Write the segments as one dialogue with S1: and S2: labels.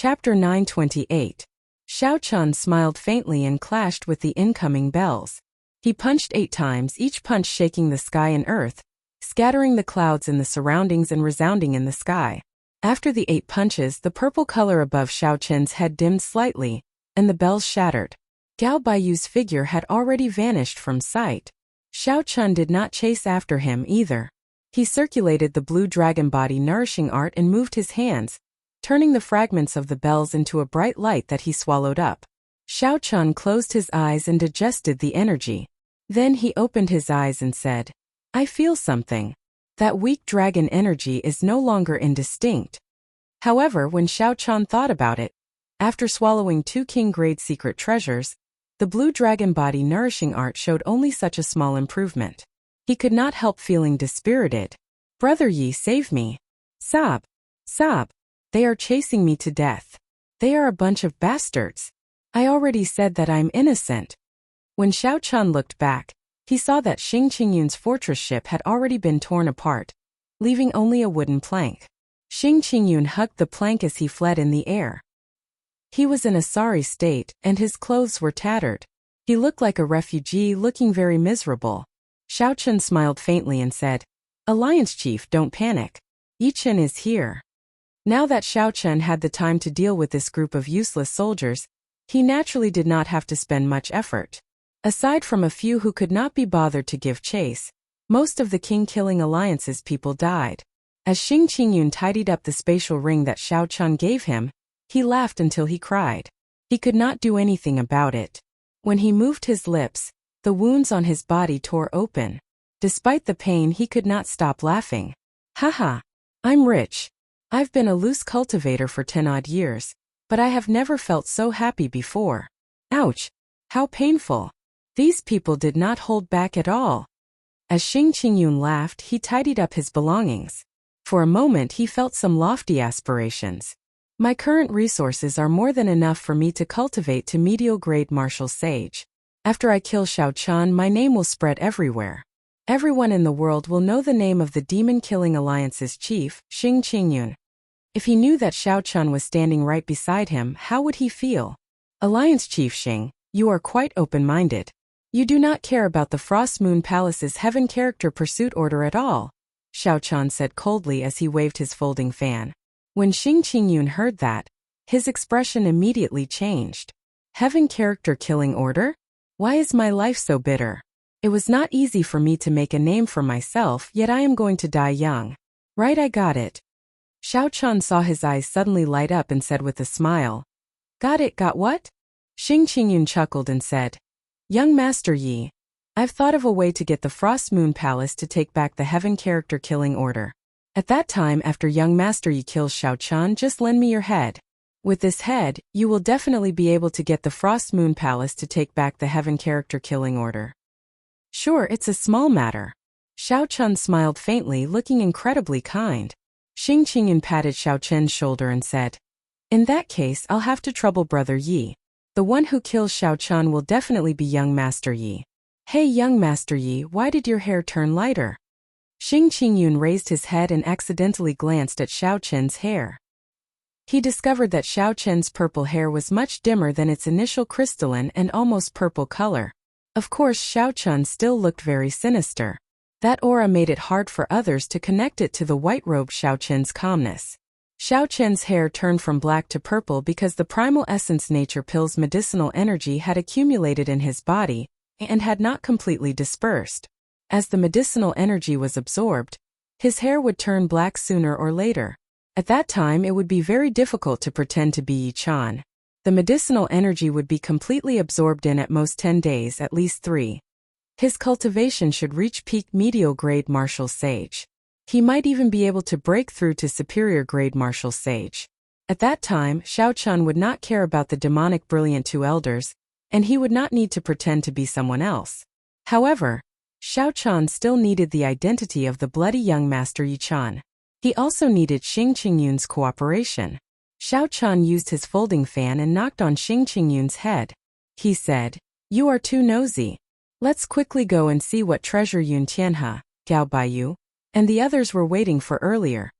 S1: Chapter 928. Xiao Chun smiled faintly and clashed with the incoming bells. He punched 8 times, each punch shaking the sky and earth, scattering the clouds in the surroundings and resounding in the sky. After the 8 punches, the purple color above Xiao Chun's head dimmed slightly, and the bells shattered. Gao Baiyu's figure had already vanished from sight. Xiao Chun did not chase after him either. He circulated the blue dragon body nourishing art and moved his hands, turning the fragments of the bells into a bright light that he swallowed up. Xiao Chun closed his eyes and digested the energy. Then he opened his eyes and said, "I feel something. That weak dragon energy is no longer indistinct." However, when Xiao Chun thought about it, after swallowing 2 king-grade secret treasures, the blue dragon body nourishing art showed only such a small improvement. He could not help feeling dispirited. "Brother Yi, save me. Sob. Sob. They are chasing me to death. They are a bunch of bastards. I already said that I'm innocent." When Xiao Chun looked back, he saw that Xing Qingyun's fortress ship had already been torn apart, leaving only a wooden plank. Xing Qingyun hugged the plank as he fled in the air. He was in a sorry state, and his clothes were tattered. He looked like a refugee, looking very miserable. Xiao Chun smiled faintly and said, "Alliance Chief, don't panic. Yi Chen is here." Now that Xiao Chun had the time to deal with this group of useless soldiers, he naturally did not have to spend much effort. Aside from a few who could not be bothered to give chase, most of the king-killing alliance's people died. As Xing Qingyun tidied up the spatial ring that Xiao Chun gave him, he laughed until he cried. He could not do anything about it. When he moved his lips, the wounds on his body tore open. Despite the pain, he could not stop laughing. "Haha, I'm rich. I've been a loose cultivator for 10-odd years, but I have never felt so happy before. Ouch! How painful!" These people did not hold back at all. As Xing Qingyun laughed, he tidied up his belongings. For a moment he felt some lofty aspirations. "My current resources are more than enough for me to cultivate to medial grade martial sage. After I kill Xiao Chun, my name will spread everywhere. Everyone in the world will know the name of the demon-killing alliance's chief, Xing Qingyun." If he knew that Xiao Chun was standing right beside him, how would he feel? "Alliance Chief Xing, you are quite open-minded. You do not care about the Frost Moon Palace's heaven character pursuit order at all," Xiao Chun said coldly as he waved his folding fan. When Xing Qingyun heard that, his expression immediately changed. "Heaven character killing order? Why is my life so bitter? It was not easy for me to make a name for myself, yet I am going to die young. Right, I got it." Xiao Chun saw his eyes suddenly light up and said with a smile, "Got it, got what?" Xing Qingyun chuckled and said, "Young Master Yi, I've thought of a way to get the Frost Moon Palace to take back the Heaven Character Killing Order. At that time, after young Master Yi kills Xiao Chun, just lend me your head. With this head, you will definitely be able to get the Frost Moon Palace to take back the Heaven Character Killing Order." "Sure, it's a small matter." Xiao Chun smiled faintly, looking incredibly kind. Xing Qingyun patted Xiao Chun's shoulder and said, "In that case, I'll have to trouble Brother Yi. The one who kills Xiao Chun will definitely be young Master Yi." "Hey young Master Yi, why did your hair turn lighter?" Xing Qingyun raised his head and accidentally glanced at Xiao Chun's hair. He discovered that Xiao Chun's purple hair was much dimmer than its initial crystalline and almost purple color. Of course, Xiao Chun still looked very sinister. That aura made it hard for others to connect it to the white-robed Xiao Chun's calmness. Xiao Chun's hair turned from black to purple because the primal essence nature pill's medicinal energy had accumulated in his body and had not completely dispersed. As the medicinal energy was absorbed, his hair would turn black sooner or later. At that time, it would be very difficult to pretend to be Yi Chan. The medicinal energy would be completely absorbed in at most 10 days, at least 3. His cultivation should reach peak medial grade martial sage. He might even be able to break through to superior grade martial sage. At that time, Xiao Chun would not care about the demonic brilliant 2 elders, and he would not need to pretend to be someone else. However, Xiao Chun still needed the identity of the bloody young Master Yi Chan. He also needed Xing Qingyun's cooperation. Xiao Chun used his folding fan and knocked on Xing Qingyun's head. He said, "You are too nosy. Let's quickly go and see what treasure Yun Tianhe, Gao Baiyu, and the others were waiting for earlier."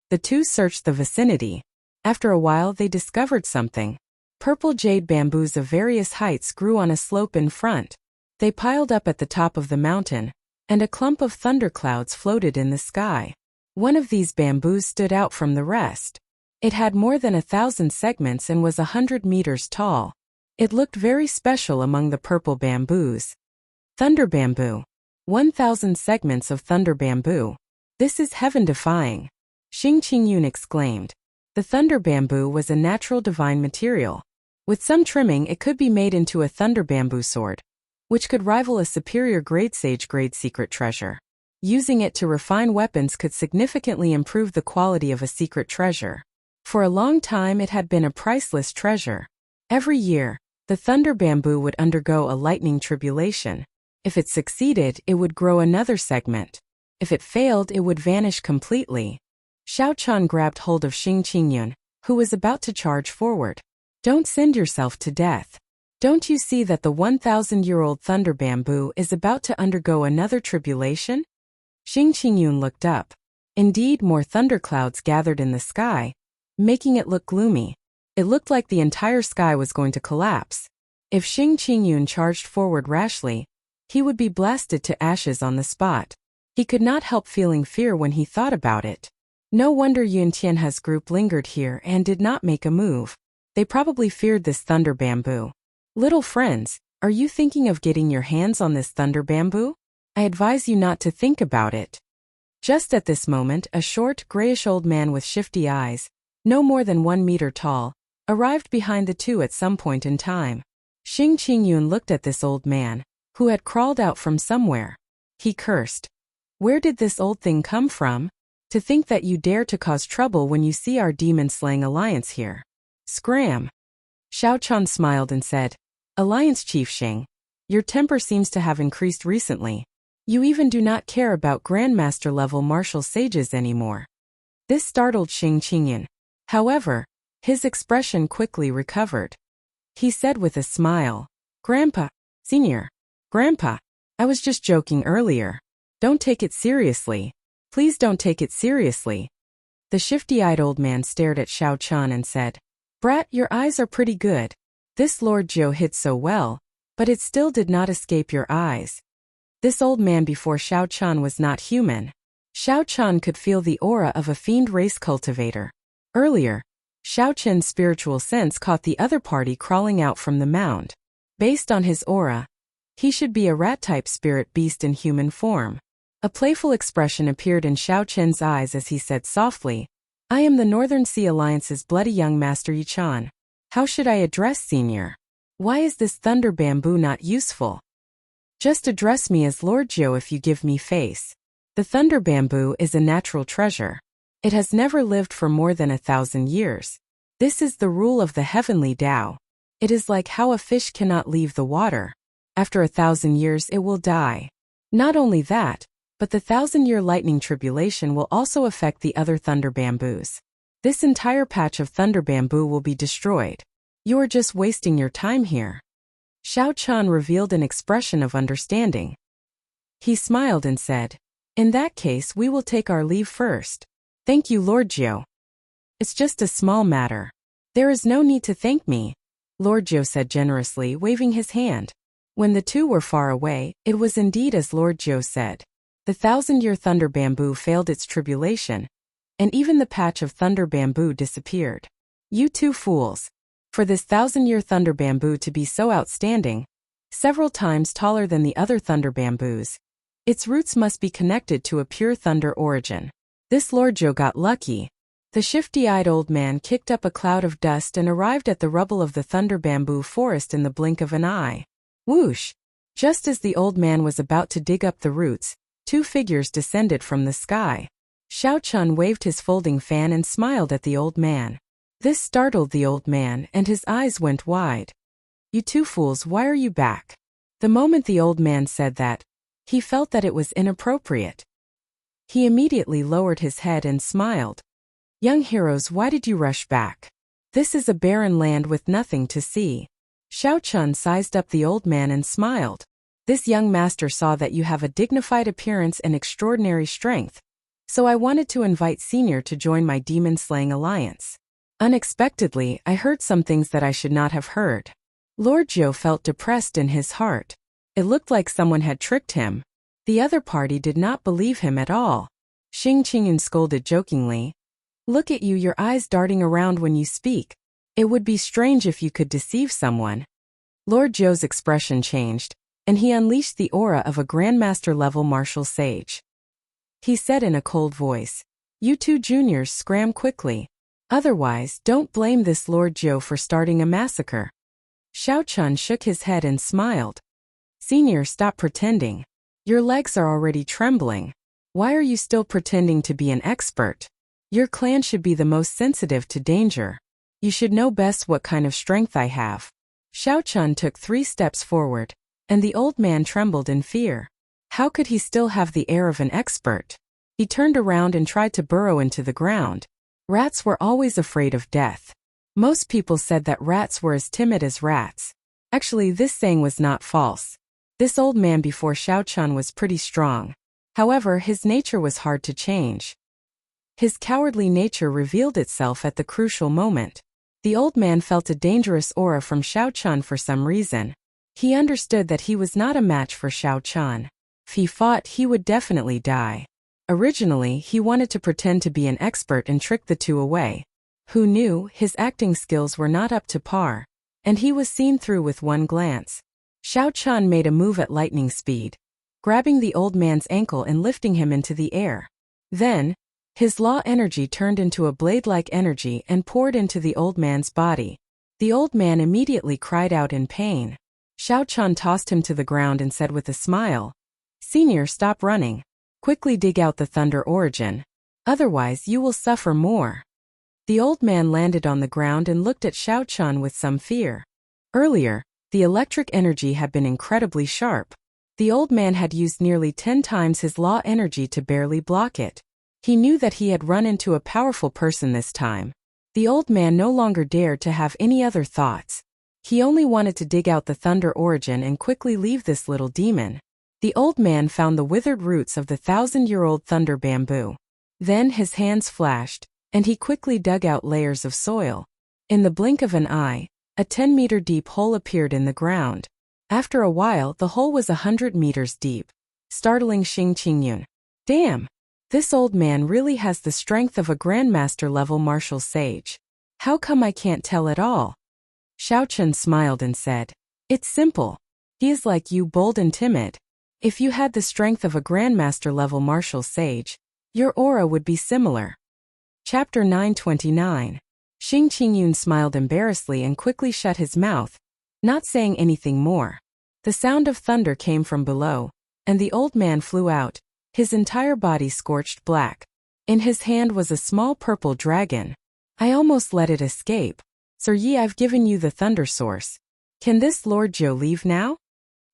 S1: The two searched the vicinity. After a while they discovered something. Purple jade bamboos of various heights grew on a slope in front. They piled up at the top of the mountain, and a clump of thunderclouds floated in the sky. One of these bamboos stood out from the rest. It had more than 1,000 segments and was 100 meters tall. It looked very special among the purple bamboos. Thunder bamboo. 1,000 segments of thunder bamboo. This is heaven-defying. Xing Qingyun exclaimed. The thunder bamboo was a natural divine material. With some trimming it could be made into a thunder bamboo sword, which could rival a superior grade sage grade secret treasure. Using it to refine weapons could significantly improve the quality of a secret treasure. For a long time it had been a priceless treasure. Every year, the thunder bamboo would undergo a lightning tribulation. If it succeeded, it would grow another segment. If it failed, it would vanish completely. Xiao Chan grabbed hold of Xing Qingyun, who was about to charge forward. Don't send yourself to death. Don't you see that the 1,000-year-old thunder bamboo is about to undergo another tribulation? Xing Qingyun looked up. Indeed, more thunderclouds gathered in the sky, making it look gloomy. It looked like the entire sky was going to collapse. If Xing Qingyun charged forward rashly, he would be blasted to ashes on the spot. He could not help feeling fear when he thought about it. No wonder Yun Tianhe's group lingered here and did not make a move. They probably feared this thunder bamboo. Little friends, are you thinking of getting your hands on this thunder bamboo? I advise you not to think about it. Just at this moment, a short, grayish old man with shifty eyes, no more than 1 meter tall, arrived behind the two at some point in time. Xing Qingyun looked at this old man, who had crawled out from somewhere. He cursed. Where did this old thing come from? To think that you dare to cause trouble when you see our demon-slaying alliance here. Scram! Xiao Chan smiled and said, Alliance Chief Xing, your temper seems to have increased recently. You even do not care about Grandmaster-level martial sages anymore. This startled Xing Qingyun. However, his expression quickly recovered. He said with a smile, Grandpa, Senior, Grandpa, I was just joking earlier. Don't take it seriously. Please don't take it seriously. The shifty-eyed old man stared at Xiao Chan and said, Brat, your eyes are pretty good. This Lord Jiu hit so well, but it still did not escape your eyes. This old man before Xiao Chan was not human. Xiao Chan could feel the aura of a fiend race cultivator. Earlier, Xiao Chen's spiritual sense caught the other party crawling out from the mound. Based on his aura, he should be a rat-type spirit beast in human form. A playful expression appeared in Xiao Chen's eyes as he said softly, I am the Northern Sea Alliance's bloody young master Yi Chan. How should I address Senior? Why is this thunder bamboo not useful? Just address me as Lord Jiu if you give me face. The thunder bamboo is a natural treasure. It has never lived for more than 1,000 years. This is the rule of the heavenly Tao. It is like how a fish cannot leave the water. After 1,000 years it will die. Not only that, but the 1,000-year lightning tribulation will also affect the other thunder bamboos. This entire patch of thunder bamboo will be destroyed. You are just wasting your time here. Xiao Chan revealed an expression of understanding. He smiled and said, In that case we will take our leave first. Thank you, Lord Jiu. It's just a small matter. There is no need to thank me, Lord Jiu said generously, waving his hand. When the two were far away, it was indeed as Lord Jiu said. The 1,000-year thunder bamboo failed its tribulation, and even the patch of thunder bamboo disappeared. You two fools. For this 1,000-year thunder bamboo to be so outstanding, several times taller than the other thunder bamboos, its roots must be connected to a pure thunder origin. This Lord Jiu got lucky. The shifty-eyed old man kicked up a cloud of dust and arrived at the rubble of the thunder bamboo forest in the blink of an eye. Whoosh! Just as the old man was about to dig up the roots, 2 figures descended from the sky. Xiao Chun waved his folding fan and smiled at the old man. This startled the old man, and his eyes went wide. You two fools, why are you back? The moment the old man said that, he felt that it was inappropriate. He immediately lowered his head and smiled. Young heroes, why did you rush back? This is a barren land with nothing to see. Xiao Chun sized up the old man and smiled. This young master saw that you have a dignified appearance and extraordinary strength, so I wanted to invite Senior to join my demon-slaying alliance. Unexpectedly, I heard some things that I should not have heard. Lord Zhou felt depressed in his heart. It looked like someone had tricked him. The other party did not believe him at all. Xing Qingyun scolded jokingly. Look at you, your eyes darting around when you speak. It would be strange if you could deceive someone. Lord Zhou's expression changed, and he unleashed the aura of a Grandmaster-level martial sage. He said in a cold voice, You two juniors scram quickly. Otherwise, don't blame this Lord Zhou for starting a massacre. Xiao Chun shook his head and smiled. Senior, stop pretending. Your legs are already trembling. Why are you still pretending to be an expert? Your clan should be the most sensitive to danger. You should know best what kind of strength I have. Xiao Chun took 3 steps forward, and the old man trembled in fear. How could he still have the air of an expert? He turned around and tried to burrow into the ground. Rats were always afraid of death. Most people said that rats were as timid as rats. Actually, this saying was not false. This old man before Xiao Chun was pretty strong. However, his nature was hard to change. His cowardly nature revealed itself at the crucial moment. The old man felt a dangerous aura from Xiao Chun for some reason. He understood that he was not a match for Xiao Chun. If he fought, he would definitely die. Originally, he wanted to pretend to be an expert and trick the two away. Who knew, his acting skills were not up to par, and he was seen through with one glance. Xiao Chun made a move at lightning speed, grabbing the old man's ankle and lifting him into the air. Then, his law energy turned into a blade-like energy and poured into the old man's body. The old man immediately cried out in pain. Xiao Chun tossed him to the ground and said with a smile, Senior, stop running. Quickly dig out the Thunder Origin. Otherwise you will suffer more. The old man landed on the ground and looked at Xiao Chun with some fear. Earlier, the electric energy had been incredibly sharp. The old man had used nearly 10 times his law energy to barely block it. He knew that he had run into a powerful person this time. The old man no longer dared to have any other thoughts. He only wanted to dig out the Thunder Origin and quickly leave this little demon. The old man found the withered roots of the 1,000-year-old thunder bamboo. Then his hands flashed, and he quickly dug out layers of soil. In the blink of an eye, a 10-meter-deep hole appeared in the ground. After a while, the hole was 100 meters deep, startling Xing Qingyun. Damn! This old man really has the strength of a Grandmaster-level martial sage. How come I can't tell at all? Xiao Chun smiled and said, It's simple. He is like you, bold and timid. If you had the strength of a Grandmaster-level martial sage, your aura would be similar. Chapter 929. Xing Qingyun smiled embarrassedly and quickly shut his mouth, not saying anything more. The sound of thunder came from below, and the old man flew out, his entire body scorched black. In his hand was a small purple dragon. I almost let it escape. Sir Yi, I've given you the thunder source. Can this Lord Zhou leave now?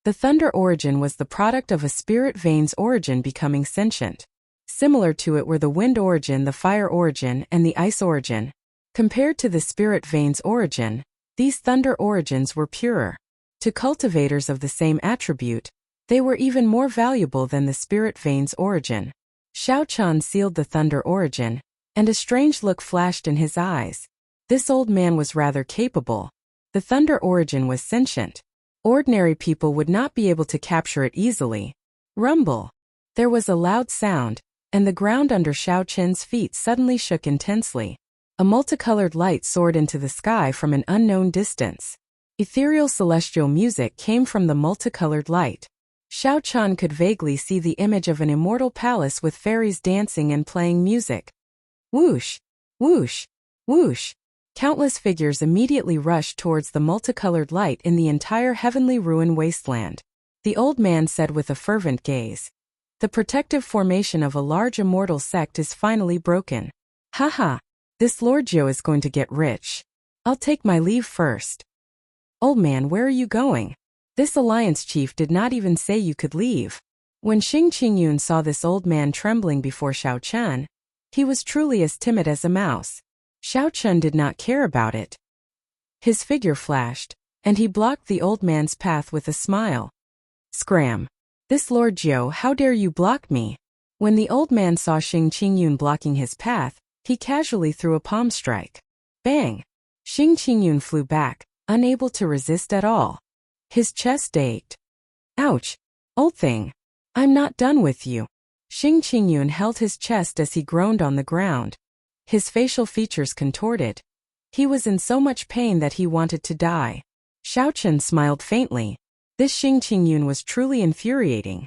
S1: The Thunder Origin was the product of a spirit vein's origin becoming sentient. Similar to it were the Wind Origin, the Fire Origin, and the Ice Origin. Compared to the spirit vein's origin, these Thunder Origins were purer. To cultivators of the same attribute, they were even more valuable than the spirit vein's origin. Xiao Chun sealed the Thunder Origin, and a strange look flashed in his eyes. This old man was rather capable. The Thunder Origin was sentient. Ordinary people would not be able to capture it easily. Rumble. There was a loud sound, and the ground under Xiao Chun's feet suddenly shook intensely. A multicolored light soared into the sky from an unknown distance. Ethereal celestial music came from the multicolored light. Xiao Chun could vaguely see the image of an immortal palace with fairies dancing and playing music. Whoosh! Whoosh! Whoosh! Countless figures immediately rushed towards the multicolored light in the entire heavenly ruin wasteland. The old man said with a fervent gaze, The protective formation of a large immortal sect is finally broken. Haha, this Lord Zhou is going to get rich. I'll take my leave first. Old man, where are you going? This alliance chief did not even say you could leave. When Xing Qingyun saw this old man trembling before Xiao Chun, he was truly as timid as a mouse. Xiao Chun did not care about it. His figure flashed, and he blocked the old man's path with a smile. Scram! This Lord Zhou, how dare you block me? When the old man saw Xing Qingyun blocking his path, he casually threw a palm strike. Bang! Xing Qingyun flew back, unable to resist at all. His chest ached. Ouch! Old thing! I'm not done with you. Xing Qingyun held his chest as he groaned on the ground. His facial features contorted. He was in so much pain that he wanted to die. Xiaochen smiled faintly. This Xing Qingyun was truly infuriating.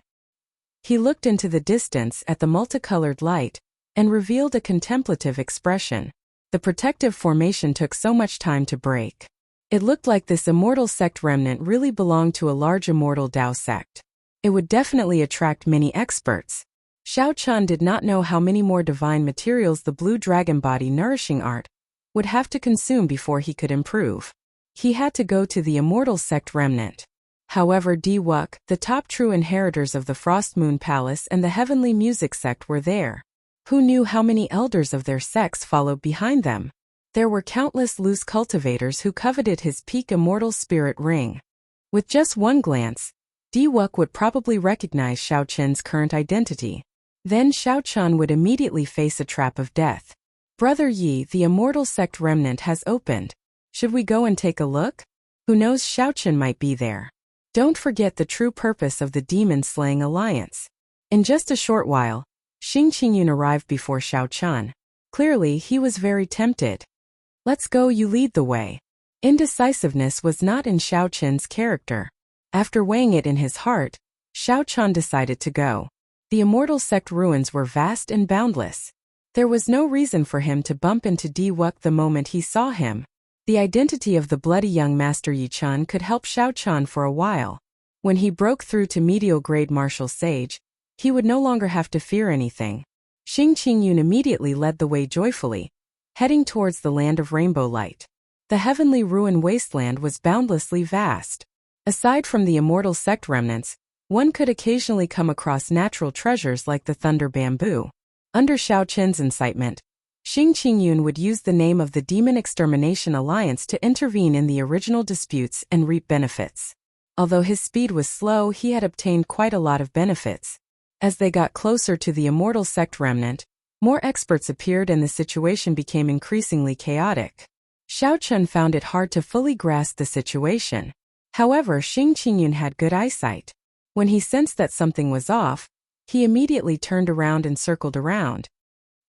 S1: He looked into the distance at the multicolored light and revealed a contemplative expression. The protective formation took so much time to break. It looked like this immortal sect remnant really belonged to a large immortal Dao sect. It would definitely attract many experts. Xiaochen did not know how many more divine materials the blue dragon body nourishing art would have to consume before he could improve. He had to go to the immortal sect remnant. However, Wuxia, the top true inheritors of the Frost Moon Palace and the Heavenly Music sect were there. Who knew how many elders of their sects followed behind them? There were countless loose cultivators who coveted his peak immortal spirit ring. With just one glance, Wuxia would probably recognize Xiaochen's current identity. Then Xiaochen would immediately face a trap of death. Brother Yi, the immortal sect remnant has opened. Should we go and take a look? Who knows, Xiaochen might be there. Don't forget the true purpose of the demon-slaying alliance. In just a short while, Xing Qingyun arrived before Xiaochen. Clearly, he was very tempted. Let's go, you lead the way. Indecisiveness was not in Xiaochen's character. After weighing it in his heart, Xiaochen decided to go. The immortal sect ruins were vast and boundless. There was no reason for him to bump into Wuxia the moment he saw him. The identity of the bloody young master Yichun could help Xiaochen for a while. When he broke through to medial grade martial sage, he would no longer have to fear anything. Xing Qingyun immediately led the way joyfully, heading towards the land of rainbow light. The heavenly ruin wasteland was boundlessly vast. Aside from the immortal sect remnants, one could occasionally come across natural treasures like the thunder bamboo. Under Xiaochen's incitement, Xing Qingyun would use the name of the Demon Extermination Alliance to intervene in the original disputes and reap benefits. Although his speed was slow, he had obtained quite a lot of benefits. As they got closer to the immortal sect remnant, more experts appeared and the situation became increasingly chaotic. Xiaochen found it hard to fully grasp the situation. However, Xing Qingyun had good eyesight. When he sensed that something was off, he immediately turned around and circled around.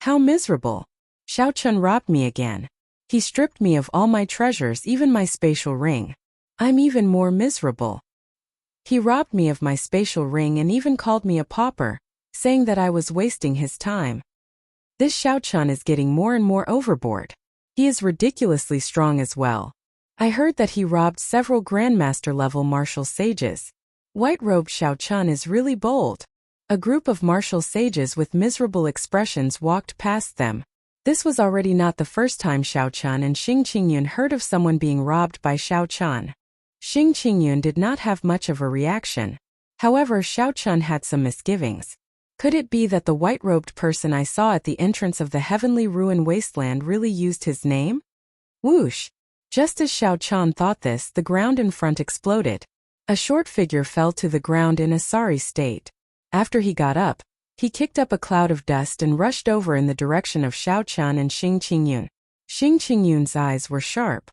S1: How miserable! Xiaochen robbed me again. He stripped me of all my treasures, even my spatial ring. I'm even more miserable. He robbed me of my spatial ring and even called me a pauper, saying that I was wasting his time. This Xiaochen is getting more and more overboard. He is ridiculously strong as well. I heard that he robbed several Grandmaster-level martial sages. White-robed Xiaochen is really bold. A group of martial sages with miserable expressions walked past them. This was already not the first time Xiaochen and Xing Qingyun heard of someone being robbed by Xiaochen. Xing Qingyun did not have much of a reaction. However, Xiaochen had some misgivings. Could it be that the white-robed person I saw at the entrance of the heavenly ruin wasteland really used his name? Whoosh! Just as Xiaochen thought this, the ground in front exploded. A short figure fell to the ground in a sorry state. After he got up, he kicked up a cloud of dust and rushed over in the direction of Xiaochen and Xing Qingyun. Xing Qingyun's eyes were sharp.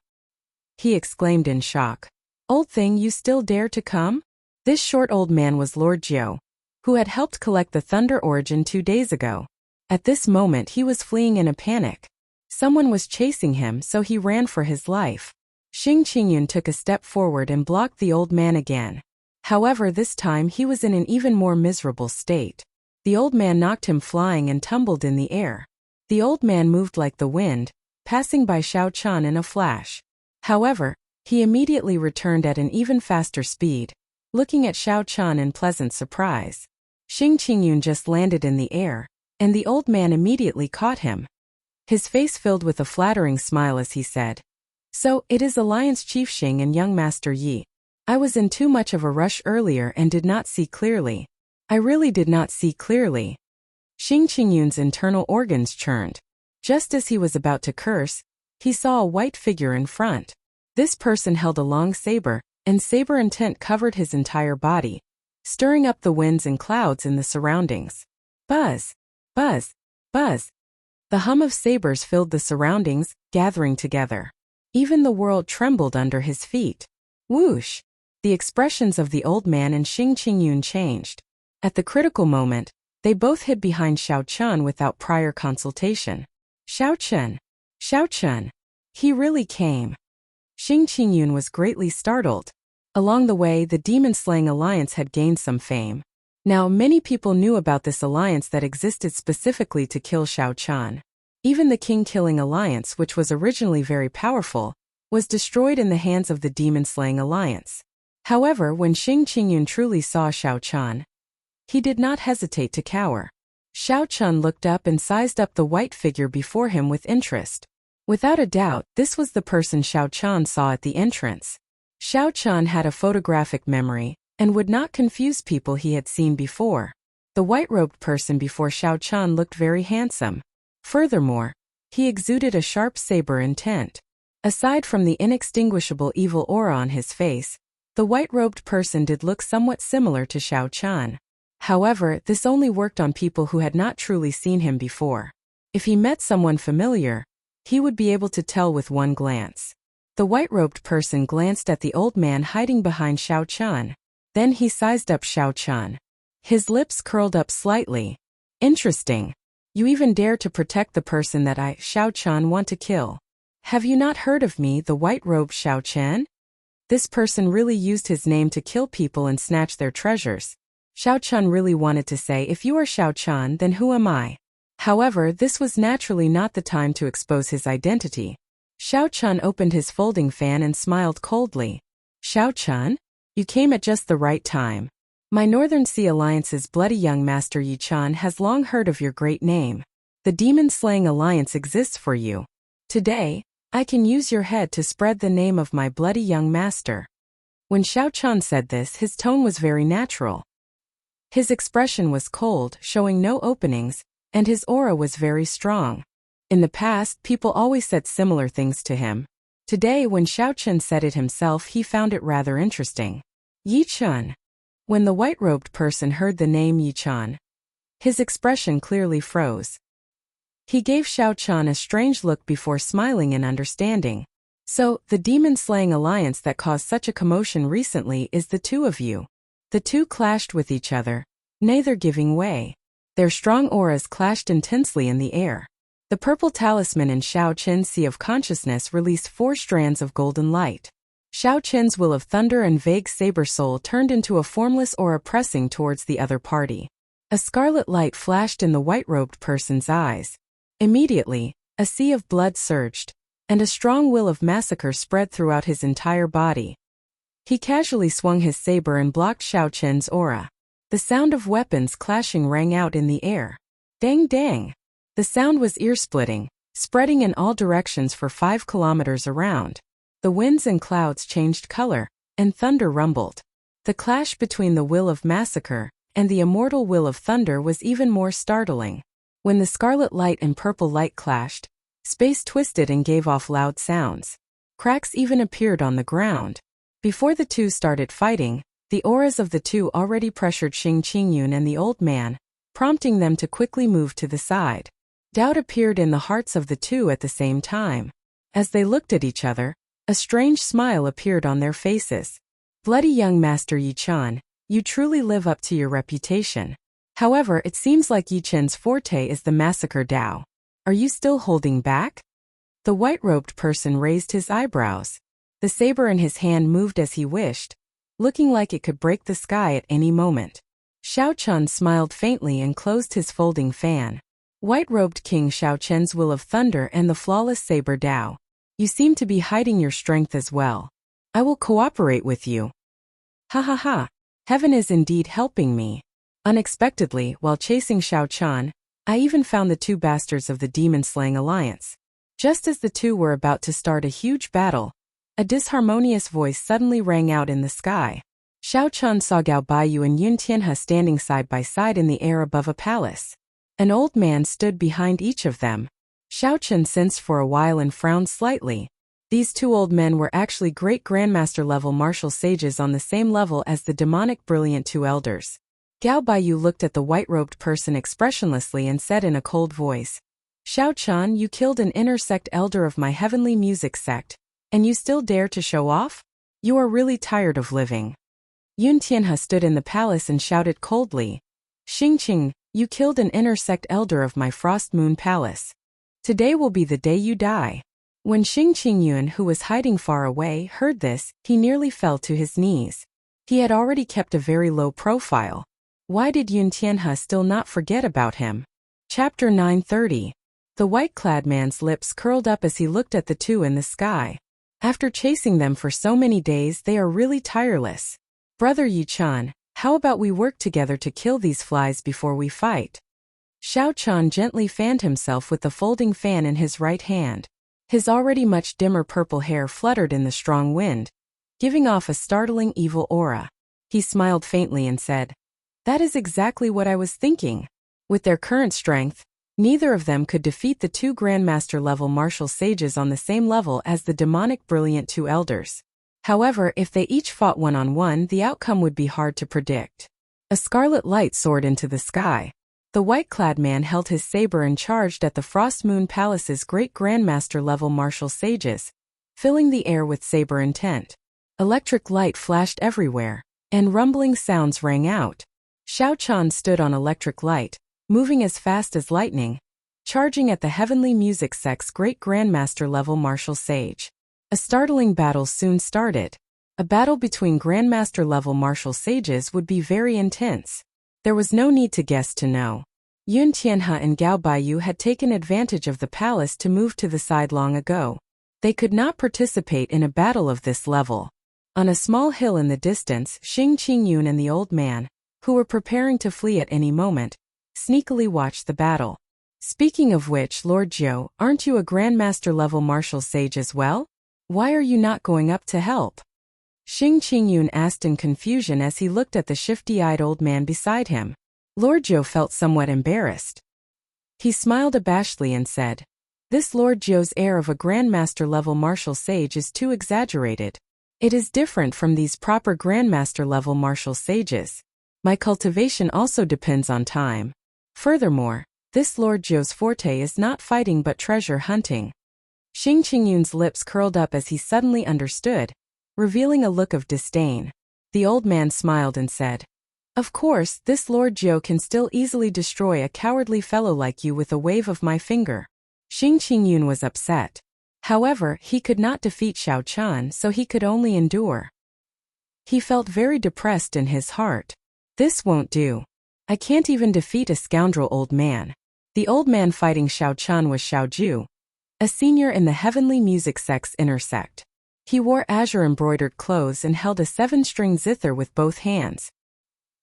S1: He exclaimed in shock. Old thing, you still dare to come? This short old man was Lord Jiu, who had helped collect the Thunder Origin 2 days ago. At this moment he was fleeing in a panic. Someone was chasing him, so he ran for his life. Xing Qingyun took a step forward and blocked the old man again. However, this time he was in an even more miserable state. The old man knocked him flying and tumbled in the air. The old man moved like the wind, passing by Xiaochen in a flash. However, he immediately returned at an even faster speed, looking at Xiaochen in pleasant surprise. Xing Qingyun just landed in the air, and the old man immediately caught him. His face filled with a flattering smile as he said, So, it is Alliance Chief Xing and young Master Yi. I was in too much of a rush earlier and did not see clearly. I really did not see clearly. Xing Qingyun's internal organs churned. Just as he was about to curse, he saw a white figure in front. This person held a long saber, and saber intent covered his entire body, stirring up the winds and clouds in the surroundings. Buzz! Buzz! Buzz! The hum of sabers filled the surroundings, gathering together. Even the world trembled under his feet. Whoosh! The expressions of the old man and Xing Qingyun changed. At the critical moment, they both hid behind Xiao Chun without prior consultation. Xiao Chun! Xiao Chun! He really came. Xing Qingyun was greatly startled. Along the way, the demon-slaying alliance had gained some fame. Now, many people knew about this alliance that existed specifically to kill Xiao Chun. Even the king-killing alliance, which was originally very powerful, was destroyed in the hands of the demon-slaying alliance. However, when Xing Qingyun truly saw Xiao Chun, he did not hesitate to cower. Xiao Chun looked up and sized up the white figure before him with interest. Without a doubt, this was the person Xiao Chun saw at the entrance. Xiao Chun had a photographic memory and would not confuse people he had seen before. The white-robed person before Xiao Chun looked very handsome. Furthermore, he exuded a sharp saber intent. Aside from the inextinguishable evil aura on his face, the white-robed person did look somewhat similar to Xiao Chun. However, this only worked on people who had not truly seen him before. If he met someone familiar, he would be able to tell with one glance. The white-robed person glanced at the old man hiding behind Xiao Chun. Then he sized up Xiao Chun. His lips curled up slightly. Interesting. You even dare to protect the person that I, Xiao Chun, want to kill. Have you not heard of me, the white-robed Xiao Chun? This person really used his name to kill people and snatch their treasures. Xiao Chun really wanted to say, if you are Xiao Chun, then who am I? However, this was naturally not the time to expose his identity. Xiao Chun opened his folding fan and smiled coldly. Xiao Chun? You came at just the right time. My Northern Sea Alliance's bloody young master Yi Chun has long heard of your great name. The demon-slaying alliance exists for you. Today, I can use your head to spread the name of my bloody young master. When Xiao Chun said this, his tone was very natural. His expression was cold, showing no openings, and his aura was very strong. In the past, people always said similar things to him. Today, when Xiao Chun said it himself, he found it rather interesting. Yi Chun. When the white-robed person heard the name Yi Chun, his expression clearly froze. He gave Xiao Chun a strange look before smiling in understanding. So, the demon-slaying alliance that caused such a commotion recently is the two of you. The two clashed with each other, neither giving way. Their strong auras clashed intensely in the air. The purple talisman in Xiao Chen's Sea of Consciousness released 4 strands of golden light. Xiao Chen's Will of Thunder and vague saber soul turned into a formless aura pressing towards the other party. A scarlet light flashed in the white-robed person's eyes. Immediately, a sea of blood surged, and a strong will of massacre spread throughout his entire body. He casually swung his saber and blocked Xiao Chen's aura. The sound of weapons clashing rang out in the air. Dang dang! The sound was ear-splitting, spreading in all directions for 5 kilometers around. The winds and clouds changed color, and thunder rumbled. The clash between the will of massacre and the immortal will of thunder was even more startling. When the scarlet light and purple light clashed, space twisted and gave off loud sounds. Cracks even appeared on the ground. Before the two started fighting, the auras of the two already pressured Xing Qingyun and the old man, prompting them to quickly move to the side. Doubt appeared in the hearts of the two at the same time. As they looked at each other, a strange smile appeared on their faces. Bloody young Master Yi Chun, you truly live up to your reputation. However, it seems like Yi Chen's forte is the massacre Dao. Are you still holding back? The white-robed person raised his eyebrows. The saber in his hand moved as he wished, looking like it could break the sky at any moment. Xiao Chun smiled faintly and closed his folding fan. White-robed King Xiao Chen's Will of Thunder and the flawless saber Dao. You seem to be hiding your strength as well. I will cooperate with you. Ha ha ha. Heaven is indeed helping me. Unexpectedly, while chasing Xiao Chun, I even found the 2 bastards of the demon-slaying alliance. Just as the two were about to start a huge battle, a disharmonious voice suddenly rang out in the sky. Xiao Chun saw Gao Baiyu and Yun Tianhe standing side by side in the air above a palace. An old man stood behind each of them. Xiao Chun sensed for a while and frowned slightly. These 2 old men were actually great grandmaster level martial sages on the same level as the demonic brilliant 2 elders. Gao Baiyu looked at the white-robed person expressionlessly and said in a cold voice, Xiao Chan, you killed an inner sect elder of my heavenly music sect, and you still dare to show off? You are really tired of living. Yun Tianhe stood in the palace and shouted coldly, Xingqing, you killed an inner sect elder of my Frost Moon Palace. Today will be the day you die. When Xingqing Yun, who was hiding far away, heard this, he nearly fell to his knees. He had already kept a very low profile. Why did Yun Tianhe still not forget about him? Chapter 930. The white-clad man's lips curled up as he looked at the two in the sky. After chasing them for so many days, they are really tireless. Brother Yi-chan, how about we work together to kill these flies before we fight? Xiao Chan gently fanned himself with the folding fan in his right hand. His already much dimmer purple hair fluttered in the strong wind, giving off a startling evil aura. He smiled faintly and said, That is exactly what I was thinking. With their current strength, neither of them could defeat the two Grandmaster-level martial sages on the same level as the demonic brilliant two elders. However, if they each fought one-on-one, the outcome would be hard to predict. A scarlet light soared into the sky. The white-clad man held his saber and charged at the Frost Moon Palace's great Grandmaster-level martial sages, filling the air with saber intent. Electric light flashed everywhere, and rumbling sounds rang out. Xiao Chan stood on electric light, moving as fast as lightning, charging at the heavenly music sect's great Grandmaster-level martial sage. A startling battle soon started. A battle between Grandmaster-level martial sages would be very intense. There was no need to guess to know. Yun Tianhe and Gao Baiyu had taken advantage of the palace to move to the side long ago. They could not participate in a battle of this level. On a small hill in the distance, Xing Qingyun and the old man, who were preparing to flee at any moment, sneakily watched the battle. Speaking of which, Lord Jiu, aren't you a Grandmaster-level martial sage as well? Why are you not going up to help? Xing Qingyun asked in confusion as he looked at the shifty-eyed old man beside him. Lord Jiu felt somewhat embarrassed. He smiled abashedly and said, This Lord Jiu's air of a Grandmaster-level martial sage is too exaggerated. It is different from these proper Grandmaster-level martial sages. My cultivation also depends on time. Furthermore, this Lord Jiu's forte is not fighting but treasure hunting. Xing Qingyun's lips curled up as he suddenly understood, revealing a look of disdain. The old man smiled and said, Of course, this Lord Jiu can still easily destroy a cowardly fellow like you with a wave of my finger. Xing Qingyun was upset. However, he could not defeat Xiao Chan, so he could only endure. He felt very depressed in his heart. This won't do. I can't even defeat a scoundrel old man. The old man fighting Xiao Chan was Xiao Ju, a senior in the heavenly music sect's inner sect. He wore azure-embroidered clothes and held a 7-string zither with both hands.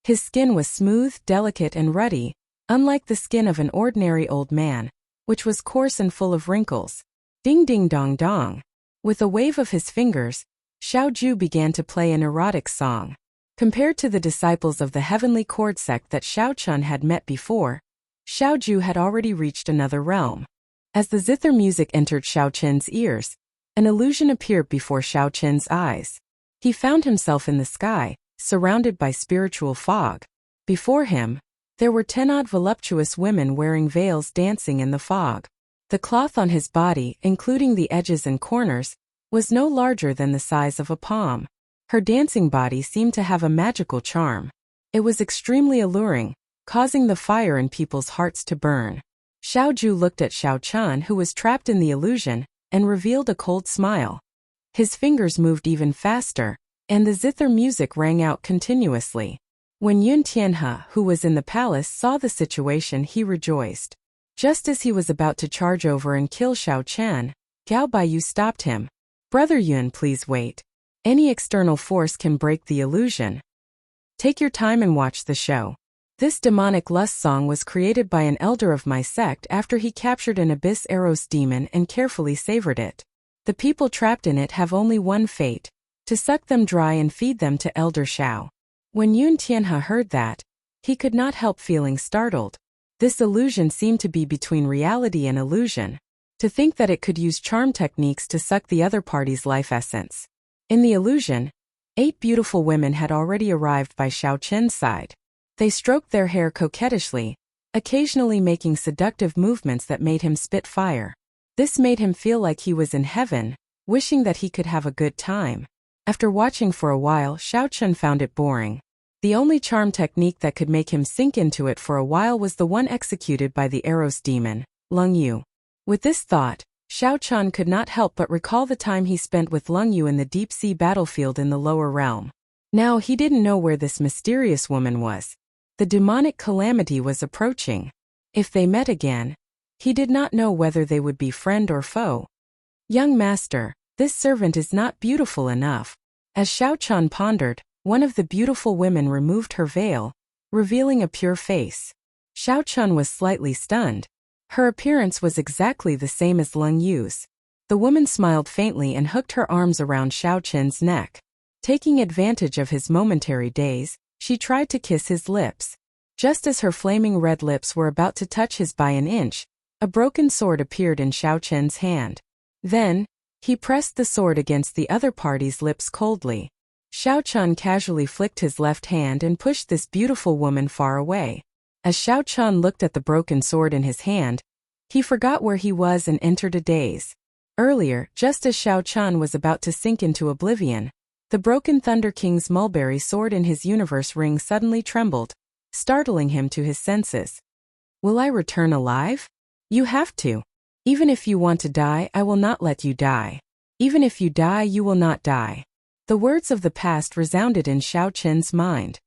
S1: His skin was smooth, delicate and ruddy, unlike the skin of an ordinary old man, which was coarse and full of wrinkles. Ding ding dong dong. With a wave of his fingers, Xiao Ju began to play an erotic song. Compared to the disciples of the heavenly chord sect that Xiao Chun had met before, Xiao Ju had already reached another realm. As the zither music entered Xiao Chen's ears, an illusion appeared before Xiao Chen's eyes. He found himself in the sky, surrounded by spiritual fog. Before him, there were 10-odd voluptuous women wearing veils dancing in the fog. The cloth on his body, including the edges and corners, was no larger than the size of a palm. Her dancing body seemed to have a magical charm. It was extremely alluring, causing the fire in people's hearts to burn. Xiao Ju looked at Xiao Chan, who was trapped in the illusion, and revealed a cold smile. His fingers moved even faster, and the zither music rang out continuously. When Yun Tianhe, who was in the palace, saw the situation, he rejoiced. Just as he was about to charge over and kill Xiao Chan, Gao Baiyu stopped him. Brother Yun, please wait. Any external force can break the illusion. Take your time and watch the show. This demonic lust song was created by an elder of my sect after he captured an abyss Eros demon and carefully savored it. The people trapped in it have only one fate, to suck them dry and feed them to Elder Xiao. When Yun Tianhe heard that, he could not help feeling startled. This illusion seemed to be between reality and illusion. To think that it could use charm techniques to suck the other party's life essence. In the illusion, 8 beautiful women had already arrived by Xiao Chen's side. They stroked their hair coquettishly, occasionally making seductive movements that made him spit fire. This made him feel like he was in heaven, wishing that he could have a good time. After watching for a while, Xiaochun found it boring. The only charm technique that could make him sink into it for a while was the one executed by the Eros demon, Lung Yu. With this thought, Xiaochun could not help but recall the time he spent with Lung Yu in the deep-sea battlefield in the lower realm. Now he didn't know where this mysterious woman was. The demonic calamity was approaching. If they met again, he did not know whether they would be friend or foe. Young master, this servant is not beautiful enough. As Xiaochun pondered, one of the beautiful women removed her veil, revealing a pure face. Xiaochun was slightly stunned. Her appearance was exactly the same as Lung Yu's. The woman smiled faintly and hooked her arms around Xiaochun's neck. Taking advantage of his momentary daze, she tried to kiss his lips. Just as her flaming red lips were about to touch his by an inch, a broken sword appeared in Xiaochun's hand. Then, he pressed the sword against the other party's lips coldly. Xiaochun casually flicked his left hand and pushed this beautiful woman far away. As Xiaochun looked at the broken sword in his hand, he forgot where he was and entered a daze. Earlier, just as Xiaochun was about to sink into oblivion, the broken Thunder King's mulberry sword in his universe ring suddenly trembled, startling him to his senses. Will I return alive? You have to. Even if you want to die, I will not let you die. Even if you die, you will not die. The words of the past resounded in Xiaochun's mind.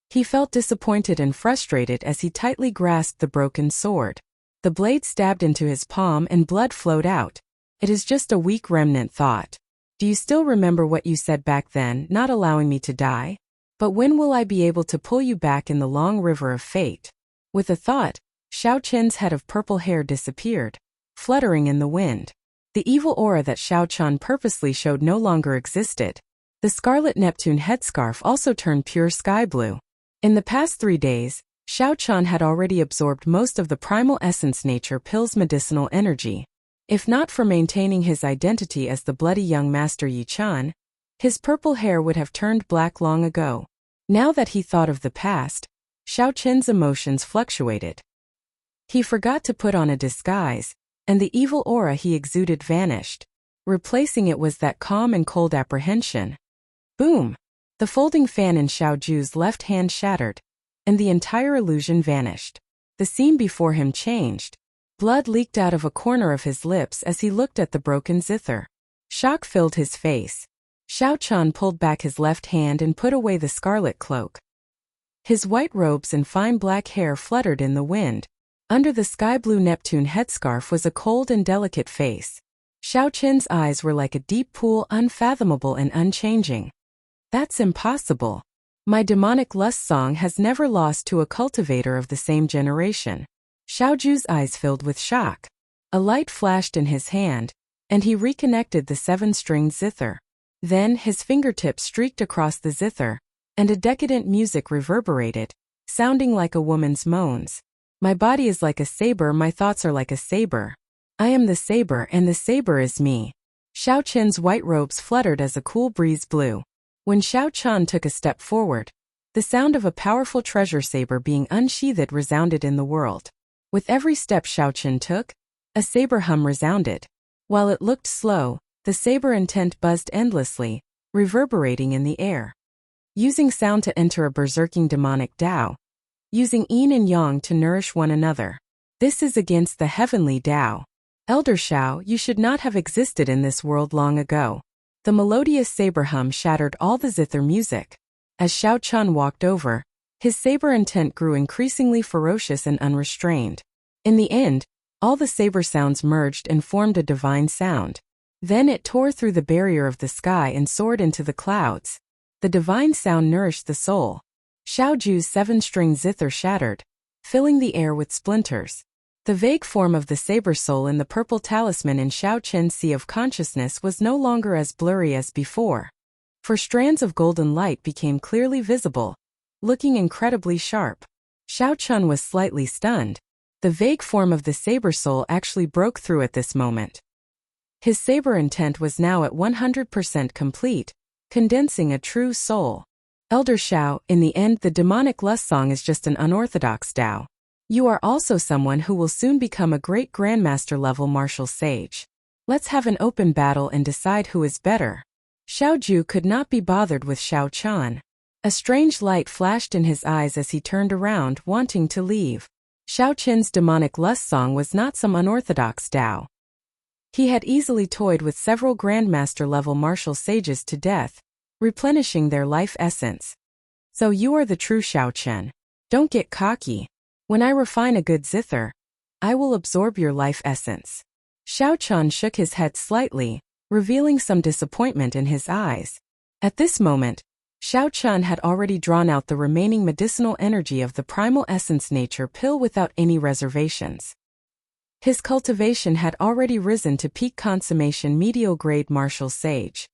S1: He felt disappointed and frustrated as he tightly grasped the broken sword. The blade stabbed into his palm and blood flowed out. It is just a weak remnant thought. Do you still remember what you said back then, not allowing me to die? But when will I be able to pull you back in the long river of fate? With a thought, Xiaochun's head of purple hair disappeared, fluttering in the wind. The evil aura that Xiaochun purposely showed no longer existed. The Scarlet Neptune headscarf also turned pure sky blue. In the past 3 days, Xiaochun had already absorbed most of the primal essence nature pill's medicinal energy. If not for maintaining his identity as the bloody young master Yi Chan, his purple hair would have turned black long ago. Now that he thought of the past, Xiaochun's emotions fluctuated. He forgot to put on a disguise, and the evil aura he exuded vanished. Replacing it was that calm and cold apprehension. Boom! The folding fan in Xiaoju's left hand shattered, and the entire illusion vanished. The scene before him changed. Blood leaked out of a corner of his lips as he looked at the broken zither. Shock filled his face. Xiaochun pulled back his left hand and put away the scarlet cloak. His white robes and fine black hair fluttered in the wind. Under the sky-blue Neptune headscarf was a cold and delicate face. Xiaochun's eyes were like a deep pool, unfathomable and unchanging. That's impossible. My demonic lust song has never lost to a cultivator of the same generation. Xiaoju's eyes filled with shock. A light flashed in his hand, and he reconnected the 7-stringed zither. Then his fingertips streaked across the zither, and a decadent music reverberated, sounding like a woman's moans. My body is like a saber, my thoughts are like a saber. I am the saber and the saber is me. Xiaochun's white robes fluttered as a cool breeze blew. When Xiaochun took a step forward, the sound of a powerful treasure saber being unsheathed resounded in the world. With every step Xiaochun took, a saber hum resounded. While it looked slow, the saber intent buzzed endlessly, reverberating in the air. Using sound to enter a berserking demonic Tao. Using yin and yang to nourish one another. This is against the heavenly Tao. Elder Xiao, you should not have existed in this world long ago. The melodious saber hum shattered all the zither music. As Xiaochun walked over, his saber intent grew increasingly ferocious and unrestrained. In the end, all the saber sounds merged and formed a divine sound. Then it tore through the barrier of the sky and soared into the clouds. The divine sound nourished the soul. Xiaoju's 7-string zither shattered, filling the air with splinters. The vague form of the saber soul in the purple talisman in Xiaochun's sea of consciousness was no longer as blurry as before. For strands of golden light became clearly visible, looking incredibly sharp. Xiaochun was slightly stunned. The vague form of the saber soul actually broke through at this moment. His saber intent was now at 100% complete, condensing a true soul. Elder Xiao, in the end the demonic lust song is just an unorthodox Tao. You are also someone who will soon become a great Grandmaster level martial sage. Let's have an open battle and decide who is better. Xiao Ju could not be bothered with Xiao Chan. A strange light flashed in his eyes as he turned around, wanting to leave. Xiao Qin's demonic lust song was not some unorthodox Tao. He had easily toyed with several Grandmaster-level martial sages to death, replenishing their life essence. So you are the true Xiao Chen. Don't get cocky. When I refine a good zither, I will absorb your life essence. Xiao Chen shook his head slightly, revealing some disappointment in his eyes. At this moment, Xiao Chen had already drawn out the remaining medicinal energy of the primal essence nature pill without any reservations. His cultivation had already risen to peak consummation medial-grade martial sage.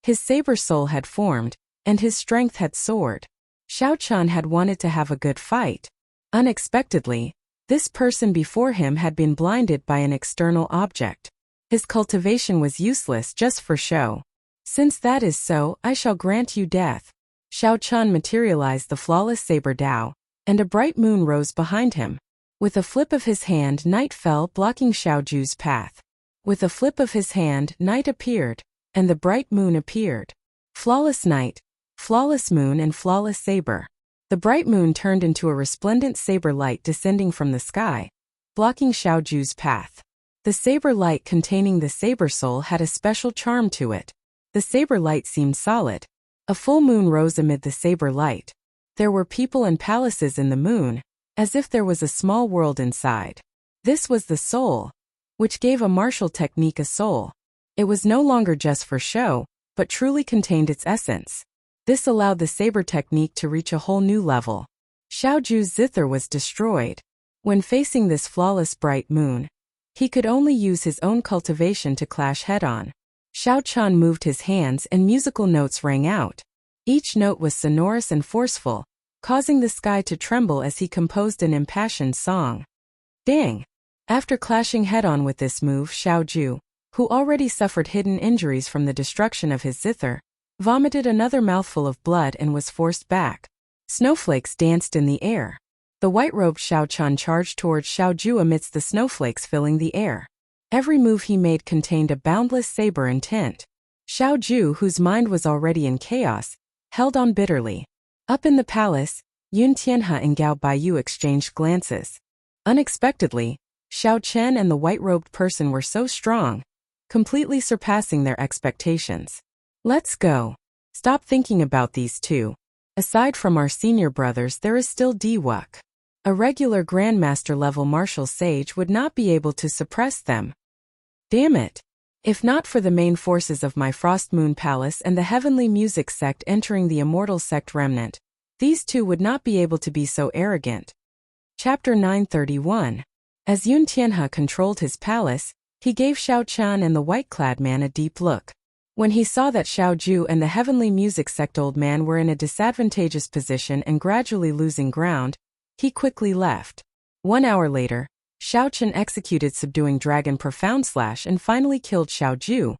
S1: His saber soul had formed, and his strength had soared. Xiao Chen had wanted to have a good fight. Unexpectedly, this person before him had been blinded by an external object. His cultivation was useless just for show. Since that is so, I shall grant you death. Xiao Chen materialized the flawless saber Dao, and a bright moon rose behind him. With a flip of his hand, night fell, blocking Xiao Ju's path. With a flip of his hand, night appeared, and the bright moon appeared. Flawless night, flawless moon and flawless saber. The bright moon turned into a resplendent saber light descending from the sky, blocking Xiao Ju's path. The saber light containing the saber soul had a special charm to it. The saber light seemed solid. A full moon rose amid the saber light. There were people and palaces in the moon, as if there was a small world inside. This was the soul, which gave a martial technique a soul. It was no longer just for show, but truly contained its essence. This allowed the saber technique to reach a whole new level. Xiao Ju's zither was destroyed. When facing this flawless bright moon, he could only use his own cultivation to clash head-on. Xiao Chen moved his hands and musical notes rang out. Each note was sonorous and forceful, causing the sky to tremble as he composed an impassioned song. Dang! After clashing head-on with this move, Xiao Ju, who already suffered hidden injuries from the destruction of his zither, vomited another mouthful of blood and was forced back. Snowflakes danced in the air. The white-robed Xiao Chen charged towards Xiao Ju amidst the snowflakes filling the air. Every move he made contained a boundless saber intent. Xiao Ju, whose mind was already in chaos, held on bitterly. Up in the palace, Yun Tianhe and Gao Baiyu exchanged glances. Unexpectedly, Xiao Chen and the white-robed person were so strong, completely surpassing their expectations. Let's go. Stop thinking about these two. Aside from our senior brothers, there is still Diwuk. A regular Grandmaster-level martial sage would not be able to suppress them. Damn it. If not for the main forces of my Frost Moon Palace and the Heavenly Music Sect entering the Immortal Sect remnant, these two would not be able to be so arrogant. Chapter 931. As Yun Tianhe controlled his palace, he gave Xiao Chen and the white-clad man a deep look. When he saw that Xiao Ju and the Heavenly Music Sect old man were in a disadvantageous position and gradually losing ground, he quickly left. 1 hour later, Xiao Chen executed Subduing Dragon Profound Slash and finally killed Xiao Ju,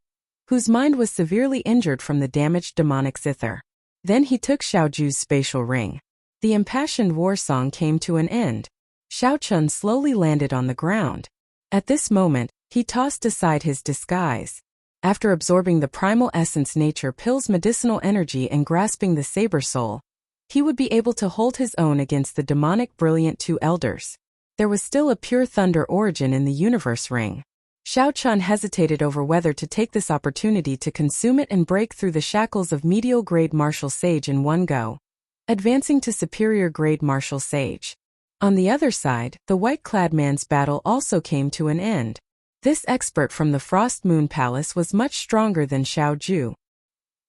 S1: whose mind was severely injured from the damaged demonic zither. Then he took Xiao Ju's spatial ring. The impassioned war song came to an end. Xiao Chen slowly landed on the ground. At this moment, he tossed aside his disguise. After absorbing the primal essence nature pill's medicinal energy and grasping the saber soul, he would be able to hold his own against the demonic brilliant two elders. There was still a pure thunder origin in the universe ring. Xiao Chen hesitated over whether to take this opportunity to consume it and break through the shackles of medial grade martial sage in one go, advancing to superior grade martial sage. On the other side, the white-clad man's battle also came to an end. This expert from the Frost Moon Palace was much stronger than Xiao Ju.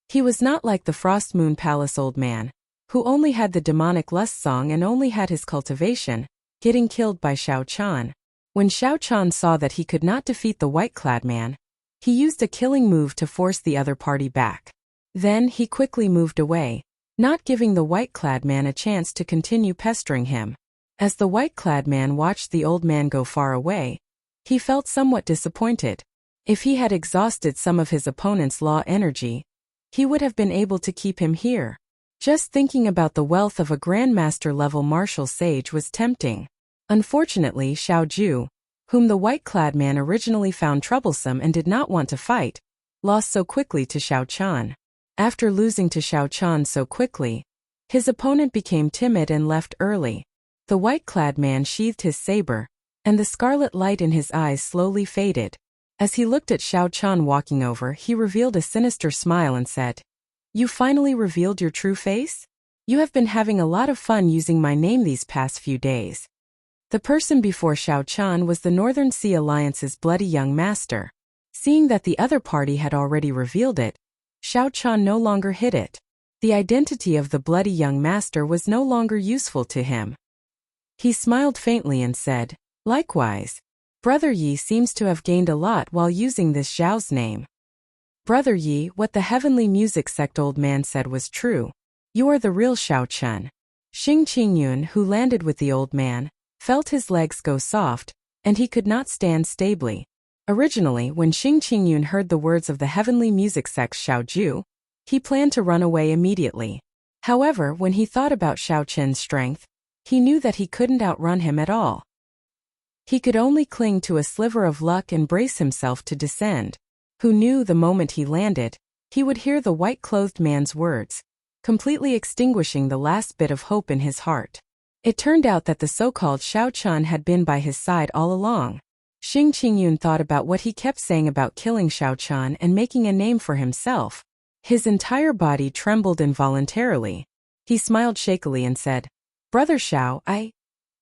S1: He was not like the Frost Moon Palace old man, who only had the demonic lust song and only had his cultivation, getting killed by Xiao Chen. When Xiao Chen saw that he could not defeat the white-clad man, he used a killing move to force the other party back. Then he quickly moved away, not giving the white-clad man a chance to continue pestering him. As the white-clad man watched the old man go far away, he felt somewhat disappointed. If he had exhausted some of his opponent's law energy, he would have been able to keep him here. Just thinking about the wealth of a Grandmaster-level martial sage was tempting. Unfortunately, Xiao Ju, whom the white-clad man originally found troublesome and did not want to fight, lost so quickly to Xiao Chan. After losing to Xiao Chan so quickly, his opponent became timid and left early. The white-clad man sheathed his saber, and the scarlet light in his eyes slowly faded. As he looked at Xiao Chan walking over, he revealed a sinister smile and said, "You finally revealed your true face? You have been having a lot of fun using my name these past few days." The person before Xiao Chan was the Northern Sea Alliance's bloody young master. Seeing that the other party had already revealed it, Xiao Chan no longer hid it. The identity of the bloody young master was no longer useful to him. He smiled faintly and said, "Likewise, Brother Yi seems to have gained a lot while using this Zhao's name." "Brother Yi, what the heavenly music sect old man said was true. You are the real Xiao Chen." Xing Qingyun, who landed with the old man, felt his legs go soft, and he could not stand stably. Originally, when Xing Qingyun heard the words of the heavenly music sect's Xiao Ju, he planned to run away immediately. However, when he thought about Xiao Chen's strength, he knew that he couldn't outrun him at all. He could only cling to a sliver of luck and brace himself to descend. Who knew the moment he landed, he would hear the white-clothed man's words, completely extinguishing the last bit of hope in his heart. It turned out that the so-called Xiao Chan had been by his side all along. Xing Qingyun thought about what he kept saying about killing Xiao Chan and making a name for himself. His entire body trembled involuntarily. He smiled shakily and said, "Brother Xiao,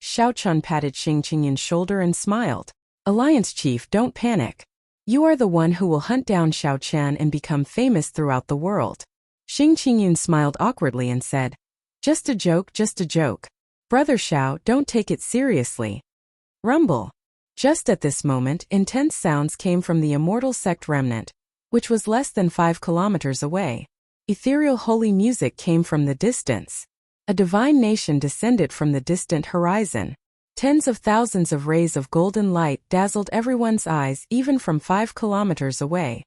S1: Xiao Chan patted Xing Qingyun's shoulder and smiled. "Alliance Chief, don't panic. You are the one who will hunt down Xiao Chan and become famous throughout the world." Xing Qingyun smiled awkwardly and said, "Just a joke, just a joke. Brother Xiao, don't take it seriously." Rumble. Just at this moment, intense sounds came from the Immortal sect remnant, which was less than 5 kilometers away. Ethereal holy music came from the distance. A divine nation descended from the distant horizon. Tens of thousands of rays of golden light dazzled everyone's eyes even from 5 kilometers away.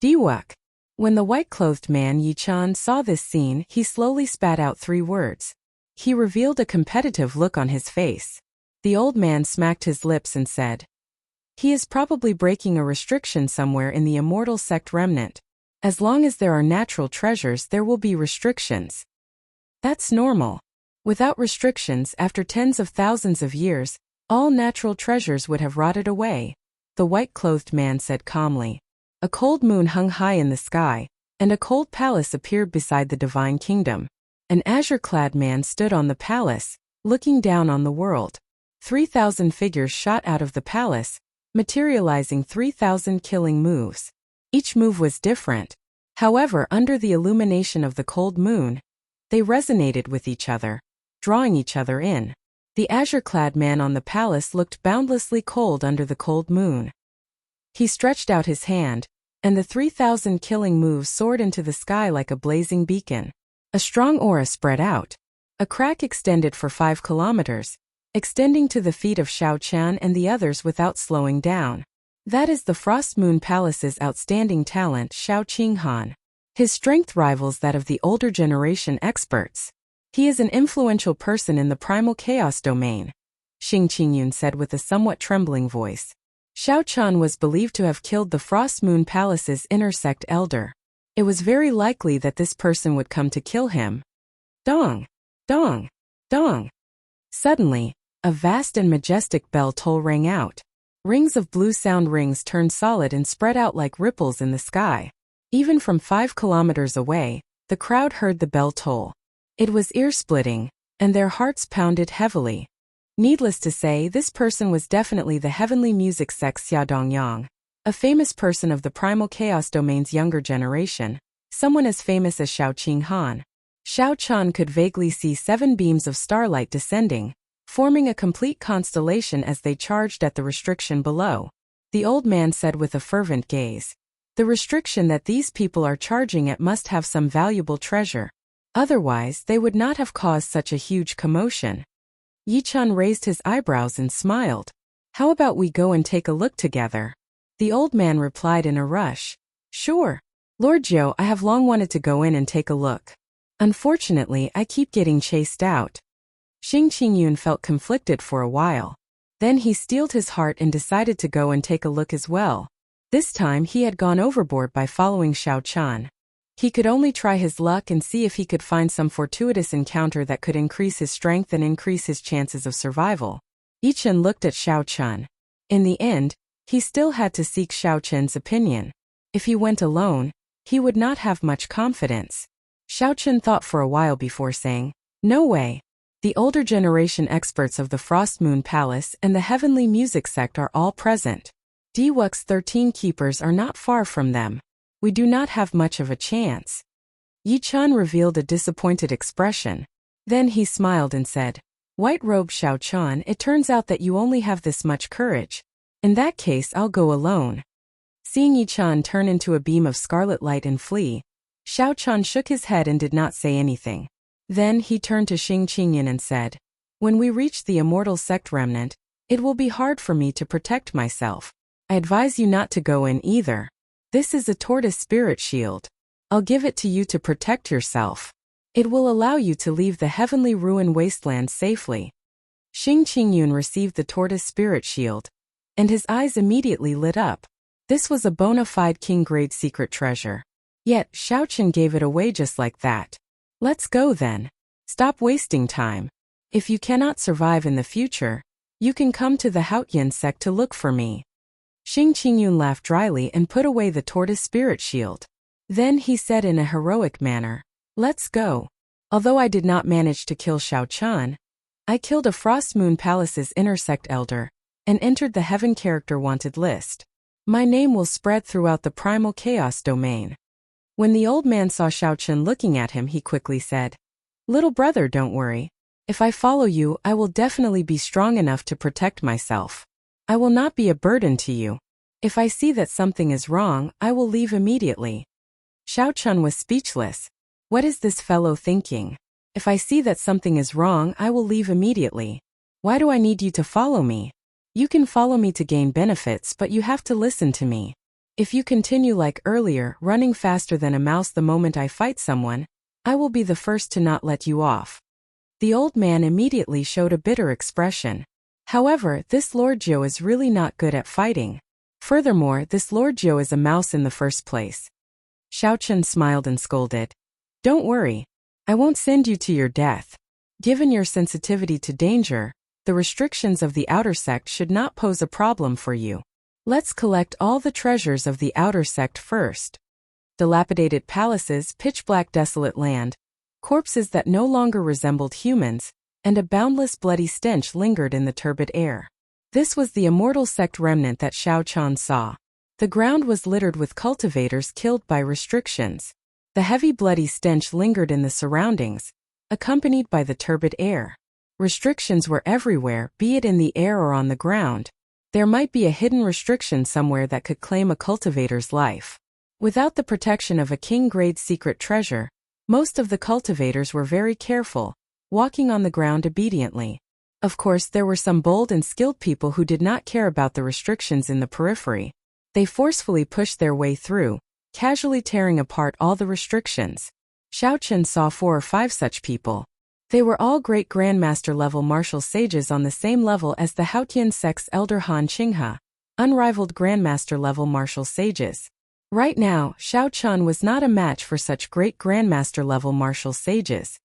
S1: Diwuk. When the white-clothed man Yi Chan saw this scene, he slowly spat out 3 words. He revealed a competitive look on his face. The old man smacked his lips and said, "He is probably breaking a restriction somewhere in the Immortal sect remnant. As long as there are natural treasures, there will be restrictions. That's normal. Without restrictions, after tens of thousands of years, all natural treasures would have rotted away," the white-clothed man said calmly. A cold moon hung high in the sky, and a cold palace appeared beside the divine kingdom. An azure-clad man stood on the palace, looking down on the world. 3,000 figures shot out of the palace, materializing 3,000 killing moves. Each move was different. However, under the illumination of the cold moon, they resonated with each other, drawing each other in. The azure-clad man on the palace looked boundlessly cold under the cold moon. He stretched out his hand, and the 3,000 killing moves soared into the sky like a blazing beacon. A strong aura spread out. A crack extended for 5 kilometers, extending to the feet of Xiao Chan and the others without slowing down. That is the Frost Moon Palace's outstanding talent, Xiao Qinghan. His strength rivals that of the older generation experts. He is an influential person in the primal chaos domain, Xing Qingyun said with a somewhat trembling voice. Xiao Chan was believed to have killed the Frost Moon Palace's inner sect elder. It was very likely that this person would come to kill him. Dong! Dong! Dong! Suddenly, a vast and majestic bell toll rang out. Rings of blue sound rings turned solid and spread out like ripples in the sky. Even from 5 kilometers away, the crowd heard the bell toll. It was ear-splitting, and their hearts pounded heavily. Needless to say, this person was definitely the heavenly music sect Xia Dongyang, a famous person of the primal chaos domain's younger generation, someone as famous as Xiao Qinghan. Xiao Chan could vaguely see 7 beams of starlight descending, forming a complete constellation as they charged at the restriction below. The old man said with a fervent gaze, "The restriction that these people are charging at must have some valuable treasure. Otherwise, they would not have caused such a huge commotion." Yi Chan raised his eyebrows and smiled. "How about we go and take a look together?" The old man replied in a rush. "Sure. Lord Jiu, I have long wanted to go in and take a look. Unfortunately, I keep getting chased out." Xing Qingyun felt conflicted for a while. Then he steeled his heart and decided to go and take a look as well. This time he had gone overboard by following Xiao Chan. He could only try his luck and see if he could find some fortuitous encounter that could increase his strength and increase his chances of survival. Yi Chen looked at Xiao Chan. In the end, he still had to seek Xiao Chen's opinion. If he went alone, he would not have much confidence. Xiao Chen thought for a while before saying, "No way. The older generation experts of the Frost Moon Palace and the Heavenly Music Sect are all present. Diwuk's 13 keepers are not far from them. We do not have much of a chance." Yi Chen revealed a disappointed expression. Then he smiled and said, "White-robed Xiao Chan, it turns out that you only have this much courage. In that case, I'll go alone." Seeing Yi Chen turn into a beam of scarlet light and flee, Xiao Chan shook his head and did not say anything. Then he turned to Xing Qingyun and said, "When we reach the Immortal Sect remnant, it will be hard for me to protect myself. I advise you not to go in either. This is a tortoise spirit shield. I'll give it to you to protect yourself. It will allow you to leave the heavenly ruin wasteland safely." Xing Qingyun received the tortoise spirit shield, and his eyes immediately lit up. This was a bona fide king-grade secret treasure. Yet, Xiao Chen gave it away just like that. "Let's go then. Stop wasting time. If you cannot survive in the future, you can come to the Haotian sect to look for me." Xing Qingyun laughed dryly and put away the tortoise spirit shield. Then he said in a heroic manner, "Let's go. Although I did not manage to kill Xiao Chan, I killed a Frost Moon Palace's inner sect elder and entered the Heaven Character Wanted list. My name will spread throughout the Primal Chaos domain." When the old man saw Xiao Chen looking at him, he quickly said, "Little brother, don't worry. If I follow you, I will definitely be strong enough to protect myself. I will not be a burden to you. If I see that something is wrong, I will leave immediately." Xiao Chen was speechless. What is this fellow thinking? If I see that something is wrong, I will leave immediately. Why do I need you to follow me? You can follow me to gain benefits, but you have to listen to me. If you continue like earlier, running faster than a mouse the moment I fight someone, I will be the first to not let you off. The old man immediately showed a bitter expression. However, this Lord Jiu is really not good at fighting. Furthermore, this Lord Jiu is a mouse in the first place. Xiao Chen smiled and scolded, "Don't worry. I won't send you to your death. Given your sensitivity to danger, the restrictions of the outer sect should not pose a problem for you. Let's collect all the treasures of the outer sect first." Dilapidated palaces, pitch-black desolate land, corpses that no longer resembled humans, and a boundless bloody stench lingered in the turbid air. This was the Immortal Sect remnant that Xiao Chan saw. The ground was littered with cultivators killed by restrictions. The heavy bloody stench lingered in the surroundings, accompanied by the turbid air. Restrictions were everywhere, be it in the air or on the ground. There might be a hidden restriction somewhere that could claim a cultivator's life. Without the protection of a king-grade secret treasure, most of the cultivators were very careful, walking on the ground obediently. Of course, there were some bold and skilled people who did not care about the restrictions in the periphery. They forcefully pushed their way through, casually tearing apart all the restrictions. Xiao Chen saw 4 or 5 such people. They were all great grandmaster-level martial sages on the same level as the Haotian sect's elder Han Qinghe, unrivaled grandmaster-level martial sages. Right now, Xiao Chen was not a match for such great grandmaster-level martial sages.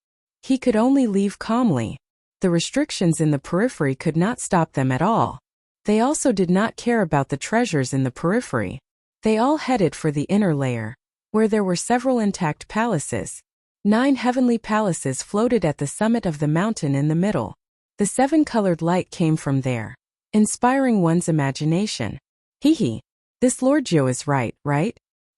S1: He could only leave calmly. The restrictions in the periphery could not stop them at all. They also did not care about the treasures in the periphery. They all headed for the inner layer, where there were several intact palaces. 9 heavenly palaces floated at the summit of the mountain in the middle. The 7-colored light came from there, inspiring one's imagination. Hee, this Lord Jiu is right?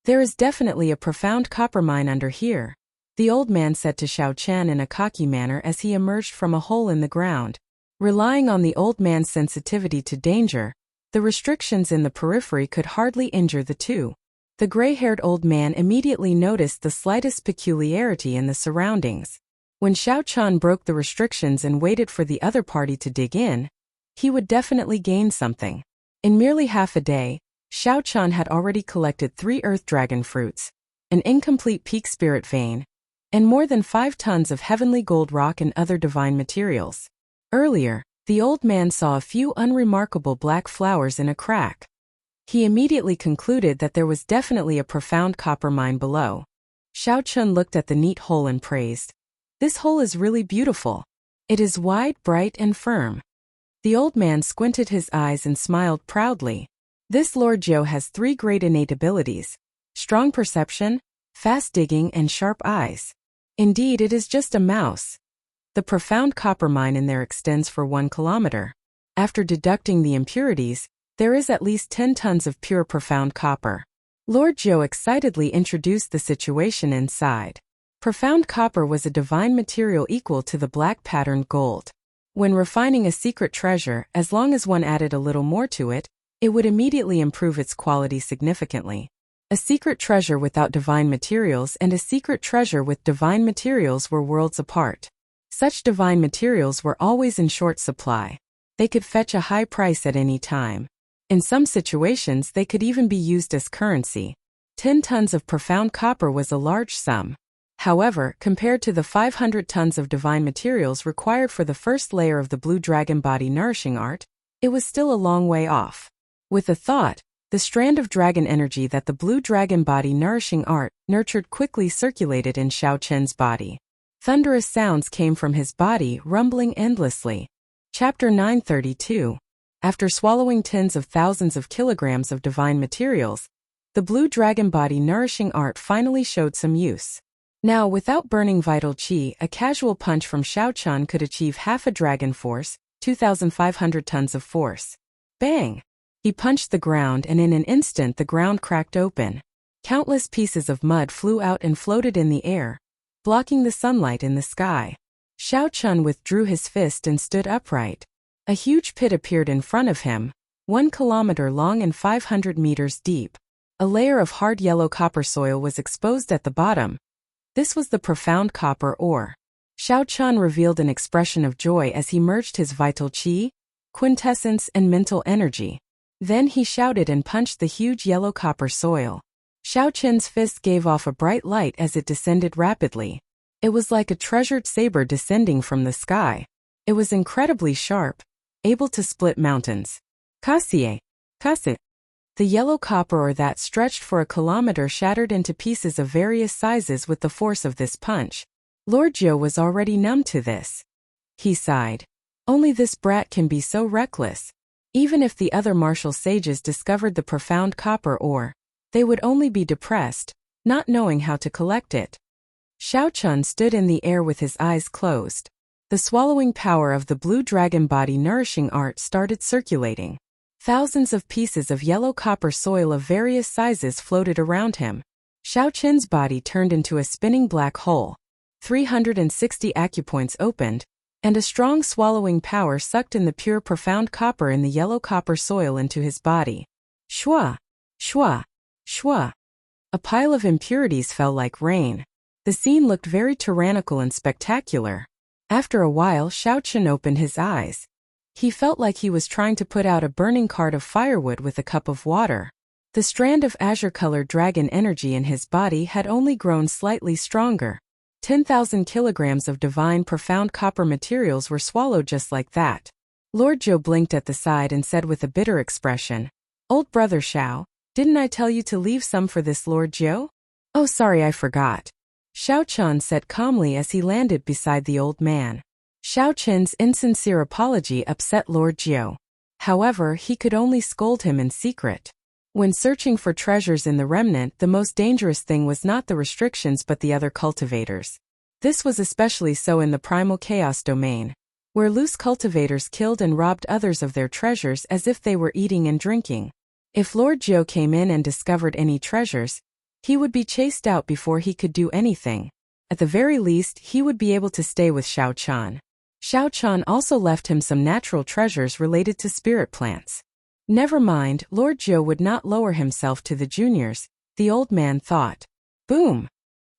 S1: There is definitely a profound copper mine under here, the old man said to Xiao Chen in a cocky manner as he emerged from a hole in the ground. Relying on the old man's sensitivity to danger, the restrictions in the periphery could hardly injure the two. The gray-haired old man immediately noticed the slightest peculiarity in the surroundings. When Xiao Chen broke the restrictions and waited for the other party to dig in, he would definitely gain something. In merely half a day, Xiao Chen had already collected 3 earth dragon fruits, an incomplete peak spirit vein, and more than 5 tons of heavenly gold rock and other divine materials. Earlier, the old man saw a few unremarkable black flowers in a crack. He immediately concluded that there was definitely a profound copper mine below. Xiao Chun looked at the neat hole and praised. "This hole is really beautiful. It is wide, bright, and firm." The old man squinted his eyes and smiled proudly. "This Lord Jiu has 3 great innate abilities: strong perception, fast digging, and sharp eyes. Indeed, it is just a mouse." The profound copper mine in there extends for 1 kilometer. After deducting the impurities, there is at least 10 tons of pure profound copper. Lord Jiu excitedly introduced the situation inside. Profound copper was a divine material equal to the black patterned gold. When refining a secret treasure, as long as one added a little more to it, it would immediately improve its quality significantly. A secret treasure without divine materials and a secret treasure with divine materials were worlds apart. Such divine materials were always in short supply. They could fetch a high price at any time. In some situations, they could even be used as currency. 10 tons of profound copper was a large sum. However, compared to the 500 tons of divine materials required for the first layer of the Blue Dragon Body Nourishing Art, it was still a long way off. With a thought, the strand of dragon energy that the Blue Dragon Body Nourishing Art nurtured quickly circulated in Xiao Chen's body. Thunderous sounds came from his body, rumbling endlessly. Chapter 932. After swallowing tens of thousands of kilograms of divine materials, the Blue Dragon Body Nourishing Art finally showed some use. Now, without burning vital qi, a casual punch from Xiao Chun could achieve half a dragon force, 2,500 tons of force. Bang! He punched the ground, and in an instant the ground cracked open. Countless pieces of mud flew out and floated in the air, blocking the sunlight in the sky. Xiao Chun withdrew his fist and stood upright. A huge pit appeared in front of him, 1 kilometer long and 500 meters deep. A layer of hard yellow copper soil was exposed at the bottom. This was the profound copper ore. Xiao Chun revealed an expression of joy as he merged his vital qi, quintessence, and mental energy. Then he shouted and punched the huge yellow copper soil. Xiao Chun's fist gave off a bright light as it descended rapidly. It was like a treasured saber descending from the sky. It was incredibly sharp, able to split mountains. Kasie, Kasit. The yellow copper ore that stretched for a kilometer shattered into pieces of various sizes with the force of this punch. Lord Jiu was already numb to this. He sighed. Only this brat can be so reckless. Even if the other martial sages discovered the profound copper ore, they would only be depressed, not knowing how to collect it. Xiao Chun stood in the air with his eyes closed. The swallowing power of the Blue Dragon Body Nourishing Art started circulating. Thousands of pieces of yellow copper soil of various sizes floated around him. Xiao Chun's body turned into a spinning black hole. 360 acupoints opened, and a strong swallowing power sucked in the pure profound copper in the yellow copper soil into his body. Shua! Shua! Shua! A pile of impurities fell like rain. The scene looked very tyrannical and spectacular. After a while, Xiao Chun opened his eyes. He felt like he was trying to put out a burning cart of firewood with a cup of water. The strand of azure-colored dragon energy in his body had only grown slightly stronger. 10,000 kilograms of divine profound copper materials were swallowed just like that. Lord Jiu blinked at the side and said with a bitter expression, "Old brother Xiao, didn't I tell you to leave some for this Lord Jiu?" "Oh, sorry, I forgot," Xiao Chun said calmly as he landed beside the old man. Xiao Chun's insincere apology upset Lord Jiu. However, he could only scold him in secret. When searching for treasures in the remnant, the most dangerous thing was not the restrictions but the other cultivators. This was especially so in the primal chaos domain, where loose cultivators killed and robbed others of their treasures as if they were eating and drinking. If Lord Jiu came in and discovered any treasures, he would be chased out before he could do anything. At the very least, he would be able to stay with Xiao Chun. Xiao Chun also left him some natural treasures related to spirit plants. Never mind, Lord Jiu would not lower himself to the juniors, the old man thought. Boom!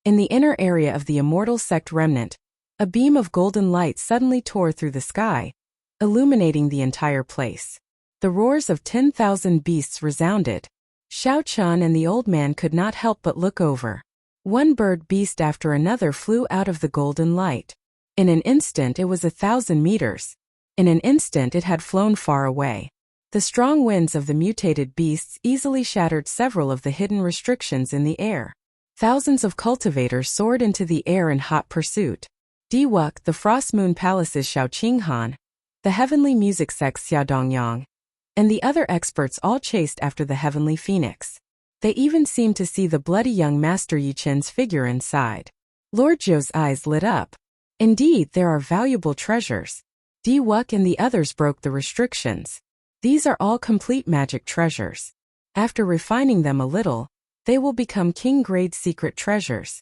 S1: In the inner area of the Immortal sect remnant, a beam of golden light suddenly tore through the sky, illuminating the entire place. The roars of 10,000 beasts resounded. Xiao Chun and the old man could not help but look over. One bird beast after another flew out of the golden light. In an instant it was 1,000 meters. In an instant it had flown far away. The strong winds of the mutated beasts easily shattered several of the hidden restrictions in the air. Thousands of cultivators soared into the air in hot pursuit. Diwuk, the Frost Moon Palace's Xiaoqinghan, the heavenly music sect's Xiaodongyang, and the other experts all chased after the heavenly phoenix. They even seemed to see the bloody young Master Yiqin's figure inside. Lord Zhou's eyes lit up. Indeed, there are valuable treasures. Diwuk and the others broke the restrictions. These are all complete magic treasures. After refining them a little, they will become king-grade secret treasures.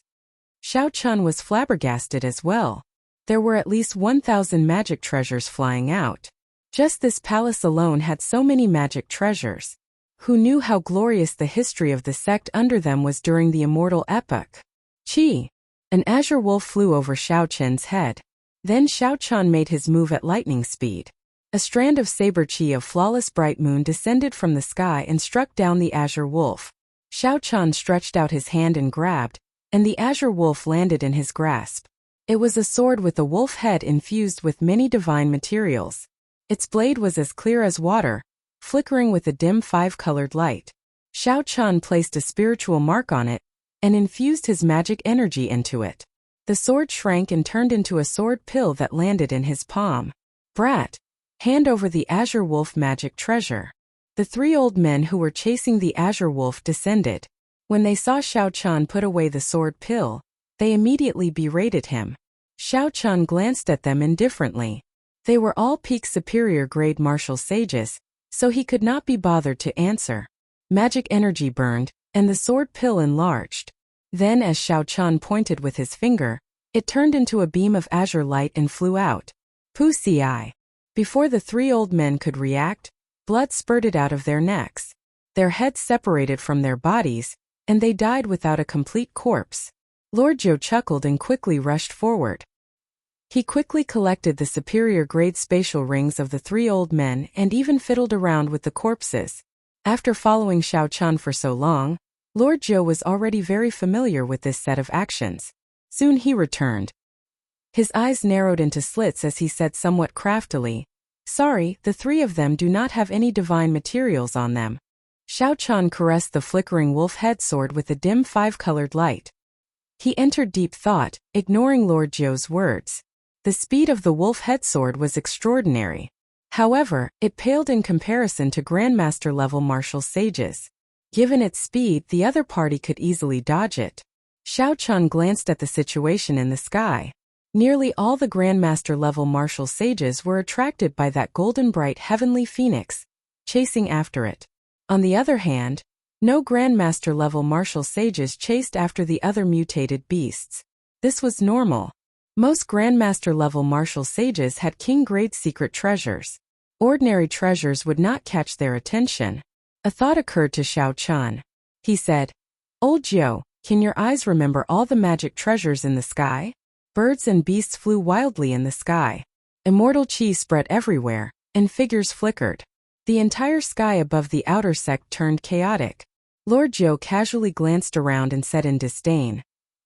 S1: Xiao Chun was flabbergasted as well. There were at least 1,000 magic treasures flying out. Just this palace alone had so many magic treasures. Who knew how glorious the history of the sect under them was during the Immortal epoch? Chi! An azure wolf flew over Xiao Chen's head. Then Xiao Chun made his move at lightning speed. A strand of saber chi of flawless bright moon descended from the sky and struck down the azure wolf. Xiao Chun stretched out his hand and grabbed, and the azure wolf landed in his grasp. It was a sword with a wolf head infused with many divine materials. Its blade was as clear as water, flickering with a dim 5-colored light. Xiao Chun placed a spiritual mark on it, and infused his magic energy into it. The sword shrank and turned into a sword pill that landed in his palm. Brat! Hand over the azure wolf magic treasure. The 3 old men who were chasing the azure wolf descended. When they saw Xiao Chun put away the sword pill, they immediately berated him. Xiao Chun glanced at them indifferently. They were all peak superior grade martial sages, so he could not be bothered to answer. Magic energy burned, and the sword pill enlarged. Then as Xiao Chun pointed with his finger, it turned into a beam of azure light and flew out. Pusi! Before the 3 old men could react, blood spurted out of their necks. Their heads separated from their bodies, and they died without a complete corpse. Lord Zhou chuckled and quickly rushed forward. He quickly collected the superior grade spatial rings of the 3 old men and even fiddled around with the corpses. After following Xiao Chun for so long, Lord Zhou was already very familiar with this set of actions. Soon he returned. His eyes narrowed into slits as he said somewhat craftily, "Sorry, the 3 of them do not have any divine materials on them." Xiao Chun caressed the flickering wolf head sword with a dim 5-colored light. He entered deep thought, ignoring Lord Zhou's words. The speed of the wolf head sword was extraordinary. However, it paled in comparison to Grandmaster-level martial sages. Given its speed, the other party could easily dodge it. Xiao Chun glanced at the situation in the sky. Nearly all the Grandmaster-level martial sages were attracted by that golden bright heavenly phoenix, chasing after it. On the other hand, no Grandmaster-level martial sages chased after the other mutated beasts. This was normal. Most Grandmaster-level martial sages had king-grade secret treasures. Ordinary treasures would not catch their attention. A thought occurred to Xiao Chun. He said, "Old Zhou, can your eyes remember all the magic treasures in the sky?" Birds and beasts flew wildly in the sky. Immortal chi spread everywhere, and figures flickered. The entire sky above the outer sect turned chaotic. Lord Zhou casually glanced around and said in disdain,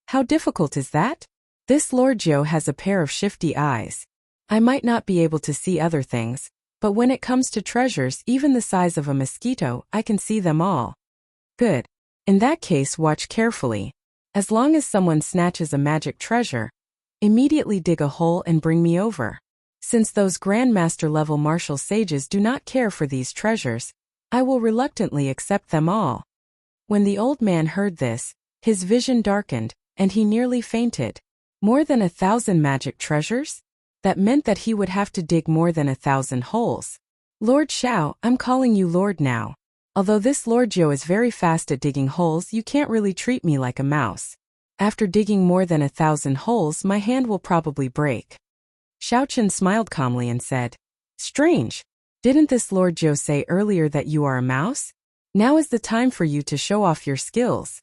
S1: "How difficult is that? This Lord Zhou has a pair of shifty eyes. I might not be able to see other things, but when it comes to treasures even the size of a mosquito, I can see them all." "Good. In that case, watch carefully. As long as someone snatches a magic treasure, immediately dig a hole and bring me over. Since those Grandmaster-level martial sages do not care for these treasures, I will reluctantly accept them all." When the old man heard this, his vision darkened, and he nearly fainted. More than 1,000 magic treasures? That meant that he would have to dig more than 1,000 holes. "Lord Xiao, I'm calling you Lord now. Although this Lord Zhou is very fast at digging holes, you can't really treat me like a mouse. After digging more than 1,000 holes, my hand will probably break." Xiao Chun smiled calmly and said, "Strange. Didn't this Lord Zhou say earlier that you are a mouse? Now is the time for you to show off your skills."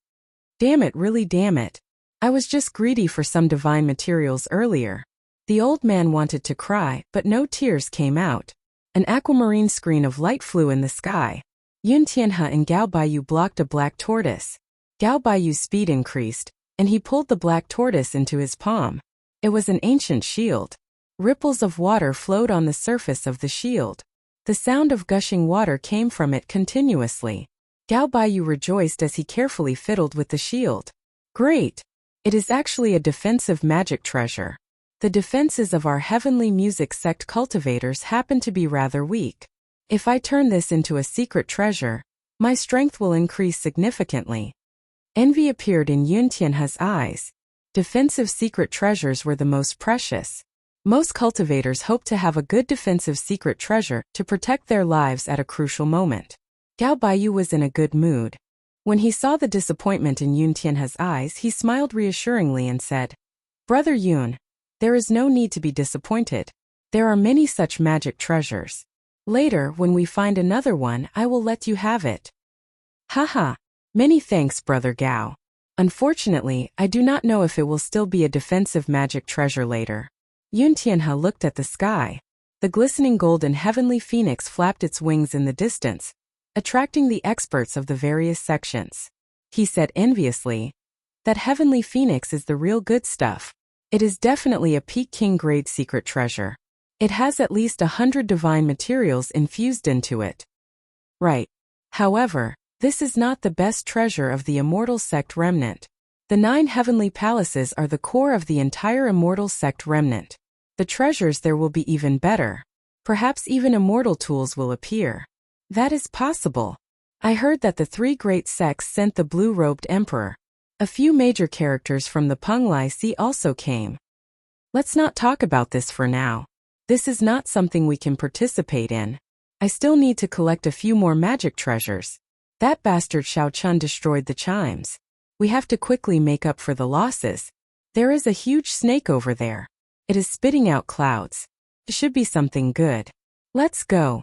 S1: "Damn it, really damn it. I was just greedy for some divine materials earlier." The old man wanted to cry, but no tears came out. An aquamarine screen of light flew in the sky. Yun Tianhe and Gao Baiyu blocked a black tortoise. Gao Baiyu's speed increased, and he pulled the black tortoise into his palm. It was an ancient shield. Ripples of water flowed on the surface of the shield. The sound of gushing water came from it continuously. Gao Baiyu rejoiced as he carefully fiddled with the shield. Great! It is actually a defensive magic treasure. The defenses of our heavenly music sect cultivators happen to be rather weak. If I turn this into a secret treasure, my strength will increase significantly. Envy appeared in Yun Tianhe's eyes. Defensive secret treasures were the most precious. Most cultivators hope to have a good defensive secret treasure to protect their lives at a crucial moment. Gao Baiyu was in a good mood. When he saw the disappointment in Yun Tianhe's eyes, he smiled reassuringly and said, "Brother Yun, there is no need to be disappointed. There are many such magic treasures. Later, when we find another one, I will let you have it." Haha. Many thanks, Brother Gao. Unfortunately, I do not know if it will still be a defensive magic treasure later. Yun Tianhe looked at the sky. The glistening golden heavenly phoenix flapped its wings in the distance, attracting the experts of the various sections. He said enviously, "That heavenly phoenix is the real good stuff. It is definitely a Peking grade secret treasure. It has at least 100 divine materials infused into it." Right. However, this is not the best treasure of the Immortal sect remnant. The 9 heavenly palaces are the core of the entire Immortal sect remnant. The treasures there will be even better. Perhaps even immortal tools will appear. That is possible. I heard that the 3 great sects sent the blue-robed emperor. A few major characters from the Penglai Sea also came. Let's not talk about this for now. This is not something we can participate in. I still need to collect a few more magic treasures. That bastard Xiao Chun destroyed the chimes. We have to quickly make up for the losses. There is a huge snake over there. It is spitting out clouds. It should be something good. Let's go.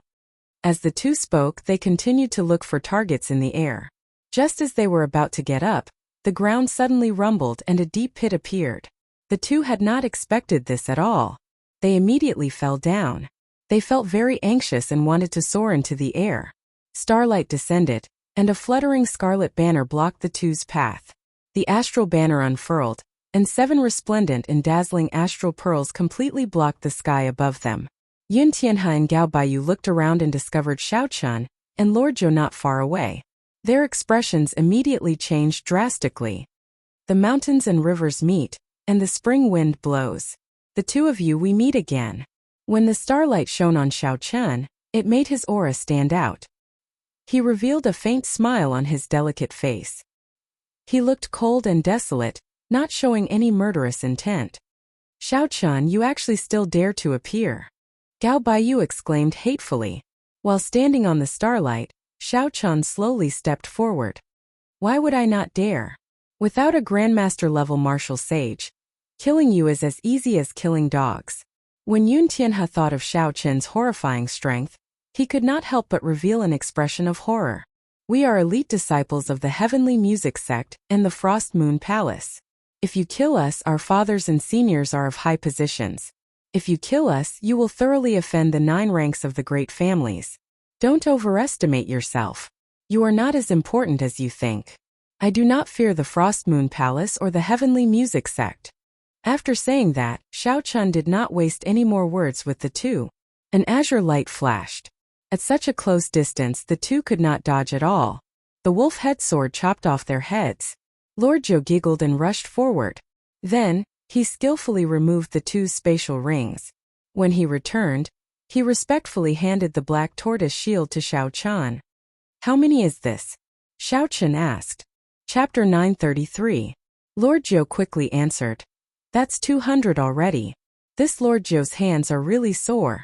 S1: As the two spoke, they continued to look for targets in the air. Just as they were about to get up, the ground suddenly rumbled and a deep pit appeared. The two had not expected this at all. They immediately fell down. They felt very anxious and wanted to soar into the air. Starlight descended, and a fluttering scarlet banner blocked the two's path. The astral banner unfurled, and 7 resplendent and dazzling astral pearls completely blocked the sky above them. Yun Tianhe and Gao Baiyu looked around and discovered Xiao Chun and Lord Zhou not far away. Their expressions immediately changed drastically. The mountains and rivers meet, and the spring wind blows. The two of you we meet again. When the starlight shone on Xiao Chun, it made his aura stand out. He revealed a faint smile on his delicate face. He looked cold and desolate, not showing any murderous intent. "Xiao Chun, you actually still dare to appear?" Gao Baiyu exclaimed hatefully. While standing on the starlight, Xiao Chun slowly stepped forward. "Why would I not dare? Without a Grandmaster-level martial sage, killing you is as easy as killing dogs." When Yun Tianhe thought of Xiao Chun's horrifying strength, he could not help but reveal an expression of horror. "We are elite disciples of the Heavenly Music Sect and the Frost Moon Palace. If you kill us, our fathers and seniors are of high positions. If you kill us, you will thoroughly offend the 9 ranks of the great families. Don't overestimate yourself. You are not as important as you think. I do not fear the Frost Moon Palace or the Heavenly Music Sect." After saying that, Xiao Chun did not waste any more words with the two. An azure light flashed. At such a close distance, the two could not dodge at all. The wolf head sword chopped off their heads. Lord Zhou giggled and rushed forward. Then, he skillfully removed the two's spatial rings. When he returned, he respectfully handed the black tortoise shield to Xiao Chun. "How many is this?" Xiao Chun asked. Chapter 933. Lord Zhou quickly answered. "That's 200 already. This Lord Zhou's hands are really sore."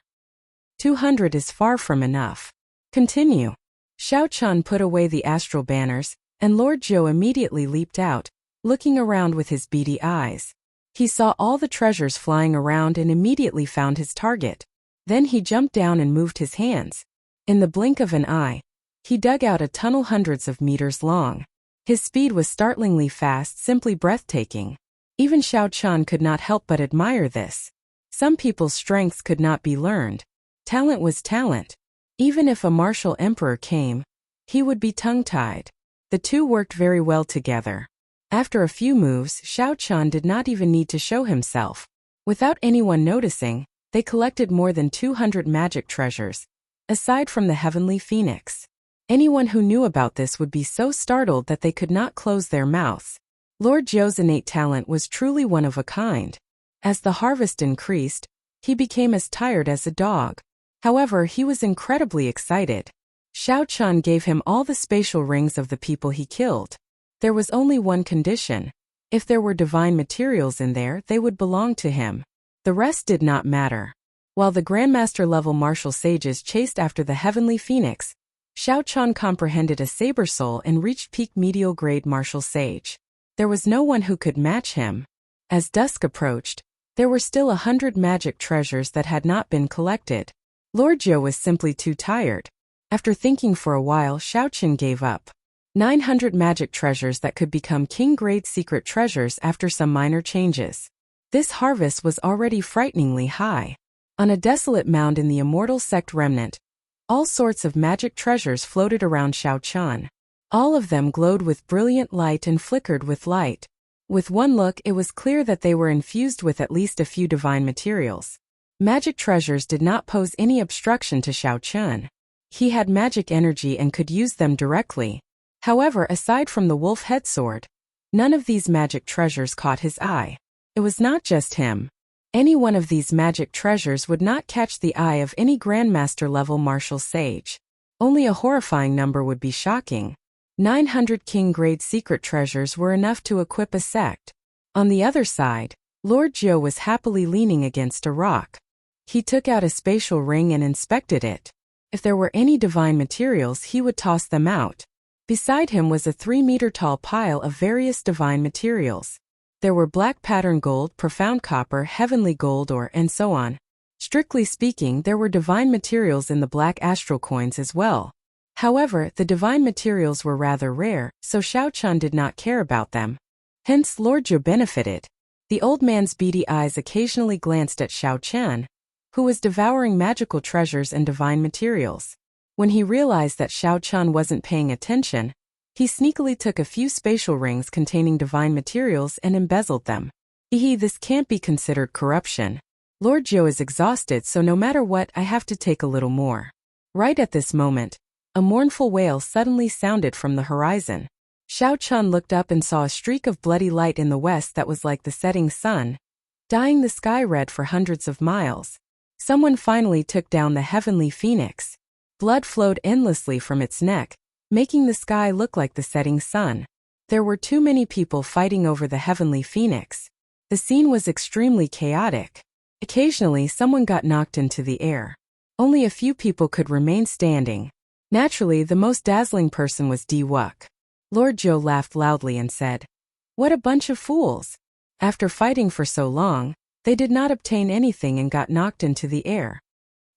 S1: 200 is far from enough. Continue. Xiao Chun put away the astral banners, and Lord Zhou immediately leaped out, looking around with his beady eyes. He saw all the treasures flying around and immediately found his target. Then he jumped down and moved his hands. In the blink of an eye, he dug out a tunnel hundreds of meters long. His speed was startlingly fast, simply breathtaking. Even Xiao Chun could not help but admire this. Some people's strengths could not be learned. Talent was talent. Even if a martial emperor came, he would be tongue-tied. The two worked very well together. After a few moves, Xiao Qian did not even need to show himself. Without anyone noticing, they collected more than 200 magic treasures, aside from the heavenly phoenix. Anyone who knew about this would be so startled that they could not close their mouths. Lord Zhou's innate talent was truly one of a kind. As the harvest increased, he became as tired as a dog. However, he was incredibly excited. Xiao Qian gave him all the spatial rings of the people he killed. There was only one condition. If there were divine materials in there, they would belong to him. The rest did not matter. While the Grandmaster-level martial sages chased after the heavenly phoenix, Xiao Qian comprehended a saber soul and reached peak medial-grade martial sage. There was no one who could match him. As dusk approached, there were still 100 magic treasures that had not been collected. Lord Zhou was simply too tired. After thinking for a while, Xiao Qian gave up. 900 magic treasures that could become king-grade secret treasures after some minor changes. This harvest was already frighteningly high. On a desolate mound in the Immortal sect remnant, all sorts of magic treasures floated around Xiao Qian. All of them glowed with brilliant light and flickered with light. With one look, it was clear that they were infused with at least a few divine materials. Magic treasures did not pose any obstruction to Xiao Qian. He had magic energy and could use them directly. However, aside from the wolf head sword, none of these magic treasures caught his eye. It was not just him. Any one of these magic treasures would not catch the eye of any Grandmaster-level martial sage. Only a horrifying number would be shocking. 900 king-grade secret treasures were enough to equip a sect. On the other side, Lord Zhou was happily leaning against a rock. He took out a spatial ring and inspected it. If there were any divine materials, he would toss them out. Beside him was a 3-meter-tall pile of various divine materials. There were black pattern gold, profound copper, heavenly gold ore, and so on. Strictly speaking, there were divine materials in the black astral coins as well. However, the divine materials were rather rare, so Xiao Qian did not care about them. Hence, Lord Zhou benefited. The old man's beady eyes occasionally glanced at Xiao Qian, who was devouring magical treasures and divine materials. When he realized that Xiao Qian wasn't paying attention, he sneakily took a few spatial rings containing divine materials and embezzled them. This can't be considered corruption. Lord Zhou is exhausted, so no matter what, I have to take a little more. Right at this moment, a mournful wail suddenly sounded from the horizon. Xiao Qian looked up and saw a streak of bloody light in the west that was like the setting sun, dyeing the sky red for hundreds of miles. Someone finally took down the heavenly phoenix. Blood flowed endlessly from its neck, making the sky look like the setting sun. There were too many people fighting over the heavenly phoenix. The scene was extremely chaotic. Occasionally, someone got knocked into the air. Only a few people could remain standing. Naturally, the most dazzling person was Di Wuk. Lord Zhou laughed loudly and said, "What a bunch of fools! After fighting for so long, they did not obtain anything and got knocked into the air.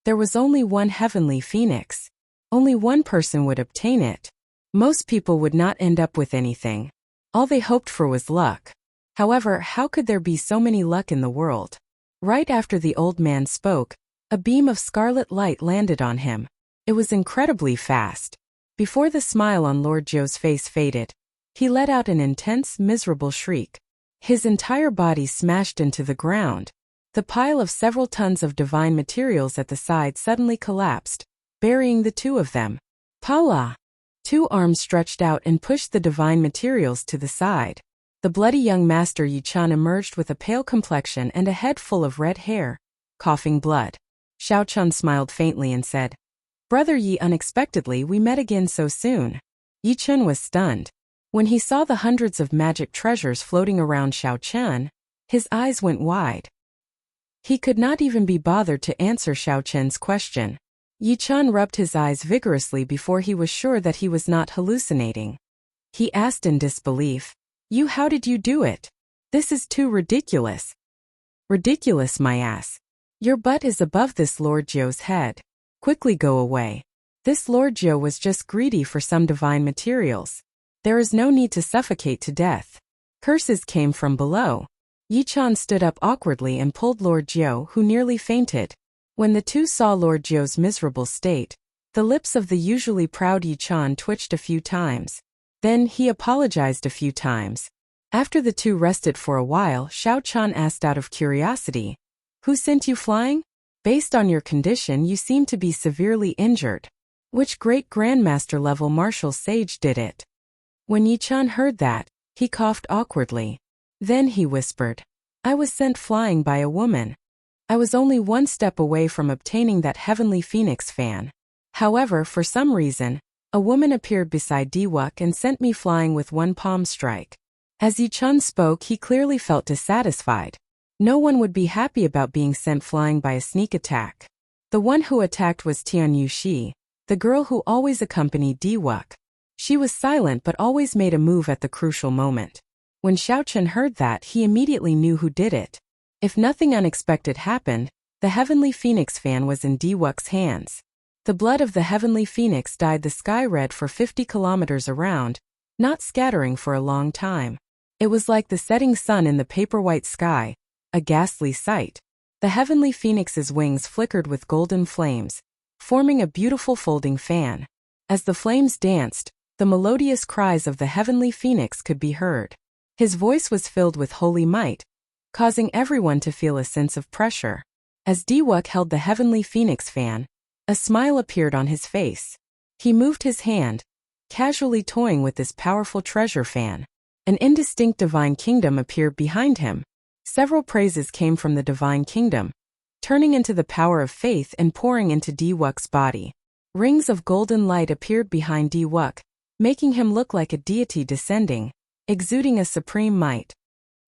S1: There was only one heavenly phoenix. Only one person would obtain it. Most people would not end up with anything. All they hoped for was luck. However, how could there be so many luck in the world?" Right after the old man spoke, a beam of scarlet light landed on him. It was incredibly fast. Before the smile on Lord Zhou's face faded, he let out an intense, miserable shriek. His entire body smashed into the ground. The pile of several tons of divine materials at the side suddenly collapsed, burying the two of them. Paula! Two arms stretched out and pushed the divine materials to the side. The bloody young master Yichan emerged with a pale complexion and a head full of red hair, coughing blood. Xiao Qian smiled faintly and said, "Brother Yi, unexpectedly we met again so soon." Yichen was stunned. When he saw the hundreds of magic treasures floating around Xiao Qian, his eyes went wide. He could not even be bothered to answer Xiao Qian's question. Yichen rubbed his eyes vigorously before he was sure that he was not hallucinating. He asked in disbelief, how did you do it? This is too ridiculous." "Ridiculous, my ass. Your butt is above this Lord Zhou's head. Quickly go away. This Lord Zhou was just greedy for some divine materials. There is no need to suffocate to death." Curses came from below. Yichen stood up awkwardly and pulled Lord Zhou, who nearly fainted. When the two saw Lord Zhou's miserable state, the lips of the usually proud Yichen twitched a few times. Then he apologized a few times. After the two rested for a while, Xiao Chan asked out of curiosity, "Who sent you flying? Based on your condition, you seem to be severely injured. Which great grandmaster level martial sage did it?" When Yi Chan heard that, he coughed awkwardly. Then he whispered, "I was sent flying by a woman. I was only one step away from obtaining that heavenly phoenix fan. However, for some reason, a woman appeared beside Diwuk and sent me flying with one palm strike." As Yi Chan spoke, he clearly felt dissatisfied. No one would be happy about being sent flying by a sneak attack. The one who attacked was Tian Yuxi, the girl who always accompanied Diwuk. She was silent but always made a move at the crucial moment. When Xiao Chen heard that, he immediately knew who did it. If nothing unexpected happened, the heavenly phoenix fan was in Diwuk's hands. The blood of the heavenly phoenix dyed the sky red for 50 kilometers around, not scattering for a long time. It was like the setting sun in the paper-white sky, a ghastly sight. The heavenly phoenix's wings flickered with golden flames, forming a beautiful folding fan. As the flames danced, the melodious cries of the heavenly phoenix could be heard. His voice was filled with holy might, causing everyone to feel a sense of pressure. As Diwuk held the heavenly phoenix fan, a smile appeared on his face. He moved his hand, casually toying with this powerful treasure fan. An indistinct divine kingdom appeared behind him. Several praises came from the divine kingdom, turning into the power of faith and pouring into Diwuk's body. Rings of golden light appeared behind Diwuk, making him look like a deity descending, exuding a supreme might.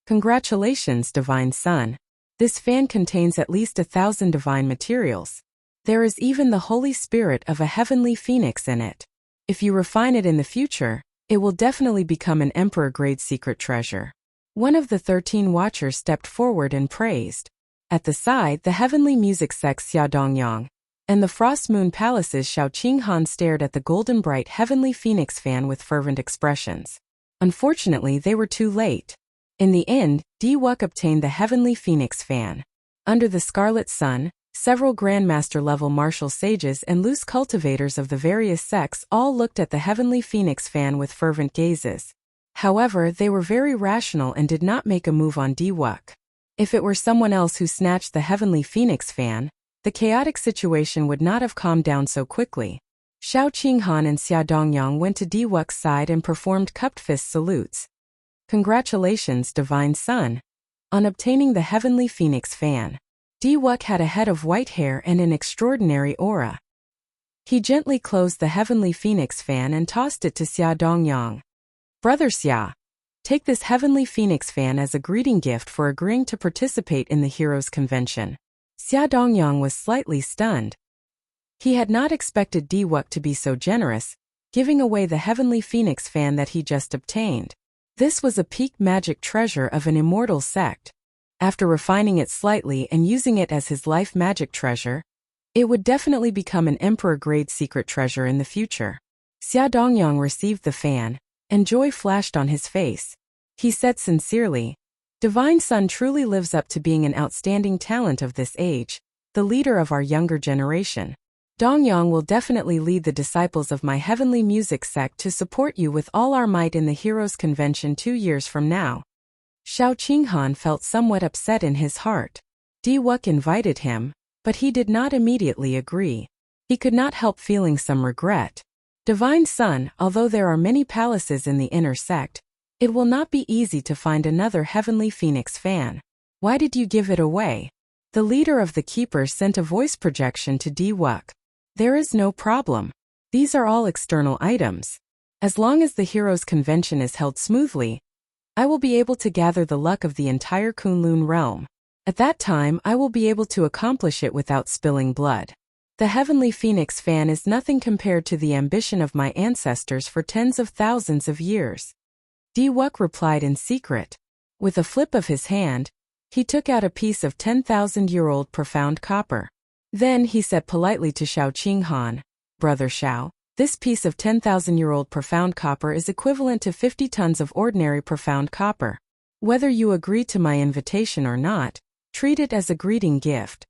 S1: "Congratulations, divine son. This fan contains at least 1,000 divine materials. There is even the Holy Spirit of a heavenly phoenix in it. If you refine it in the future, it will definitely become an emperor-grade secret treasure." One of the 13 watchers stepped forward and praised. At the side, the heavenly music sect Xiaodongyang and the Frost Moon Palace's Xiao Qinghan stared at the golden bright heavenly phoenix fan with fervent expressions. Unfortunately, they were too late. In the end, Diwuk obtained the heavenly phoenix fan. Under the Scarlet Sun, several Grandmaster-level martial sages and loose cultivators of the various sects all looked at the heavenly phoenix fan with fervent gazes. However, they were very rational and did not make a move on Diwuk. If it were someone else who snatched the heavenly phoenix fan, the chaotic situation would not have calmed down so quickly. Xiao Qinghan and Xiaodongyang went to Diwuk's side and performed cupped fist salutes. "Congratulations, divine son, on obtaining the heavenly phoenix fan." Diwuk had a head of white hair and an extraordinary aura. He gently closed the heavenly phoenix fan and tossed it to Xiaodongyang. "Brother Xia, take this heavenly phoenix fan as a greeting gift for agreeing to participate in the Heroes' Convention." Xiaodongyang was slightly stunned. He had not expected Diwuk to be so generous, giving away the heavenly phoenix fan that he just obtained. This was a peak magic treasure of an immortal sect. After refining it slightly and using it as his life magic treasure, it would definitely become an emperor-grade secret treasure in the future. Xiaodongyang received the fan, and joy flashed on his face. He said sincerely, "Divine Son truly lives up to being an outstanding talent of this age, the leader of our younger generation. Dongyang will definitely lead the disciples of my heavenly music sect to support you with all our might in the Heroes' Convention 2 years from now." Xiao Qinghan felt somewhat upset in his heart. Diwuk invited him, but he did not immediately agree. He could not help feeling some regret. "Divine Son, although there are many palaces in the inner sect, it will not be easy to find another heavenly phoenix fan. Why did you give it away?" The leader of the keepers sent a voice projection to Diwuk. "There is no problem. These are all external items. As long as the Heroes' Convention is held smoothly, I will be able to gather the luck of the entire Kunlun realm. At that time, I will be able to accomplish it without spilling blood. The heavenly phoenix fan is nothing compared to the ambition of my ancestors for tens of thousands of years." Diwuk replied in secret. With a flip of his hand, he took out a piece of 10,000-year-old profound copper. Then he said politely to Xiao Qinghan, "Brother Xiao, this piece of 10,000-year-old profound copper is equivalent to 50 tons of ordinary profound copper. Whether you agree to my invitation or not, treat it as a greeting gift."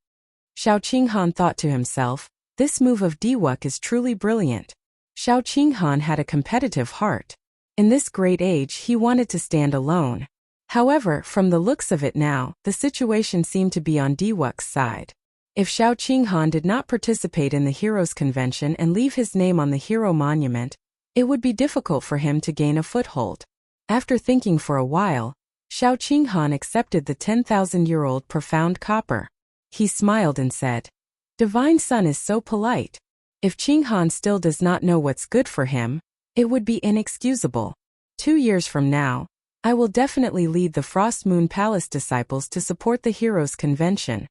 S1: Xiao Qinghan thought to himself, "This move of Diwuk is truly brilliant." Xiao Qinghan had a competitive heart. In this great age he wanted to stand alone. However, from the looks of it now, the situation seemed to be on Diwuk's side. If Xiao Qinghan did not participate in the Heroes' Convention and leave his name on the Hero Monument, it would be difficult for him to gain a foothold. After thinking for a while, Xiao Qinghan accepted the 10,000-year-old profound copper. He smiled and said, "Divine Son is so polite. If Qinghan still does not know what's good for him, it would be inexcusable. 2 years from now, I will definitely lead the Frost Moon Palace disciples to support the Heroes' Convention."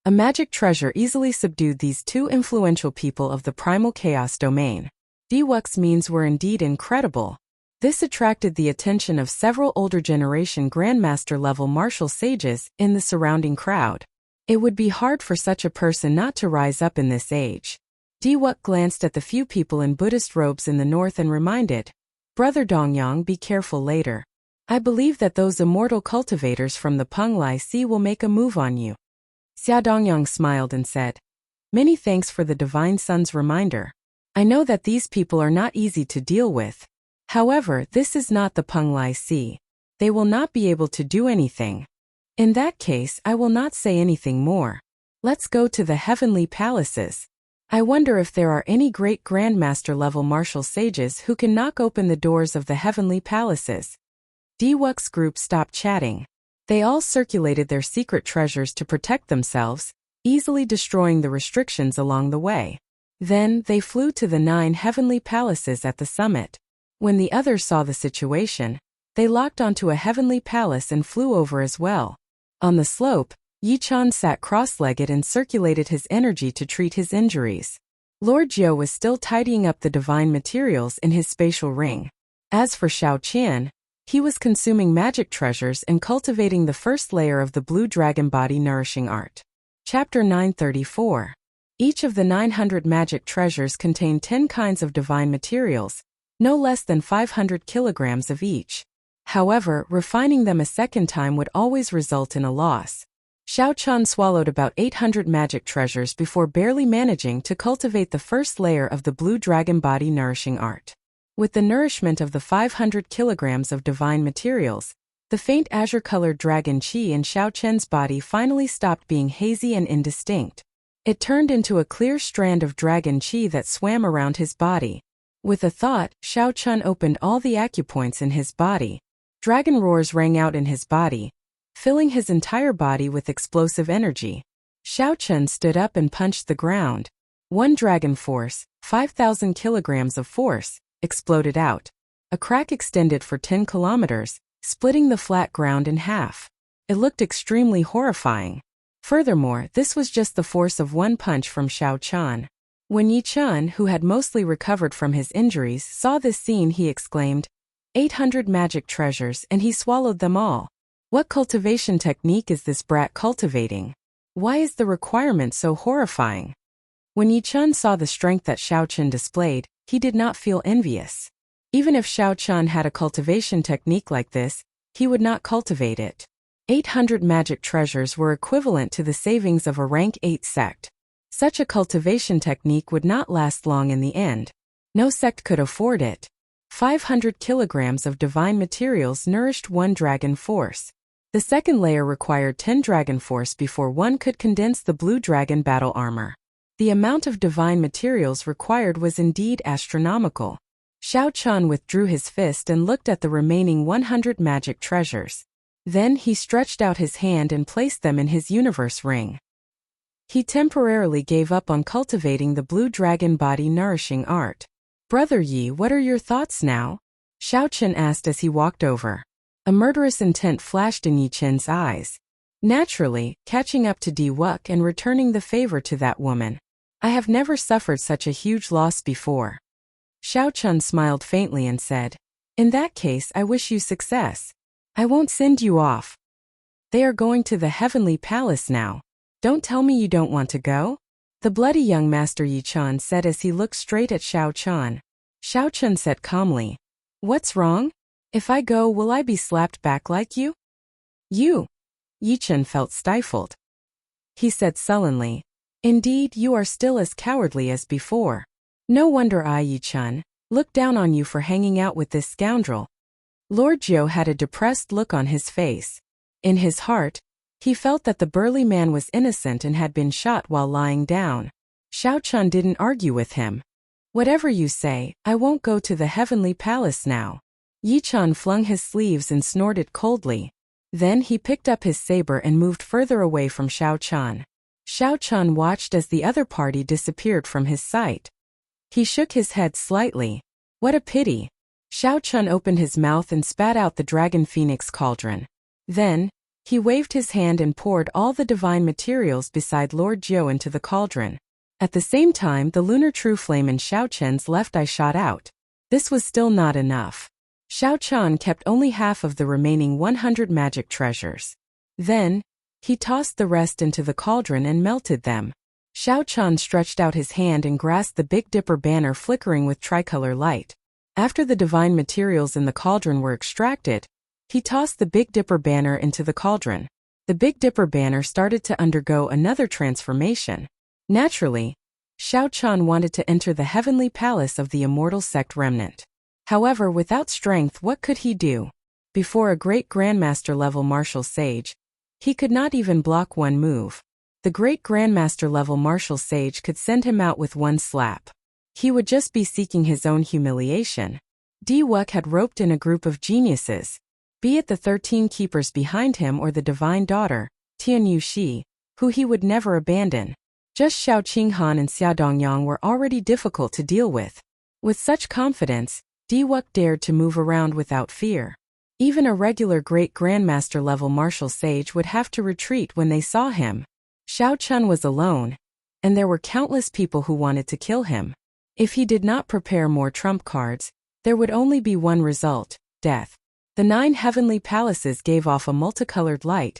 S1: A magic treasure easily subdued these two influential people of the primal chaos domain. Diwuk's means were indeed incredible. This attracted the attention of several older generation Grandmaster-level martial sages in the surrounding crowd. It would be hard for such a person not to rise up in this age. Diwuk glanced at the few people in Buddhist robes in the north and reminded, "Brother Dongyang, be careful later. I believe that those immortal cultivators from the Penglai Sea will make a move on you." Xia Dongyang smiled and said, "Many thanks for the Divine Son's reminder. I know that these people are not easy to deal with. However, this is not the Penglai Sea. They will not be able to do anything. In that case, I will not say anything more. Let's go to the heavenly palaces. I wonder if there are any great Grandmaster-level martial sages who can knock open the doors of the heavenly palaces." Diwuk's group stopped chatting. They all circulated their secret treasures to protect themselves, easily destroying the restrictions along the way. Then, they flew to the 9 heavenly palaces at the summit. When the others saw the situation, they locked onto a heavenly palace and flew over as well. On the slope, Yichan sat cross-legged and circulated his energy to treat his injuries. Lord Jiu was still tidying up the divine materials in his spatial ring. As for Xiao Qian, he was consuming magic treasures and cultivating the first layer of the blue dragon body nourishing art. Chapter 934. Each of the 900 magic treasures contained 10 kinds of divine materials, no less than 500 kilograms of each. However, refining them a second time would always result in a loss. Xiao Chan swallowed about 800 magic treasures before barely managing to cultivate the first layer of the blue dragon body nourishing art. With the nourishment of the 500 kilograms of divine materials, the faint azure-colored dragon qi in Xiao Chen's body finally stopped being hazy and indistinct. It turned into a clear strand of dragon qi that swam around his body. With a thought, Xiao Chen opened all the acupoints in his body. Dragon roars rang out in his body, filling his entire body with explosive energy. Xiao Chen stood up and punched the ground. One dragon force, 5,000 kilograms of force, exploded out. A crack extended for 10 kilometers, splitting the flat ground in half. It looked extremely horrifying. Furthermore, this was just the force of one punch from Xiao Chan. When Yi Chun, who had mostly recovered from his injuries, saw this scene, he exclaimed, 800 magic treasures, and he swallowed them all. What cultivation technique is this brat cultivating? Why is the requirement so horrifying? When Yi Chun saw the strength that Xiao Chen displayed, he did not feel envious. Even if Xiao Chen had a cultivation technique like this, he would not cultivate it. 800 magic treasures were equivalent to the savings of a rank 8 sect. Such a cultivation technique would not last long in the end. No sect could afford it. 500 kilograms of divine materials nourished one dragon force. The second layer required 10 dragon force before one could condense the blue dragon battle armor. The amount of divine materials required was indeed astronomical. Xiao Chan withdrew his fist and looked at the remaining 100 magic treasures. Then he stretched out his hand and placed them in his universe ring. He temporarily gave up on cultivating the blue dragon body nourishing art. "Brother Yi, what are your thoughts now?" Xiao Chen asked as he walked over. A murderous intent flashed in Yi Chen's eyes. Naturally, catching up to Diwuk and returning the favor to that woman. I have never suffered such a huge loss before. Xiao Chen smiled faintly and said, "In that case, I wish you success. I won't send you off. They are going to the heavenly palace now. Don't tell me you don't want to go?" The bloody young master Yi Chan said as he looked straight at Xiao Chen. Xiao Chen said calmly, "What's wrong? If I go, will I be slapped back like you?" "You?" Yi Chen felt stifled. He said sullenly, "Indeed, you are still as cowardly as before. No wonder I, Yi Chen, Look down on you for hanging out with this scoundrel. Lord Jiu had a depressed look on his face. In his heart, he felt that the burly man was innocent and had been shot while lying down. Xiao Chun didn't argue with him. Whatever you say, I won't go to the heavenly palace now. Yi Chun flung his sleeves and snorted coldly. Then he picked up his saber and moved further away from Xiao Chun. Xiao Chun watched as the other party disappeared from his sight. He shook his head slightly. What a pity. Xiao Chun opened his mouth and spat out the dragon phoenix cauldron. Then, he waved his hand and poured all the divine materials beside Lord Jiu into the cauldron. At the same time, the lunar true flame in Xiao Chun's left eye shot out. This was still not enough. Xiao Chun kept only half of the remaining 100 magic treasures. Then, he tossed the rest into the cauldron and melted them. Xiao Chun stretched out his hand and grasped the Big Dipper banner flickering with tricolor light. After the divine materials in the cauldron were extracted, he tossed the Big Dipper banner into the cauldron. The Big Dipper banner started to undergo another transformation. Naturally, Xiao Chun wanted to enter the heavenly palace of the immortal sect remnant. However, without strength, what could he do? Before a great grandmaster-level martial sage, he could not even block one move. The great grandmaster-level martial sage could send him out with one slap. He would just be seeking his own humiliation. Di Wuk had roped in a group of geniuses, be it the 13 keepers behind him or the divine daughter, Tian Yuxi, who he would never abandon. Just Xiao Qinghan and Xia Dongyang were already difficult to deal with. With such confidence, Di Wuk dared to move around without fear. Even a regular great grandmaster-level martial sage would have to retreat when they saw him. Xiao Chun was alone, and there were countless people who wanted to kill him. If he did not prepare more trump cards, there would only be one result, death. The 9 heavenly palaces gave off a multicolored light,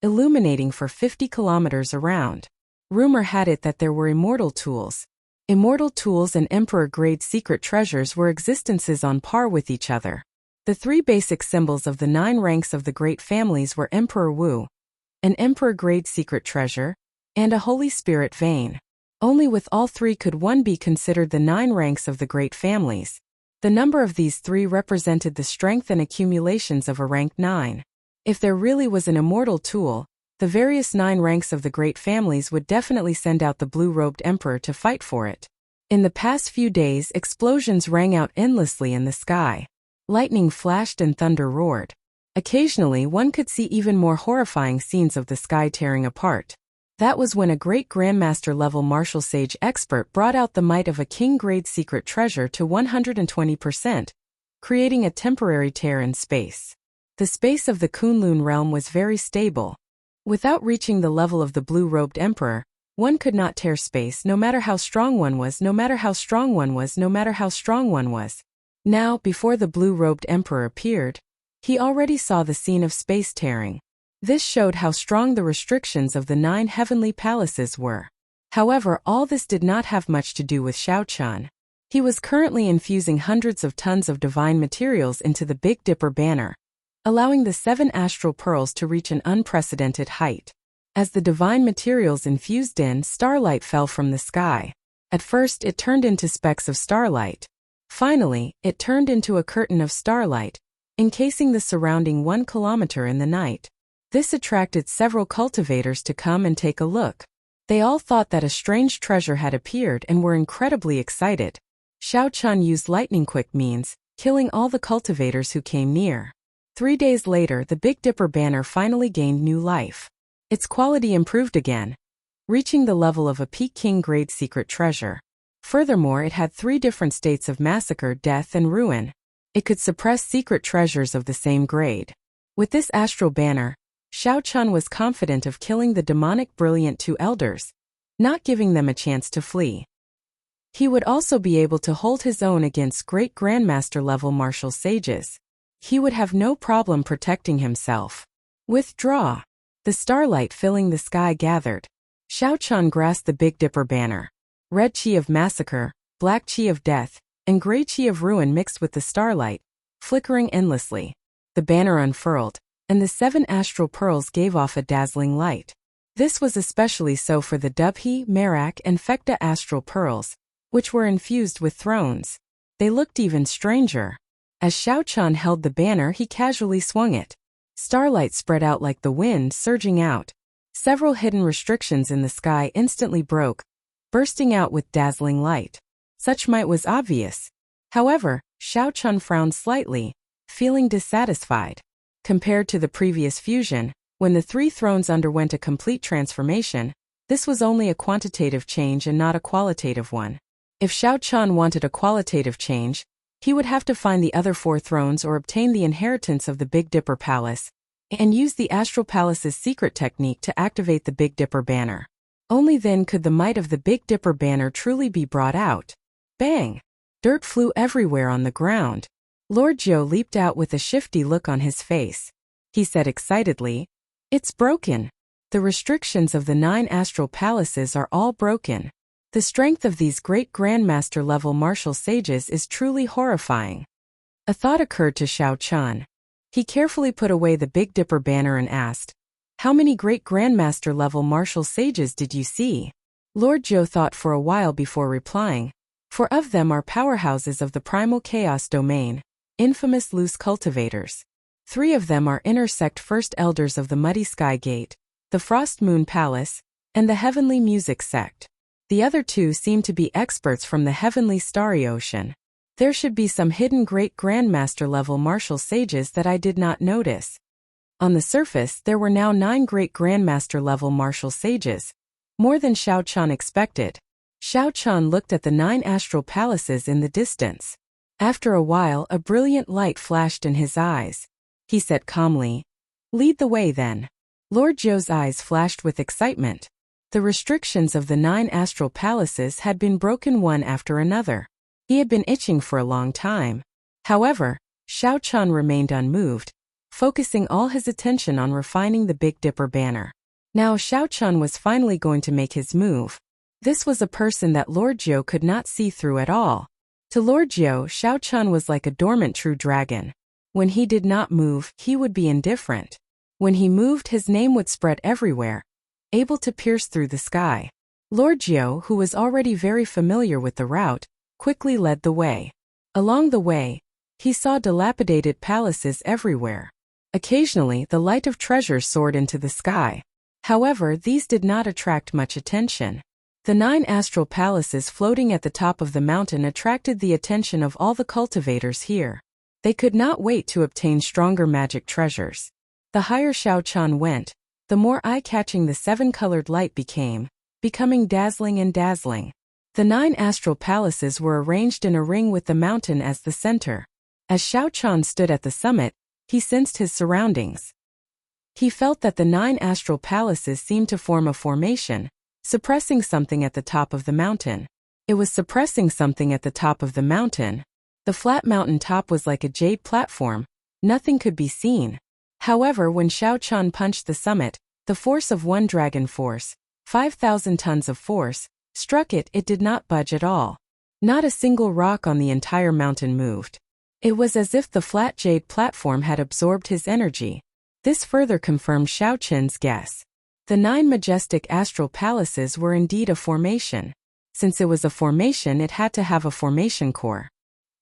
S1: illuminating for 50 kilometers around. Rumor had it that there were immortal tools. Immortal tools and emperor-grade secret treasures were existences on par with each other. The 3 basic symbols of the 9 ranks of the great families were Emperor Wu, an emperor-grade secret treasure, and a Holy Spirit vein. Only with all 3 could one be considered the 9 ranks of the great families. The number of these 3 represented the strength and accumulations of a rank 9. If there really was an immortal tool, the various 9 ranks of the great families would definitely send out the blue-robed emperor to fight for it. In the past few days, explosions rang out endlessly in the sky. Lightning flashed and thunder roared. Occasionally, one could see even more horrifying scenes of the sky tearing apart. That was when a great grandmaster-level martial sage expert brought out the might of a king-grade secret treasure to 120%, creating a temporary tear in space. The space of the Kunlun realm was very stable. Without reaching the level of the blue-robed emperor, one could not tear space no matter how strong one was, no matter how strong one was, no matter how strong one was. Now, before the blue-robed emperor appeared, he already saw the scene of space tearing. This showed how strong the restrictions of the 9 heavenly palaces were. However, all this did not have much to do with Xiao Chun. He was currently infusing hundreds of tons of divine materials into the Big Dipper banner, allowing the 7 astral pearls to reach an unprecedented height. As the divine materials infused in, starlight fell from the sky. At first, it turned into specks of starlight. Finally, it turned into a curtain of starlight, encasing the surrounding 1 kilometer in the night. This attracted several cultivators to come and take a look. They all thought that a strange treasure had appeared and were incredibly excited. Xiao Chun used lightning-quick means, killing all the cultivators who came near. 3 days later, the Big Dipper banner finally gained new life. Its quality improved again, reaching the level of a peak king-grade secret treasure. Furthermore, it had 3 different states of massacre, death, and ruin. It could suppress secret treasures of the same grade. With this astral banner, Xiao Chun was confident of killing the demonic brilliant 2 elders, not giving them a chance to flee. He would also be able to hold his own against great grandmaster-level martial sages. He would have no problem protecting himself. Withdraw. The starlight filling the sky gathered. Xiao Chun grasped the Big Dipper banner. Red chi of massacre, black chi of death, and gray chi of ruin mixed with the starlight, flickering endlessly. The banner unfurled, and the 7 astral pearls gave off a dazzling light. This was especially so for the Dubhe, Merak, and Fekta astral pearls, which were infused with thrones. They looked even stranger. As Xiaochan held the banner, he casually swung it. Starlight spread out like the wind, surging out. Several hidden restrictions in the sky instantly broke, bursting out with dazzling light. Such might was obvious. However, Xiaochan frowned slightly, feeling dissatisfied. Compared to the previous fusion, when the three thrones underwent a complete transformation, this was only a quantitative change and not a qualitative one. If Xiaochan wanted a qualitative change, he would have to find the other four thrones or obtain the inheritance of the Big Dipper Palace, and use the Astral Palace's secret technique to activate the Big Dipper banner. Only then could the might of the Big Dipper banner truly be brought out. Bang! Dirt flew everywhere on the ground. Lord Jiu leaped out with a shifty look on his face. He said excitedly, "It's broken. The restrictions of the 9 astral palaces are all broken. The strength of these great grandmaster-level martial sages is truly horrifying." A thought occurred to Xiaochan. He carefully put away the Big Dipper banner and asked, "How many great grandmaster-level martial sages did you see?" Lord Jiu thought for a while before replying. "4 of them are powerhouses of the primal chaos domain, infamous loose cultivators. 3 of them are intersect first elders of the Muddy Sky Gate, the Frost Moon Palace, and the Heavenly Music Sect. The other 2 seem to be experts from the Heavenly Starry Ocean. There should be some hidden great grandmaster-level martial sages that I did not notice." On the surface, there were now 9 great grandmaster-level martial sages, more than Xiaochan expected. Xiaochan looked at the 9 astral palaces in the distance. After a while, a brilliant light flashed in his eyes. He said calmly, "Lead the way then." Lord Jiu's eyes flashed with excitement. The restrictions of the 9 astral palaces had been broken one after another. He had been itching for a long time. However, Xiaochan remained unmoved, focusing all his attention on refining the Big Dipper banner. Now Xiaochan was finally going to make his move. This was a person that Lord Jiu could not see through at all. To Lord Jiu, Xiaochan was like a dormant true dragon. When he did not move, he would be indifferent. When he moved, his name would spread everywhere, able to pierce through the sky. Lord Jiu, who was already very familiar with the route, quickly led the way. Along the way, he saw dilapidated palaces everywhere. Occasionally, the light of treasures soared into the sky. However, these did not attract much attention. The 9 astral palaces floating at the top of the mountain attracted the attention of all the cultivators here. They could not wait to obtain stronger magic treasures. The higher Xiaochan went, the more eye-catching the 7-colored light became, becoming dazzling and dazzling. The 9 astral palaces were arranged in a ring with the mountain as the center. As Xiaochan stood at the summit, he sensed his surroundings. He felt that the 9 astral palaces seemed to form a formation, suppressing something at the top of the mountain. It was suppressing something at the top of the mountain. The flat mountain top was like a jade platform. Nothing could be seen. However, when Xiaochan punched the summit, the force of 1 dragon force, 5,000 tons of force, struck it. It did not budge at all. Not a single rock on the entire mountain moved. It was as if the flat jade platform had absorbed his energy. This further confirmed Xiaochan's guess. The 9 majestic astral palaces were indeed a formation. Since it was a formation, it had to have a formation core.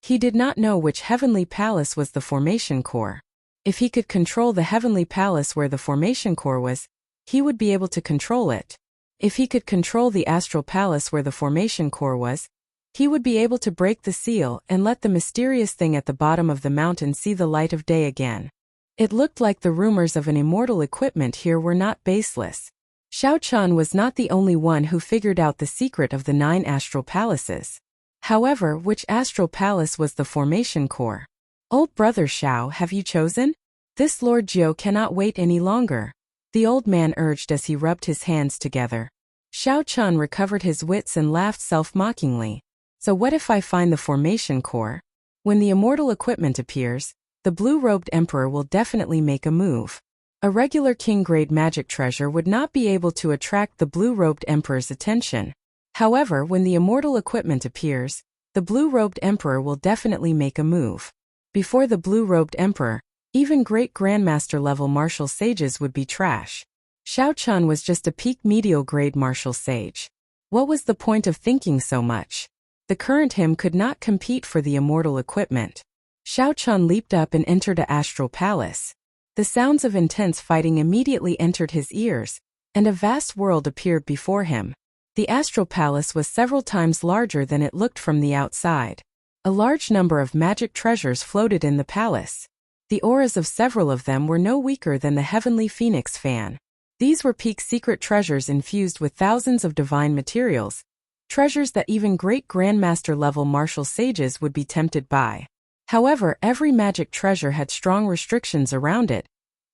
S1: He did not know which heavenly palace was the formation core. If he could control the heavenly palace where the formation core was, he would be able to control it. If he could control the astral palace where the formation core was, he would be able to break the seal and let the mysterious thing at the bottom of the mountain see the light of day again. It looked like the rumors of an immortal equipment here were not baseless. Xiaochan was not the only one who figured out the secret of the 9 astral palaces. However, which astral palace was the formation core? "Old brother Xiao, have you chosen? This Lord Jiu cannot wait any longer," the old man urged as he rubbed his hands together. Xiaochan recovered his wits and laughed self-mockingly. "So what if I find the formation core? When the immortal equipment appears, the blue-robed emperor will definitely make a move. A regular king-grade magic treasure would not be able to attract the blue-robed emperor's attention. However, when the immortal equipment appears, the blue-robed emperor will definitely make a move. Before the blue-robed emperor, even great grandmaster-level martial sages would be trash. Xiaochan was just a peak medial grade martial sage. What was the point of thinking so much? The current him could not compete for the immortal equipment. Xiao Chun leaped up and entered an astral palace. The sounds of intense fighting immediately entered his ears, and a vast world appeared before him. The astral palace was several times larger than it looked from the outside. A large number of magic treasures floated in the palace. The auras of several of them were no weaker than the heavenly phoenix fan. These were peak secret treasures infused with thousands of divine materials, treasures that even great grandmaster level martial sages would be tempted by. However, every magic treasure had strong restrictions around it.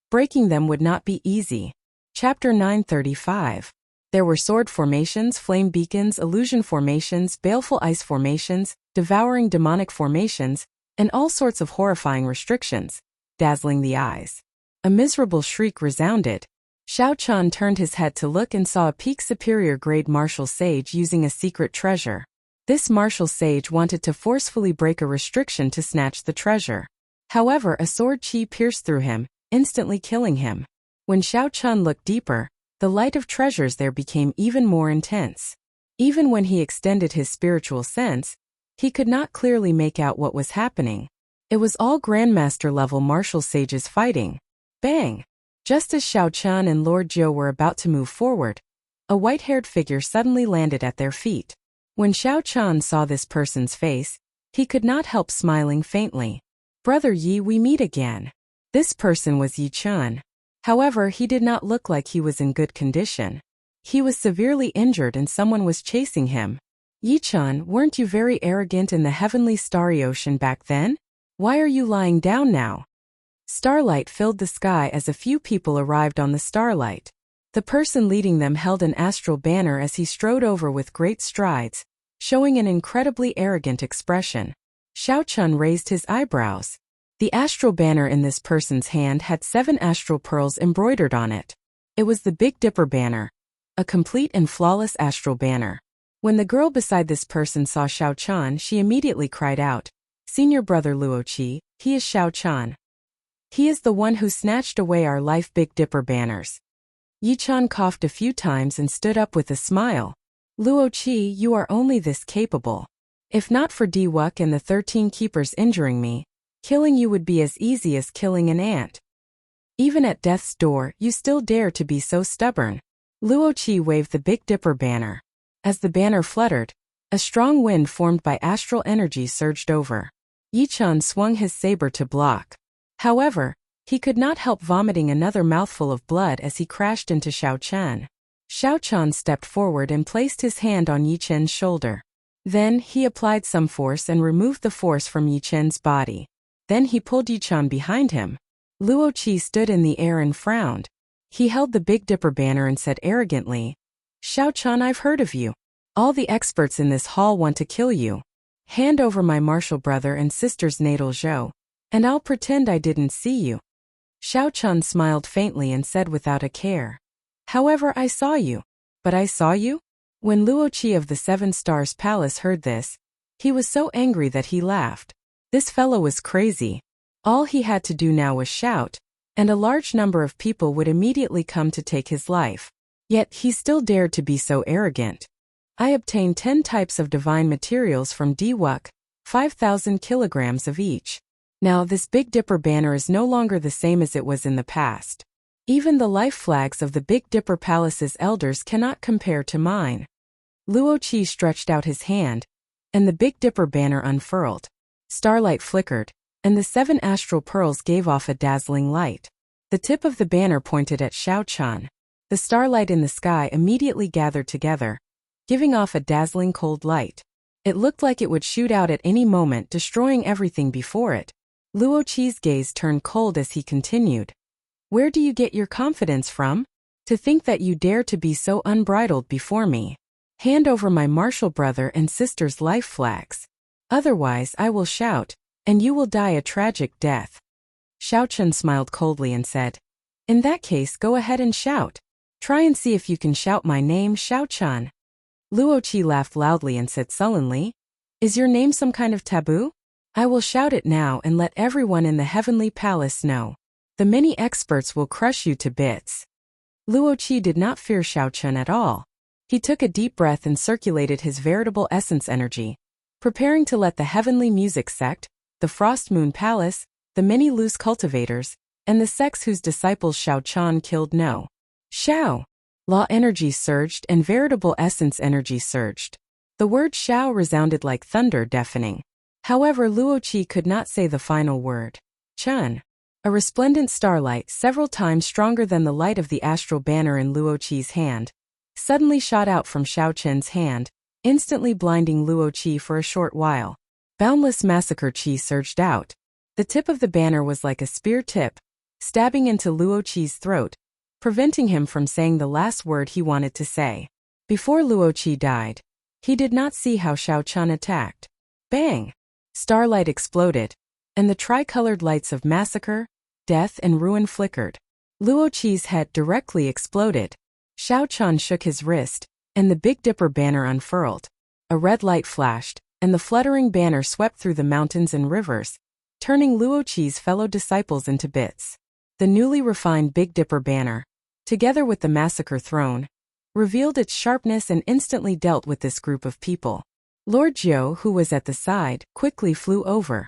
S1: Breaking them would not be easy. Chapter 935. There were sword formations, flame beacons, illusion formations, baleful ice formations, devouring demonic formations, and all sorts of horrifying restrictions, dazzling the eyes. A miserable shriek resounded. Xiao Chun turned his head to look and saw a peak superior grade martial sage using a secret treasure. This martial sage wanted to forcefully break a restriction to snatch the treasure. However, a sword chi pierced through him, instantly killing him. When Xiao Chun looked deeper, the light of treasures there became even more intense. Even when he extended his spiritual sense, he could not clearly make out what was happening. It was all grandmaster level martial sages fighting. Bang! Just as Xiao Chun and Lord Zhou were about to move forward, a white-haired figure suddenly landed at their feet. When Xiao Chun saw this person's face, he could not help smiling faintly. "Brother Yi, we meet again." This person was Yi Chun. However, he did not look like he was in good condition. He was severely injured and someone was chasing him. "Yi Chun, weren't you very arrogant in the heavenly starry ocean back then? Why are you lying down now?" Starlight filled the sky as a few people arrived on the starlight. The person leading them held an astral banner as he strode over with great strides, showing an incredibly arrogant expression. Xiao Chun raised his eyebrows. The astral banner in this person's hand had 7 astral pearls embroidered on it. It was the Big Dipper banner, a complete and flawless astral banner. When the girl beside this person saw Xiao Chun, she immediately cried out, "Senior brother Luoqi, he is Xiao Chun. He is the one who snatched away our life Big Dipper banners." Yi Chun coughed a few times and stood up with a smile. "Luoqi, you are only this capable. If not for Diwuk and the 13 keepers injuring me, killing you would be as easy as killing an ant. Even at death's door, you still dare to be so stubborn." Luoqi waved the Big Dipper banner. As the banner fluttered, a strong wind formed by astral energy surged over. Yi Chun swung his saber to block. However, he could not help vomiting another mouthful of blood as he crashed into Xiao Chun. Xiao Chun stepped forward and placed his hand on Yi Chen's shoulder. Then, he applied some force and removed the force from Yi Chen's body. Then he pulled Yi Chun behind him. Luoqi stood in the air and frowned. He held the Big Dipper banner and said arrogantly, "Xiao Chun, I've heard of you. All the experts in this hall want to kill you. Hand over my martial brother and sister's natal Zhou, and I'll pretend I didn't see you." Xiao Chun smiled faintly and said without a care, "However, I saw you." "But I saw you?" When Luoqi of the 7 Stars Palace heard this, he was so angry that he laughed. This fellow was crazy. All he had to do now was shout, and a large number of people would immediately come to take his life. Yet he still dared to be so arrogant. "I obtained 10 types of divine materials from Diwuk, 5,000 kilograms of each. Now this Big Dipper banner is no longer the same as it was in the past. Even the life flags of the Big Dipper Palace's elders cannot compare to mine." Luoqi stretched out his hand, and the Big Dipper banner unfurled. Starlight flickered, and the 7 astral pearls gave off a dazzling light. The tip of the banner pointed at Xiao Chun. The starlight in the sky immediately gathered together, giving off a dazzling cold light. It looked like it would shoot out at any moment, destroying everything before it. Luoqi's gaze turned cold as he continued, "Where do you get your confidence from? To think that you dare to be so unbridled before me. Hand over my martial brother and sister's life flags. Otherwise I will shout, and you will die a tragic death." Xiao Chun smiled coldly and said, "In that case, go ahead and shout. Try and see if you can shout my name, Xiao Chun." Luoqi laughed loudly and said sullenly, "Is your name some kind of taboo? I will shout it now and let everyone in the heavenly palace know. The many experts will crush you to bits." Luoqi did not fear Xiao Chun at all. He took a deep breath and circulated his veritable essence energy, preparing to let the heavenly music sect, the Frost Moon Palace, the many loose cultivators, and the sects whose disciples Xiao Chan killed know. Xiao! Law energy surged and veritable essence energy surged. The word Xiao resounded like thunder, deafening. However, Luoqi could not say the final word. Chun. A resplendent starlight, several times stronger than the light of the astral banner in Luoqi's hand, suddenly shot out from Xiao Chen's hand, instantly blinding Luoqi for a short while. Boundless massacre chi surged out. The tip of the banner was like a spear tip, stabbing into Luoqi's throat, preventing him from saying the last word he wanted to say. Before Luoqi died, he did not see how Xiao Chan attacked. Bang! Starlight exploded, and the tricolored lights of massacre, death and ruin flickered. Luoqi's head directly exploded. Xiao Chan shook his wrist, and the Big Dipper banner unfurled. A red light flashed, and the fluttering banner swept through the mountains and rivers, turning Luoqi's fellow disciples into bits. The newly refined Big Dipper banner, together with the massacre throne, revealed its sharpness and instantly dealt with this group of people. Lord Jiu, who was at the side, quickly flew over.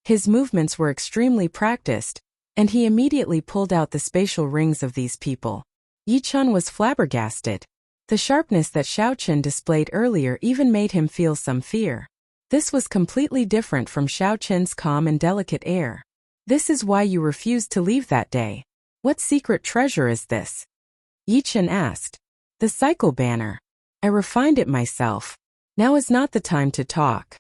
S1: His movements were extremely practiced, and he immediately pulled out the spatial rings of these people. Yi Chun was flabbergasted. The sharpness that Xiao Chen displayed earlier even made him feel some fear. This was completely different from Xiao Chen's calm and delicate air. This is why you refused to leave that day. What secret treasure is this? Yi Chen asked. The cycle banner. I refined it myself. Now is not the time to talk.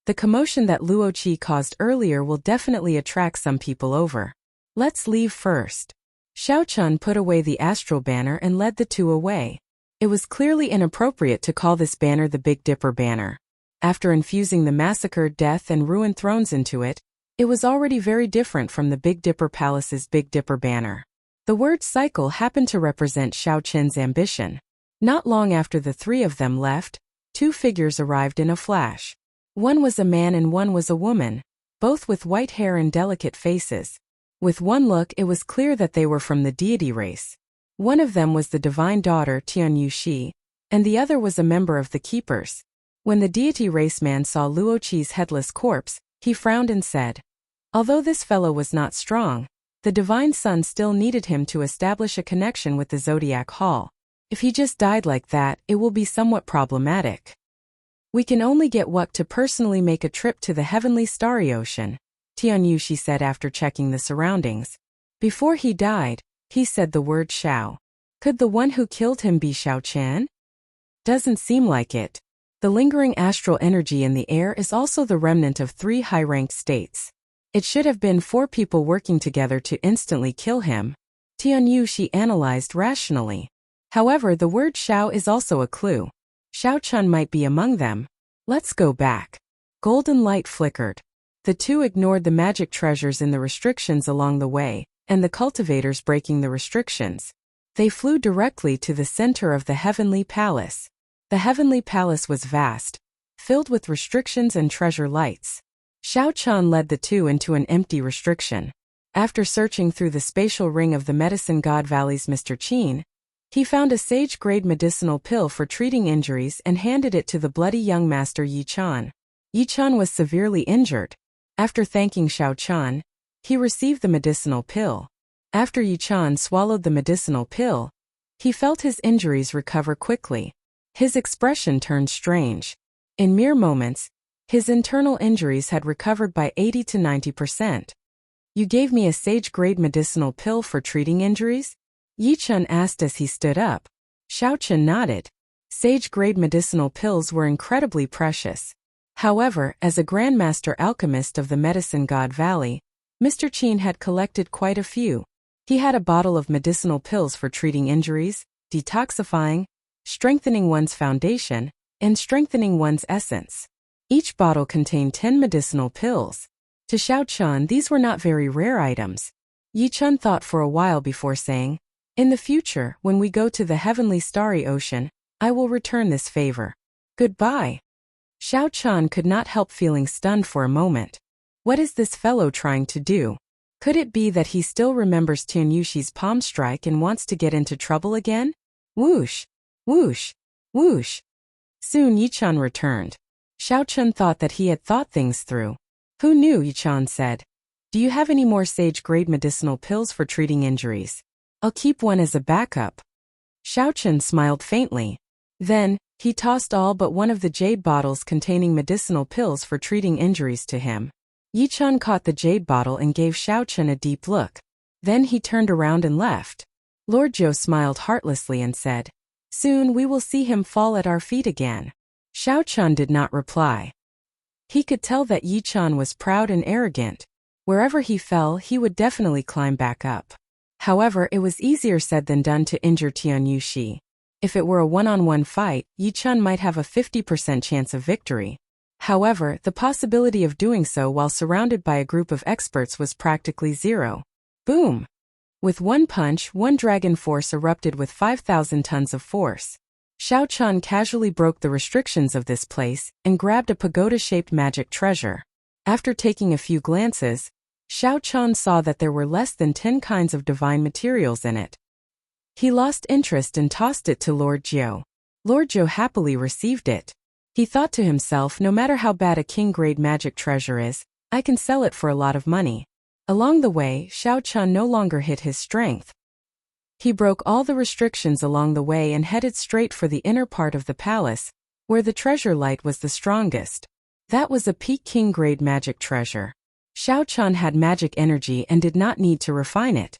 S1: The commotion that Luoqi caused earlier will definitely attract some people over. Let's leave first. Xiao Chun put away the astral banner and led the two away. It was clearly inappropriate to call this banner the Big Dipper banner. After infusing the massacre, death and ruin thrones into it, it was already very different from the Big Dipper Palace's Big Dipper banner. The word cycle happened to represent Xiao Chen's ambition. Not long after the three of them left, two figures arrived in a flash. One was a man and one was a woman, both with white hair and delicate faces. With one look, it was clear that they were from the deity race. One of them was the divine daughter Tianyu Shi, and the other was a member of the Keepers. When the deity race man saw Luoqi's headless corpse, he frowned and said, although this fellow was not strong, the divine son still needed him to establish a connection with the Zodiac Hall. If he just died like that, it will be somewhat problematic. We can only get Wuk to personally make a trip to the heavenly starry ocean, Tianyu Shi said after checking the surroundings. Before he died, he said the word Xiao. Could the one who killed him be Xiao Chen? Doesn't seem like it. The lingering astral energy in the air is also the remnant of 3 high-ranked states. It should have been 4 people working together to instantly kill him, Tianyu Shi analyzed rationally. However, the word Xiao is also a clue. Xiao Chun might be among them. Let's go back. Golden light flickered. The two ignored the magic treasures in the restrictions along the way, and the cultivators breaking the restrictions. They flew directly to the center of the heavenly palace. The heavenly palace was vast, filled with restrictions and treasure lights. Xiao Chun led the two into an empty restriction. After searching through the spatial ring of the medicine god Valley's Mr. Qin, he found a sage-grade medicinal pill for treating injuries and handed it to the bloody young master Yi Chan. Yi Chan was severely injured. After thanking Xiao Chan, he received the medicinal pill. After Yi Chan swallowed the medicinal pill, he felt his injuries recover quickly. His expression turned strange. In mere moments, his internal injuries had recovered by 80 to 90%. You gave me a sage-grade medicinal pill for treating injuries? Yi Chun asked as he stood up. Xiao Chen nodded. Sage-grade medicinal pills were incredibly precious. However, as a grandmaster alchemist of the medicine god Valley, Mr. Qin had collected quite a few. He had a bottle of medicinal pills for treating injuries, detoxifying, strengthening one's foundation, and strengthening one's essence. Each bottle contained 10 medicinal pills. To Xiao Chun, these were not very rare items. Yi Chun thought for a while before saying, in the future, when we go to the heavenly starry ocean, I will return this favor. Goodbye. Xiao Chun could not help feeling stunned for a moment. What is this fellow trying to do? Could it be that he still remembers Tianyu Shi's palm strike and wants to get into trouble again? Whoosh! Whoosh! Whoosh! Soon Yi Chun returned. Xiaochun thought that he had thought things through. Who knew, Yichan said. Do you have any more sage-grade medicinal pills for treating injuries? I'll keep one as a backup. Xiaochun smiled faintly. Then, he tossed all but one of the jade bottles containing medicinal pills for treating injuries to him. Yichan caught the jade bottle and gave Xiaochun a deep look. Then he turned around and left. Lord Zhou smiled heartlessly and said, "Soon we will see him fall at our feet again." Xiaochun did not reply. He could tell that Yichan was proud and arrogant. Wherever he fell, he would definitely climb back up. However, it was easier said than done to injure Tian Yuxi. If it were a one-on-one fight, Yichan might have a 50% chance of victory. However, the possibility of doing so while surrounded by a group of experts was practically zero. Boom! With one punch, one dragon force erupted with 5,000 tons of force. Xiaochun casually broke the restrictions of this place and grabbed a pagoda-shaped magic treasure. After taking a few glances, Xiaochun saw that there were less than 10 kinds of divine materials in it. He lost interest and tossed it to Lord Zhou. Lord Zhou happily received it. He thought to himself, no matter how bad a king-grade magic treasure is, I can sell it for a lot of money. Along the way, Xiaochun no longer hid his strength. He broke all the restrictions along the way and headed straight for the inner part of the palace, where the treasure light was the strongest. That was a peak king-grade magic treasure. Xiaochun had magic energy and did not need to refine it.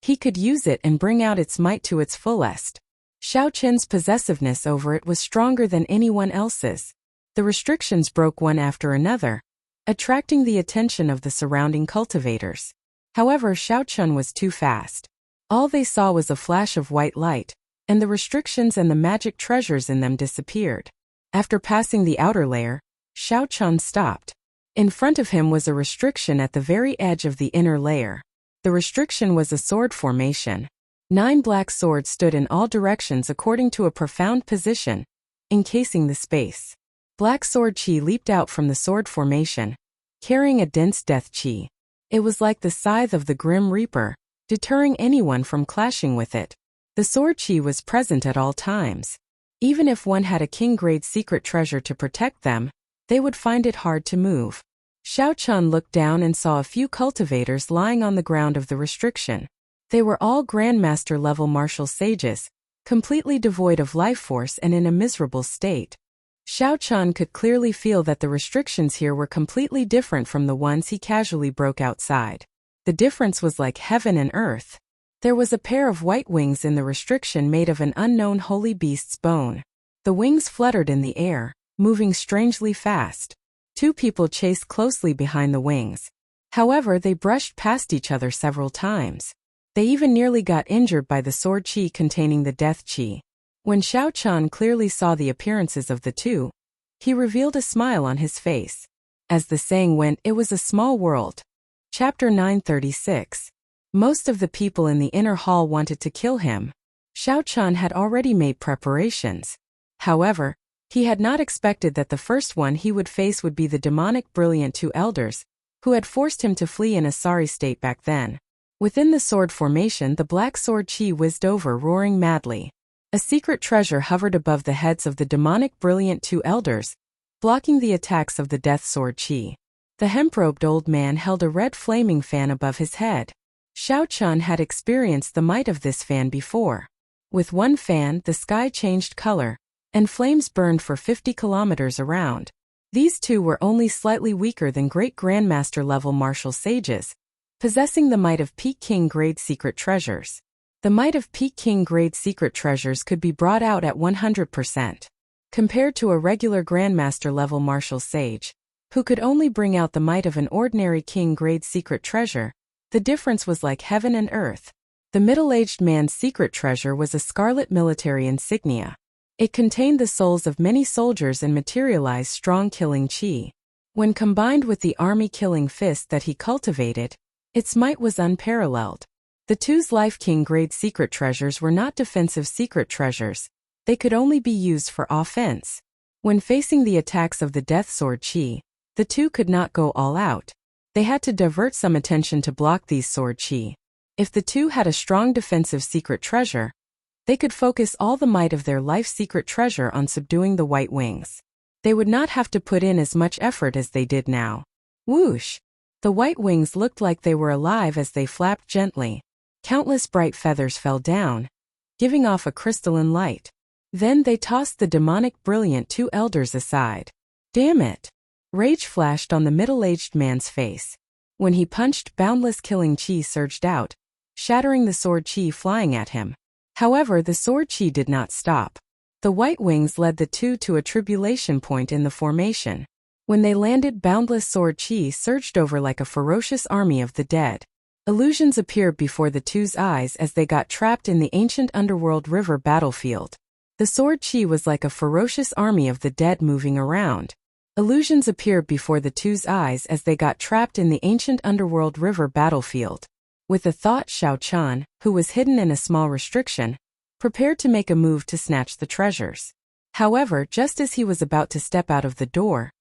S1: He could use it and bring out its might to its fullest. Xiaochun's possessiveness over it was stronger than anyone else's. The restrictions broke one after another, attracting the attention of the surrounding cultivators. However, Xiaochun was too fast. All they saw was a flash of white light, and the restrictions and the magic treasures in them disappeared. After passing the outer layer, Xiaochun stopped. In front of him was a restriction at the very edge of the inner layer. The restriction was a sword formation. 9 black swords stood in all directions according to a profound position, encasing the space. Black sword chi leaped out from the sword formation, carrying a dense death chi. It was like the scythe of the Grim Reaper, deterring anyone from clashing with it. The sword chi was present at all times. Even if one had a king-grade secret treasure to protect them, they would find it hard to move. Xiaochun looked down and saw a few cultivators lying on the ground of the restriction. They were all Grandmaster-level martial sages, completely devoid of life force and in a miserable state. Xiaochun could clearly feel that the restrictions here were completely different from the ones he casually broke outside. The difference was like heaven and earth. There was a pair of white wings in the restriction made of an unknown holy beast's bone. The wings fluttered in the air, moving strangely fast. 2 people chased closely behind the wings. However, they brushed past each other several times. They even nearly got injured by the sword chi containing the death chi. When Xiaochun clearly saw the appearances of the two, he revealed a smile on his face. As the saying went, it was a small world. Chapter 936. Most of the people in the inner hall wanted to kill him. Xiaochun had already made preparations. However, he had not expected that the first one he would face would be the demonic brilliant 2 elders, who had forced him to flee in a sorry state back then. Within the sword formation, the black sword chi whizzed over, roaring madly. A secret treasure hovered above the heads of the demonic brilliant 2 elders, blocking the attacks of the death sword chi. The hemp-robed old man held a red flaming fan above his head. Xiaochun had experienced the might of this fan before. With one fan, the sky changed color, and flames burned for 50 kilometers around. These 2 were only slightly weaker than great grandmaster-level martial sages, possessing the might of peak king-grade secret treasures. The might of peak king-grade secret treasures could be brought out at 100%. Compared to a regular grandmaster-level martial sage, who could only bring out the might of an ordinary king-grade secret treasure, the difference was like heaven and earth. The middle-aged man's secret treasure was a scarlet military insignia. It contained the souls of many soldiers and materialized strong killing chi. When combined with the army killing fist that he cultivated, its might was unparalleled. The 2's life king-grade secret treasures were not defensive secret treasures. They could only be used for offense. When facing the attacks of the death sword chi, the 2 could not go all out. They had to divert some attention to block these sword chi. If the 2 had a strong defensive secret treasure, they could focus all the might of their life secret treasure on subduing the white wings. They would not have to put in as much effort as they did now. Whoosh! The white wings looked like they were alive as they flapped gently. Countless bright feathers fell down, giving off a crystalline light. Then they tossed the demonic brilliant two elders aside. Damn it! Rage flashed on the middle-aged man's face. When he punched, boundless killing chi surged out, shattering the sword chi flying at him. However, the sword chi did not stop. The white wings led the two to a tribulation point in the formation. When they landed, boundless sword chi surged over like a ferocious army of the dead. Illusions appeared before the two's eyes as they got trapped in the ancient underworld river battlefield. The sword chi was like a ferocious army of the dead moving around. Illusions appeared before the two's eyes as they got trapped in the ancient underworld river battlefield. With a thought, Xiao Chan, who was hidden in a small restriction, prepared to make a move to snatch the treasures. However, just as he was about to step out of the door,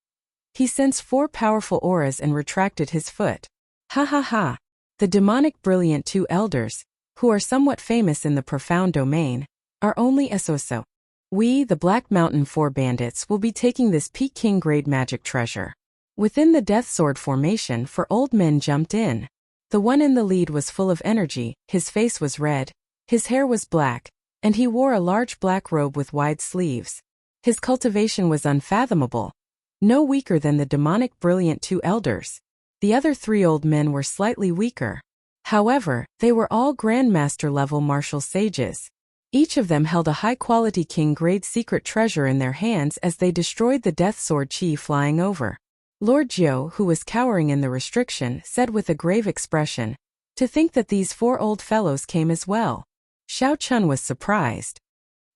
S1: he sensed 4 powerful auras and retracted his foot. Ha ha ha! The demonic brilliant two elders, who are somewhat famous in the profound domain, are only SOSO. We, the Black Mountain 4 bandits, will be taking this Peking grade magic treasure. Within the Death Sword formation, 4 old men jumped in. The one in the lead was full of energy, his face was red, his hair was black, and he wore a large black robe with wide sleeves. His cultivation was unfathomable, no weaker than the demonic brilliant two elders. The other 3 old men were slightly weaker. However, they were all Grandmaster-level martial sages. Each of them held a high-quality king-grade secret treasure in their hands as they destroyed the Death Sword chi flying over. Lord Jiu, who was cowering in the restriction, said with a grave expression, "To think that these 4 old fellows came as well." Xiao Chun was surprised.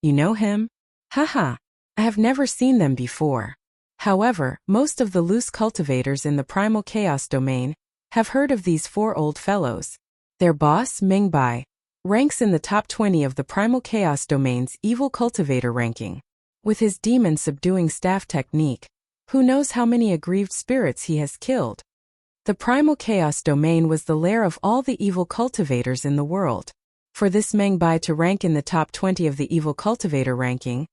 S1: "You know him?" "Haha, I have never seen them before." However, most of the loose cultivators in the primal chaos domain have heard of these 4 old fellows. Their boss, Meng Bai, ranks in the top 20 of the primal chaos domain's evil cultivator ranking. With his demon subduing staff technique, who knows how many aggrieved spirits he has killed? The primal chaos domain was the lair of all the evil cultivators in the world. For this Meng Bai to rank in the top 20 of the evil cultivator ranking,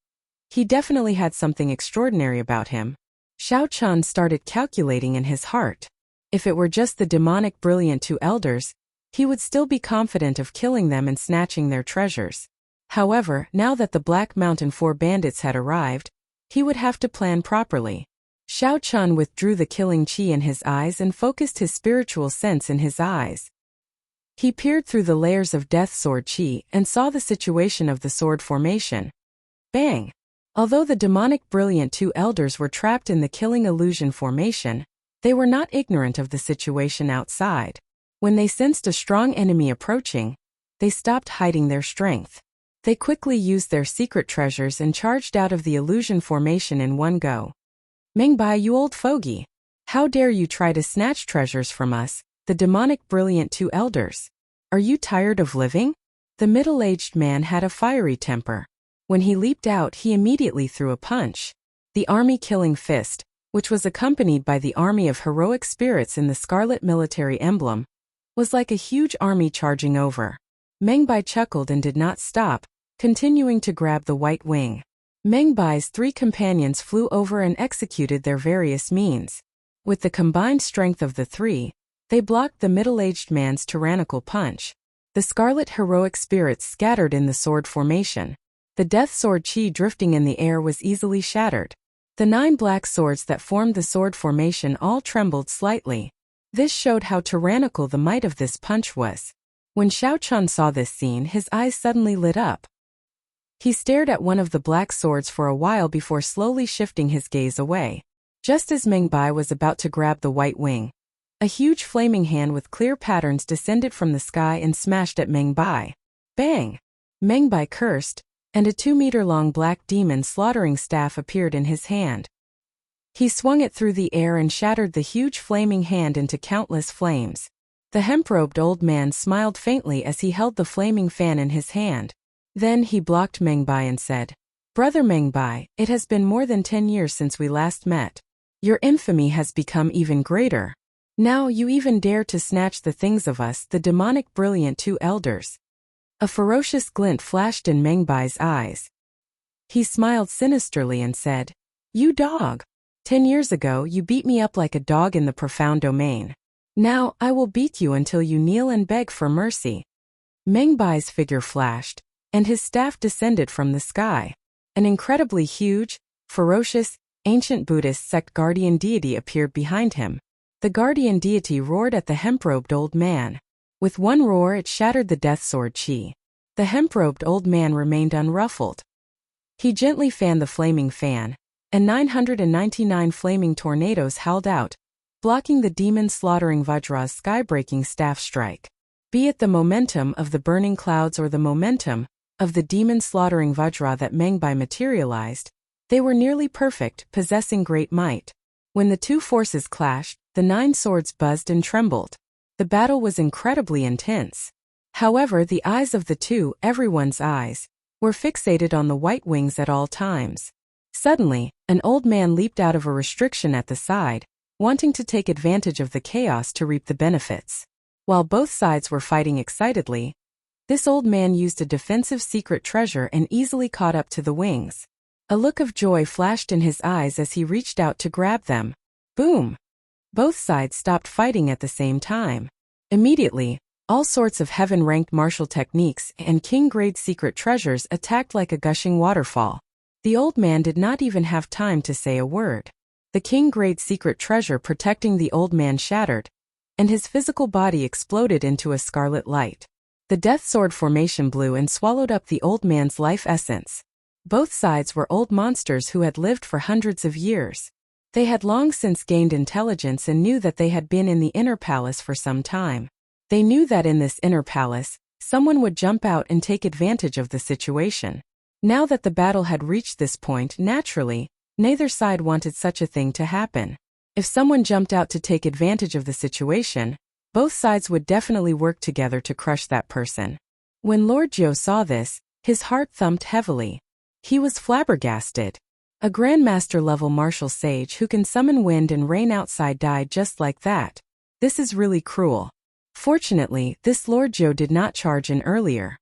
S1: he definitely had something extraordinary about him. Xiao Chan started calculating in his heart. If it were just the demonic brilliant two elders, he would still be confident of killing them and snatching their treasures. However, now that the Black Mountain 4 bandits had arrived, he would have to plan properly. Xiao Chun withdrew the killing chi in his eyes and focused his spiritual sense in his eyes. He peered through the layers of Death Sword chi and saw the situation of the sword formation. Bang! Although the demonic brilliant two elders were trapped in the killing illusion formation, they were not ignorant of the situation outside. When they sensed a strong enemy approaching, they stopped hiding their strength. They quickly used their secret treasures and charged out of the illusion formation in one go. "Meng Bai, you old fogey! How dare you try to snatch treasures from us, the demonic brilliant two elders? Are you tired of living?" The middle-aged man had a fiery temper. When he leaped out, he immediately threw a punch. The army-killing fist, which was accompanied by the army of heroic spirits in the scarlet military emblem, was like a huge army charging over. Meng Bai chuckled and did not stop, continuing to grab the white wing. Meng Bai's 3 companions flew over and executed their various means. With the combined strength of the 3, they blocked the middle-aged man's tyrannical punch. The scarlet heroic spirits scattered in the sword formation. The death sword chi drifting in the air was easily shattered. The 9 black swords that formed the sword formation all trembled slightly. This showed how tyrannical the might of this punch was. When Xiao Chun saw this scene, his eyes suddenly lit up. He stared at one of the black swords for a while before slowly shifting his gaze away. Just as Meng Bai was about to grab the white wing, a huge flaming hand with clear patterns descended from the sky and smashed at Meng Bai. Bang! Meng Bai cursed, and a 2-meter-long black demon slaughtering staff appeared in his hand. He swung it through the air and shattered the huge flaming hand into countless flames. The hemp-robed old man smiled faintly as he held the flaming fan in his hand. Then he blocked Meng Bai and said, "Brother Meng Bai, it has been more than 10 years since we last met. Your infamy has become even greater. Now you even dare to snatch the things of us, the demonic brilliant two elders." A ferocious glint flashed in Meng Bai's eyes. He smiled sinisterly and said, You dog! 10 years ago you beat me up like a dog in the profound domain. Now I will beat you until you kneel and beg for mercy. Meng Bai's figure flashed, and his staff descended from the sky. An incredibly huge, ferocious, ancient Buddhist sect guardian deity appeared behind him. The guardian deity roared at the hemp-robed old man. With one roar it shattered the death sword chi. The hemp-robed old man remained unruffled. He gently fanned the flaming fan, and 999 flaming tornadoes howled out, blocking the demon-slaughtering Vajra's sky-breaking staff strike. Be it the momentum of the burning clouds or the momentum of the demon-slaughtering Vajra that Meng Bai materialized, they were nearly perfect, possessing great might. When the two forces clashed, the 9 swords buzzed and trembled. The battle was incredibly intense. However, the eyes of the two, everyone's eyes, were fixated on the white wings at all times. Suddenly, an old man leaped out of a restriction at the side, wanting to take advantage of the chaos to reap the benefits. While both sides were fighting excitedly, this old man used a defensive secret treasure and easily caught up to the wings. A look of joy flashed in his eyes as he reached out to grab them. Boom! Both sides stopped fighting at the same time. Immediately, all sorts of heaven-ranked martial techniques and king-grade secret treasures attacked like a gushing waterfall. The old man did not even have time to say a word. The king-grade secret treasure protecting the old man shattered, and his physical body exploded into a scarlet light. The death sword formation blew and swallowed up the old man's life essence. Both sides were old monsters who had lived for hundreds of years. They had long since gained intelligence and knew that they had been in the inner palace for some time. They knew that in this inner palace, someone would jump out and take advantage of the situation. Now that the battle had reached this point, naturally, neither side wanted such a thing to happen. If someone jumped out to take advantage of the situation, both sides would definitely work together to crush that person. When Lord Jiu saw this, his heart thumped heavily. He was flabbergasted. A Grandmaster-level martial sage who can summon wind and rain outside died just like that. This is really cruel. Fortunately, this Lord Jiu did not charge in earlier.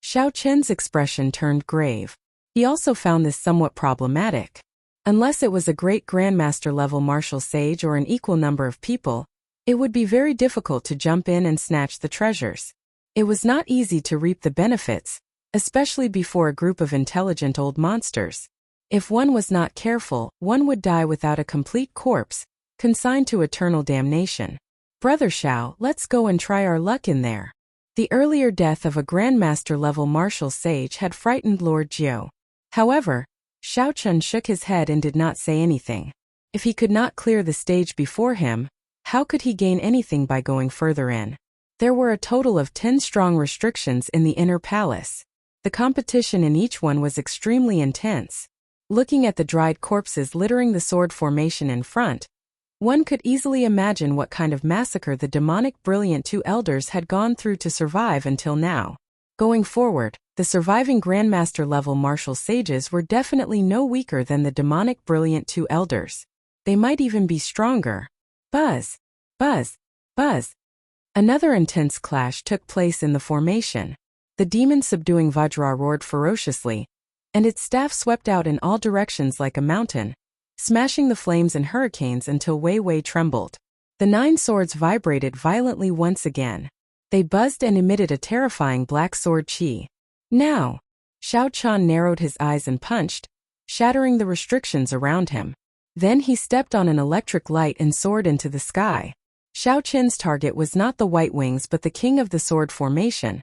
S1: Xiao Chen's expression turned grave. He also found this somewhat problematic. Unless it was a great Grandmaster-level martial sage or an equal number of people, it would be very difficult to jump in and snatch the treasures. It was not easy to reap the benefits, especially before a group of intelligent old monsters. If one was not careful, one would die without a complete corpse, consigned to eternal damnation. Brother Xiao, let's go and try our luck in there. The earlier death of a Grandmaster-level martial sage had frightened Lord Jiu. However, Xiao Chun shook his head and did not say anything. If he could not clear the stage before him, how could he gain anything by going further in? There were a total of 10 strong restrictions in the inner palace. The competition in each one was extremely intense. Looking at the dried corpses littering the sword formation in front, one could easily imagine what kind of massacre the demonic brilliant 2 elders had gone through to survive until now. Going forward, the surviving Grandmaster-level martial sages were definitely no weaker than the demonic brilliant 2 elders. They might even be stronger. Buzz! Buzz! Buzz! Another intense clash took place in the formation. The demon-subduing Vajra roared ferociously, and its staff swept out in all directions like a mountain, smashing the flames and hurricanes until Wei Wei trembled. The 9 swords vibrated violently once again. They buzzed and emitted a terrifying black sword chi. Now! Xiao Chan narrowed his eyes and punched, shattering the restrictions around him. Then he stepped on an electric light and soared into the sky. Xiao Chen's target was not the white wings but the king of the sword formation,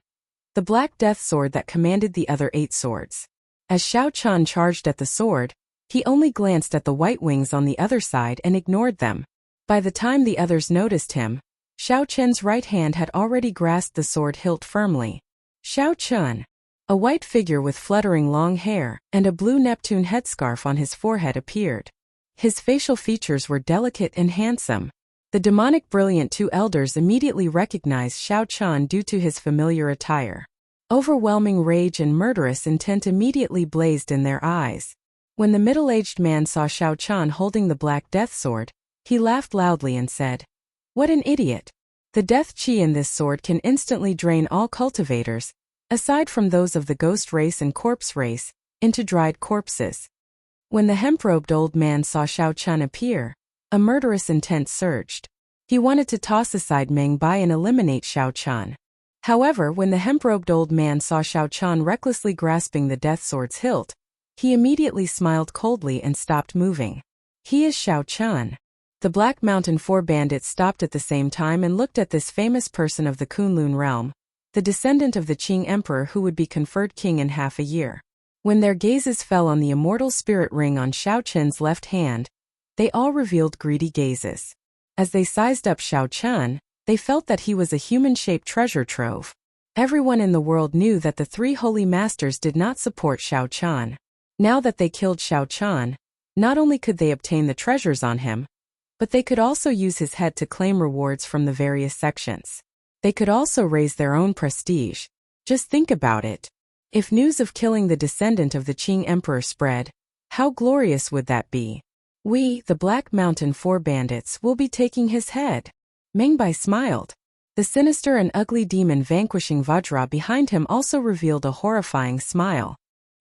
S1: the black death sword that commanded the other 8 swords. As Xiao Chan charged at the sword, he only glanced at the white wings on the other side and ignored them. By the time the others noticed him, Xiao Chen's right hand had already grasped the sword hilt firmly. Xiao Chen, a white figure with fluttering long hair and a blue Neptune headscarf on his forehead appeared. His facial features were delicate and handsome. The demonic brilliant 2 elders immediately recognized Xiao Chen due to his familiar attire. Overwhelming rage and murderous intent immediately blazed in their eyes. When the middle-aged man saw Xiao Chen holding the black death sword, he laughed loudly and said, "What an idiot! The death chi in this sword can instantly drain all cultivators, aside from those of the ghost race and corpse race, into dried corpses. When the hemp-robed old man saw Xiao Chun appear, a murderous intent surged. He wanted to toss aside Meng Bai and eliminate Xiao Chun. However, when the hemp-robed old man saw Xiao Chun recklessly grasping the death sword's hilt, he immediately smiled coldly and stopped moving. He is Xiao Chun. The Black Mountain Four bandits stopped at the same time and looked at this famous person of the Kunlun realm, the descendant of the Qing emperor who would be conferred king in half a year. When their gazes fell on the immortal spirit ring on Xiao Chun's left hand, they all revealed greedy gazes. As they sized up Xiao Chun, they felt that he was a human-shaped treasure trove. Everyone in the world knew that the three holy masters did not support Xiao Chun. Now that they killed Xiao Chun, not only could they obtain the treasures on him, but they could also use his head to claim rewards from the various sections. They could also raise their own prestige. Just think about it. If news of killing the descendant of the Qing emperor spread, how glorious would that be? We, the Black Mountain Four bandits, will be taking his head. Meng Bai smiled. The sinister and ugly demon vanquishing Vajra behind him also revealed a horrifying smile.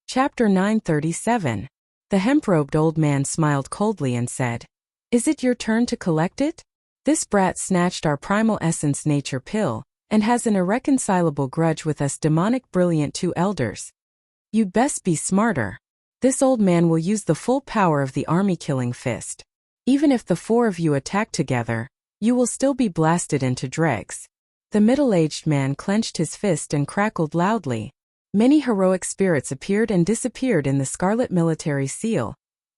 S1: Chapter 937. The hemp-robed old man smiled coldly and said, "Is it your turn to collect it? This brat snatched our primal essence nature pill, and has an irreconcilable grudge with us demonic brilliant two elders. You'd best be smarter. This old man will use the full power of the army-killing fist. Even if the four of you attack together, you will still be blasted into dregs." The middle-aged man clenched his fist and crackled loudly. Many heroic spirits appeared and disappeared in the scarlet military seal,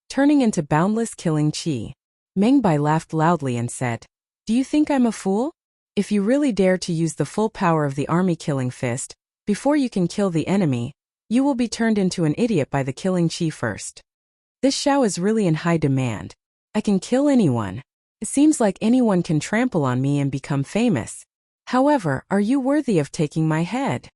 S1: turning into boundless killing chi. Meng Bai laughed loudly and said, "Do you think I'm a fool? If you really dare to use the full power of the army-killing fist, before you can kill the enemy, you will be turned into an idiot by the killing chi first. This Xiao is really in high demand. I can kill anyone. It seems like anyone can trample on me and become famous. However, are you worthy of taking my head?"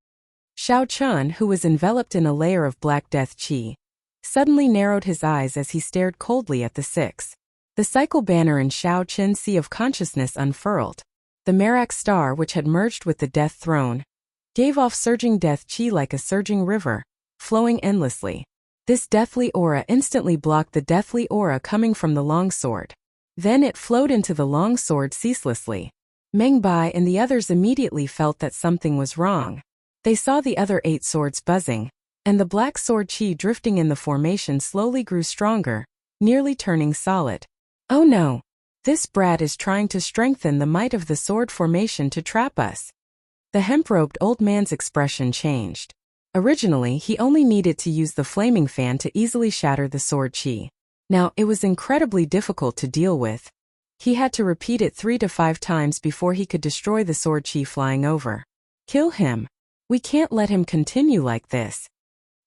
S1: Xiao Chun, who was enveloped in a layer of black death chi, suddenly narrowed his eyes as he stared coldly at the six. The cycle banner in Xiao Chun's sea of consciousness unfurled. The Merak star, which had merged with the death throne, gave off surging death chi like a surging river, flowing endlessly. This deathly aura instantly blocked the deathly aura coming from the longsword. Then it flowed into the longsword ceaselessly. Meng Bai and the others immediately felt that something was wrong. They saw the other 8 swords buzzing, and the black sword chi drifting in the formation slowly grew stronger, nearly turning solid. Oh no! This brat is trying to strengthen the might of the sword formation to trap us. The hemp-robed old man's expression changed. Originally, he only needed to use the flaming fan to easily shatter the sword chi. Now, it was incredibly difficult to deal with. He had to repeat it 3 to 5 times before he could destroy the sword chi flying over. Kill him. We can't let him continue like this.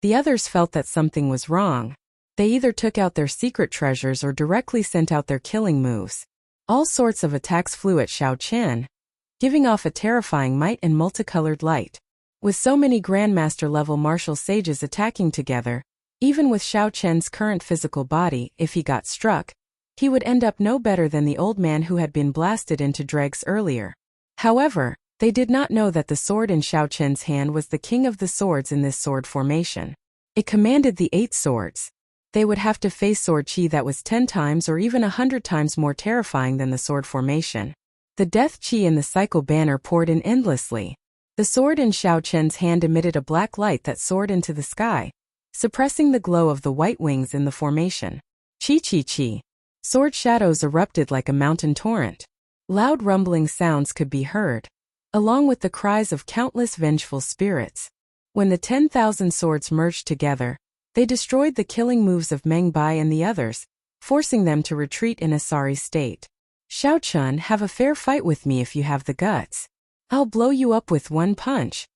S1: The others felt that something was wrong. They either took out their secret treasures or directly sent out their killing moves. All sorts of attacks flew at Xiao Chun, giving off a terrifying might and multicolored light. With so many Grandmaster-level martial sages attacking together, even with Xiao Chun's current physical body, if he got struck, he would end up no better than the old man who had been blasted into dregs earlier. However, they did not know that the sword in Xiao Chun's hand was the king of the swords in this sword formation. It commanded the 8 swords. They would have to face sword chi that was 10 times or even 100 times more terrifying than the sword formation. The death chi in the cycle banner poured in endlessly. The sword in Xiao Chun's hand emitted a black light that soared into the sky, suppressing the glow of the white wings in the formation. Chi. Sword shadows erupted like a mountain torrent. Loud rumbling sounds could be heard, along with the cries of countless vengeful spirits. When the 10,000 swords merged together, they destroyed the killing moves of Meng Bai and the others, forcing them to retreat in a sorry state. Xiao Chun, have a fair fight with me if you have the guts. I'll blow you up with one punch.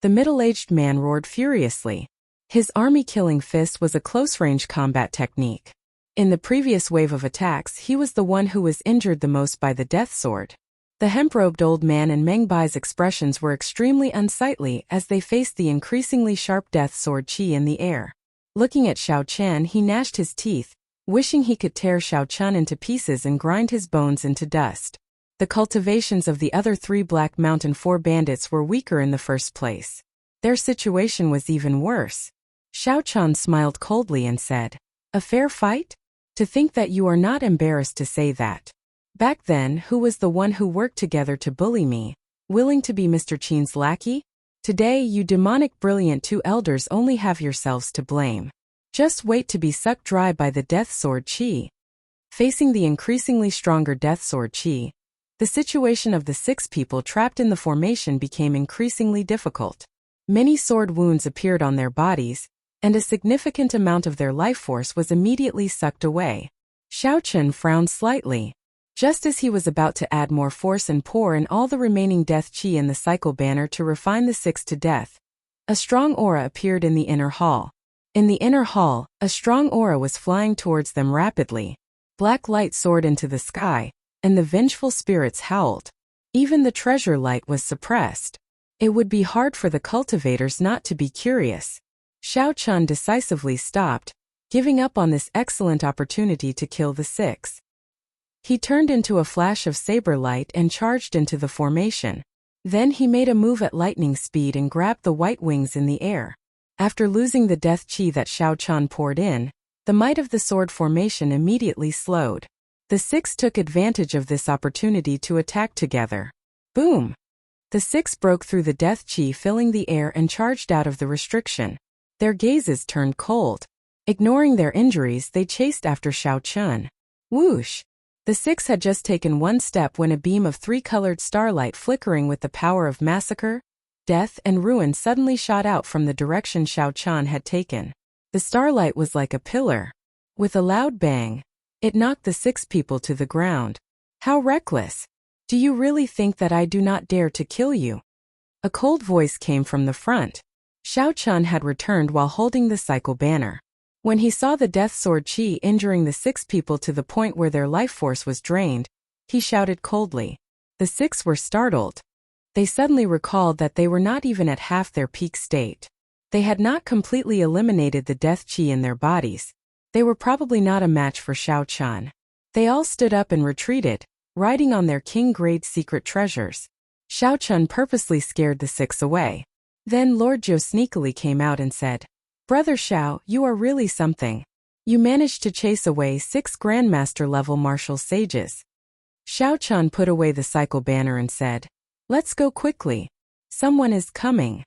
S1: The middle-aged man roared furiously. His army-killing fist was a close-range combat technique. In the previous wave of attacks, he was the one who was injured the most by the death sword. The hemp-robed old man and Meng Bai's expressions were extremely unsightly as they faced the increasingly sharp death sword chi in the air. Looking at Xiao Chun, he gnashed his teeth, wishing he could tear Xiao Chun into pieces and grind his bones into dust. The cultivations of the other 3 Black Mountain Four bandits were weaker in the first place. Their situation was even worse. Xiao Chun smiled coldly and said, A fair fight? To think that you are not embarrassed to say that. Back then, who was the one who worked together to bully me, willing to be Mr. Qin's lackey? Today, you demonic brilliant two elders only have yourselves to blame. Just wait to be sucked dry by the Death Sword Qi. Facing the increasingly stronger Death Sword Qi, the situation of the 6 people trapped in the formation became increasingly difficult. Many sword wounds appeared on their bodies, and a significant amount of their life force was immediately sucked away. Xiao Chen frowned slightly. Just as he was about to add more force and pour in all the remaining death qi in the cycle banner to refine the 6 to death, a strong aura appeared in the inner hall. In the inner hall, a strong aura was flying towards them rapidly. Black light soared into the sky, and the vengeful spirits howled. Even the treasure light was suppressed. It would be hard for the cultivators not to be curious. Xiao Chun decisively stopped, giving up on this excellent opportunity to kill the 6. He turned into a flash of saber light and charged into the formation. Then he made a move at lightning speed and grabbed the white wings in the air. After losing the death qi that Xiao Chun poured in, the might of the sword formation immediately slowed. The 6 took advantage of this opportunity to attack together. Boom! The 6 broke through the death qi filling the air and charged out of the restriction. Their gazes turned cold. Ignoring their injuries, they chased after Xiao Chun. Whoosh! The 6 had just taken one step when a beam of 3-colored starlight flickering with the power of massacre, death, and ruin suddenly shot out from the direction Xiao Chun had taken. The starlight was like a pillar. With a loud bang, it knocked the 6 people to the ground. How reckless! Do you really think that I do not dare to kill you? A cold voice came from the front. Xiao Chun had returned while holding the cycle banner. When he saw the death sword qi injuring the 6 people to the point where their life force was drained, he shouted coldly. The 6 were startled. They suddenly recalled that they were not even at half their peak state. They had not completely eliminated the death qi in their bodies. They were probably not a match for Xiao Chun. They all stood up and retreated, riding on their king-grade secret treasures. Xiao Chun purposely scared the 6 away. Then Lord Zhou sneakily came out and said, "Brother Xiao, you are really something. You managed to chase away 6 Grandmaster-level martial sages." Xiao Chun put away the cycle banner and said, "Let's go quickly. Someone is coming."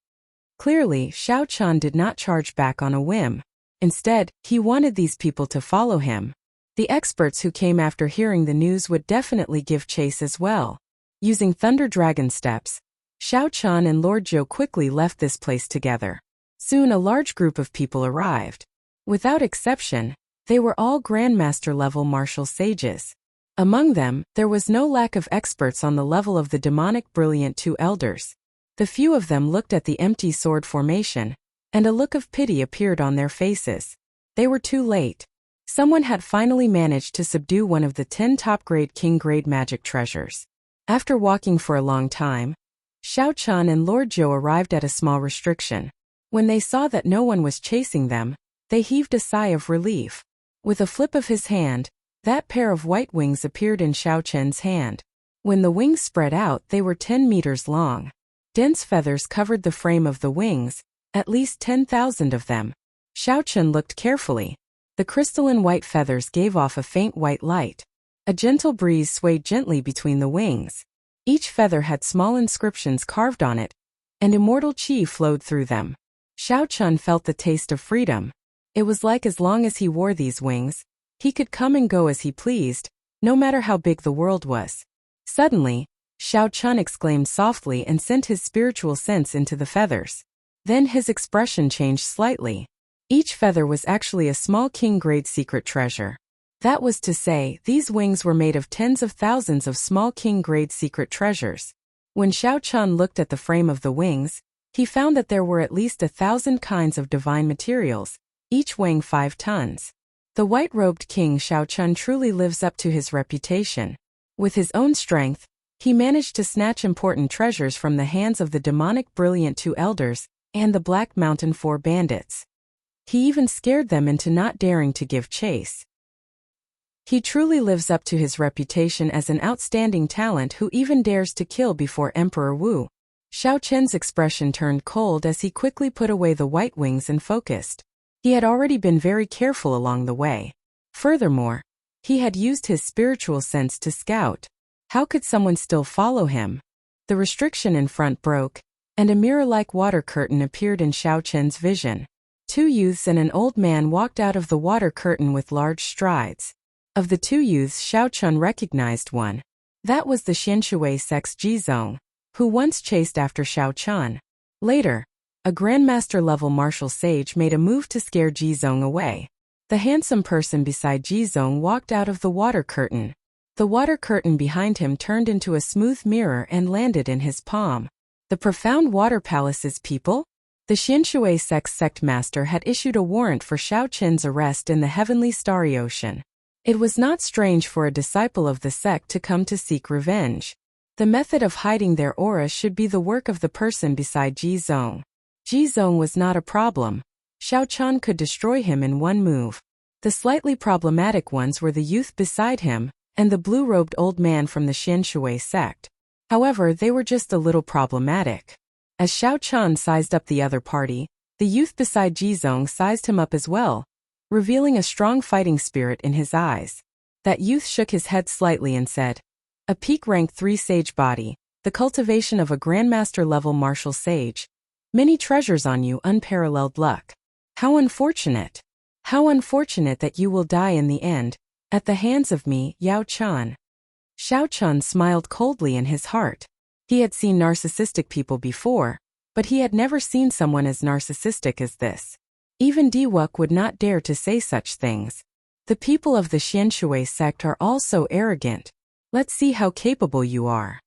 S1: Clearly, Xiao Chun did not charge back on a whim. Instead, he wanted these people to follow him. The experts who came after hearing the news would definitely give chase as well. Using Thunder Dragon steps, Xiao Chun and Lord Zhou quickly left this place together. Soon a large group of people arrived. Without exception, they were all Grandmaster-level martial sages. Among them, there was no lack of experts on the level of the demonic brilliant 2 elders. The few of them looked at the empty sword formation, and a look of pity appeared on their faces. They were too late. Someone had finally managed to subdue one of the 10 top-grade king-grade magic treasures. After walking for a long time, Xiao Chun and Lord Zhou arrived at a small restriction. When they saw that no one was chasing them, they heaved a sigh of relief. With a flip of his hand, that pair of white wings appeared in Xiao Chen's hand. When the wings spread out, they were 10 meters long. Dense feathers covered the frame of the wings, at least 10,000 of them. Xiao Chen looked carefully. The crystalline white feathers gave off a faint white light. A gentle breeze swayed gently between the wings. Each feather had small inscriptions carved on it, and immortal qi flowed through them. Xiao Chun felt the taste of freedom. It was like as long as he wore these wings, he could come and go as he pleased, no matter how big the world was. Suddenly, Xiao Chun exclaimed softly and sent his spiritual sense into the feathers. Then his expression changed slightly. Each feather was actually a small king-grade secret treasure. That was to say, these wings were made of tens of thousands of small king-grade secret treasures. When Xiao Chun looked at the frame of the wings, he found that there were at least 1,000 kinds of divine materials, each weighing 5 tons. The white-robed king Xiao Chun truly lives up to his reputation. With his own strength, he managed to snatch important treasures from the hands of the demonic brilliant 2 elders and the Black Mountain 4 bandits. He even scared them into not daring to give chase. He truly lives up to his reputation as an outstanding talent who even dares to kill before Emperor Wu. Xiao Chen's expression turned cold as he quickly put away the white wings and focused. He had already been very careful along the way. Furthermore, he had used his spiritual sense to scout. How could someone still follow him? The restriction in front broke, and a mirror-like water curtain appeared in Xiao Chen's vision. Two youths and an old man walked out of the water curtain with large strides. Of the two youths, Xiao Chen recognized one. That was the Xianshui sect's Jizong, who once chased after Xiao Chen. Later, a Grandmaster-level martial sage made a move to scare Jizong away. The handsome person beside Jizong walked out of the water curtain. The water curtain behind him turned into a smooth mirror and landed in his palm. The profound water palace's people? The Xianshui sect's sect master had issued a warrant for Xiao Chen's arrest in the heavenly starry ocean. It was not strange for a disciple of the sect to come to seek revenge. The method of hiding their aura should be the work of the person beside Jizong. Jizong was not a problem. Xiao Chen could destroy him in one move. The slightly problematic ones were the youth beside him and the blue-robed old man from the Xianshui sect. However, they were just a little problematic. As Xiao Chen sized up the other party, the youth beside Jizong sized him up as well, revealing a strong fighting spirit in his eyes. That youth shook his head slightly and said, "A peak rank 3 sage body, the cultivation of a grandmaster-level martial sage. Many treasures on you, unparalleled luck. How unfortunate. How unfortunate that you will die in the end, at the hands of me, Yao Chen." Xiao Chen smiled coldly in his heart. He had seen narcissistic people before, but he had never seen someone as narcissistic as this. Even Diwuk would not dare to say such things. The people of the Xianshui sect are all so arrogant. Let's see how capable you are.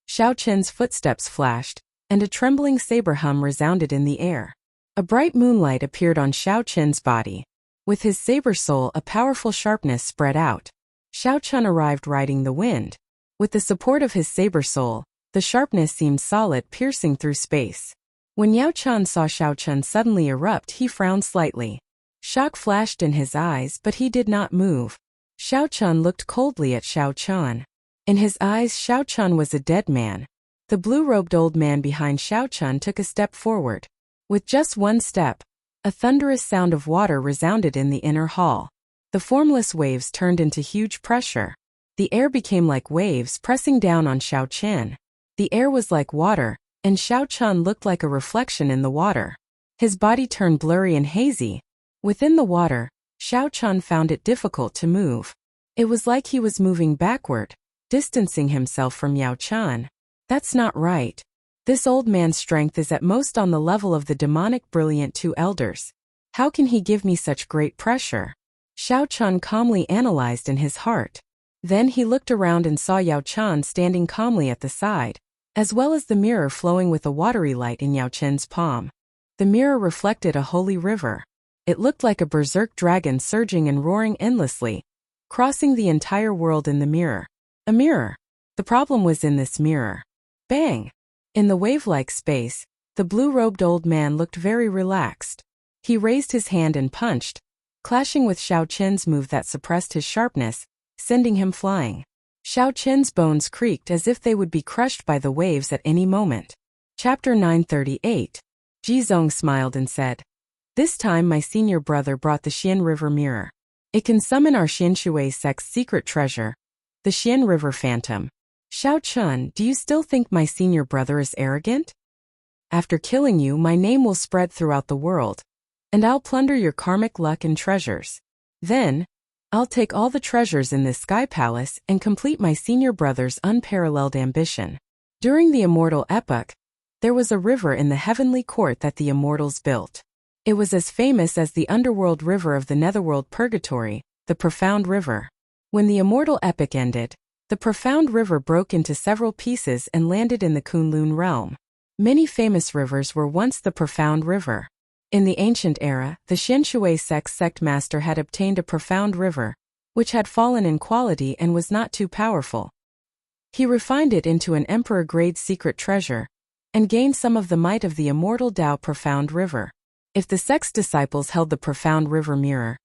S1: Xiao Chen's footsteps flashed, and a trembling saber hum resounded in the air. A bright moonlight appeared on Xiao Chen's body. With his saber soul, a powerful sharpness spread out. Xiao Chen arrived riding the wind. With the support of his saber soul, the sharpness seemed solid, piercing through space. When Yao Chen saw Xiao Chen suddenly erupt, he frowned slightly. Shock flashed in his eyes, but he did not move. Xiao Chen looked coldly at Xiao Chen. In his eyes, Xiao Chen was a dead man. The blue-robed old man behind Xiao Chen took a step forward. With just one step, a thunderous sound of water resounded in the inner hall. The formless waves turned into huge pressure. The air became like waves pressing down on Xiao Chen. The air was like water, and Xiao Chen looked like a reflection in the water. His body turned blurry and hazy. Within the water, Xiao Chen found it difficult to move. It was like he was moving backward, distancing himself from Yao Chen. That's not right. This old man's strength is at most on the level of the demonic brilliant two elders. How can he give me such great pressure? Xiao Chen calmly analyzed in his heart. Then he looked around and saw Yao Chen standing calmly at the side, as well as the mirror flowing with a watery light in Yao Chen's palm. The mirror reflected a holy river. It looked like a berserk dragon surging and roaring endlessly, crossing the entire world in the mirror. A mirror. The problem was in this mirror. Bang! In the wave-like space, the blue-robed old man looked very relaxed. He raised his hand and punched, clashing with Xiao Chen's move that suppressed his sharpness, sending him flying. Xiao Chen's bones creaked as if they would be crushed by the waves at any moment. Chapter 938. Jizong smiled and said, "This time my senior brother brought the Xian River mirror. It can summon our Xianshui sect's secret treasure, the Xian River Phantom. Xiao Chen, do you still think my senior brother is arrogant? After killing you, my name will spread throughout the world, and I'll plunder your karmic luck and treasures. Then, I'll take all the treasures in this sky palace and complete my senior brother's unparalleled ambition." During the Immortal epoch, there was a river in the heavenly court that the Immortals built. It was as famous as the underworld river of the netherworld purgatory, the Profound River. When the Immortal epoch ended, the Profound River broke into several pieces and landed in the Kunlun realm. Many famous rivers were once the Profound River. In the ancient era, the Xianshui sect's sect master had obtained a profound river, which had fallen in quality and was not too powerful. He refined it into an emperor-grade secret treasure, and gained some of the might of the immortal Tao Profound River. If the sect's disciples held the Profound River mirror,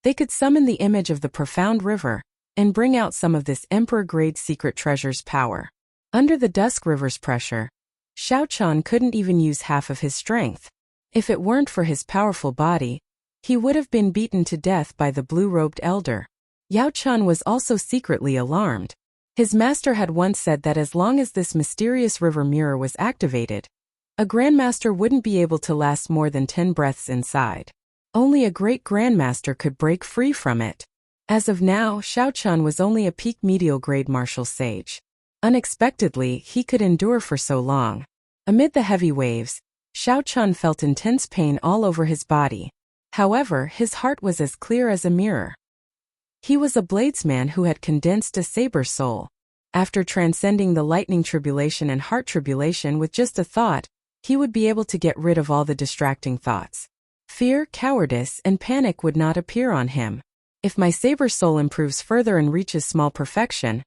S1: they could summon the image of the Profound River, and bring out some of this emperor-grade secret treasure's power. Under the Dusk River's pressure, Xiao Chen couldn't even use half of his strength. If it weren't for his powerful body, He would have been beaten to death by the blue-robed elder. Yao Chan was also secretly alarmed. His master had once said that as long as this mysterious river mirror was activated, a grandmaster wouldn't be able to last more than 10 breaths inside. Only a great grandmaster could break free from it. As of now, Xiao Chun was only a peak medial grade martial sage. Unexpectedly, he could endure for so long. Amid the heavy waves, Xiao Chun felt intense pain all over his body. However, his heart was as clear as a mirror. He was a bladesman who had condensed a saber soul. After transcending the lightning tribulation and heart tribulation with just a thought, he would be able to get rid of all the distracting thoughts. Fear, cowardice, and panic would not appear on him. If my saber soul improves further and reaches small perfection,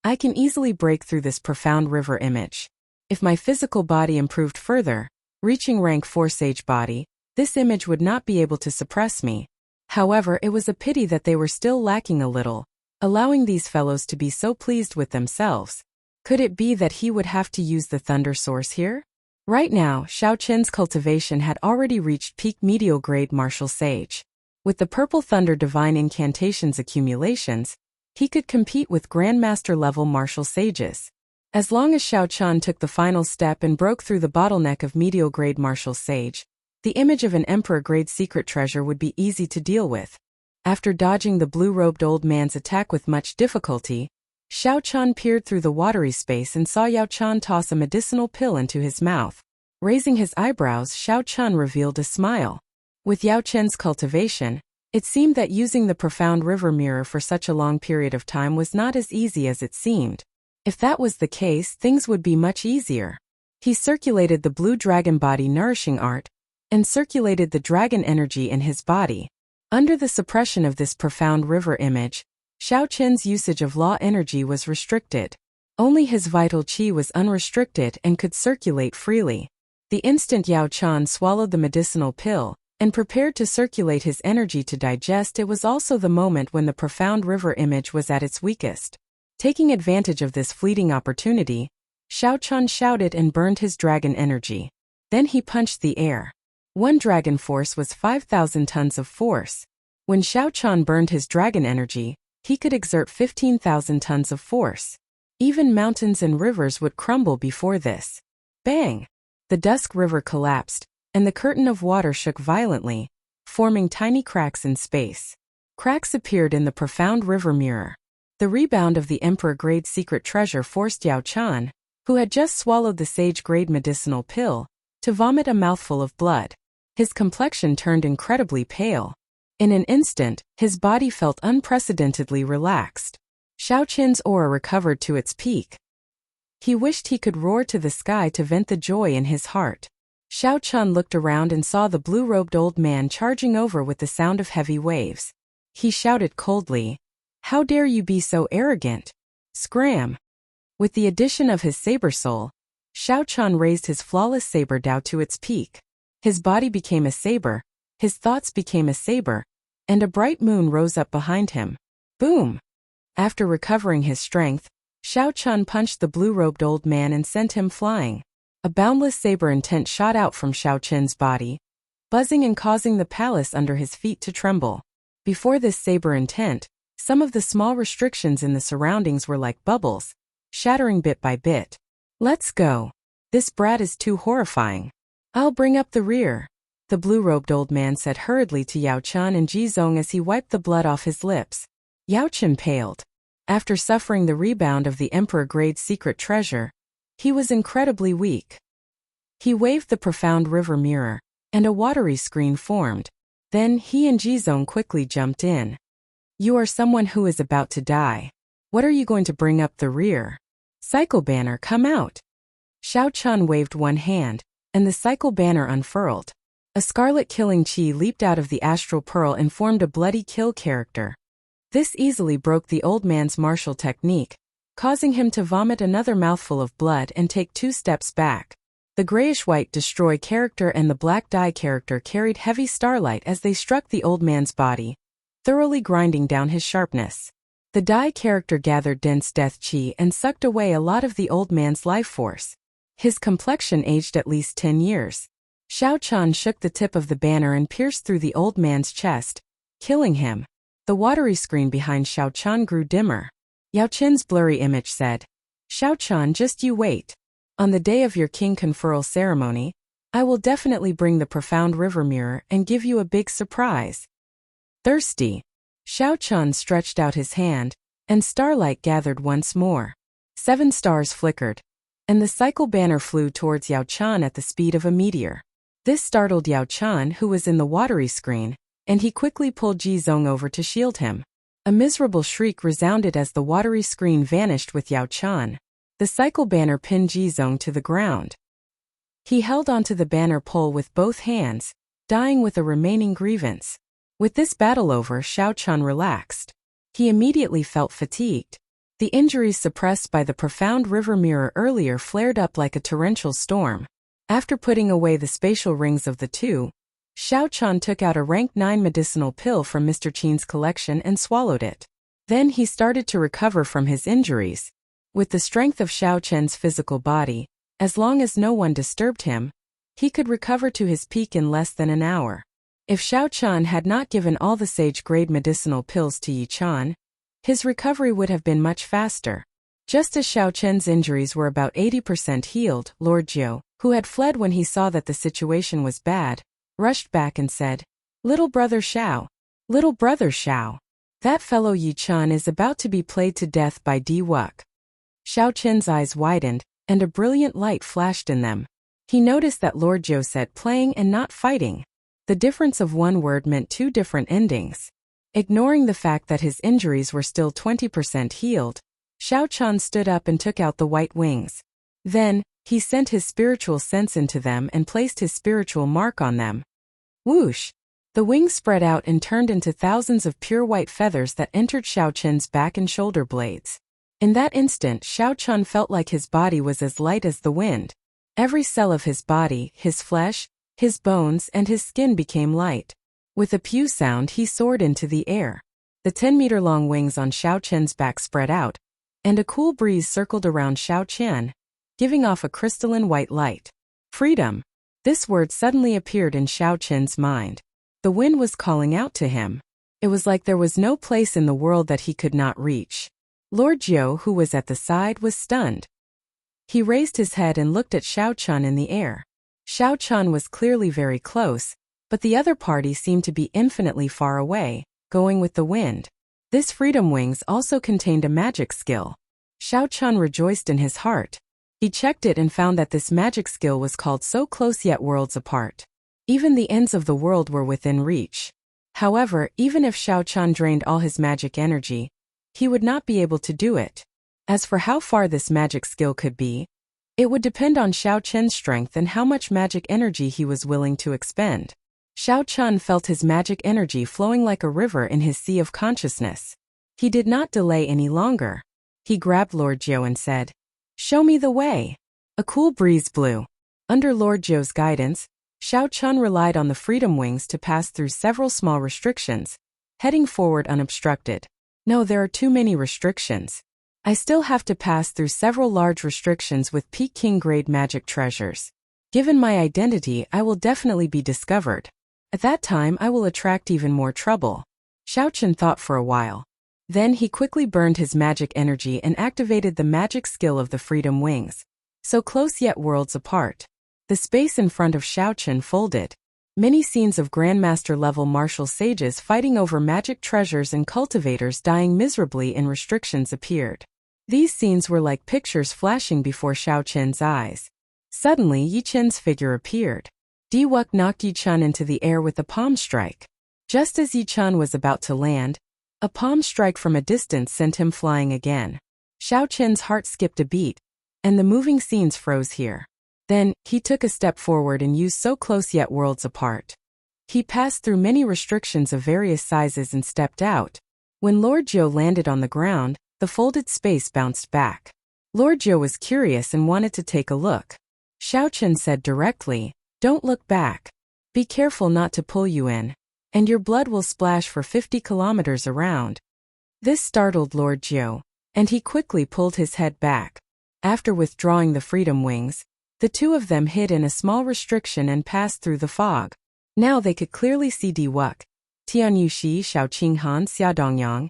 S1: I can easily break through this profound river image. If my physical body improved further, reaching rank 4 sage body, this image would not be able to suppress me. However, it was a pity that they were still lacking a little, allowing these fellows to be so pleased with themselves. Could it be that he would have to use the thunder source here? Right now, Xiao Chen's cultivation had already reached peak medial grade martial sage. With the purple thunder divine incantations accumulations, he could compete with grandmaster level martial sages. As long as Xiao Chen took the final step and broke through the bottleneck of medial grade martial sage, the image of an emperor grade secret treasure would be easy to deal with. After dodging the blue-robed old man's attack with much difficulty, Xiao Chen peered through the watery space and saw Yao Chen toss a medicinal pill into his mouth. Raising his eyebrows, Xiao Chen revealed a smile. With Yao Chen's cultivation, it seemed that using the profound river mirror for such a long period of time was not as easy as it seemed. If that was the case, things would be much easier. He circulated the blue dragon body nourishing art, and circulated the dragon energy in his body. Under the suppression of this profound river image, Xiao Chen's usage of law energy was restricted. Only his vital qi was unrestricted and could circulate freely. The instant Yao Chen swallowed the medicinal pill and prepared to circulate his energy to digest, it was also the moment when the profound river image was at its weakest. Taking advantage of this fleeting opportunity, Xiao Chen shouted and burned his dragon energy. Then he punched the air. One dragon force was 5,000 tons of force. When Xiao Chen burned his dragon energy, he could exert 15,000 tons of force. Even mountains and rivers would crumble before this. Bang! The Dusk River collapsed, and the curtain of water shook violently, forming tiny cracks in space. Cracks appeared in the profound river mirror. The rebound of the Emperor-grade secret treasure forced Yao Chen, who had just swallowed the sage-grade medicinal pill, to vomit a mouthful of blood. His complexion turned incredibly pale. In an instant, his body felt unprecedentedly relaxed. Xiao Chen's aura recovered to its peak. He wished he could roar to the sky to vent the joy in his heart. Xiao Chen looked around and saw the blue-robed old man charging over with the sound of heavy waves. He shouted coldly, "How dare you be so arrogant? Scram!" With the addition of his saber soul, Xiao Chen raised his flawless saber Dao to its peak. His body became a saber, his thoughts became a saber, and a bright moon rose up behind him. Boom! After recovering his strength, Xiao Chen punched the blue-robed old man and sent him flying. A boundless saber intent shot out from Xiao Chen's body, buzzing and causing the palace under his feet to tremble. Before this saber intent, some of the small restrictions in the surroundings were like bubbles, shattering bit by bit. "Let's go. This brat is too horrifying. I'll bring up the rear," the blue-robed old man said hurriedly to Yao Chen and Jizong as he wiped the blood off his lips. Yao Chen paled. After suffering the rebound of the Emperor-grade secret treasure, he was incredibly weak. He waved the profound river mirror, and a watery screen formed. Then he and Jizong quickly jumped in. "You are someone who is about to die. What are you going to bring up the rear? Cycle banner, come out." Xiao Chen waved one hand, and the cycle banner unfurled. A scarlet killing chi leaped out of the astral pearl and formed a bloody kill character. This easily broke the old man's martial technique, causing him to vomit another mouthful of blood and take 2 steps back. The grayish-white destroy character and the black die character carried heavy starlight as they struck the old man's body, thoroughly grinding down his sharpness. The die character gathered dense death chi and sucked away a lot of the old man's life force. His complexion aged at least 10 years. Xiao Chan shook the tip of the banner and pierced through the old man's chest, killing him. The watery screen behind Xiao Chan grew dimmer. Yao Qin's blurry image said, "Xiao Chan, just you wait. On the day of your king conferral ceremony, I will definitely bring the profound river mirror and give you a big surprise." Thirsty. Xiao Chan stretched out his hand, and starlight gathered once more. 7 stars flickered, and the cycle banner flew towards Yao Chan at the speed of a meteor. This startled Yao Chan, who was in the watery screen, and he quickly pulled Ji Zong over to shield him. A miserable shriek resounded as the watery screen vanished with Yao Chan. The cycle banner pinned Ji Zong to the ground. He held onto the banner pole with both hands, dying with a remaining grievance. With this battle over, Xiao Chan relaxed. He immediately felt fatigued. The injuries suppressed by the profound river mirror earlier flared up like a torrential storm. After putting away the spatial rings of the two, Xiao Chan took out a rank 9 medicinal pill from Mr. Qin's collection and swallowed it. Then he started to recover from his injuries. With the strength of Xiao Chen's physical body, as long as no one disturbed him, he could recover to his peak in less than an hour. If Xiao Chan had not given all the sage-grade medicinal pills to Yi Chan, his recovery would have been much faster. Just as Xiao Chen's injuries were about 80% healed, Lord Jiu, who had fled when he saw that the situation was bad, rushed back and said, Little brother Xiao, that fellow Yi Chan is about to be played to death by Di Wuk." Xiao Chen's eyes widened, and a brilliant light flashed in them. He noticed that Lord Jiu said playing and not fighting. The difference of one word meant 2 different endings. Ignoring the fact that his injuries were still 20% healed, Xiao Chan stood up and took out the white wings. Then, he sent his spiritual sense into them and placed his spiritual mark on them. Whoosh! The wings spread out and turned into thousands of pure white feathers that entered Xiao Chen's back and shoulder blades. In that instant, Xiao Chan felt like his body was as light as the wind. Every cell of his body, his flesh, his bones, and his skin became light. With a pew sound, he soared into the air. The 10-meter-long wings on Xiao Chen's back spread out, and a cool breeze circled around Xiao Chen, giving off a crystalline white light. Freedom! This word suddenly appeared in Xiao Chen's mind. The wind was calling out to him. It was like there was no place in the world that he could not reach. Lord Jiu, who was at the side, was stunned. He raised his head and looked at Xiao Chan in the air. Xiao Chan was clearly very close, but the other party seemed to be infinitely far away, going with the wind. This freedom wings also contained a magic skill. Xiao Chan rejoiced in his heart. He checked it and found that this magic skill was called So Close Yet Worlds Apart. Even the ends of the world were within reach. However, even if Xiao Chan drained all his magic energy, he would not be able to do it. As for how far this magic skill could be, it would depend on Xiao Chen's strength and how much magic energy he was willing to expend. Xiao Chan felt his magic energy flowing like a river in his sea of consciousness. He did not delay any longer. He grabbed Lord Jiu and said, "Show me the way." A cool breeze blew. Under Lord Jiu's guidance, Xiao Chan relied on the freedom wings to pass through several small restrictions, heading forward unobstructed. No, there are too many restrictions. I still have to pass through several large restrictions with Peking-grade magic treasures. Given my identity, I will definitely be discovered. At that time, I will attract even more trouble. Xiao Chen thought for a while. Then he quickly burned his magic energy and activated the magic skill of the freedom wings. So close yet worlds apart. The space in front of Xiao Chen folded. Many scenes of Grandmaster-level martial sages fighting over magic treasures and cultivators dying miserably in restrictions appeared. These scenes were like pictures flashing before Xiao Chen's eyes. Suddenly, Yi Chen's figure appeared. Di Wuk knocked Yi Chen into the air with a palm strike. Just as Yi Chen was about to land, a palm strike from a distance sent him flying again. Xiao Chen's heart skipped a beat, and the moving scenes froze here. Then, he took a step forward and used So Close Yet Worlds Apart. He passed through many restrictions of various sizes and stepped out. When Lord Jiu landed on the ground, the folded space bounced back. Lord Jiu was curious and wanted to take a look. Xiao Chen said directly, "Don't look back. Be careful not to pull you in, and your blood will splash for 50 kilometers around." This startled Lord Jiu, and he quickly pulled his head back. After withdrawing the freedom wings, The two of them hid in a small restriction and passed through the fog. Now they could clearly see Diwuk, Tianyushi, Shaoqinghan, Xiaodongyang,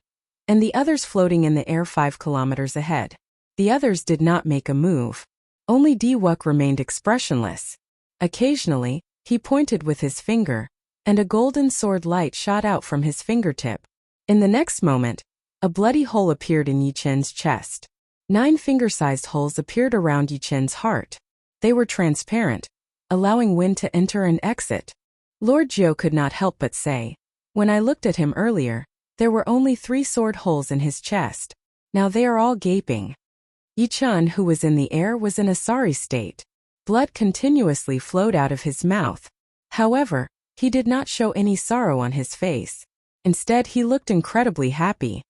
S1: and the others floating in the air 5 kilometers ahead. The others did not make a move. Only Diwuk remained expressionless. Occasionally, he pointed with his finger, and a golden sword light shot out from his fingertip. In the next moment, a bloody hole appeared in Yi Chen's chest. 9 finger-sized holes appeared around Yi Chen's heart. They were transparent, allowing wind to enter and exit. Lord Jiu could not help but say, "When I looked at him earlier, there were only 3 sword holes in his chest. Now they are all gaping." Yi Chen, who was in the air, was in a sorry state. Blood continuously flowed out of his mouth. However, he did not show any sorrow on his face. Instead, he looked incredibly happy.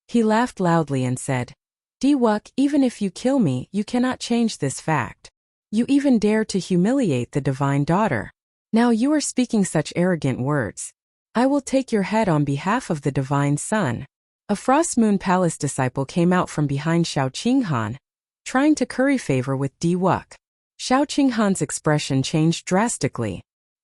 S1: He laughed loudly and said, "Diwuk, even if you kill me, you cannot change this fact. You even dare to humiliate the divine daughter. Now you are speaking such arrogant words. I will take your head on behalf of the divine son." A Frost Moon Palace disciple came out from behind Shaoqinghan, trying to curry favor with Diwuk. Shaoqinghan's expression changed drastically.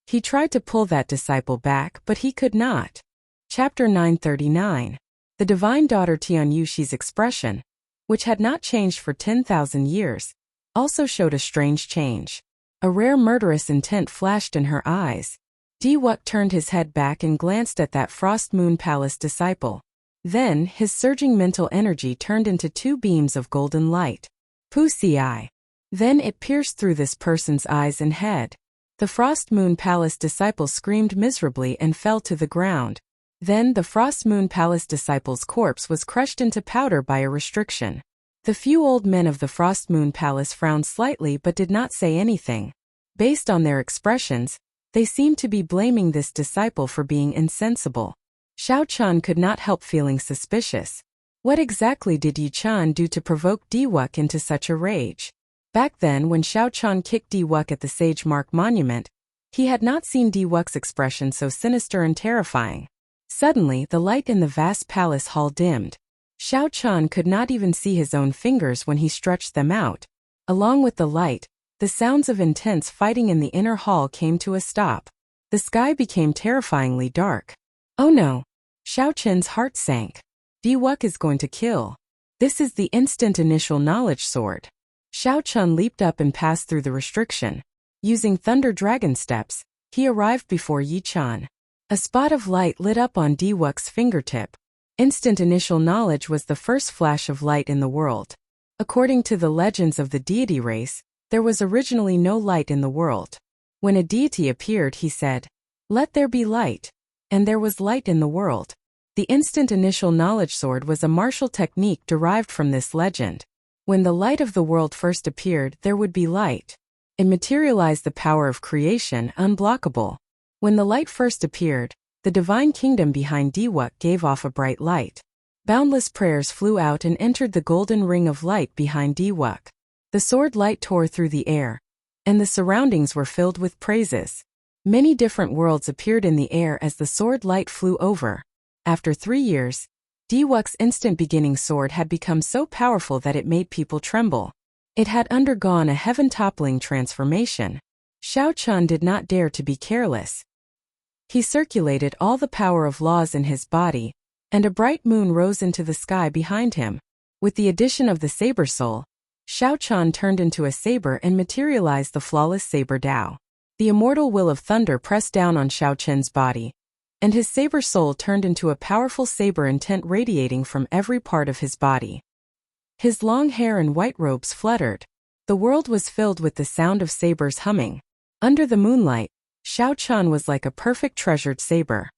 S1: He tried to pull that disciple back, but he could not. Chapter 939. The divine daughter Tianyushi's expression, which had not changed for 10,000 years, also showed a strange change. A rare murderous intent flashed in her eyes. Diwuk turned his head back and glanced at that Frost Moon Palace disciple. Then, his surging mental energy turned into 2 beams of golden light. Pusi. Then it pierced through this person's eyes and head. The Frost Moon Palace disciple screamed miserably and fell to the ground. Then the Frost Moon Palace disciple's corpse was crushed into powder by a restriction. The few old men of the Frost Moon Palace frowned slightly but did not say anything. Based on their expressions, they seemed to be blaming this disciple for being insensible. Xiao Chun could not help feeling suspicious. What exactly did Yi Chen do to provoke Diwuk into such a rage? Back then, when Xiao Chun kicked Diwuk at the Sage Mark Monument, he had not seen Diwuk's expression so sinister and terrifying. Suddenly, the light in the vast palace hall dimmed. Xiao Chun could not even see his own fingers when he stretched them out. Along with the light, the sounds of intense fighting in the inner hall came to a stop. The sky became terrifyingly dark. Oh no! Xiao Chen's heart sank. Diwuk is going to kill. This is the instant initial knowledge sword. Xiao Chun leaped up and passed through the restriction. Using Thunder Dragon steps, he arrived before Yi Chen. A spot of light lit up on Diwuk's fingertip. Instant initial knowledge was the first flash of light in the world. According to the legends of the deity race, there was originally no light in the world. When a deity appeared, he said, "Let there be light." And there was light in the world. The instant initial knowledge sword was a martial technique derived from this legend. When the light of the world first appeared, there would be light. It materialized the power of creation, unblockable. When the light first appeared, the divine kingdom behind Diwuk gave off a bright light. Boundless prayers flew out and entered the golden ring of light behind Diwuk. The sword light tore through the air, and the surroundings were filled with praises. Many different worlds appeared in the air as the sword light flew over. After 3 years, Diwuk's instant beginning sword had become so powerful that it made people tremble. It had undergone a heaven-toppling transformation. Xiao Chun did not dare to be careless. He circulated all the power of laws in his body, and a bright moon rose into the sky behind him. With the addition of the saber soul, Xiao Chun turned into a saber and materialized the flawless saber Dao. The immortal will of thunder pressed down on Xiao Chen's body, and his saber soul turned into a powerful saber intent radiating from every part of his body. His long hair and white robes fluttered. The world was filled with the sound of sabers humming. Under the moonlight, Xiao Chun was like a perfect treasured saber.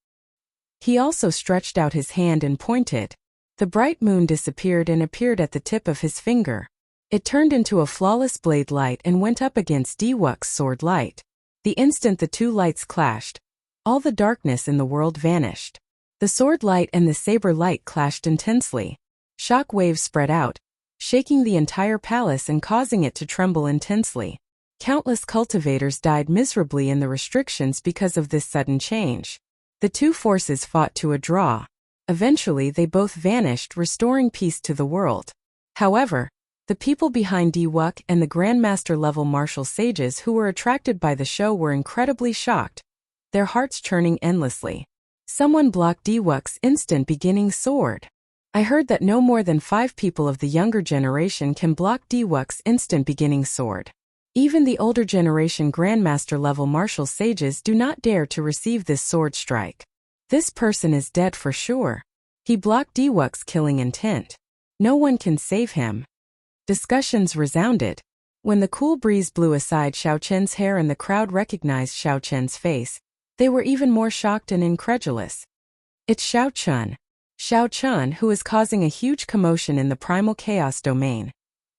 S1: He also stretched out his hand and pointed. The bright moon disappeared and appeared at the tip of his finger. It turned into a flawless blade light and went up against Diwuk's sword light. The instant the two lights clashed, all the darkness in the world vanished. The sword light and the saber light clashed intensely. Shock waves spread out, shaking the entire palace and causing it to tremble intensely. Countless cultivators died miserably in the restrictions because of this sudden change. The two forces fought to a draw. Eventually they both vanished, restoring peace to the world. However, The people behind Diwuk and the Grandmaster-level martial sages who were attracted by the show were incredibly shocked, their hearts churning endlessly. Someone blocked Diwuk's instant beginning sword. I heard that no more than 5 people of the younger generation can block Diwuk's instant beginning sword. Even the older generation Grandmaster-level martial sages do not dare to receive this sword strike. This person is dead for sure. He blocked Diwuk's killing intent. No one can save him. Discussions resounded. When the cool breeze blew aside Xiao Chen's hair and the crowd recognized Xiao Chen's face, they were even more shocked and incredulous. It's Xiao Chen. Xiao Chen, who is causing a huge commotion in the primal chaos domain,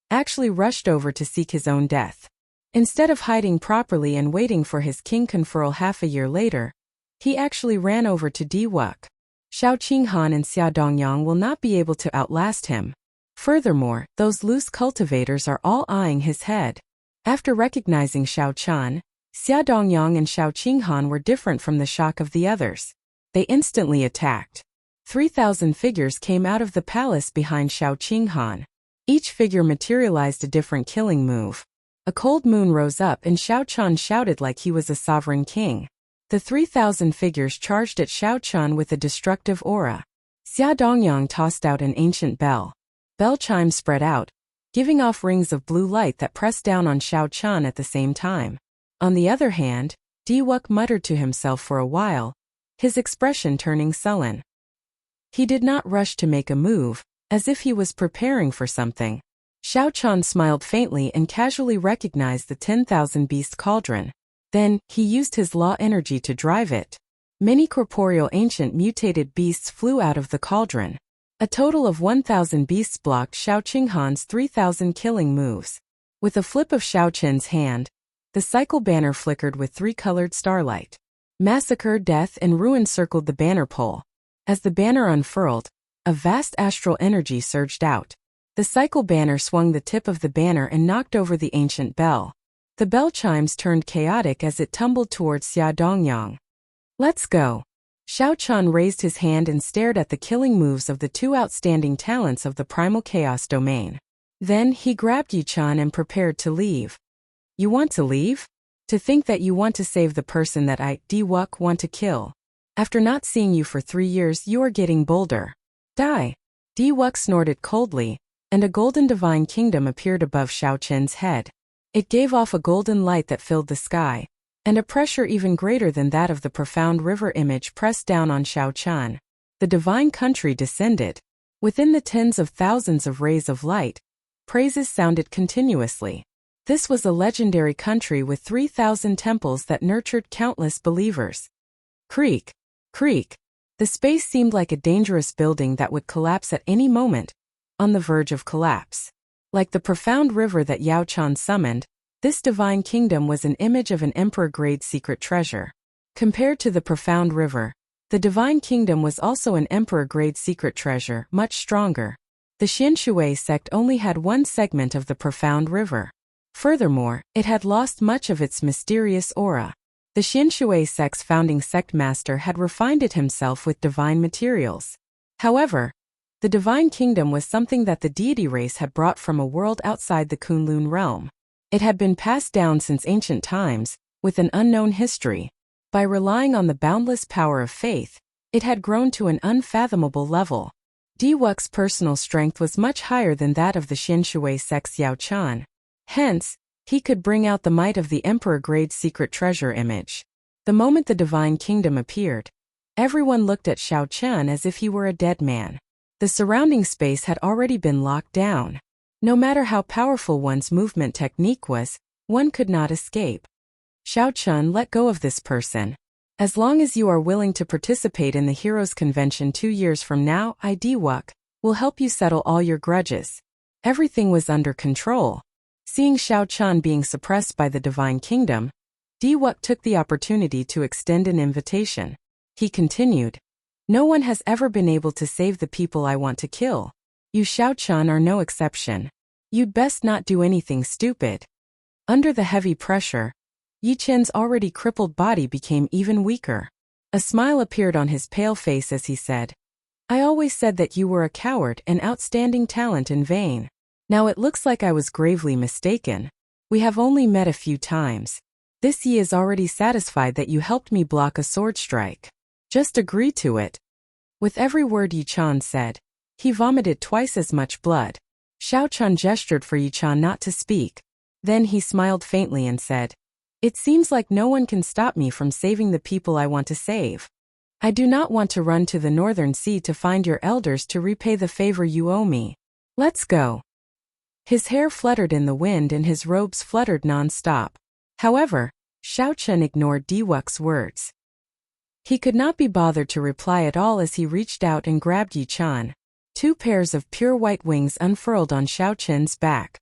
S1: actually rushed over to seek his own death. Instead of hiding properly and waiting for his king conferral half a year later, he actually ran over to Diwuk. Xiao Qinghan and Xia Dongyang will not be able to outlast him. Furthermore, those loose cultivators are all eyeing his head. After recognizing Xiao Chen, Xia Dongyang and Xiao Qinghan were different from the shock of the others. They instantly attacked. 3,000 figures came out of the palace behind Xiao Qinghan. Each figure materialized a different killing move. A cold moon rose up and Xiao Chen shouted like he was a sovereign king. The 3,000 figures charged at Xiao Chen with a destructive aura. Xia Dongyang tossed out an ancient bell. Bell chimes spread out, giving off rings of blue light that pressed down on Xiao Chen at the same time. On the other hand, Diwuk muttered to himself for a while, his expression turning sullen. He did not rush to make a move, as if he was preparing for something. Xiao Chen smiled faintly and casually recognized the 10,000 beast cauldron. Then, he used his law energy to drive it. Many corporeal ancient mutated beasts flew out of the cauldron. A total of 1,000 beasts blocked Xiao Qinghan's 3,000 killing moves. With a flip of Xiao Chen's hand, the cycle banner flickered with 3-colored starlight. Massacre, death, and ruin circled the banner pole. As the banner unfurled, a vast astral energy surged out. The cycle banner swung the tip of the banner and knocked over the ancient bell. The bell chimes turned chaotic as it tumbled towards Xia Dongyang. Let's go. Xiao Chen raised his hand and stared at the killing moves of the 2 outstanding talents of the primal chaos domain. Then he grabbed Yi Chen and prepared to leave. You want to leave? To think that you want to save the person that I, Diwuk, want to kill. After not seeing you for 3 years, you are getting bolder. Die. Diwuk snorted coldly, and a golden divine kingdom appeared above Xiao Chen's head. It gave off a golden light that filled the sky, and a pressure even greater than that of the profound river image pressed down on Xiao Chen. The divine country descended. Within the tens of thousands of rays of light, praises sounded continuously. This was a legendary country with 3,000 temples that nurtured countless believers. Creak. Creak. The space seemed like a dangerous building that would collapse at any moment, on the verge of collapse. Like the profound river that Yao Chan summoned, this divine kingdom was an image of an emperor-grade secret treasure. Compared to the profound river, the divine kingdom was also an emperor-grade secret treasure, much stronger. The Xianshui sect only had one segment of the profound river. Furthermore, it had lost much of its mysterious aura. The Xianshui sect's founding sect master had refined it himself with divine materials. However, the divine kingdom was something that the deity race had brought from a world outside the Kunlun realm. It had been passed down since ancient times, with an unknown history. By relying on the boundless power of faith, it had grown to an unfathomable level. Diwuk's personal strength was much higher than that of the Xianshui sect's Yao Chan. Hence, he could bring out the might of the emperor-grade secret treasure image. The moment the divine kingdom appeared, everyone looked at Xiao Chen as if he were a dead man. The surrounding space had already been locked down. No matter how powerful one's movement technique was, one could not escape. Xiao Chen, let go of this person. As long as you are willing to participate in the Heroes Convention 2 years from now, I, Diwuk, will help you settle all your grudges. Everything was under control. Seeing Xiao Chen being suppressed by the divine kingdom, Diwuk took the opportunity to extend an invitation. He continued, "No one has ever been able to save the people I want to kill. You Xiao Chen are no exception. You'd best not do anything stupid." Under the heavy pressure, Yi Chen's already crippled body became even weaker. A smile appeared on his pale face as he said, "I always said that you were a coward and outstanding talent in vain. Now it looks like I was gravely mistaken. We have only met a few times. This Yi is already satisfied that you helped me block a sword strike. Just agree to it." With every word Yi-chan said, he vomited twice as much blood. Xiao-chan gestured for Yi-chan not to speak. Then he smiled faintly and said, "It seems like no one can stop me from saving the people I want to save. I do not want to run to the northern sea to find your elders to repay the favor you owe me. Let's go." His hair fluttered in the wind and his robes fluttered non-stop. However, Xiao-chan ignored Diwuk's words. He could not be bothered to reply at all as he reached out and grabbed Yi-chan. 2 pairs of pure white wings unfurled on Xiao-chan's back.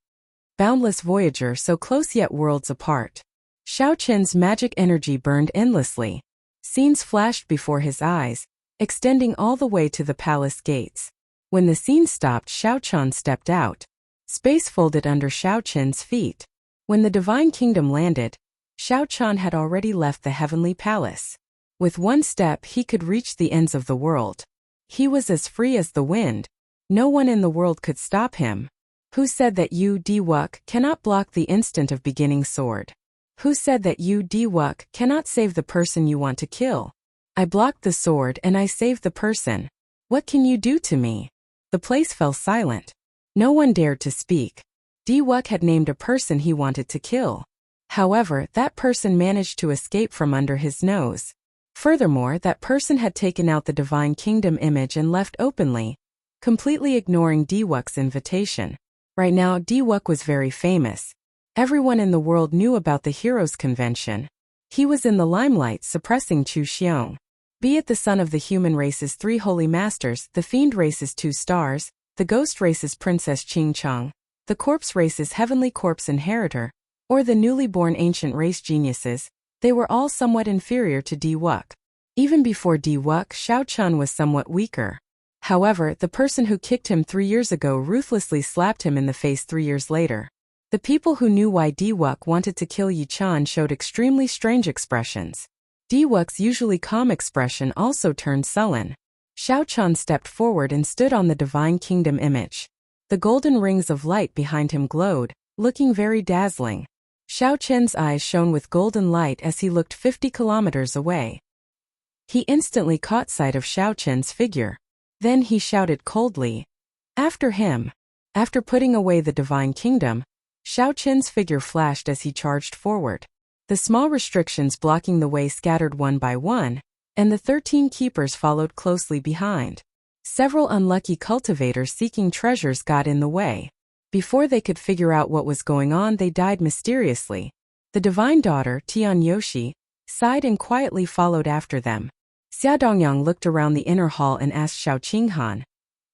S1: Boundless voyager so close yet worlds apart. Xiao-chan's magic energy burned endlessly. Scenes flashed before his eyes, extending all the way to the palace gates. When the scene stopped, Xiao-chan stepped out. Space folded under Xiao-chan's feet. When the Divine Kingdom landed, Xiao-chan had already left the heavenly palace. With one step he could reach the ends of the world. He was as free as the wind. No one in the world could stop him. Who said that you, Diwuk, cannot block the instant of beginning sword? Who said that you, Diwuk, cannot save the person you want to kill? I blocked the sword and I saved the person. What can you do to me? The place fell silent. No one dared to speak. Diwuk had named a person he wanted to kill. However, that person managed to escape from under his nose. Furthermore, that person had taken out the Divine Kingdom image and left openly, completely ignoring Diwuk's invitation. Right now, Diwuk was very famous. Everyone in the world knew about the Heroes Convention. He was in the limelight suppressing Chu Xiong. Be it the son of the human race's 3 holy masters, the fiend race's 2 stars, the ghost race's Princess Qingchang, the corpse race's heavenly corpse inheritor, or the newly born ancient race geniuses, they were all somewhat inferior to Diwuk. Even before Diwuk, Xiao-chan was somewhat weaker. However, the person who kicked him 3 years ago ruthlessly slapped him in the face 3 years later. The people who knew why Diwuk wanted to kill Yi-chan showed extremely strange expressions. Diwuk's usually calm expression also turned sullen. Xiao-chan stepped forward and stood on the Divine Kingdom image. The golden rings of light behind him glowed, looking very dazzling. Xiao-chan's eyes shone with golden light as he looked 50 kilometers away. He instantly caught sight of Xiao-chan's figure. Then he shouted coldly, "After him." After putting away the Divine Kingdom, Xiao-chan's figure flashed as he charged forward. The small restrictions blocking the way scattered one by one, and the 13 keepers followed closely behind. Several unlucky cultivators seeking treasures got in the way. Before they could figure out what was going on, they died mysteriously. The divine daughter, Tian Yoshi, sighed and quietly followed after them. Xia Dongyang looked around the inner hall and asked Xiao Qinghan,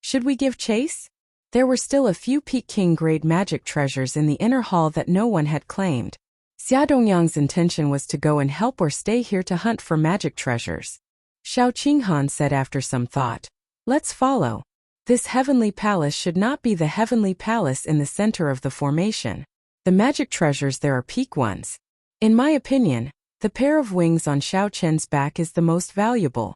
S1: "Should we give chase?" There were still a few Peking-grade magic treasures in the inner hall that no one had claimed. Xia Dongyang's intention was to go and help or stay here to hunt for magic treasures. Xiao Qinghan said after some thought, "Let's follow. This heavenly palace should not be the heavenly palace in the center of the formation. The magic treasures there are peak ones. In my opinion, the pair of wings on Xiao Chen's back is the most valuable."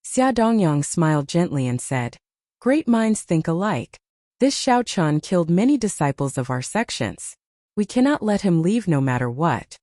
S1: Xia Dongyang smiled gently and said, "Great minds think alike. This Xiao Chen killed many disciples of our sections. We cannot let him leave no matter what."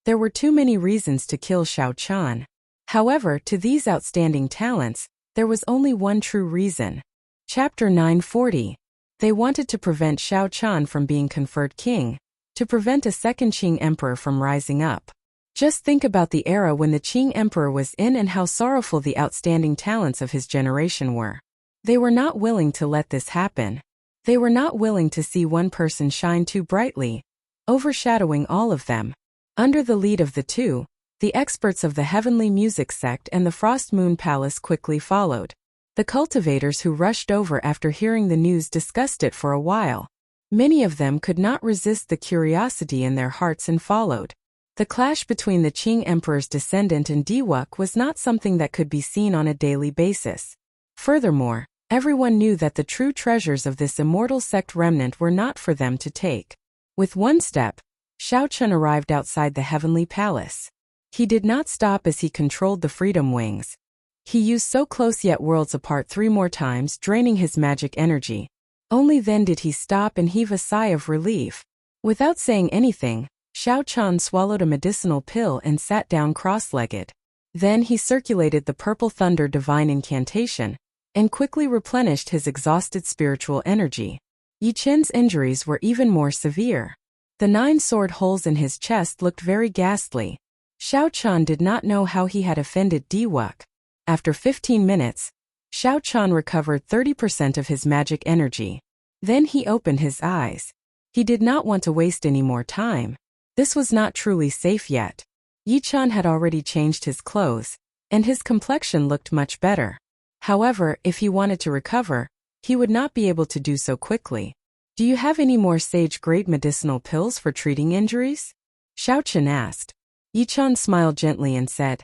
S1: There were too many reasons to kill Xiao Chen. However, to these outstanding talents, there was only one true reason. Chapter 940. They wanted to prevent Xiao Chen from being conferred king, to prevent a second Qing emperor from rising up. Just think about the era when the Qing emperor was in and how sorrowful the outstanding talents of his generation were. They were not willing to let this happen. They were not willing to see one person shine too brightly, overshadowing all of them. Under the lead of the two, the experts of the Heavenly Music Sect and the Frost Moon Palace quickly followed. The cultivators who rushed over after hearing the news discussed it for a while. Many of them could not resist the curiosity in their hearts and followed. The clash between the Qing emperor's descendant and Diwuk was not something that could be seen on a daily basis. Furthermore, everyone knew that the true treasures of this immortal sect remnant were not for them to take. With one step, Xiao Chen arrived outside the Heavenly Palace. He did not stop as he controlled the Freedom Wings. He used so close yet worlds apart 3 more times, draining his magic energy. Only then did he stop and heave a sigh of relief. Without saying anything, Xiao Chan swallowed a medicinal pill and sat down cross-legged. Then he circulated the purple thunder divine incantation, and quickly replenished his exhausted spiritual energy. Yi Chen's injuries were even more severe. The 9 sword holes in his chest looked very ghastly. Xiao Chan did not know how he had offended Diwuk. After 15 minutes, Xiao Chan recovered 30% of his magic energy. Then he opened his eyes. He did not want to waste any more time. This was not truly safe yet. Yi Chan had already changed his clothes, and his complexion looked much better. However, if he wanted to recover, he would not be able to do so quickly. Do you have any more sage-grade medicinal pills for treating injuries? Xiao Chen asked. Yi Chan smiled gently and said,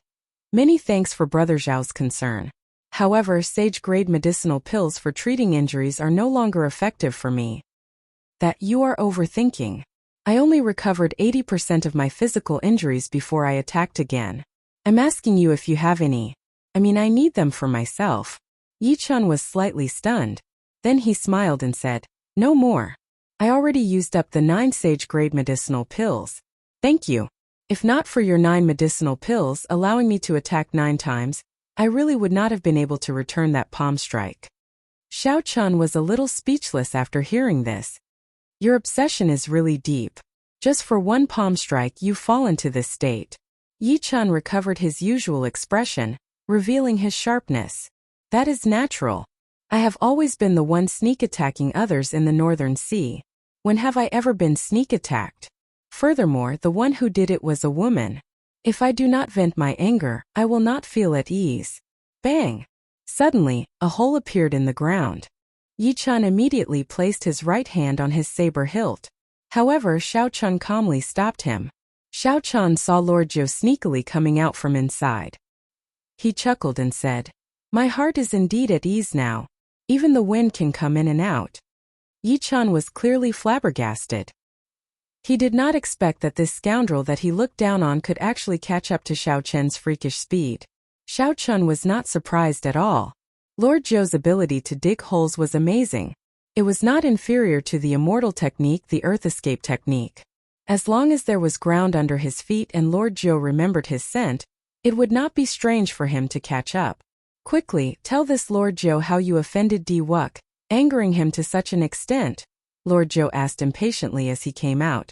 S1: Many thanks for Brother Zhao's concern. However, sage-grade medicinal pills for treating injuries are no longer effective for me. That you are overthinking. I only recovered 80% of my physical injuries before I attacked again. I'm asking you if you have any. I need them for myself. Yi Chan was slightly stunned. Then he smiled and said, No more. I already used up the 9 sage-grade medicinal pills. Thank you. If not for your 9 medicinal pills allowing me to attack 9 times, I really would not have been able to return that palm strike. Xiao Chan was a little speechless after hearing this. Your obsession is really deep. Just for 1 palm strike you fall into this state. Yi Chan recovered his usual expression, revealing his sharpness. That is natural. I have always been the one sneak attacking others in the Northern Sea. When have I ever been sneak attacked? Furthermore, the one who did it was a woman. If I do not vent my anger, I will not feel at ease. Bang! Suddenly, a hole appeared in the ground. Yi Chan immediately placed his right hand on his saber hilt. However, Xiao Chan calmly stopped him. Xiao Chan saw Lord Zhou sneakily coming out from inside. He chuckled and said, My heart is indeed at ease now. Even the wind can come in and out. Yi Chan was clearly flabbergasted. He did not expect that this scoundrel that he looked down on could actually catch up to Xiao Chen's freakish speed. Xiao Chan was not surprised at all. Lord Zhou's ability to dig holes was amazing. It was not inferior to the Immortal technique, the Earth Escape technique. As long as there was ground under his feet and Lord Zhou remembered his scent, it would not be strange for him to catch up. Quickly, tell this Lord Zhou how you offended Diwuk, angering him to such an extent, Lord Zhou asked impatiently as he came out.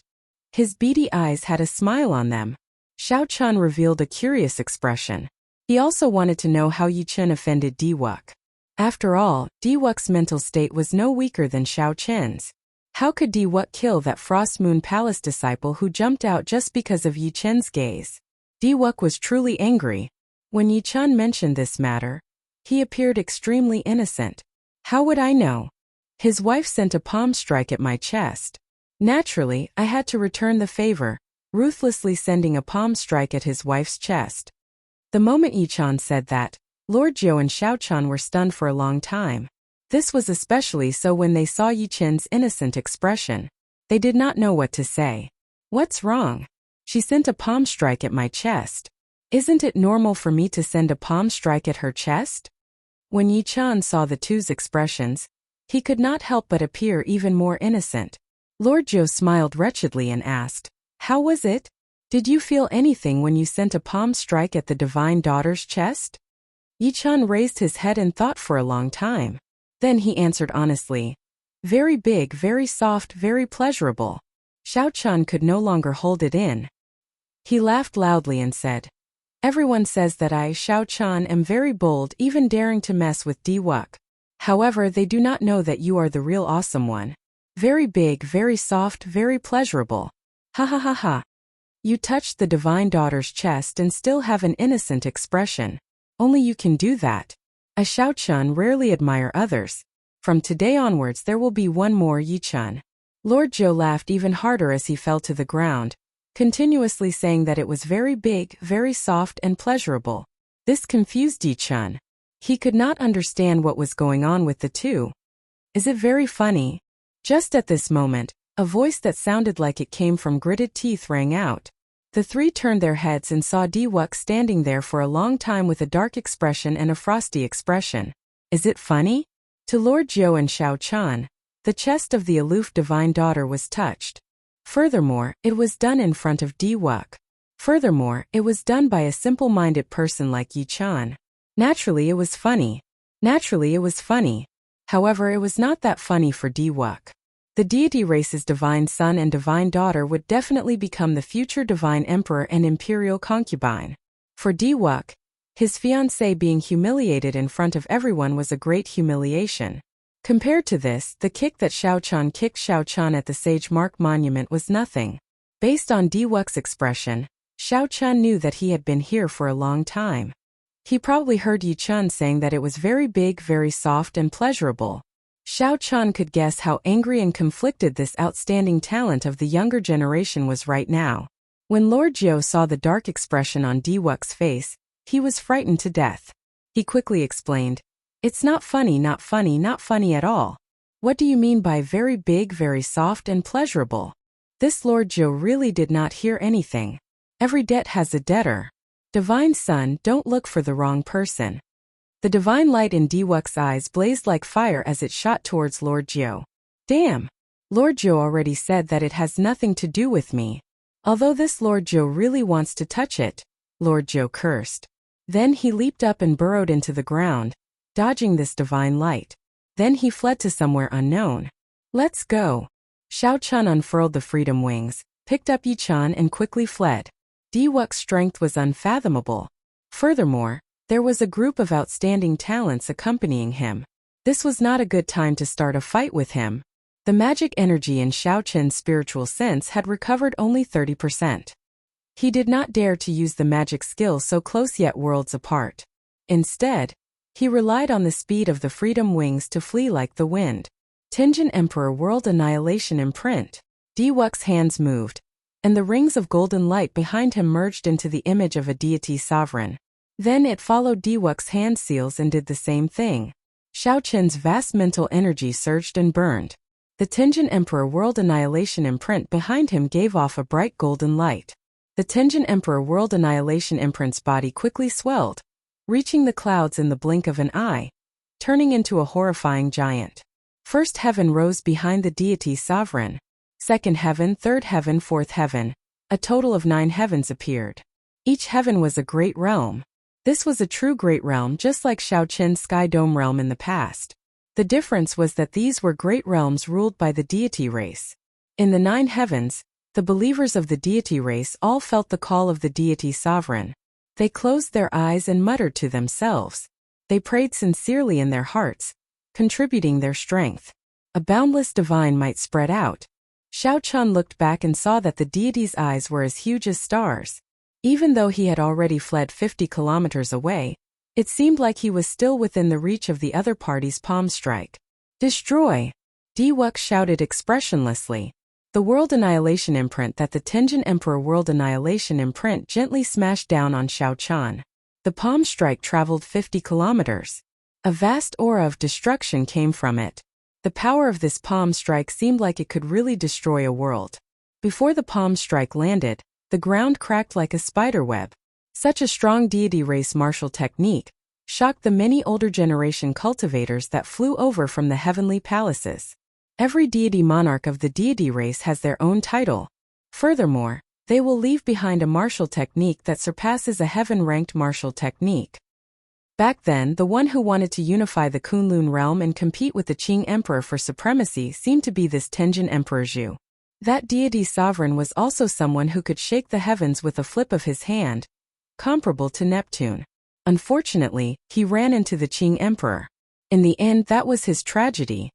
S1: His beady eyes had a smile on them. Xiao Chan revealed a curious expression. He also wanted to know how Yi Chen offended Diwuk. After all, Diwuk's mental state was no weaker than Xiao Chen's. How could Diwuk kill that Frost Moon Palace disciple who jumped out just because of Yi Chen's gaze? Diwuk was truly angry. When Yi Chen mentioned this matter, he appeared extremely innocent. How would I know? His wife sent a palm strike at my chest. Naturally, I had to return the favor, ruthlessly sending a palm strike at his wife's chest. The moment Yi Chen said that, Lord Zhou and Xiao Chan were stunned for a long time. This was especially so when they saw Yi Chen's innocent expression. They did not know what to say. What's wrong? She sent a palm strike at my chest. Isn't it normal for me to send a palm strike at her chest? When Yi Chen saw the two's expressions, he could not help but appear even more innocent. Lord Zhou smiled wretchedly and asked, How was it? Did you feel anything when you sent a palm strike at the divine daughter's chest? Yi Chen raised his head and thought for a long time. Then he answered honestly, Very big, very soft, very pleasurable. Xiao Chan could no longer hold it in. He laughed loudly and said, Everyone says that I, Xiao Chan, am very bold, even daring to mess with Diwuk. However, they do not know that you are the real awesome one. Very big, very soft, very pleasurable. Ha ha ha ha. You touched the divine daughter's chest and still have an innocent expression. Only you can do that. I, Xiao Chan, rarely admire others. From today onwards there will be one more Yi Chen. Lord Zhou laughed even harder as he fell to the ground, continuously saying that it was very big, very soft and pleasurable. This confused Yi Chen. He could not understand what was going on with the two. Is it very funny? Just at this moment, a voice that sounded like it came from gritted teeth rang out. The three turned their heads and saw Diwuk standing there for a long time with a dark expression and a frosty expression. Is it funny? To Lord Zhou and Xiao Chan, The chest of the aloof divine daughter was touched. Furthermore, it was done in front of Wuk. Furthermore, it was done by a simple-minded person like Yi Chan. Naturally, it was funny. However, it was not that funny for Wuk. The deity race's divine son and divine daughter would definitely become the future divine emperor and imperial concubine. For Wuk, his fiancée being humiliated in front of everyone was a great humiliation. Compared to this, the kick that Xiao Chan kicked Xiao Chan at the Sage Mark Monument was nothing. Based on Wuk's expression, Xiao Chan knew that he had been here for a long time. He probably heard Yi Chan saying that it was very big, very soft and pleasurable. Xiao Chan could guess how angry and conflicted this outstanding talent of the younger generation was right now. When Lord Jiu saw the dark expression on Wuk's face, he was frightened to death. He quickly explained, "It's not funny at all. What do you mean by very big, very soft and pleasurable?" This Lord Jiu really did not hear anything. Every debt has a debtor. Divine Son, don't look for the wrong person. The divine light in Wuk's eyes blazed like fire as it shot towards Lord Jiu. Damn! Lord Jiu already said that it has nothing to do with me. Although this Lord Jiu really wants to touch it, Lord Jiu cursed. Then he leaped up and burrowed into the ground, dodging this divine light. Then he fled to somewhere unknown. Let's go. Xiao Chan unfurled the freedom wings, picked up Yi Chan and quickly fled. Wuk's strength was unfathomable. Furthermore, there was a group of outstanding talents accompanying him. This was not a good time to start a fight with him. The magic energy in Xiao Chen's spiritual sense had recovered only 30%. He did not dare to use the magic skill so close yet worlds apart. Instead, he relied on the speed of the freedom wings to flee like the wind. Tenjin Emperor World Annihilation Imprint. Wuk's hands moved, and the rings of golden light behind him merged into the image of a deity sovereign. Then it followed Wuk's hand seals and did the same thing. Xiao Chen's vast mental energy surged and burned. The Tenjin Emperor World Annihilation Imprint behind him gave off a bright golden light. The Tenjin Emperor World Annihilation Imprint's body quickly swelled, reaching the clouds in the blink of an eye, turning into a horrifying giant. First heaven rose behind the deity sovereign. Second heaven, third heaven, fourth heaven. A total of 9 heavens appeared. Each heaven was a great realm. This was a true great realm just like Xiao Chen's Sky Dome realm in the past. The difference was that these were great realms ruled by the deity race. In the 9 heavens, the believers of the deity race all felt the call of the deity sovereign. They closed their eyes and muttered to themselves. They prayed sincerely in their hearts, contributing their strength. A boundless divine might spread out. Xiao Chan looked back and saw that the deity's eyes were as huge as stars. Even though he had already fled 50 kilometers away, it seemed like he was still within the reach of the other party's palm strike. Destroy! Wuk shouted expressionlessly. The World Annihilation Imprint that the Tenjin Emperor World Annihilation Imprint gently smashed down on Xiao Chan. The palm strike traveled 50 kilometers. A vast aura of destruction came from it. The power of this palm strike seemed like it could really destroy a world. Before the palm strike landed, the ground cracked like a spiderweb. Such a strong deity race martial technique shocked the many older generation cultivators that flew over from the heavenly palaces. Every deity monarch of the deity race has their own title. Furthermore, they will leave behind a martial technique that surpasses a heaven-ranked martial technique. Back then, the one who wanted to unify the Kunlun realm and compete with the Qing Emperor for supremacy seemed to be this Tenjin Emperor Zhu. That deity sovereign was also someone who could shake the heavens with a flip of his hand, comparable to Neptune. Unfortunately, he ran into the Qing Emperor. In the end, that was his tragedy.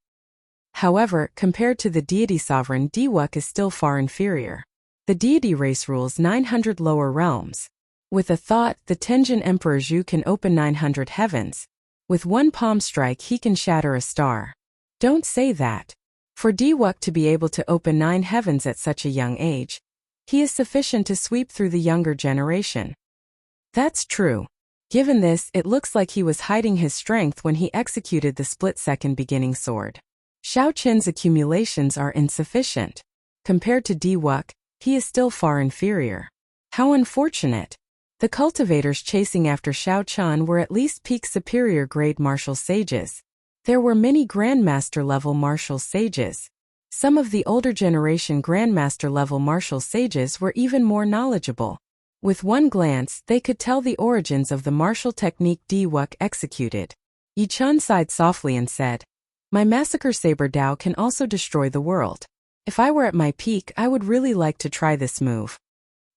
S1: However, compared to the deity sovereign, Wuk is still far inferior. The deity race rules 900 lower realms. With a thought, the Tenjin Emperor Zhu can open 900 heavens. With one palm strike he can shatter a star. Don't say that. For Wuk to be able to open 9 heavens at such a young age, he is sufficient to sweep through the younger generation. That's true. Given this, it looks like he was hiding his strength when he executed the split-second beginning sword. Xiao Chen's accumulations are insufficient. Compared to Wuk, he is still far inferior. How unfortunate. The cultivators chasing after Xiao Chan were at least peak superior grade martial sages. There were many Grandmaster-level martial sages. Some of the older generation Grandmaster-level martial sages were even more knowledgeable. With one glance, they could tell the origins of the martial technique Diwuk executed. Yi Chun sighed softly and said, "My massacre saber Dao can also destroy the world. If I were at my peak, I would really like to try this move."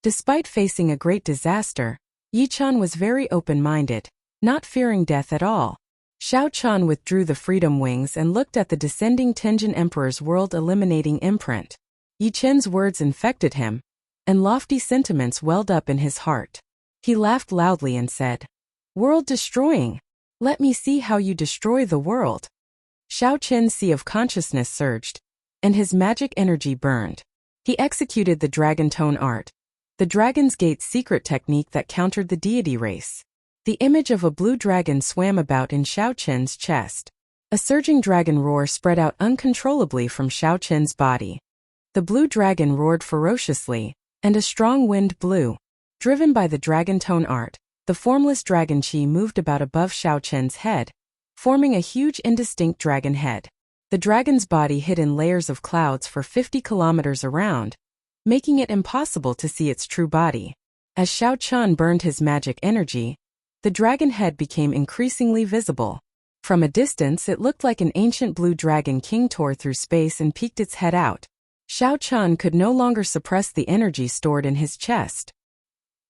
S1: Despite facing a great disaster, Yi Chun was very open-minded, not fearing death at all. Xiao Chun withdrew the freedom wings and looked at the descending Tenjin Emperor's world-eliminating imprint. Yi Chun's words infected him, and lofty sentiments welled up in his heart. He laughed loudly and said, "World-destroying! Let me see how you destroy the world." Xiao Chen's sea of consciousness surged, and his magic energy burned. He executed the Dragon Tone art, the Dragon's Gate secret technique that countered the deity race. The image of a blue dragon swam about in Xiao Chen's chest. A surging dragon roar spread out uncontrollably from Xiao Chen's body. The blue dragon roared ferociously, and a strong wind blew. Driven by the Dragon Tone art, the formless dragon chi moved about above Xiao Chen's head, forming a huge indistinct dragon head. The dragon's body hid in layers of clouds for 50 kilometers around, making it impossible to see its true body. As Xiao Chun burned his magic energy, the dragon head became increasingly visible. From a distance, it looked like an ancient blue dragon king tore through space and peeked its head out. Xiao Chun could no longer suppress the energy stored in his chest.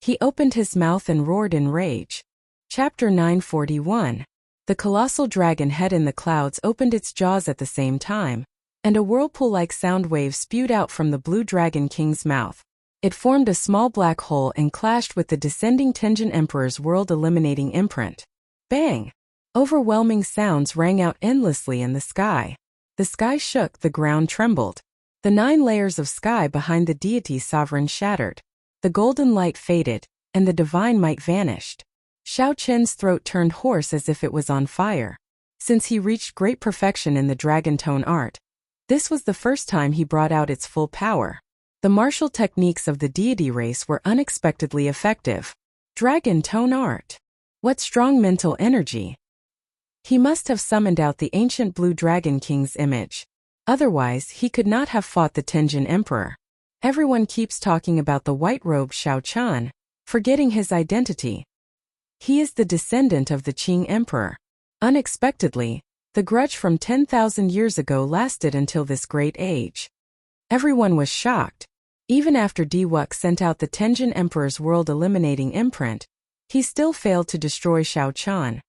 S1: He opened his mouth and roared in rage. Chapter 941. The colossal dragon head in the clouds opened its jaws at the same time, and a whirlpool-like sound wave spewed out from the blue dragon king's mouth. It formed a small black hole and clashed with the descending Tenjin Emperor's world-eliminating imprint. Bang! Overwhelming sounds rang out endlessly in the sky. The sky shook, the ground trembled. The 9 layers of sky behind the deity's sovereign shattered. The golden light faded, and the divine might vanished. Xiao Chen's throat turned hoarse as if it was on fire. Since he reached great perfection in the Dragon Tone art, this was the first time he brought out its full power. The martial techniques of the deity race were unexpectedly effective. Dragon Tone art. What strong mental energy! He must have summoned out the ancient blue dragon king's image. Otherwise, he could not have fought the Tenjin Emperor. Everyone keeps talking about the white-robed Xiao Chun, forgetting his identity. He is the descendant of the Qing Emperor. Unexpectedly, the grudge from 10,000 years ago lasted until this great age. Everyone was shocked. Even after Diwuk sent out the Tenjin Emperor's world-eliminating imprint, he still failed to destroy Xiao Chun.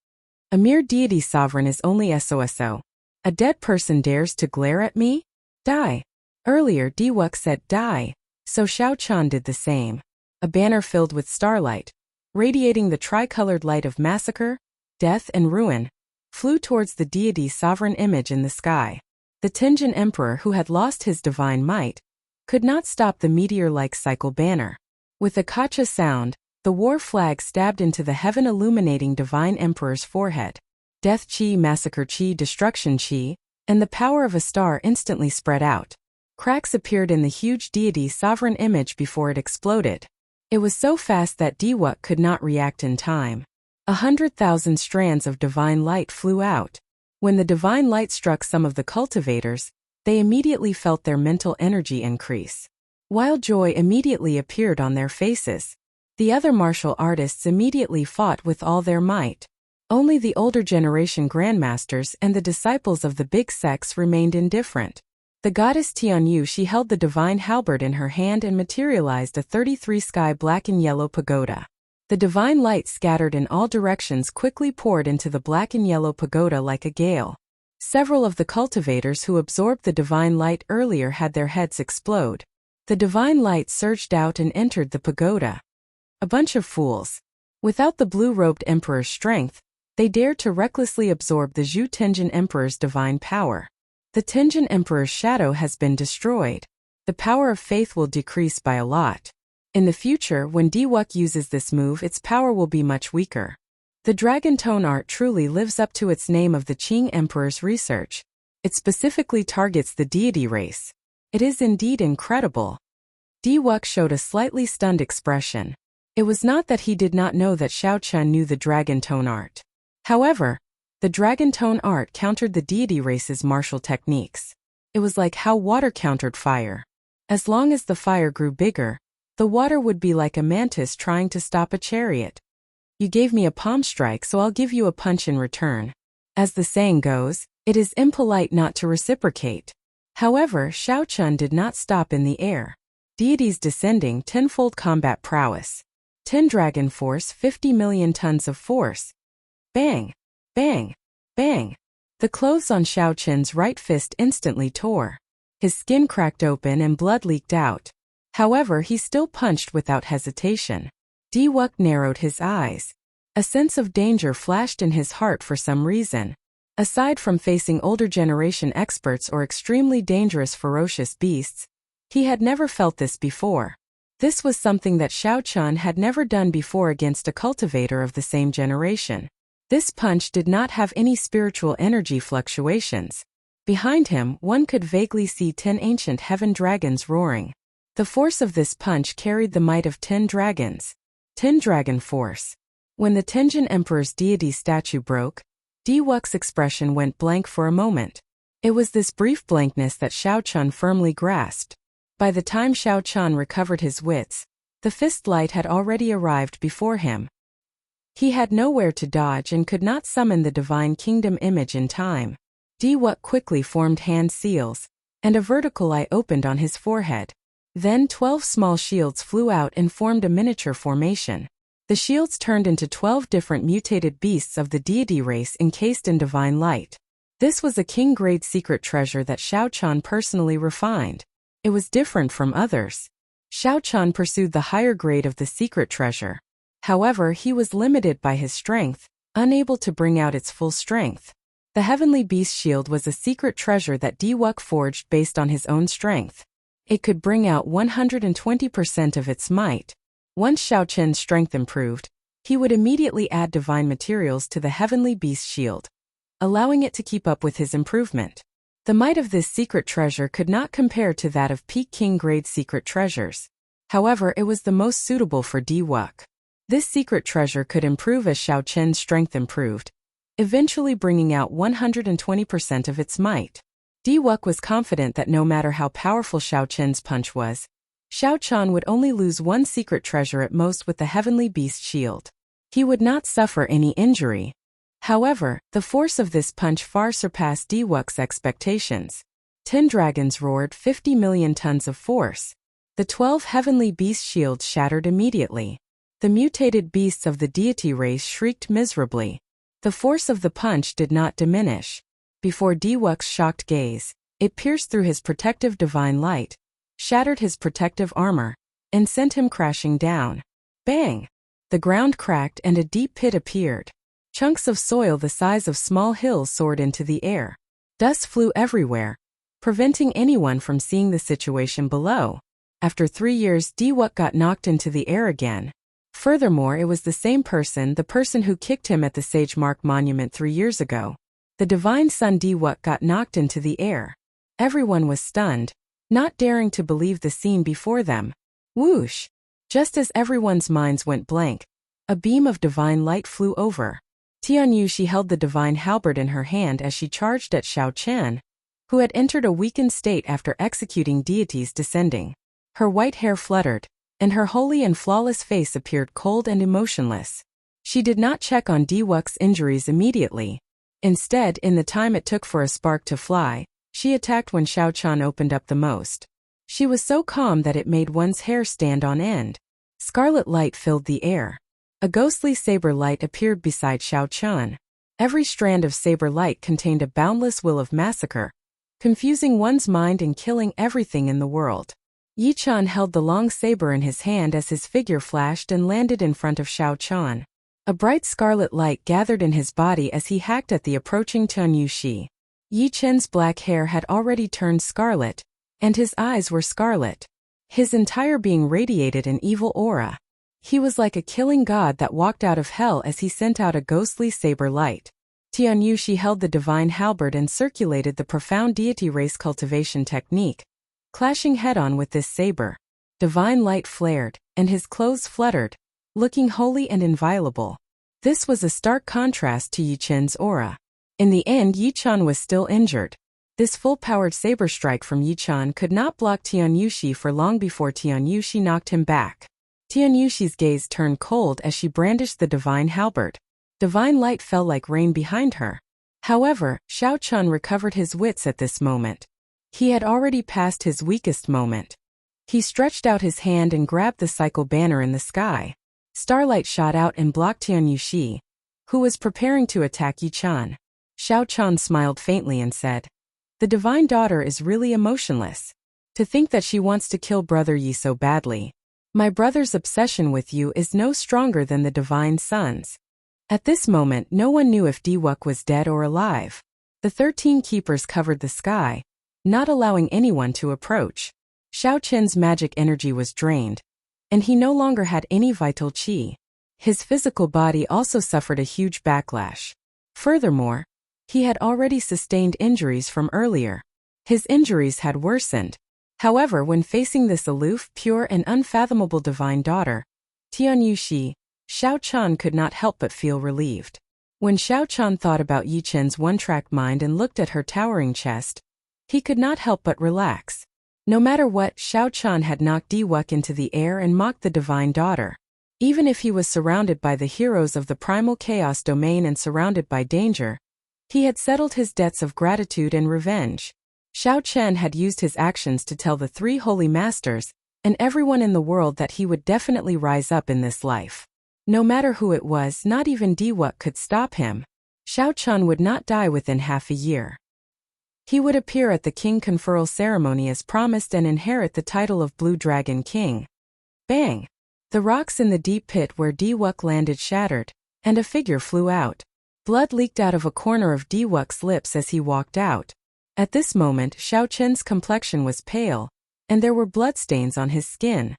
S1: A mere deity sovereign is only SOSO. A dead person dares to glare at me? Die. Earlier Diwuk said die, so Xiao Chun did the same. A banner filled with starlight, radiating the tricolored light of massacre, death and ruin, flew towards the deity's sovereign image in the sky. The Tenjin Emperor, who had lost his divine might, could not stop the meteor-like cycle banner. With a kacha sound, the war flag stabbed into the heaven-illuminating divine emperor's forehead. Death chi, massacre chi, destruction chi, and the power of a star instantly spread out. Cracks appeared in the huge deity's sovereign image before it exploded. It was so fast that Diwuk could not react in time. 100,000 strands of divine light flew out. When the divine light struck some of the cultivators, they immediately felt their mental energy increase. Wild joy immediately appeared on their faces. The other martial artists immediately fought with all their might. Only the older generation grandmasters and the disciples of the big sects remained indifferent. The goddess Tianyu, she held the divine halberd in her hand and materialized a 33 sky black and yellow pagoda. The divine light scattered in all directions quickly poured into the black and yellow pagoda like a gale. Several of the cultivators who absorbed the divine light earlier had their heads explode. The divine light surged out and entered the pagoda. A bunch of fools. Without the blue-robed emperor's strength, they dared to recklessly absorb the Zhu Tenjin Emperor's divine power. The Tenjin Emperor's shadow has been destroyed. The power of faith will decrease by a lot. In the future, when Diwuk uses this move, its power will be much weaker. The Dragon Tone art truly lives up to its name of the Qing Emperor's research. It specifically targets the deity race. It is indeed incredible. Diwuk showed a slightly stunned expression. It was not that he did not know that Xiao Chun knew the Dragon Tone art. However, The dragon tone art countered the deity race's martial techniques. It was like how water countered fire. As long as the fire grew bigger, the water would be like a mantis trying to stop a chariot. You gave me a palm strike, so I'll give you a punch in return. As the saying goes, it is impolite not to reciprocate. However, Shao Chun did not stop in the air. Deities descending, tenfold combat prowess. 10 dragon force, 50 million tons of force. Bang! Bang! Bang! The clothes on Shao Chun's right fist instantly tore. His skin cracked open and blood leaked out. However, he still punched without hesitation. Diwuk narrowed his eyes. A sense of danger flashed in his heart for some reason. Aside from facing older generation experts or extremely dangerous ferocious beasts, he had never felt this before. This was something that Shao Chun had never done before against a cultivator of the same generation. This punch did not have any spiritual energy fluctuations. Behind him, one could vaguely see 10 ancient heaven dragons roaring. The force of this punch carried the might of 10 dragons. 10 dragon force. When the Tenjin Emperor's deity statue broke, Diwuk's expression went blank for a moment. It was this brief blankness that Shao Chun firmly grasped. By the time Shao Chun recovered his wits, the fist light had already arrived before him. He had nowhere to dodge and could not summon the divine kingdom image in time. Diwuk quickly formed hand seals, and a vertical eye opened on his forehead. Then 12 small shields flew out and formed a miniature formation. The shields turned into 12 different mutated beasts of the deity race encased in divine light. This was a king-grade secret treasure that Shao Chun personally refined. It was different from others. Shao Chun pursued the higher grade of the secret treasure. However, he was limited by his strength, unable to bring out its full strength. The heavenly beast shield was a secret treasure that Diwuk forged based on his own strength. It could bring out 120% of its might. Once Shao Chun's strength improved, he would immediately add divine materials to the heavenly beast shield, allowing it to keep up with his improvement. The might of this secret treasure could not compare to that of peak king-grade secret treasures. However, it was the most suitable for Diwuk. This secret treasure could improve as Shao Chun's strength improved, eventually bringing out 120% of its might. Diwuk was confident that no matter how powerful Shao Chun's punch was, Shao Chun would only lose one secret treasure at most with the heavenly beast shield. He would not suffer any injury. However, the force of this punch far surpassed Diwuk's expectations. 10 dragons roared, 50 million tons of force. The 12 heavenly beast shields shattered immediately. The mutated beasts of the deity race shrieked miserably. The force of the punch did not diminish. Before Diwuk's shocked gaze, it pierced through his protective divine light, shattered his protective armor, and sent him crashing down. Bang! The ground cracked and a deep pit appeared. Chunks of soil the size of small hills soared into the air. Dust flew everywhere, preventing anyone from seeing the situation below. After 3 years, Diwuk got knocked into the air again. Furthermore, it was the same person, the person who kicked him at the Sage Mark Monument 3 years ago. The divine son Diwuk got knocked into the air. Everyone was stunned, not daring to believe the scene before them. Whoosh! Just as everyone's minds went blank, a beam of divine light flew over. Tianyushi held the divine halberd in her hand as she charged at Shao Chun, who had entered a weakened state after executing deities descending. Her white hair fluttered, and her holy and flawless face appeared cold and emotionless. She did not check on Diwuk's injuries immediately. Instead, in the time it took for a spark to fly, she attacked when Shao Chun opened up the most. She was so calm that it made one's hair stand on end. Scarlet light filled the air. A ghostly saber light appeared beside Shao Chun. Every strand of saber light contained a boundless will of massacre, confusing one's mind and killing everything in the world. Yi Chun held the long saber in his hand as his figure flashed and landed in front of Shao Chun. A bright scarlet light gathered in his body as he hacked at the approaching Tianyushi. Yi Chun's black hair had already turned scarlet, and his eyes were scarlet. His entire being radiated an evil aura. He was like a killing god that walked out of hell as he sent out a ghostly saber light. Tianyushi held the divine halberd and circulated the profound deity race cultivation technique, clashing head-on with this saber. Divine light flared, and his clothes fluttered, looking holy and inviolable. This was a stark contrast to Yi Chun's aura. In the end, Yi-chan was still injured. This full-powered saber strike from Yi-chan could not block Tianyushi for long before Tianyushi knocked him back. Tianyushi's gaze turned cold as she brandished the divine halberd. Divine light fell like rain behind her. However, Xiao-chan recovered his wits at this moment. He had already passed his weakest moment. He stretched out his hand and grabbed the cycle banner in the sky. Starlight shot out and blocked Tianyushi, who was preparing to attack Yi-chan. Xiao-chan smiled faintly and said, "The divine daughter is really emotionless. To think that she wants to kill brother Yi so badly. My brother's obsession with you is no stronger than the divine sun's." At this moment, no one knew if Diwuk was dead or alive. The 13 keepers covered the sky, not allowing anyone to approach. Xiao Qin's magic energy was drained, and he no longer had any vital qi. His physical body also suffered a huge backlash. Furthermore, he had already sustained injuries from earlier. His injuries had worsened. However, when facing this aloof, pure and unfathomable divine daughter, Tianyushi, Xiao-chan could not help but feel relieved. When Xiao-chan thought about Yi-chen's one-track mind and looked at her towering chest, he could not help but relax. No matter what, Xiao-chan had knocked Diwuk into the air and mocked the divine daughter. Even if he was surrounded by the heroes of the primal chaos domain and surrounded by danger, he had settled his debts of gratitude and revenge. Xiao Chen had used his actions to tell the 3 holy masters and everyone in the world that he would definitely rise up in this life. No matter who it was, not even Diwuk could stop him. Xiao Chen would not die within half a year. He would appear at the king conferral ceremony as promised and inherit the title of Blue Dragon King. Bang! The rocks in the deep pit where Diwuk landed shattered, and a figure flew out. Blood leaked out of a corner of Diwuk's lips as he walked out. At this moment, Xiao Chen's complexion was pale, and there were bloodstains on his skin.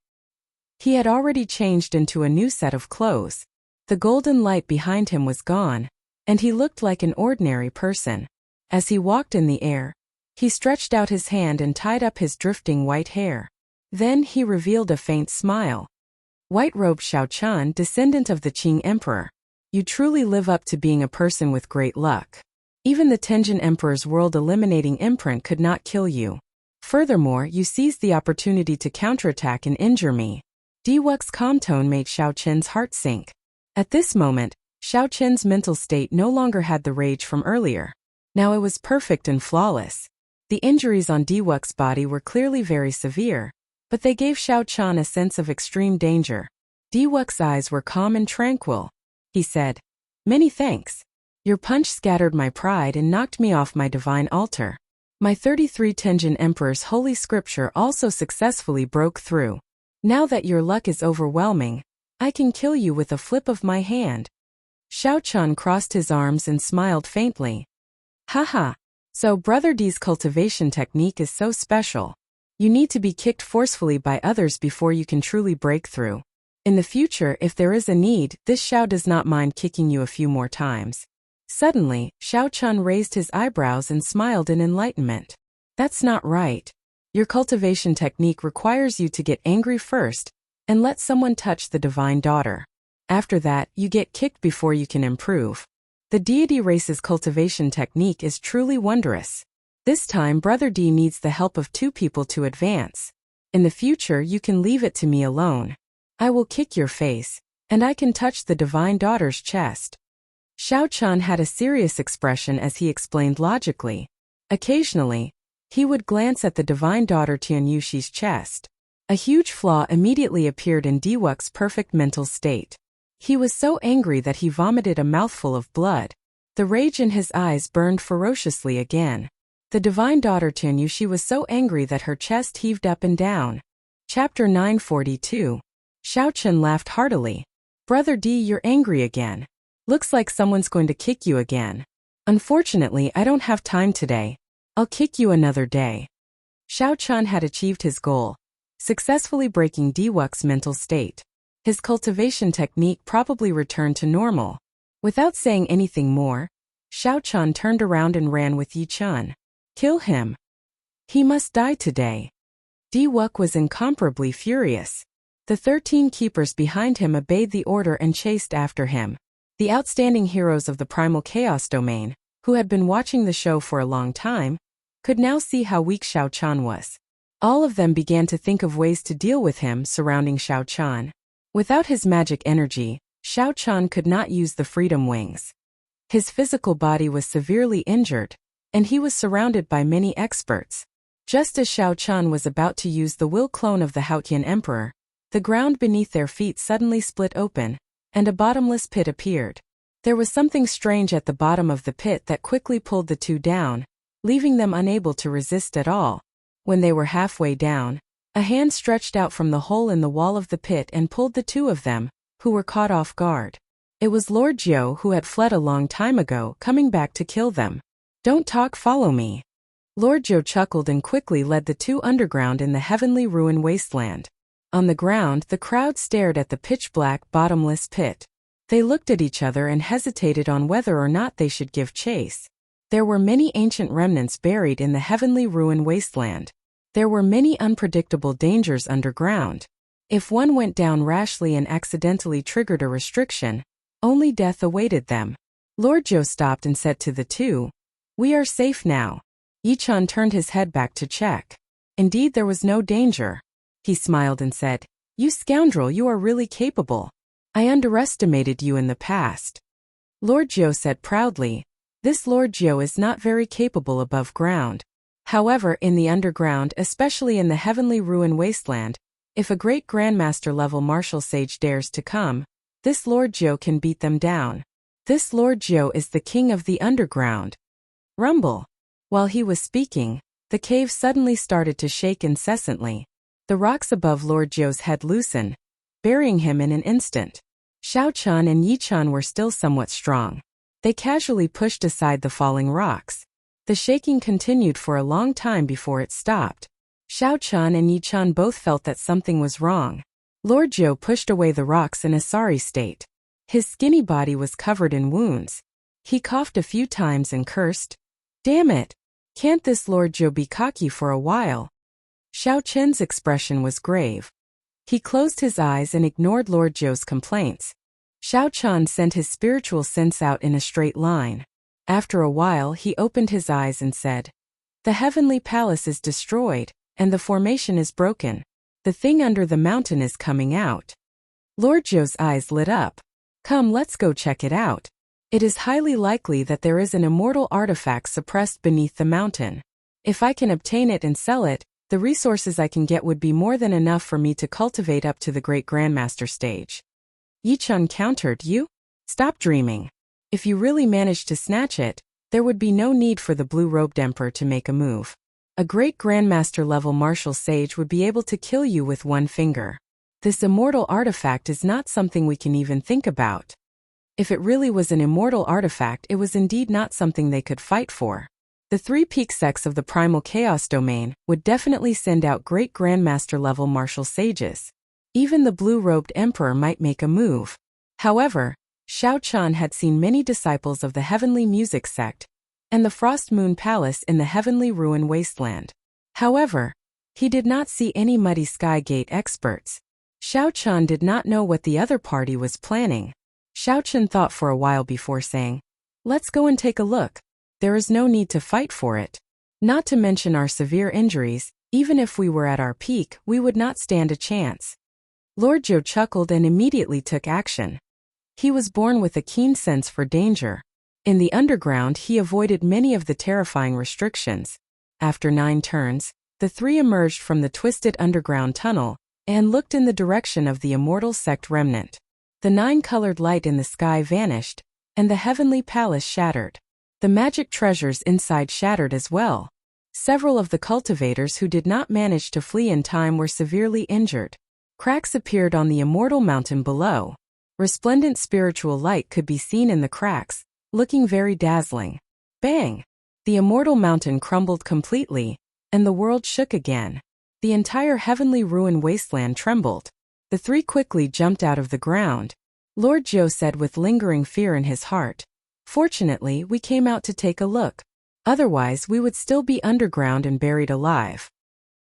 S1: He had already changed into a new set of clothes. The golden light behind him was gone, and he looked like an ordinary person. As he walked in the air, he stretched out his hand and tied up his drifting white hair. Then he revealed a faint smile. White-robed Xiao Chen, descendant of the Qing Emperor. You truly live up to being a person with great luck. Even the Tenjin Emperor's world-eliminating imprint could not kill you. Furthermore, you seized the opportunity to counterattack and injure me. Diwuk's calm tone made Xiao Chen's heart sink. At this moment, Xiao Chen's mental state no longer had the rage from earlier. Now it was perfect and flawless. The injuries on Diwuk's body were clearly very severe, but they gave Xiao Chen a sense of extreme danger. Diwuk's eyes were calm and tranquil. He said, "Many thanks. Your punch scattered my pride and knocked me off my divine altar. My 33 Tenjin Emperor's holy scripture also successfully broke through. Now that your luck is overwhelming, I can kill you with a flip of my hand." Xiao Chen crossed his arms and smiled faintly. "Haha, so Brother D's cultivation technique is so special. You need to be kicked forcefully by others before you can truly break through. In the future, if there is a need, this Xiao does not mind kicking you a few more times." Suddenly, Xiao Chen raised his eyebrows and smiled in enlightenment. "That's not right. Your cultivation technique requires you to get angry first and let someone touch the divine daughter. After that, you get kicked before you can improve. The deity race's cultivation technique is truly wondrous. This time, Brother D needs the help of 2 people to advance. In the future, you can leave it to me alone. I will kick your face, and I can touch the divine daughter's chest." Xiao Chen had a serious expression as he explained logically. Occasionally, he would glance at the divine daughter Tianyushi's chest. A huge flaw immediately appeared in Diwuk's perfect mental state. He was so angry that he vomited a mouthful of blood. The rage in his eyes burned ferociously again. The divine daughter Tianyushi was so angry that her chest heaved up and down. Chapter 942. Xiao Chen laughed heartily. "Brother D, you're angry again. Looks like someone's going to kick you again. Unfortunately, I don't have time today. I'll kick you another day." Xiao Chen had achieved his goal, successfully breaking Diwuk's mental state. His cultivation technique probably returned to normal. Without saying anything more, Xiao Chen turned around and ran with Yi Chen. "Kill him. He must die today." Diwuk was incomparably furious. The 13 keepers behind him obeyed the order and chased after him. The outstanding heroes of the primal chaos domain, who had been watching the show for a long time, could now see how weak Xiao Chan was. All of them began to think of ways to deal with him surrounding Xiao Chan. Without his magic energy, Xiao Chan could not use the freedom wings. His physical body was severely injured, and he was surrounded by many experts. Just as Xiao Chan was about to use the will clone of the Haotian emperor, the ground beneath their feet suddenly split open, and a bottomless pit appeared. There was something strange at the bottom of the pit that quickly pulled the two down, leaving them unable to resist at all. When they were halfway down, a hand stretched out from the hole in the wall of the pit and pulled the two of them, who were caught off guard. It was Lord Jiu, who had fled a long time ago, coming back to kill them. "Don't talk, follow me." Lord Jiu chuckled and quickly led the two underground in the heavenly ruin wasteland. On the ground, the crowd stared at the pitch-black, bottomless pit. They looked at each other and hesitated on whether or not they should give chase. There were many ancient remnants buried in the heavenly ruin wasteland. There were many unpredictable dangers underground. If one went down rashly and accidentally triggered a restriction, only death awaited them. Lord Jiu stopped and said to the two, "We are safe now." Yichan turned his head back to check. Indeed, there was no danger. He smiled and said, "You scoundrel, you are really capable. I underestimated you in the past." Lord Jiu said proudly, "This Lord Jiu is not very capable above ground. However, in the underground, especially in the heavenly ruin wasteland, if a great grandmaster-level martial sage dares to come, this Lord Jiu can beat them down. This Lord Jiu is the king of the underground." Rumble. While he was speaking, the cave suddenly started to shake incessantly. The rocks above Lord Jiu's head loosened, burying him in an instant. Xiao Chan and Yichan were still somewhat strong. They casually pushed aside the falling rocks. The shaking continued for a long time before it stopped. Xiao Chan and Yichan both felt that something was wrong. Lord Jiu pushed away the rocks in a sorry state. His skinny body was covered in wounds. He coughed a few times and cursed, "Damn it! Can't this Lord Jiu be cocky for a while?" Xiao Chen's expression was grave. He closed his eyes and ignored Lord Jiu's complaints. Xiao Chan sent his spiritual sense out in a straight line. After a while he opened his eyes and said, "The heavenly palace is destroyed, and the formation is broken. The thing under the mountain is coming out." Lord Jiu's eyes lit up. "Come, let's go check it out. It is highly likely that there is an immortal artifact suppressed beneath the mountain. If I can obtain it and sell it, the resources I can get would be more than enough for me to cultivate up to the great grandmaster stage." Yichan countered, "You? Stop dreaming. If you really managed to snatch it, there would be no need for the blue-robed emperor to make a move. A great grandmaster-level martial sage would be able to kill you with one finger. This immortal artifact is not something we can even think about." If it really was an immortal artifact, it was indeed not something they could fight for. The three peak sects of the primal chaos domain would definitely send out great grandmaster-level martial sages. Even the blue-robed emperor might make a move. However, Xiao Chan had seen many disciples of the heavenly music sect and the Frost Moon Palace in the heavenly ruin wasteland. However, he did not see any Muddy Sky Gate experts. Xiao Chan did not know what the other party was planning. Xiao Chan thought for a while before saying, "Let's go and take a look. There is no need to fight for it. Not to mention our severe injuries, even if we were at our peak, we would not stand a chance." Lord Jiu chuckled and immediately took action. He was born with a keen sense for danger. In the underground, he avoided many of the terrifying restrictions. After 9 turns, the three emerged from the twisted underground tunnel and looked in the direction of the immortal sect remnant. The 9-colored light in the sky vanished, and the heavenly palace shattered. The magic treasures inside shattered as well. Several of the cultivators who did not manage to flee in time were severely injured. Cracks appeared on the immortal mountain below. Resplendent spiritual light could be seen in the cracks, looking very dazzling. Bang! The immortal mountain crumbled completely, and the world shook again. The entire heavenly ruin wasteland trembled. The three quickly jumped out of the ground. Lord Jiu said with lingering fear in his heart, "Fortunately, we came out to take a look. Otherwise, we would still be underground and buried alive."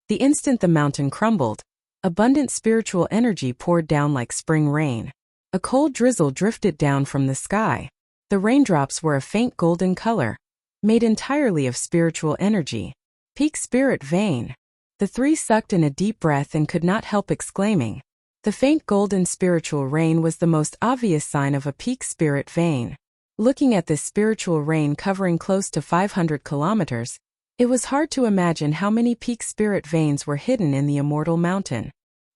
S1: The instant the mountain crumbled, abundant spiritual energy poured down like spring rain. A cold drizzle drifted down from the sky. The raindrops were a faint golden color. made entirely of spiritual energy. Peak spirit vein. The three sucked in a deep breath and could not help exclaiming. The faint golden spiritual rain was the most obvious sign of a peak spirit vein. Looking at this spiritual rain covering close to 500 kilometers, it was hard to imagine how many peak spirit veins were hidden in the Immortal Mountain.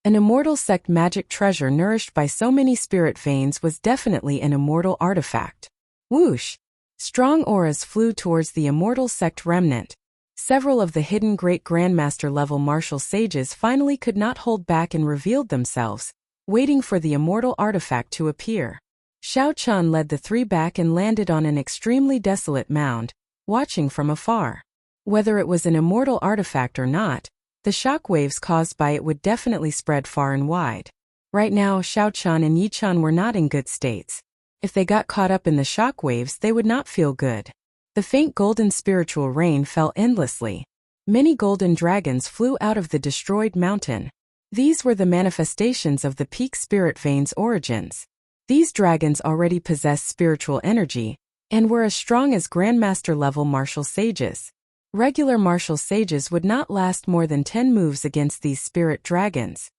S1: An Immortal sect magic treasure nourished by so many spirit veins was definitely an immortal artifact. Whoosh! Strong auras flew towards the Immortal sect remnant. Several of the hidden great grandmaster level martial sages finally could not hold back and revealed themselves, waiting for the immortal artifact to appear. Xiao Chun led the three back and landed on an extremely desolate mound, watching from afar. Whether it was an immortal artifact or not, the shock waves caused by it would definitely spread far and wide. Right now, Xiao Chun and Yi Chun were not in good states. If they got caught up in the shock waves, they would not feel good. The faint golden spiritual rain fell endlessly. Many golden dragons flew out of the destroyed mountain. These were the manifestations of the peak spirit vein's origins. These dragons already possessed spiritual energy, and were as strong as grandmaster level martial sages. Regular martial sages would not last more than 10 moves against these spirit dragons.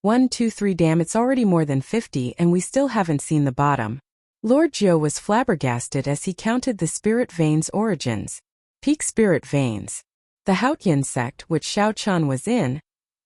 S1: 1, 2, 3 damn, it's already more than 50 and we still haven't seen the bottom. Lord Zhou was flabbergasted as he counted the spirit veins' origins. Peak spirit veins. The Haotian sect, which Xiao Chun was in,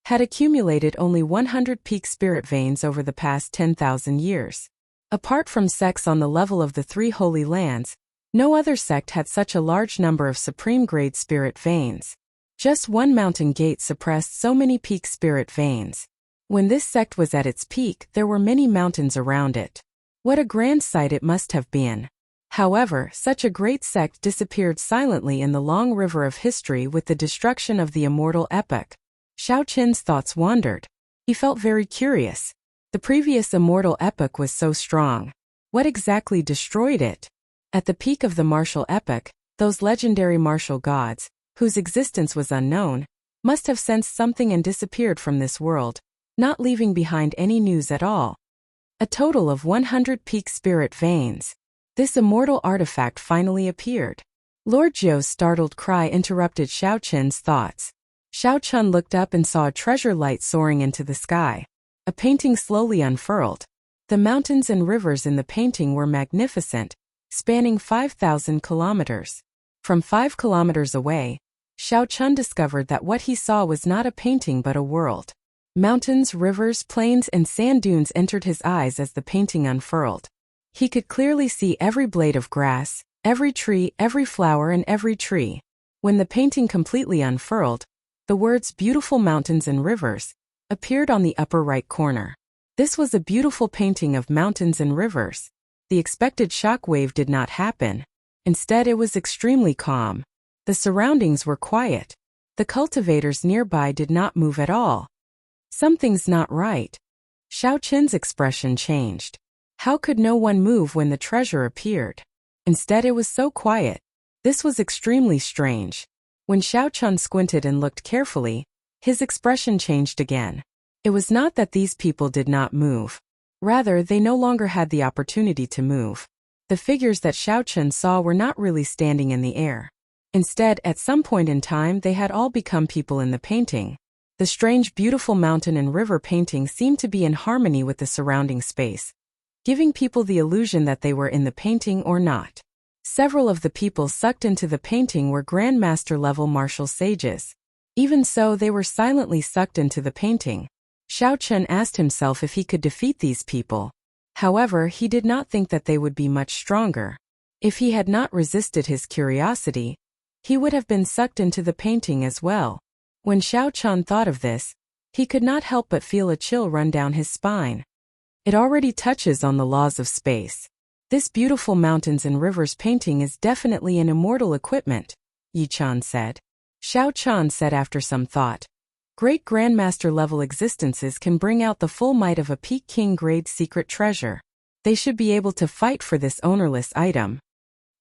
S1: had accumulated only 100 peak spirit veins over the past 10,000 years. Apart from sects on the level of the three holy lands, no other sect had such a large number of supreme-grade spirit veins. Just one mountain gate suppressed so many peak spirit veins. When this sect was at its peak, there were many mountains around it. What a grand sight it must have been. However, such a great sect disappeared silently in the long river of history with the destruction of the immortal epoch. Xiao Qin's thoughts wandered. He felt very curious. The previous immortal epoch was so strong. What exactly destroyed it? At the peak of the martial epoch, those legendary martial gods, whose existence was unknown, must have sensed something and disappeared from this world, not leaving behind any news at all. A total of 100 peak spirit veins. This immortal artifact finally appeared. Lord Zhou's startled cry interrupted Xiao Qin's thoughts. Xiao Chun looked up and saw a treasure light soaring into the sky. A painting slowly unfurled. The mountains and rivers in the painting were magnificent, spanning 5,000 kilometers. From 5 kilometers away, Xiao Chun discovered that what he saw was not a painting but a world. Mountains, rivers, plains, and sand dunes entered his eyes as the painting unfurled. He could clearly see every blade of grass, every tree, every flower, and every tree. When the painting completely unfurled, the words "beautiful mountains and rivers" appeared on the upper right corner. This was a beautiful painting of mountains and rivers. The expected shock wave did not happen. Instead, it was extremely calm. The surroundings were quiet. The cultivators nearby did not move at all. Something's not right. Xiao Qin's expression changed. How could no one move when the treasure appeared? Instead, it was so quiet. This was extremely strange. When Xiao Chun squinted and looked carefully, his expression changed again. It was not that these people did not move. Rather, they no longer had the opportunity to move. The figures that Xiao Chun saw were not really standing in the air. Instead, at some point in time, they had all become people in the painting. The strange, beautiful mountain and river painting seemed to be in harmony with the surrounding space, giving people the illusion that they were in the painting or not. Several of the people sucked into the painting were grandmaster-level martial sages. Even so, they were silently sucked into the painting. Xiao Chun asked himself if he could defeat these people. However, he did not think that they would be much stronger. If he had not resisted his curiosity, he would have been sucked into the painting as well. When Xiao Chun thought of this, he could not help but feel a chill run down his spine. It already touches on the laws of space. This beautiful mountains and rivers painting is definitely an immortal equipment, Yi Chan said. Xiao Chun said after some thought. Great grandmaster level existences can bring out the full might of a peak king grade secret treasure. They should be able to fight for this ownerless item.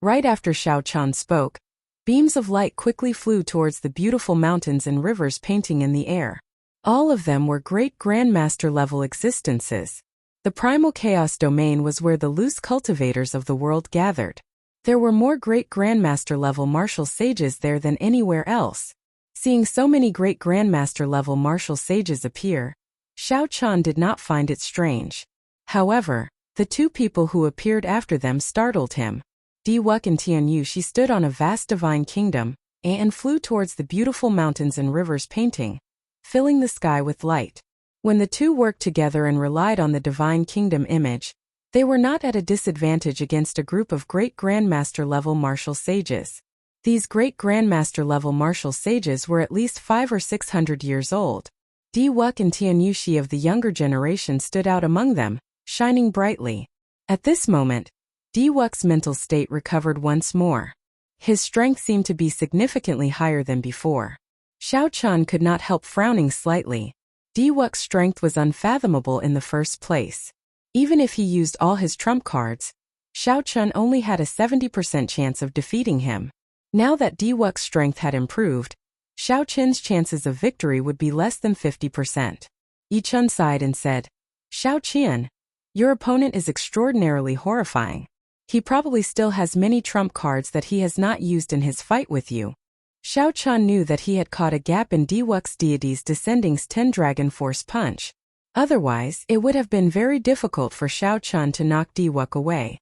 S1: Right after Xiao Chun spoke, beams of light quickly flew towards the beautiful mountains and rivers painting in the air. All of them were great grandmaster level existences. The primal chaos domain was where the loose cultivators of the world gathered. There were more great grandmaster-level martial sages there than anywhere else. Seeing so many great grandmaster-level martial sages appear, Xiao Qian did not find it strange. However, the two people who appeared after them startled him. Diwuk and Tianyushi stood on a vast divine kingdom and flew towards the beautiful mountains and rivers painting, filling the sky with light. When the two worked together and relied on the divine kingdom image, they were not at a disadvantage against a group of great grandmaster-level martial sages. These great grandmaster-level martial sages were at least 500 or 600 years old. Diwuk and Tianyushi of the younger generation stood out among them, shining brightly. At this moment, Diwuk's mental state recovered once more. His strength seemed to be significantly higher than before. Xiao Qian could not help frowning slightly. Diwuk's strength was unfathomable in the first place. Even if he used all his trump cards, Xiao Qian only had a 70% chance of defeating him. Now that Diwuk's strength had improved, Xiao Qian's chances of victory would be less than 50%. Yi Chun sighed and said, "Xiao Qian, your opponent is extraordinarily horrifying. He probably still has many trump cards that he has not used in his fight with you." Xiao Qian knew that he had caught a gap in Diwuk's deity's Descending's 10 Dragon Force Punch. Otherwise, it would have been very difficult for Xiao Qian to knock Diwuk away.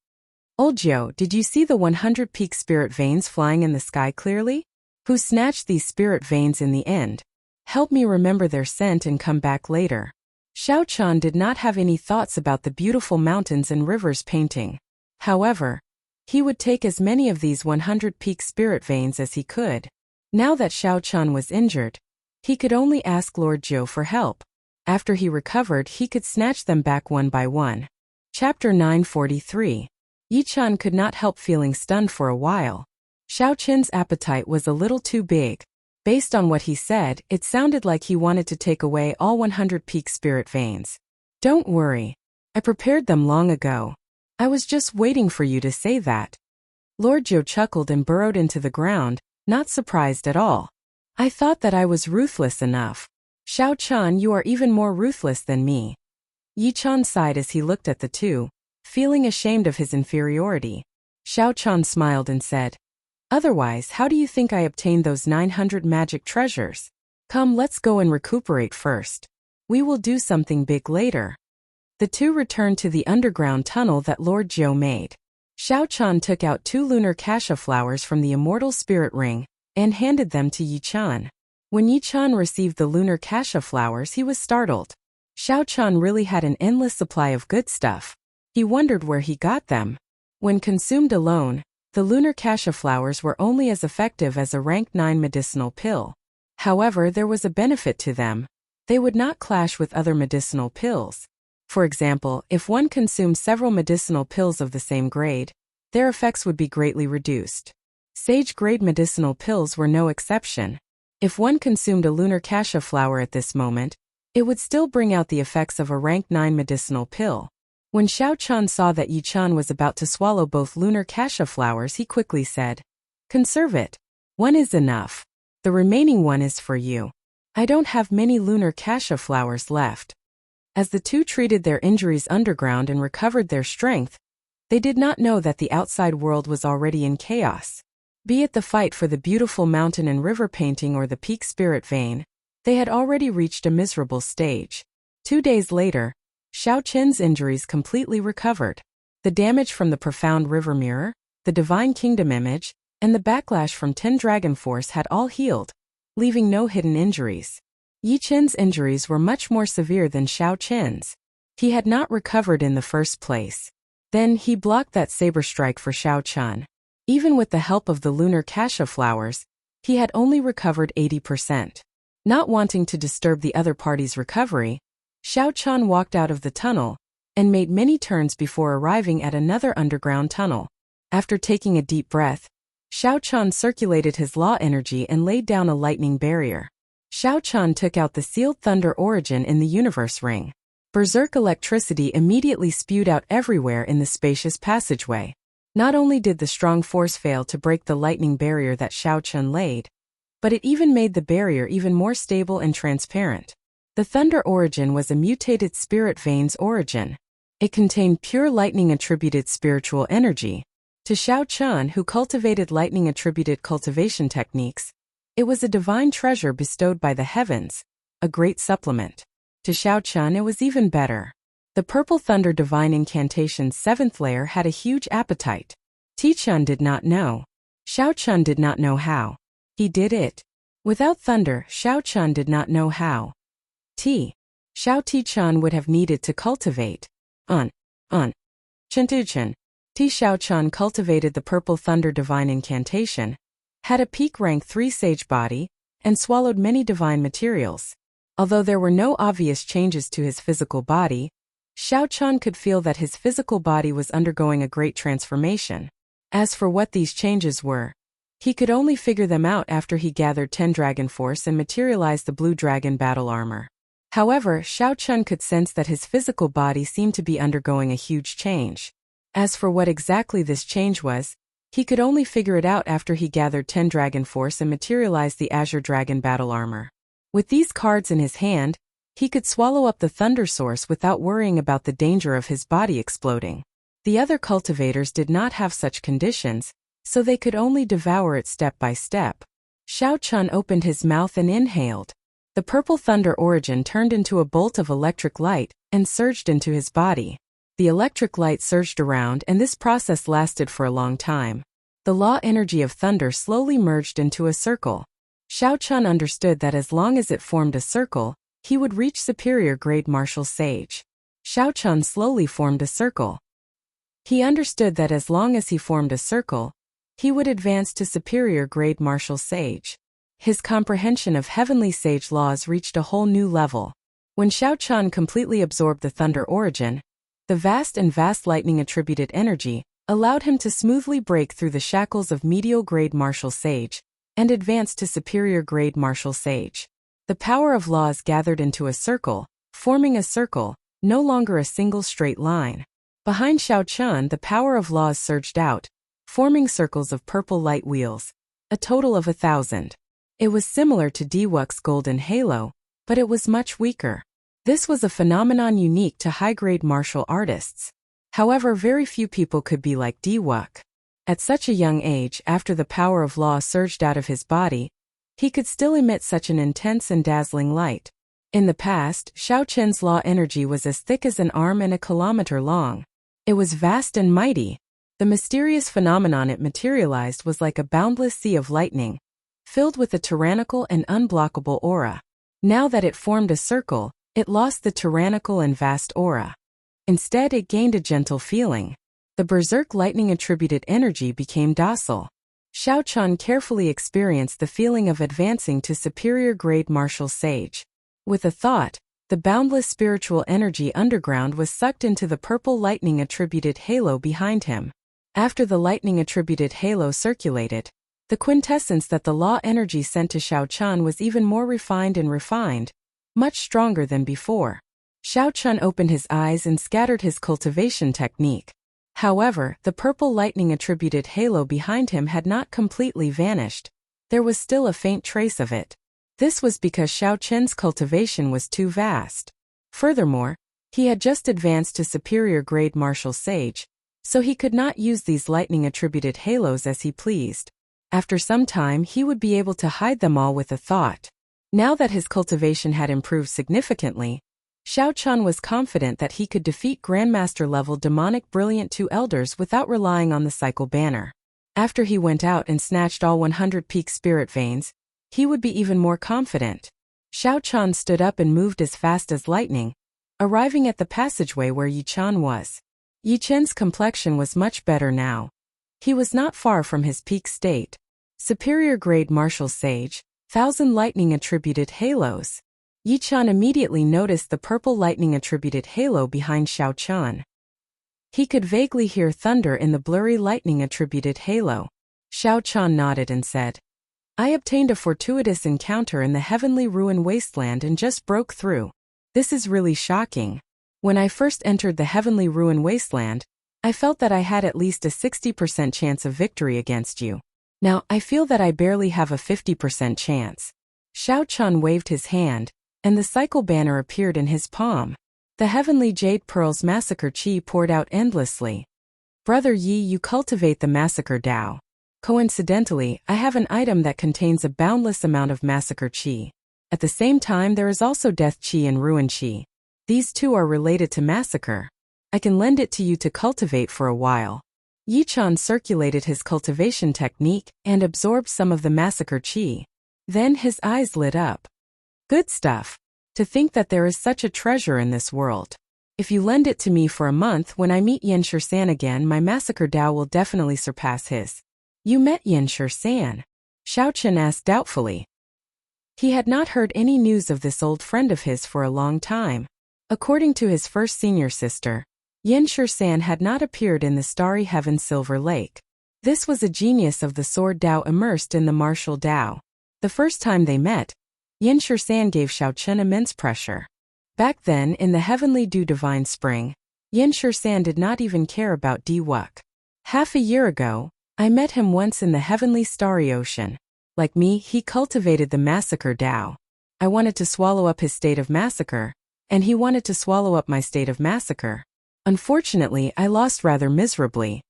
S1: "Oldjo, did you see the 100 peak spirit veins flying in the sky clearly? Who snatched these spirit veins in the end? Help me remember their scent and come back later." Xiao Qian did not have any thoughts about the beautiful mountains and rivers painting. However, he would take as many of these 100 peak spirit veins as he could. Now that Xiao Qian was injured, he could only ask Lord Zhou for help. After he recovered, he could snatch them back one by one. Chapter 943. Yi Chun could not help feeling stunned for a while. Xiao Qian's appetite was a little too big. Based on what he said, it sounded like he wanted to take away all 100 peak spirit veins. "Don't worry. I prepared them long ago. I was just waiting for you to say that." Lord Zhou chuckled and burrowed into the ground, not surprised at all. "I thought that I was ruthless enough. Xiao Qian, you are even more ruthless than me." Yi Chun sighed as he looked at the two, feeling ashamed of his inferiority. Xiao Qian smiled and said, "Otherwise, how do you think I obtained those 900 magic treasures? Come, let's go and recuperate first. We will do something big later." The two returned to the underground tunnel that Lord Zhou made. Xiao Qian took out 2 lunar cassia flowers from the Immortal Spirit Ring and handed them to Yi Chun. When Yi Chun received the lunar cassia flowers, he was startled. Xiao Qian really had an endless supply of good stuff. He wondered where he got them. When consumed alone, the lunar cassia flowers were only as effective as a rank 9 medicinal pill. However, there was a benefit to them. They would not clash with other medicinal pills. For example, if one consumed several medicinal pills of the same grade, their effects would be greatly reduced. Sage-grade medicinal pills were no exception. If one consumed a lunar cassia flower at this moment, it would still bring out the effects of a rank 9 medicinal pill. When Xiao Qian saw that Yi Chun was about to swallow both lunar cassia flowers, he quickly said, "Conserve it. One is enough. The remaining one is for you. I don't have many lunar cassia flowers left." As the two treated their injuries underground and recovered their strength, they did not know that the outside world was already in chaos. Be it the fight for the beautiful mountain and river painting or the peak spirit vein, they had already reached a miserable stage. 2 days later, Xiao Qian's injuries completely recovered. The damage from the profound river mirror, the divine kingdom image, and the backlash from 10 Dragon Force had all healed, leaving no hidden injuries. Yi Chen's injuries were much more severe than Xiao Qian's. He had not recovered in the first place. Then he blocked that saber strike for Xiao Qian. Even with the help of the lunar cassia flowers, he had only recovered 80%. Not wanting to disturb the other party's recovery, Xiao Qian walked out of the tunnel and made many turns before arriving at another underground tunnel. After taking a deep breath, Xiao Qian circulated his law energy and laid down a lightning barrier. Xiao Qian took out the sealed thunder origin in the universe ring. Berserk electricity immediately spewed out everywhere in the spacious passageway. Not only did the strong force fail to break the lightning barrier that Xiao Qian laid, but it even made the barrier even more stable and transparent. The thunder origin was a mutated spirit veins origin. It contained pure lightning attributed spiritual energy. To Xiao Chun, who cultivated lightning-attributed cultivation techniques, it was a divine treasure bestowed by the heavens, a great supplement. To Xiao Chun it was even better. The Purple Thunder Divine Incantation's 7th layer had a huge appetite. Ti Chun did not know. Xiao Chun did not know how. He did it. Without thunder, Xiao Chun did not know how. Xiao Ti Chun would have needed to cultivate. Chun Tu Chun. Ti Xiao Chun cultivated the Purple Thunder Divine Incantation, had a peak rank 3 sage body, and swallowed many divine materials. Although there were no obvious changes to his physical body, Xiao Chun could feel that his physical body was undergoing a great transformation. As for what these changes were, he could only figure them out after he gathered 10 Dragon Force and materialized the Blue Dragon battle armor. However, Xiao Chun could sense that his physical body seemed to be undergoing a huge change. As for what exactly this change was, he could only figure it out after he gathered 10 Dragon Force and materialized the Azure Dragon battle armor. With these cards in his hand, he could swallow up the Thunder Source without worrying about the danger of his body exploding. The other cultivators did not have such conditions, so they could only devour it step by step. Xiao Chun opened his mouth and inhaled. The Purple Thunder Origin turned into a bolt of electric light and surged into his body. The electric light surged around, and this process lasted for a long time. The law energy of thunder slowly merged into a circle. Xiao Chun understood that as long as it formed a circle, he would reach superior grade martial sage. Xiao Chun slowly formed a circle. He understood that as long as he formed a circle, he would advance to superior grade martial sage. His comprehension of heavenly sage laws reached a whole new level. When Xiao Chun completely absorbed the Thunder Origin, the vast lightning-attributed energy allowed him to smoothly break through the shackles of medial grade martial sage and advance to superior grade martial sage. The power of laws gathered into a circle, forming a circle, no longer a single straight line. Behind Xiao Chun, the power of laws surged out, forming circles of purple light wheels, a total of 1,000. It was similar to Diwuk's golden halo, but it was much weaker. This was a phenomenon unique to high-grade martial artists. However, very few people could be like Diwuk. At such a young age, after the power of law surged out of his body, he could still emit such an intense and dazzling light. In the past, Xiao Chun's law energy was as thick as an arm and a kilometer long. It was vast and mighty. The mysterious phenomenon it materialized was like a boundless sea of lightning, filled with a tyrannical and unblockable aura. Now that it formed a circle, it lost the tyrannical and vast aura. Instead, it gained a gentle feeling. The berserk lightning-attributed energy became docile. Xiao Chun carefully experienced the feeling of advancing to superior grade martial sage. With a thought, the boundless spiritual energy underground was sucked into the purple lightning-attributed halo behind him. After the lightning-attributed halo circulated, the quintessence that the law energy sent to Xiao Chun was even more refined and refined, much stronger than before. Xiao Chun opened his eyes and scattered his cultivation technique. However, the purple lightning-attributed halo behind him had not completely vanished. There was still a faint trace of it. This was because Xiao Chun's cultivation was too vast. Furthermore, he had just advanced to superior grade martial sage, so he could not use these lightning-attributed halos as he pleased. After some time, he would be able to hide them all with a thought. Now that his cultivation had improved significantly, Xiao Chun was confident that he could defeat Grandmaster-level demonic Brilliant Two Elders without relying on the cycle banner. After he went out and snatched all 100 peak spirit veins, he would be even more confident. Xiao Chun stood up and moved as fast as lightning, arriving at the passageway where Yi Chen was. Yi Chen's complexion was much better now. He was not far from his peak state. Superior grade martial sage, 1,000 lightning-attributed halos. Yi Chen immediately noticed the purple lightning-attributed halo behind Xiao Chun. He could vaguely hear thunder in the blurry lightning-attributed halo. Xiao Chun nodded and said, "I obtained a fortuitous encounter in the heavenly ruin wasteland and just broke through. This is really shocking. When I first entered the heavenly ruin wasteland, I felt that I had at least a 60% chance of victory against you. Now, I feel that I barely have a 50% chance." Xiao Chun waved his hand, and the cycle banner appeared in his palm. The heavenly jade pearls massacre chi poured out endlessly. Brother Yi, you cultivate the massacre Dao. Coincidentally, I have an item that contains a boundless amount of massacre qi. At the same time, there is also death qi and ruin qi. These two are related to massacre. I can lend it to you to cultivate for a while. Yi-chan circulated his cultivation technique and absorbed some of the massacre qi. Then his eyes lit up. Good stuff. To think that there is such a treasure in this world. If you lend it to me for a month, when I meet Yanshi-san again, my massacre Dao will definitely surpass his. You met Yanshi-san? Xiaochen asked doubtfully. He had not heard any news of this old friend of his for a long time. According to his first senior sister, Yanshi-san had not appeared in the starry heaven Silver Lake. This was a genius of the sword Dao immersed in the martial Dao. The first time they met, Yanshi-san gave Xiaochen immense pressure. Back then, in the heavenly dew divine spring, Yanshi-san did not even care about Diwuk. Half a year ago, I met him once in the heavenly starry ocean. Like me, he cultivated the massacre Dao. I wanted to swallow up his state of massacre, and he wanted to swallow up my state of massacre. Unfortunately, I lost rather miserably.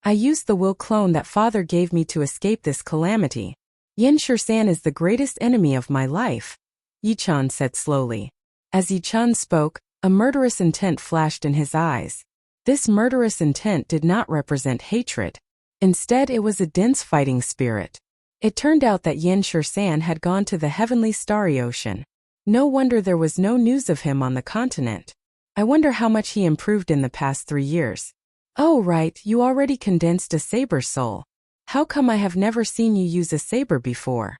S1: I used the will clone that father gave me to escape this calamity. Yanshi-san is the greatest enemy of my life, Yi-chan said slowly. As Yi-chan spoke, a murderous intent flashed in his eyes. This murderous intent did not represent hatred. Instead, it was a dense fighting spirit. It turned out that Yanshi-san had gone to the heavenly starry ocean. No wonder there was no news of him on the continent. I wonder how much he improved in the past 3 years. Oh right, you already condensed a saber soul. How come I have never seen you use a saber before?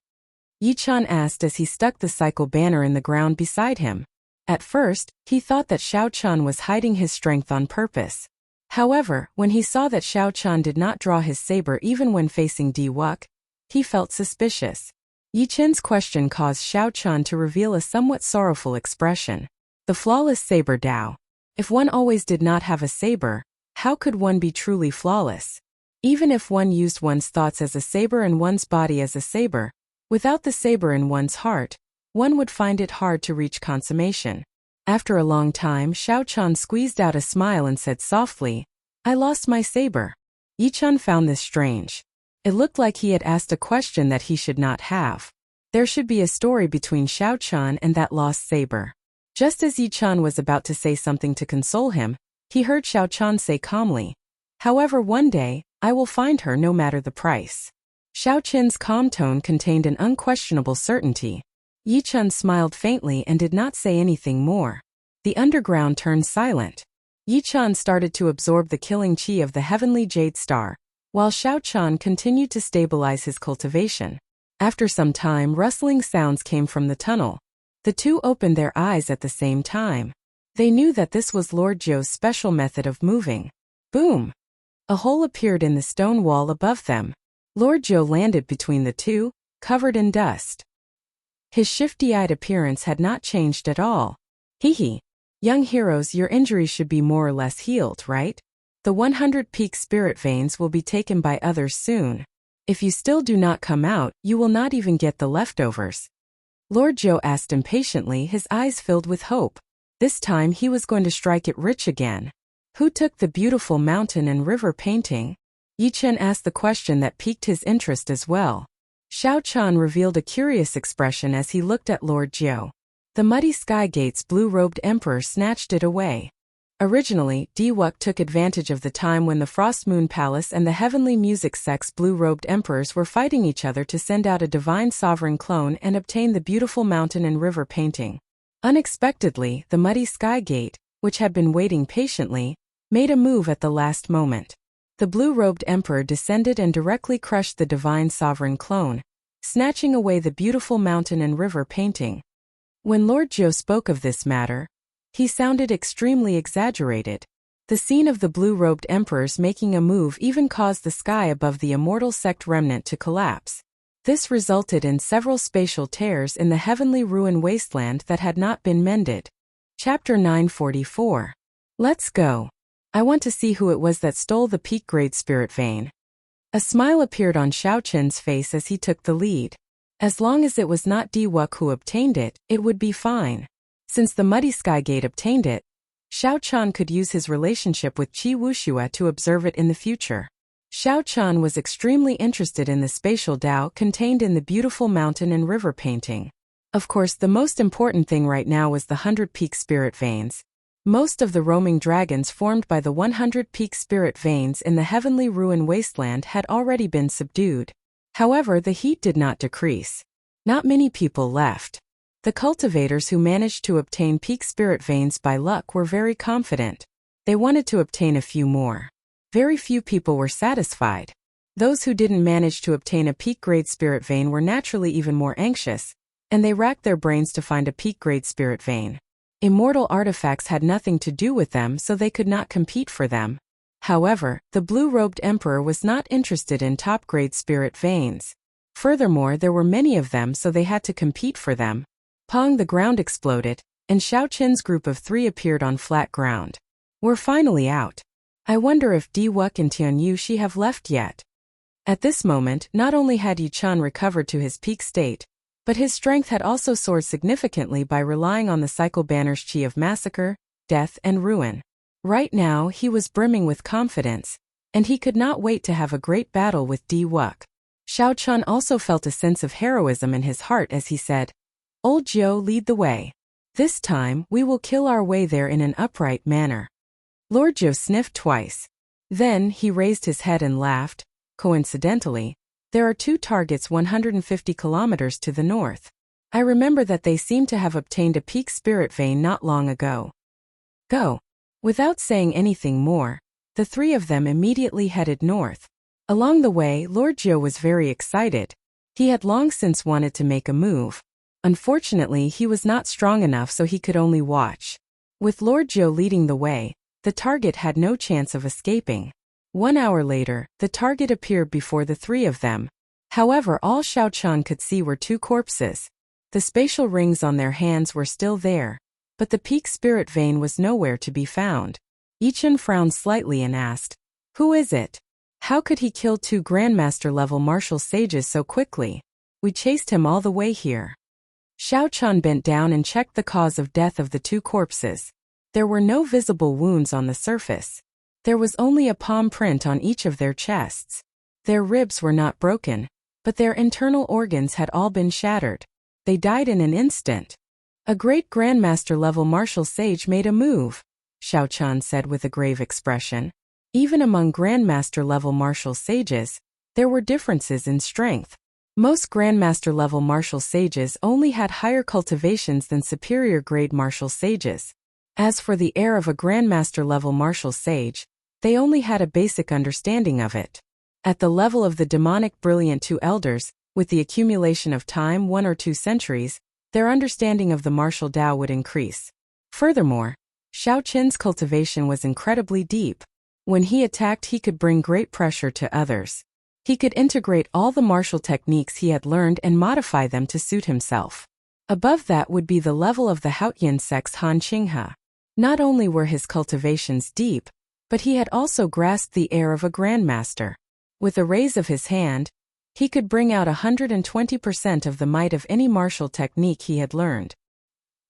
S1: Yi-chan asked as he stuck the cycle banner in the ground beside him. At first, he thought that Xiaochan was hiding his strength on purpose. However, when he saw that Xiaochan did not draw his saber even when facing Diwuk, he felt suspicious. Yi-chen's question caused Xiaochan to reveal a somewhat sorrowful expression. The flawless saber Dao. If one always did not have a saber, how could one be truly flawless? Even if one used one's thoughts as a saber and one's body as a saber, without the saber in one's heart, one would find it hard to reach consummation. After a long time, Xiaochan squeezed out a smile and said softly, I lost my saber. Yi-chan found this strange. It looked like he had asked a question that he should not have. There should be a story between Xiaochan and that lost saber. Just as Yi-chan was about to say something to console him, he heard Xiaochan say calmly, however, one day, I will find her no matter the price. Xiaochan's calm tone contained an unquestionable certainty. Yi-chan smiled faintly and did not say anything more. The underground turned silent. Yi-chan started to absorb the killing qi of the heavenly jade star, while Xiaochan continued to stabilize his cultivation. After some time, rustling sounds came from the tunnel. The two opened their eyes at the same time. They knew that this was Lord Zhou's special method of moving. Boom! A hole appeared in the stone wall above them. Lord Zhou landed between the two, covered in dust. His shifty-eyed appearance had not changed at all. Hee. Young heroes, your injuries should be more or less healed, right? The 100 peak spirit veins will be taken by others soon. If you still do not come out, you will not even get the leftovers. Lord Zhou asked impatiently, his eyes filled with hope. This time he was going to strike it rich again. Who took the beautiful mountain and river painting? Yi-chen asked the question that piqued his interest as well. Xiaochan revealed a curious expression as he looked at Lord Zhou. The muddy sky gate's blue-robed emperor snatched it away. Originally, Diwuk took advantage of the time when the Frost Moon Palace and the Heavenly Music Sect's blue-robed emperors were fighting each other to send out a divine sovereign clone and obtain the beautiful mountain and river painting. Unexpectedly, the muddy sky gate, which had been waiting patiently, made a move at the last moment. The blue-robed emperor descended and directly crushed the divine sovereign clone, snatching away the beautiful mountain and river painting. When Lord Zhou spoke of this matter, he sounded extremely exaggerated. The scene of the blue-robed emperors making a move even caused the sky above the Immortal sect remnant to collapse. This resulted in several spatial tears in the heavenly ruin wasteland that had not been mended. Chapter 944. Let's go. I want to see who it was that stole the peak-grade spirit vein. A smile appeared on Xiaochen's face as he took the lead. As long as it was not Diwuk who obtained it, it would be fine. Since the Muddy Sky Gate obtained it, Xiao Chan could use his relationship with Qi Wuxia to observe it in the future. Xiao Chan was extremely interested in the spatial Tao contained in the beautiful mountain and river painting. Of course, the most important thing right now was the 100-peak spirit veins. Most of the roaming dragons formed by the 100-peak spirit veins in the heavenly ruin wasteland had already been subdued. However, the heat did not decrease. Not many people left. The cultivators who managed to obtain peak spirit veins by luck were very confident. They wanted to obtain a few more. Very few people were satisfied. Those who didn't manage to obtain a peak-grade spirit vein were naturally even more anxious, and they racked their brains to find a peak-grade spirit vein. Immortal artifacts had nothing to do with them, so they could not compete for them. However, the blue-robed emperor was not interested in top-grade spirit veins. Furthermore, there were many of them, so they had to compete for them. Pong, the ground exploded, and Xiao Qin's group of 3 appeared on flat ground. We're finally out. I wonder if Di Wuk and Tian Yuxi have left yet. At this moment, not only had Yi Chan recovered to his peak state, but his strength had also soared significantly by relying on the cycle banner's chi of massacre, death, and ruin. Right now, he was brimming with confidence, and he could not wait to have a great battle with Di Wuk. Xiao Chan also felt a sense of heroism in his heart as he said, "Old Jiu, lead the way. This time, we will kill our way there in an upright manner." Lord Jiu sniffed twice. Then, he raised his head and laughed. Coincidentally, there are 2 targets 150 kilometers to the north. I remember that they seem to have obtained a peak spirit vein not long ago. Go. Without saying anything more, the 3 of them immediately headed north. Along the way, Lord Jiu was very excited. He had long since wanted to make a move. Unfortunately, he was not strong enough, so he could only watch. With Lord Jiu leading the way, the target had no chance of escaping. 1 hour later, the target appeared before the 3 of them. However, all Xiao Chan could see were 2 corpses. The spatial rings on their hands were still there, but the peak spirit vein was nowhere to be found. Yi Chen frowned slightly and asked, "Who is it? How could he kill 2 Grandmaster-level martial sages so quickly? We chased him all the way here." Xiao Chan bent down and checked the cause of death of the 2 corpses. There were no visible wounds on the surface. There was only a palm print on each of their chests. Their ribs were not broken, but their internal organs had all been shattered. They died in an instant. "A great Grandmaster-level martial sage made a move," Xiao Chan said with a grave expression. Even among Grandmaster-level martial sages, there were differences in strength. Most Grandmaster-level martial sages only had higher cultivations than superior-grade martial sages. As for the heir of a Grandmaster-level martial sage, they only had a basic understanding of it. At the level of the demonic brilliant 2 elders, with the accumulation of time 1 or 2 centuries, their understanding of the martial Tao would increase. Furthermore, Xiao Qin's cultivation was incredibly deep. When he attacked, he could bring great pressure to others. He could integrate all the martial techniques he had learned and modify them to suit himself. Above that would be the level of the Haotian sect's Han Qinghe. Not only were his cultivations deep, but he had also grasped the air of a grandmaster. With a raise of his hand, he could bring out 120% of the might of any martial technique he had learned.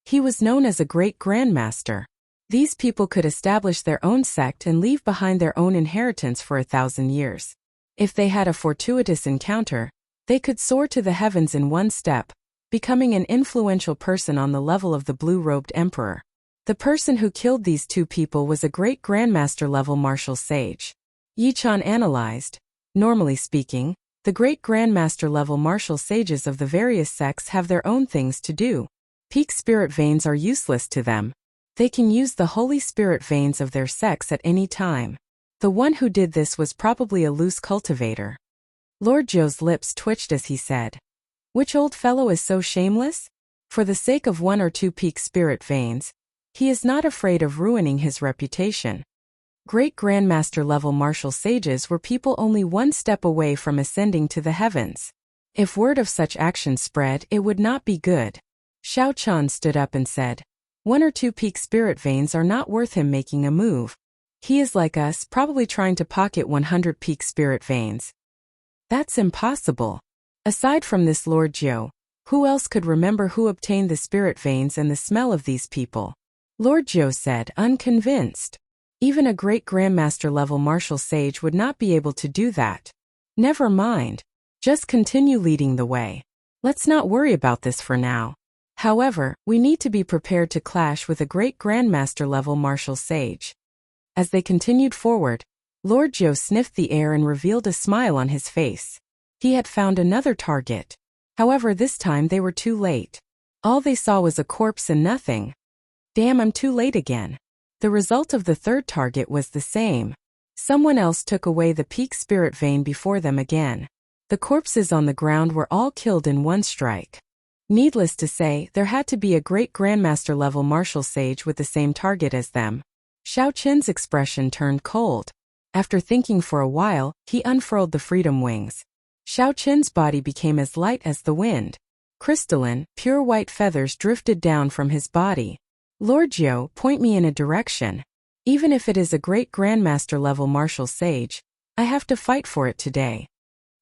S1: He was known as a great grandmaster. These people could establish their own sect and leave behind their own inheritance for 1,000 years. If they had a fortuitous encounter, they could soar to the heavens in 1 step, becoming an influential person on the level of the blue-robed emperor. The person who killed these 2 people was a great grandmaster-level martial sage. Yi Chan analyzed. Normally speaking, the great grandmaster-level martial sages of the various sects have their own things to do. Peak spirit veins are useless to them. They can use the holy spirit veins of their sects at any time. The one who did this was probably a loose cultivator. Lord Jiu's lips twitched as he said, "Which old fellow is so shameless? For the sake of 1 or 2 peak spirit veins, he is not afraid of ruining his reputation." Great grandmaster-level martial sages were people only 1 step away from ascending to the heavens. If word of such action spread, it would not be good. Xiao Chan stood up and said, 1 or 2 peak spirit veins are not worth him making a move. He is like us, probably trying to pocket 100 peak spirit veins. That's impossible. Aside from this Lord Jiu, who else could remember who obtained the spirit veins and the smell of these people? Lord Zhou said, unconvinced. Even a great grandmaster-level martial sage would not be able to do that. Never mind. Just continue leading the way. Let's not worry about this for now. However, we need to be prepared to clash with a great grandmaster-level martial sage. As they continued forward, Lord Zhou sniffed the air and revealed a smile on his face. He had found another target. However, this time they were too late. All they saw was a corpse and nothing. Damn, I'm too late again. The result of the third target was the same. Someone else took away the peak spirit vein before them again. The corpses on the ground were all killed in one strike. Needless to say, there had to be a great grandmaster-level martial sage with the same target as them. Xiao Qin's expression turned cold. After thinking for a while, he unfurled the freedom wings. Xiao Qin's body became as light as the wind. Crystalline, pure white feathers drifted down from his body. Lord Zhou, point me in a direction. Even if it is a great grandmaster-level martial sage, I have to fight for it today.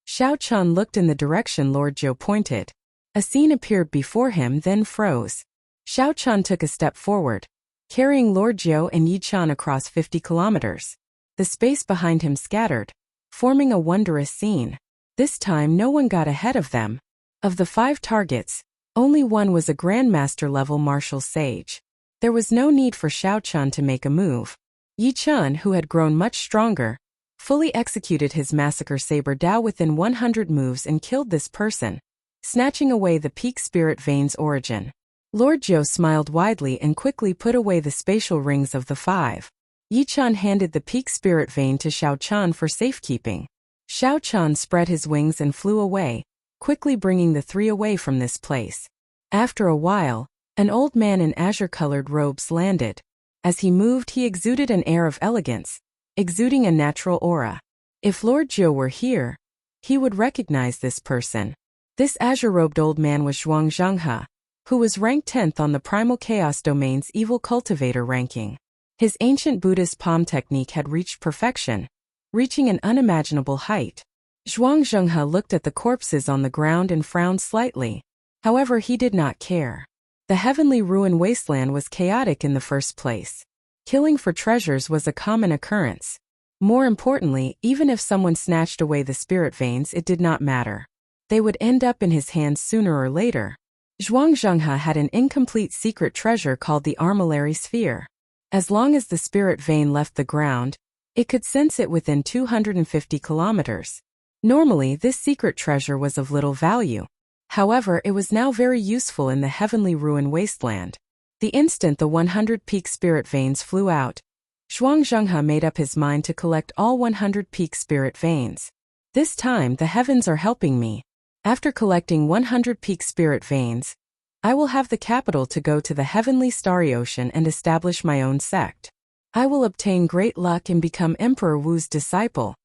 S1: Xiao Qin looked in the direction Lord Zhou pointed. A scene appeared before him, then froze. Xiao Qin took a step forward, carrying Lord Zhou and Yi Qian across 50 kilometers. The space behind him scattered, forming a wondrous scene. This time no one got ahead of them. Of the 5 targets, only one was a grandmaster-level martial sage. There was no need for Xiao Qin to make a move. Yi Qian, who had grown much stronger, fully executed his massacre saber Dao within 100 moves and killed this person, snatching away the peak spirit vein's origin. Lord Zhou smiled widely and quickly put away the spatial rings of the 5. Yi Qian handed the peak spirit vein to Xiao Qin for safekeeping. Xiao Qin spread his wings and flew away, quickly bringing the 3 away from this place. After a while, an old man in azure-colored robes landed. As he moved, he exuded an air of elegance, exuding a natural aura. If Lord Zhou were here, he would recognize this person. This azure-robed old man was Zhuang Zhenghe, who was ranked 10th on the Primal Chaos Domain's Evil Cultivator ranking. His ancient Buddhist palm technique had reached perfection, reaching an unimaginable height. Zhuang Zhenghe looked at the corpses on the ground and frowned slightly. However, he did not care. The heavenly ruin wasteland was chaotic in the first place. Killing for treasures was a common occurrence. More importantly, even if someone snatched away the spirit veins, it did not matter. They would end up in his hands sooner or later. Zhuang Zhenghe had an incomplete secret treasure called the Armillary Sphere. As long as the spirit vein left the ground, it could sense it within 250 kilometers. Normally, this secret treasure was of little value. However, it was now very useful in the heavenly ruin wasteland. The instant the 100 peak spirit veins flew out, Zhuang Zhenghe made up his mind to collect all 100 peak spirit veins. This time, the heavens are helping me. After collecting 100 peak spirit veins, I will have the capital to go to the heavenly starry ocean and establish my own sect. I will obtain great luck and become Emperor Wu's disciple.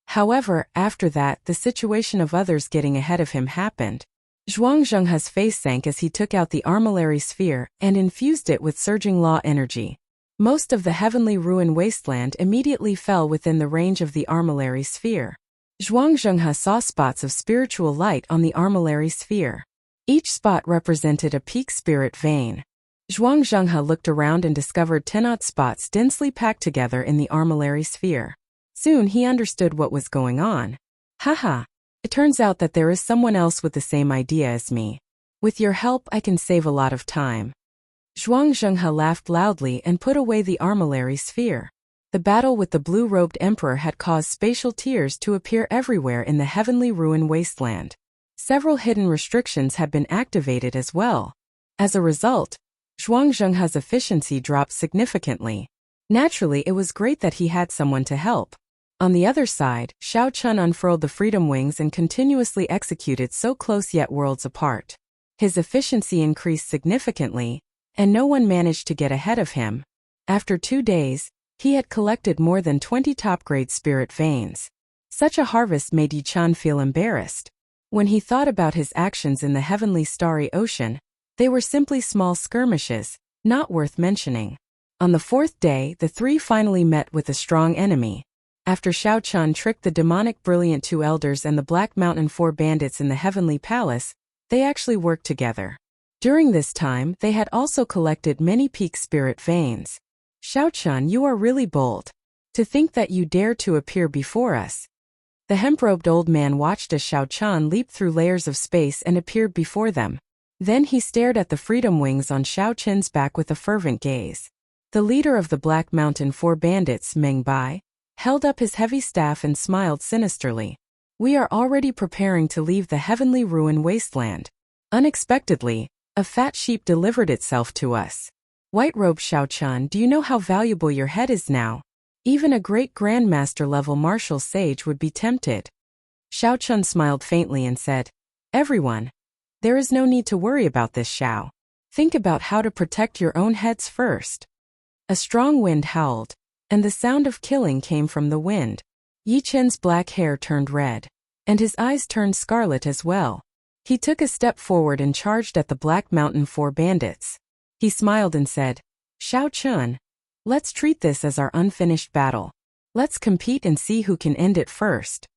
S1: However, after that, the situation of others getting ahead of him happened. Zhuang Zhenghe's face sank as he took out the Armillary Sphere and infused it with surging law energy. Most of the heavenly ruin wasteland immediately fell within the range of the Armillary Sphere. Zhuang Zhenghe saw spots of spiritual light on the Armillary Sphere. Each spot represented a peak spirit vein. Zhuang Zhenghe looked around and discovered 10 odd spots densely packed together in the Armillary Sphere. Soon he understood what was going on. Haha. It turns out that there is someone else with the same idea as me. With your help, I can save a lot of time. Zhuang Zhenghe laughed loudly and put away the Armillary Sphere. The battle with the blue-robed emperor had caused spatial tears to appear everywhere in the heavenly ruin wasteland. Several hidden restrictions had been activated as well. As a result, Zhuang Zhenghe's efficiency dropped significantly. Naturally, it was great that he had someone to help. On the other side, Xiao Qin unfurled the freedom wings and continuously executed so close yet worlds apart. His efficiency increased significantly, and no one managed to get ahead of him. After 2 days, he had collected more than 20 top-grade spirit veins. Such a harvest made Yi Qian feel embarrassed. When he thought about his actions in the heavenly starry ocean, they were simply small skirmishes, not worth mentioning. On the 4th day, the 3 finally met with a strong enemy. After Xiao Qin tricked the demonic brilliant 2 elders and the Black Mountain 4 bandits in the heavenly palace, they actually worked together. During this time, they had also collected many peak spirit veins. Xiaochun, you are really bold. To think that you dare to appear before us. The hemp-robed old man watched as Xiaochun leaped through layers of space and appeared before them. Then he stared at the freedom wings on Xiaochun's back with a fervent gaze. The leader of the Black Mountain Four Bandits, Meng Bai, held up his heavy staff and smiled sinisterly. We are already preparing to leave the heavenly ruin wasteland. Unexpectedly, a fat sheep delivered itself to us. White-robed Xiaochun, do you know how valuable your head is now? Even a great grandmaster-level martial sage would be tempted. Xiaochun smiled faintly and said, Everyone. There is no need to worry about this, Xiao. Think about how to protect your own heads first. A strong wind howled, and the sound of killing came from the wind. Yi Chen's black hair turned red, and his eyes turned scarlet as well. He took a step forward and charged at the Black Mountain Four Bandits. He smiled and said, Xiaochun, let's treat this as our unfinished battle. Let's compete and see who can end it first.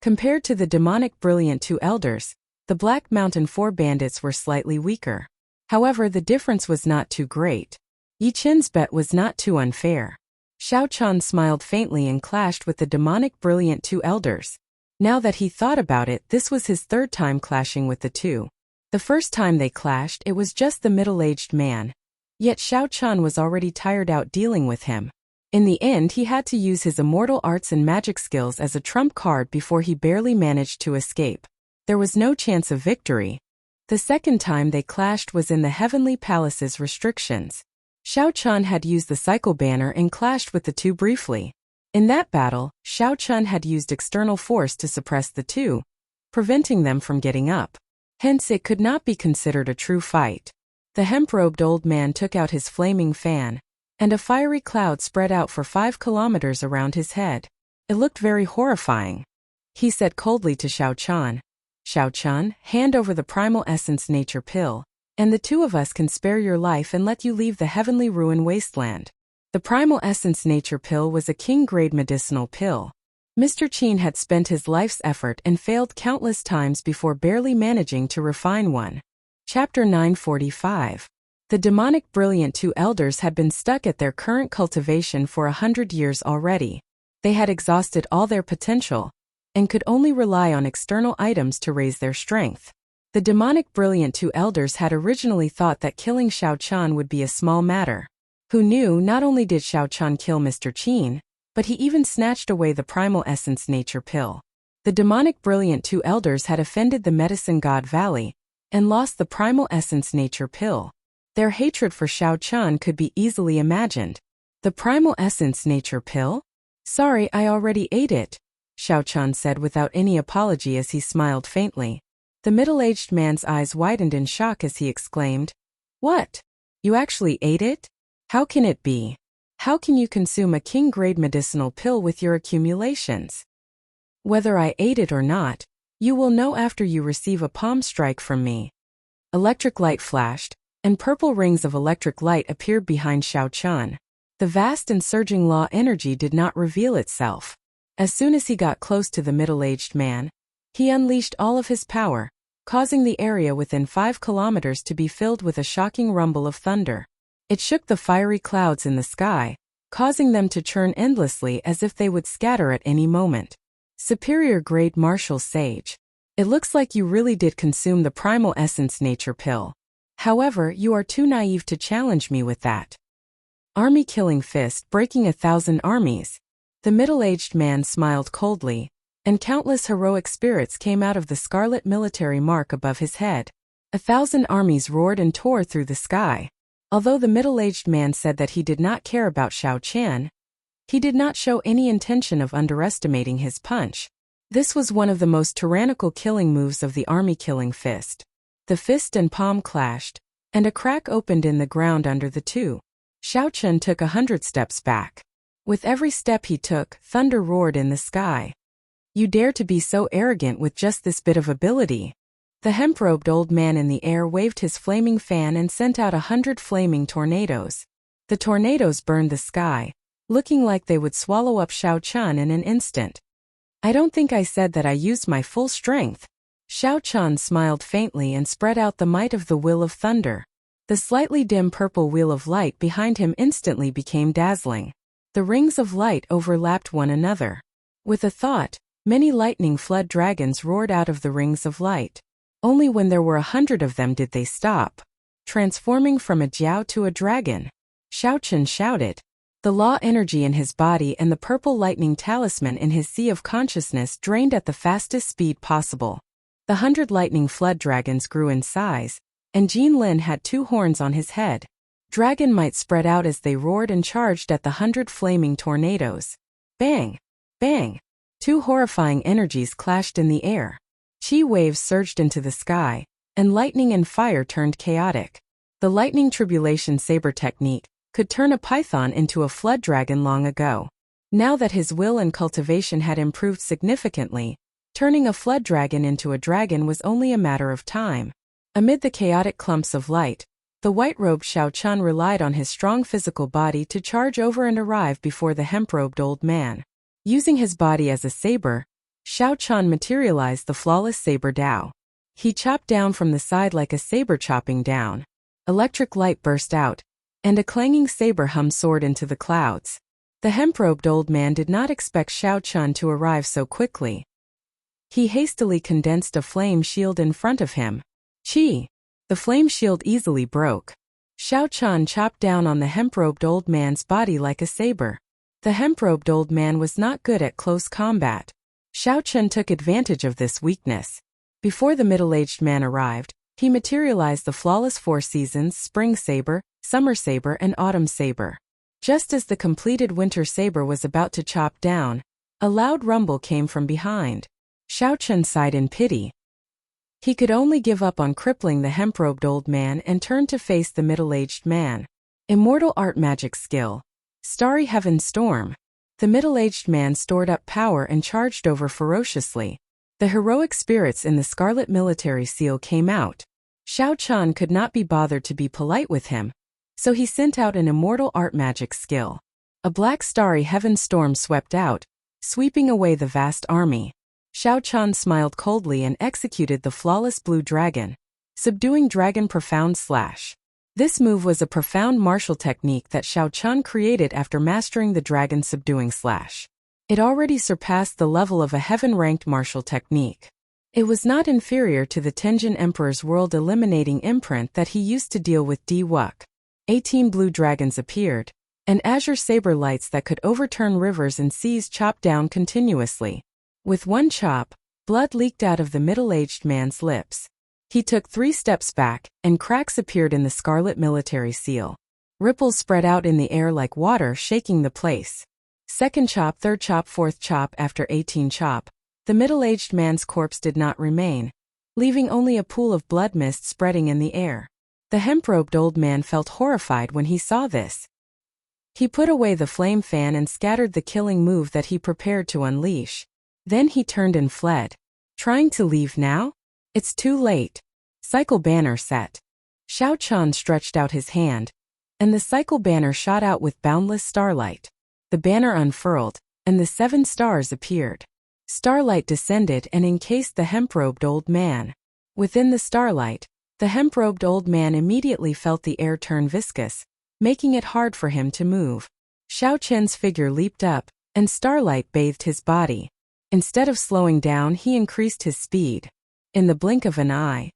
S1: Compared to the demonic brilliant two elders, the Black Mountain Four Bandits were slightly weaker. However, the difference was not too great. Yi Chen's bet was not too unfair. Xiaochun smiled faintly and clashed with the demonic brilliant two elders. Now that he thought about it, this was his third time clashing with the two. The first time they clashed, it was just the middle-aged man. Yet Xiaochun was already tired out dealing with him. In the end, he had to use his immortal arts and magic skills as a trump card before he barely managed to escape. There was no chance of victory. The second time they clashed was in the Heavenly Palace's restrictions. Xiaochun had used the cycle banner and clashed with the two briefly. In that battle, Xiaochun had used external force to suppress the two, preventing them from getting up. Hence it could not be considered a true fight. The hemp-robed old man took out his flaming fan, and a fiery cloud spread out for 5 kilometers around his head. It looked very horrifying. He said coldly to Xiaochun, Xiaochun, hand over the primal essence nature pill, and the two of us can spare your life and let you leave the heavenly ruin wasteland. The primal essence nature pill was a king-grade medicinal pill. Mr. Qin had spent his life's effort and failed countless times before barely managing to refine one. Chapter 945. The demonic brilliant two elders had been stuck at their current cultivation for 100 years already. They had exhausted all their potential, and could only rely on external items to raise their strength. The demonic brilliant two elders had originally thought that killing Xiaochun would be a small matter. Who knew not only did Xiaochun kill Mr. Qin, but he even snatched away the primal essence nature pill. The demonic brilliant two elders had offended the medicine god Valley, and lost the primal essence nature pill. Their hatred for Xiaochun could be easily imagined. The primal essence nature pill? Sorry, I already ate it, Xiaochun said without any apology as he smiled faintly. The middle-aged man's eyes widened in shock as he exclaimed, What? You actually ate it? How can it be? How can you consume a king-grade medicinal pill with your accumulations? Whether I ate it or not, you will know after you receive a palm strike from me. Electric light flashed, and purple rings of electric light appeared behind Xiaochun. The vast and surging law energy did not reveal itself. As soon as he got close to the middle-aged man, he unleashed all of his power, causing the area within 5 kilometers to be filled with a shocking rumble of thunder. It shook the fiery clouds in the sky, causing them to churn endlessly as if they would scatter at any moment. Superior grade martial sage. It looks like you really did consume the primal essence nature pill. However, you are too naive to challenge me with that. Army killing fist breaking 1,000 armies. The middle-aged man smiled coldly, and countless heroic spirits came out of the scarlet military mark above his head. 1,000 armies roared and tore through the sky. Although the middle-aged man said that he did not care about Xiaochun, he did not show any intention of underestimating his punch. This was one of the most tyrannical killing moves of the army killing fist. The fist and palm clashed, and a crack opened in the ground under the two. Xiaochun took 100 steps back. With every step he took, thunder roared in the sky. You dare to be so arrogant with just this bit of ability? The hemp-robed old man in the air waved his flaming fan and sent out 100 flaming tornadoes. The tornadoes burned the sky, looking like they would swallow up Xiaochun in an instant. I don't think I said that I used my full strength. Xiao Chan smiled faintly and spread out the might of the Will of Thunder. The slightly dim purple wheel of light behind him instantly became dazzling. The rings of light overlapped one another. With a thought, many lightning flood dragons roared out of the rings of light. Only when there were 100 of them did they stop, transforming from a jiao to a dragon. Xiao Chan shouted. The law energy in his body and the purple lightning talisman in his sea of consciousness drained at the fastest speed possible. The 100 lightning flood dragons grew in size, and Jin Lin had 2 horns on his head. Dragon might spread out as they roared and charged at the 100 flaming tornadoes. Bang! Bang! 2 horrifying energies clashed in the air. Chi waves surged into the sky, and lightning and fire turned chaotic. The lightning tribulation saber technique could turn a python into a flood dragon long ago. Now that his will and cultivation had improved significantly, turning a flood dragon into a dragon was only a matter of time. Amid the chaotic clumps of light, the white-robed Xiao Chan relied on his strong physical body to charge over and arrive before the hemp-robed old man. Using his body as a saber, Xiao Chan materialized the flawless saber Dao. He chopped down from the side like a saber chopping down. Electric light burst out, and a clanging saber hum soared into the clouds. The hemp-robed old man did not expect Xiao Chan to arrive so quickly. He hastily condensed a flame shield in front of him. Chi! The flame shield easily broke. Xiao Chan chopped down on the hemp-robed old man's body like a saber. The hemp-robed old man was not good at close combat. Xiao Chan took advantage of this weakness. Before the middle-aged man arrived, he materialized the flawless 4 seasons spring saber, summer saber and autumn saber. Just as the completed winter saber was about to chop down, a loud rumble came from behind. Xiao Chan sighed in pity. He could only give up on crippling the hemp-robed old man and turned to face the middle-aged man. Immortal art magic skill. Starry Heaven Storm. The middle-aged man stored up power and charged over ferociously. The heroic spirits in the scarlet military seal came out. Xiao Chan could not be bothered to be polite with him, so he sent out an immortal art magic skill. A black starry heaven storm swept out, sweeping away the vast army. Xiao Chan smiled coldly and executed the flawless blue dragon, subduing dragon profound slash. This move was a profound martial technique that Xiao Chan created after mastering the dragon subduing slash. It already surpassed the level of a heaven-ranked martial technique. It was not inferior to the Tenjin Emperor's world-eliminating imprint that he used to deal with Di Wuk. 18 blue dragons appeared, and azure saber lights that could overturn rivers and seas chopped down continuously. With one chop, blood leaked out of the middle-aged man's lips. He took 3 steps back, and cracks appeared in the scarlet military seal. Ripples spread out in the air like water, shaking the place. Second chop, third chop, fourth chop. After 18 chop, the middle-aged man's corpse did not remain, leaving only a pool of blood mist spreading in the air. The hemp-robed old man felt horrified when he saw this. He put away the flame fan and scattered the killing move that he prepared to unleash. Then he turned and fled. Trying to leave now? It's too late. Cycle banner set. Xiao Chan stretched out his hand, and the cycle banner shot out with boundless starlight. The banner unfurled, and the 7 stars appeared. Starlight descended and encased the hemp-robed old man. Within the starlight, the hemp-robed old man immediately felt the air turn viscous, making it hard for him to move. Xiao Chen's figure leaped up, and starlight bathed his body. Instead of slowing down, he increased his speed. In the blink of an eye,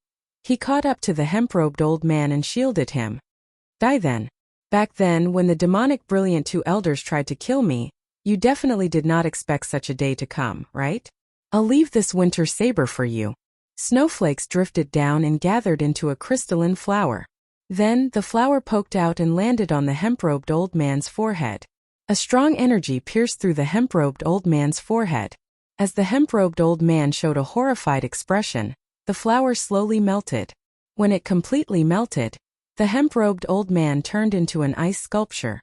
S1: he caught up to the hemp-robed old man and shielded him. Die then. Back then, when the demonic brilliant 2 elders tried to kill me, you definitely did not expect such a day to come, right? I'll leave this winter saber for you. Snowflakes drifted down and gathered into a crystalline flower. Then, the flower poked out and landed on the hemp-robed old man's forehead. A strong energy pierced through the hemp-robed old man's forehead. As the hemp-robed old man showed a horrified expression, the flower slowly melted. When it completely melted, the hemp-robed old man turned into an ice sculpture.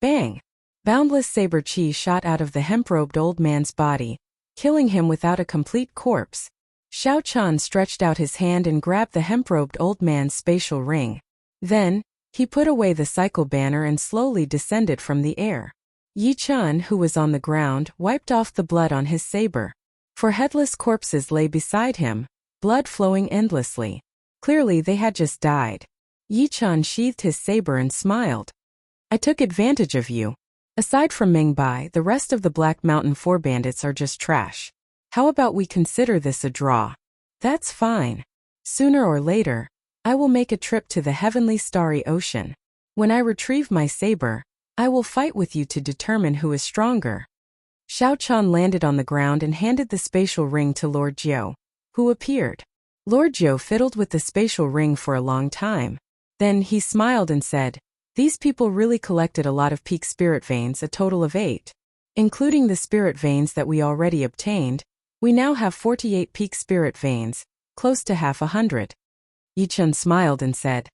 S1: Bang! Boundless saber chi shot out of the hemp-robed old man's body, killing him without a complete corpse. Xiao Chan stretched out his hand and grabbed the hemp-robed old man's spatial ring. Then, he put away the cycle banner and slowly descended from the air. Yi Chun, who was on the ground, wiped off the blood on his saber. 4 headless corpses lay beside him, blood flowing endlessly. Clearly they had just died. Yichun sheathed his saber and smiled. I took advantage of you. Aside from Meng Bai, the rest of the Black Mountain 4 bandits are just trash. How about we consider this a draw? That's fine. Sooner or later, I will make a trip to the heavenly starry ocean. When I retrieve my saber, I will fight with you to determine who is stronger. Xiao Chan landed on the ground and handed the spatial ring to Lord Jiu, who appeared. Lord Jiu fiddled with the spatial ring for a long time. Then he smiled and said, "These people really collected a lot of peak spirit veins, a total of 8. Including the spirit veins that we already obtained, we now have 48 peak spirit veins, close to half 100. Yichun smiled and said,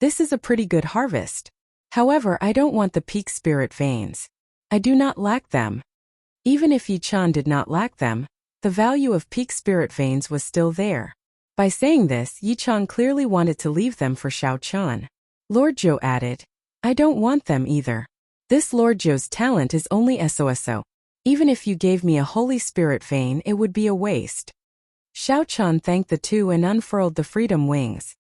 S1: "This is a pretty good harvest. However, I don't want the peak spirit veins. I do not lack them." Even if Yichun did not lack them, the value of peak spirit veins was still there. By saying this, Yichun clearly wanted to leave them for Xiao Chan. Lord Jiu added, "I don't want them either. This Lord Jiu's talent is only SOSO. Even if you gave me a holy spirit vein, it would be a waste." Xiao Chan thanked the two and unfurled the freedom wings.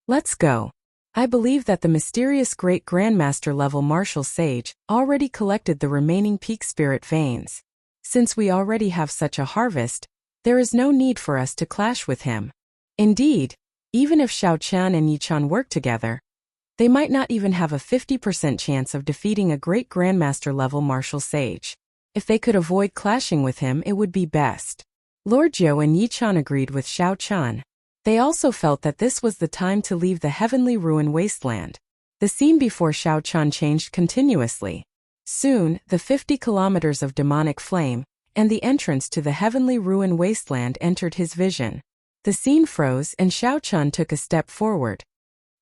S1: "Let's go. I believe that the mysterious great grandmaster level martial sage already collected the remaining peak spirit veins. Since we already have such a harvest, there is no need for us to clash with him. Indeed, even if Xiao Chan and Yichun work together, they might not even have a 50% chance of defeating a great grandmaster level martial sage. If they could avoid clashing with him, it would be best." Lord Jiu and Yichun agreed with Xiao Chan. They also felt that this was the time to leave the heavenly ruin wasteland. The scene before Xiao Chan changed continuously. Soon, the 50 kilometers of demonic flame and the entrance to the heavenly ruin wasteland entered his vision. The scene froze and Xiao Chan took a step forward.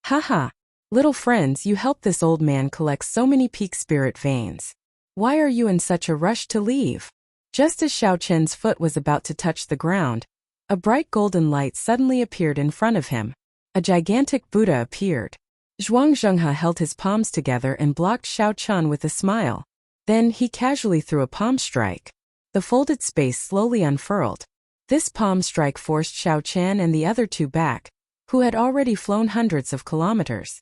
S1: "Haha, little friends, you helped this old man collect so many peak spirit veins. Why are you in such a rush to leave?" Just as Xiao Chen's foot was about to touch the ground, a bright golden light suddenly appeared in front of him. A gigantic Buddha appeared. Zhuang Zhenghe held his palms together and blocked Xiao Chan with a smile. Then he casually threw a palm strike. The folded space slowly unfurled. This palm strike forced Xiao Chan and the other two back, who had already flown hundreds of kilometers.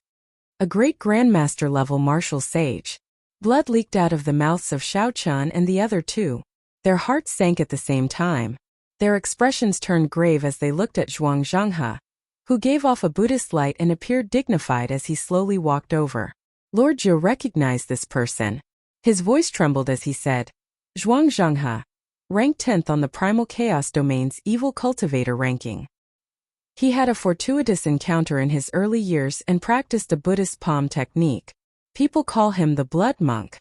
S1: A great grandmaster level martial sage. Blood leaked out of the mouths of Xiao Chan and the other two. Their hearts sank at the same time. Their expressions turned grave as they looked at Zhuang Zhenghe, who gave off a Buddhist light and appeared dignified as he slowly walked over. Lord Jiu recognized this person. His voice trembled as he said, "Zhuang Zhenghe, ranked 10th on the Primal Chaos Domain's Evil Cultivator ranking." He had a fortuitous encounter in his early years and practiced a Buddhist palm technique. People call him the Blood Monk.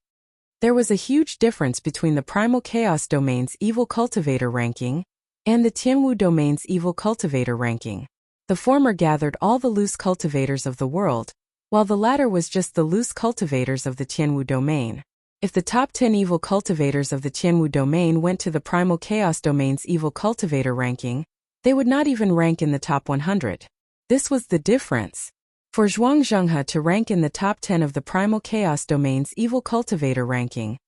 S1: There was a huge difference between the Primal Chaos Domain's Evil Cultivator ranking and the Tianwu Domain's Evil Cultivator ranking. The former gathered all the loose cultivators of the world, while the latter was just the loose cultivators of the Tianwu Domain. If the top 10 evil cultivators of the Tianwu Domain went to the Primal Chaos Domain's Evil Cultivator ranking, they would not even rank in the top 100. This was the difference. For Zhuang Zhenghe to rank in the top 10 of the Primal Chaos Domain's Evil Cultivator ranking,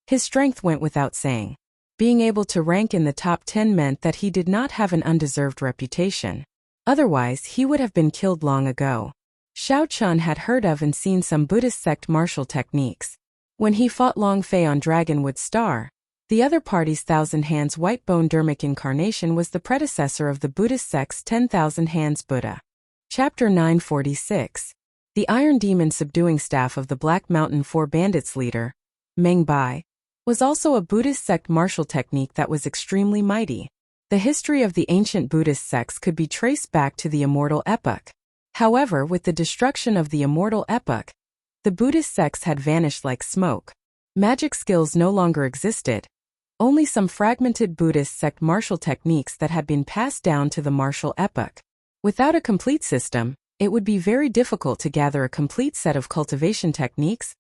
S1: his strength went without saying. Being able to rank in the top 10 meant that he did not have an undeserved reputation. Otherwise, he would have been killed long ago. Xiao Chan had heard of and seen some Buddhist sect martial techniques. When he fought Long Fei on Dragonwood Star, the other party's Thousand Hands White Bone Dermic incarnation was the predecessor of the Buddhist sect's 10,000 Hands Buddha. Chapter 946. The Iron Demon subduing staff of the Black Mountain 4 bandits leader, Meng Bai, was also a Buddhist sect martial technique that was extremely mighty. The history of the ancient Buddhist sects could be traced back to the Immortal epoch. However, with the destruction of the Immortal epoch, the Buddhist sects had vanished like smoke. Magic skills no longer existed. Only some fragmented Buddhist sect martial techniques that had been passed down to the martial epoch. Without a complete system, it would be very difficult to gather a complete set of cultivation techniques,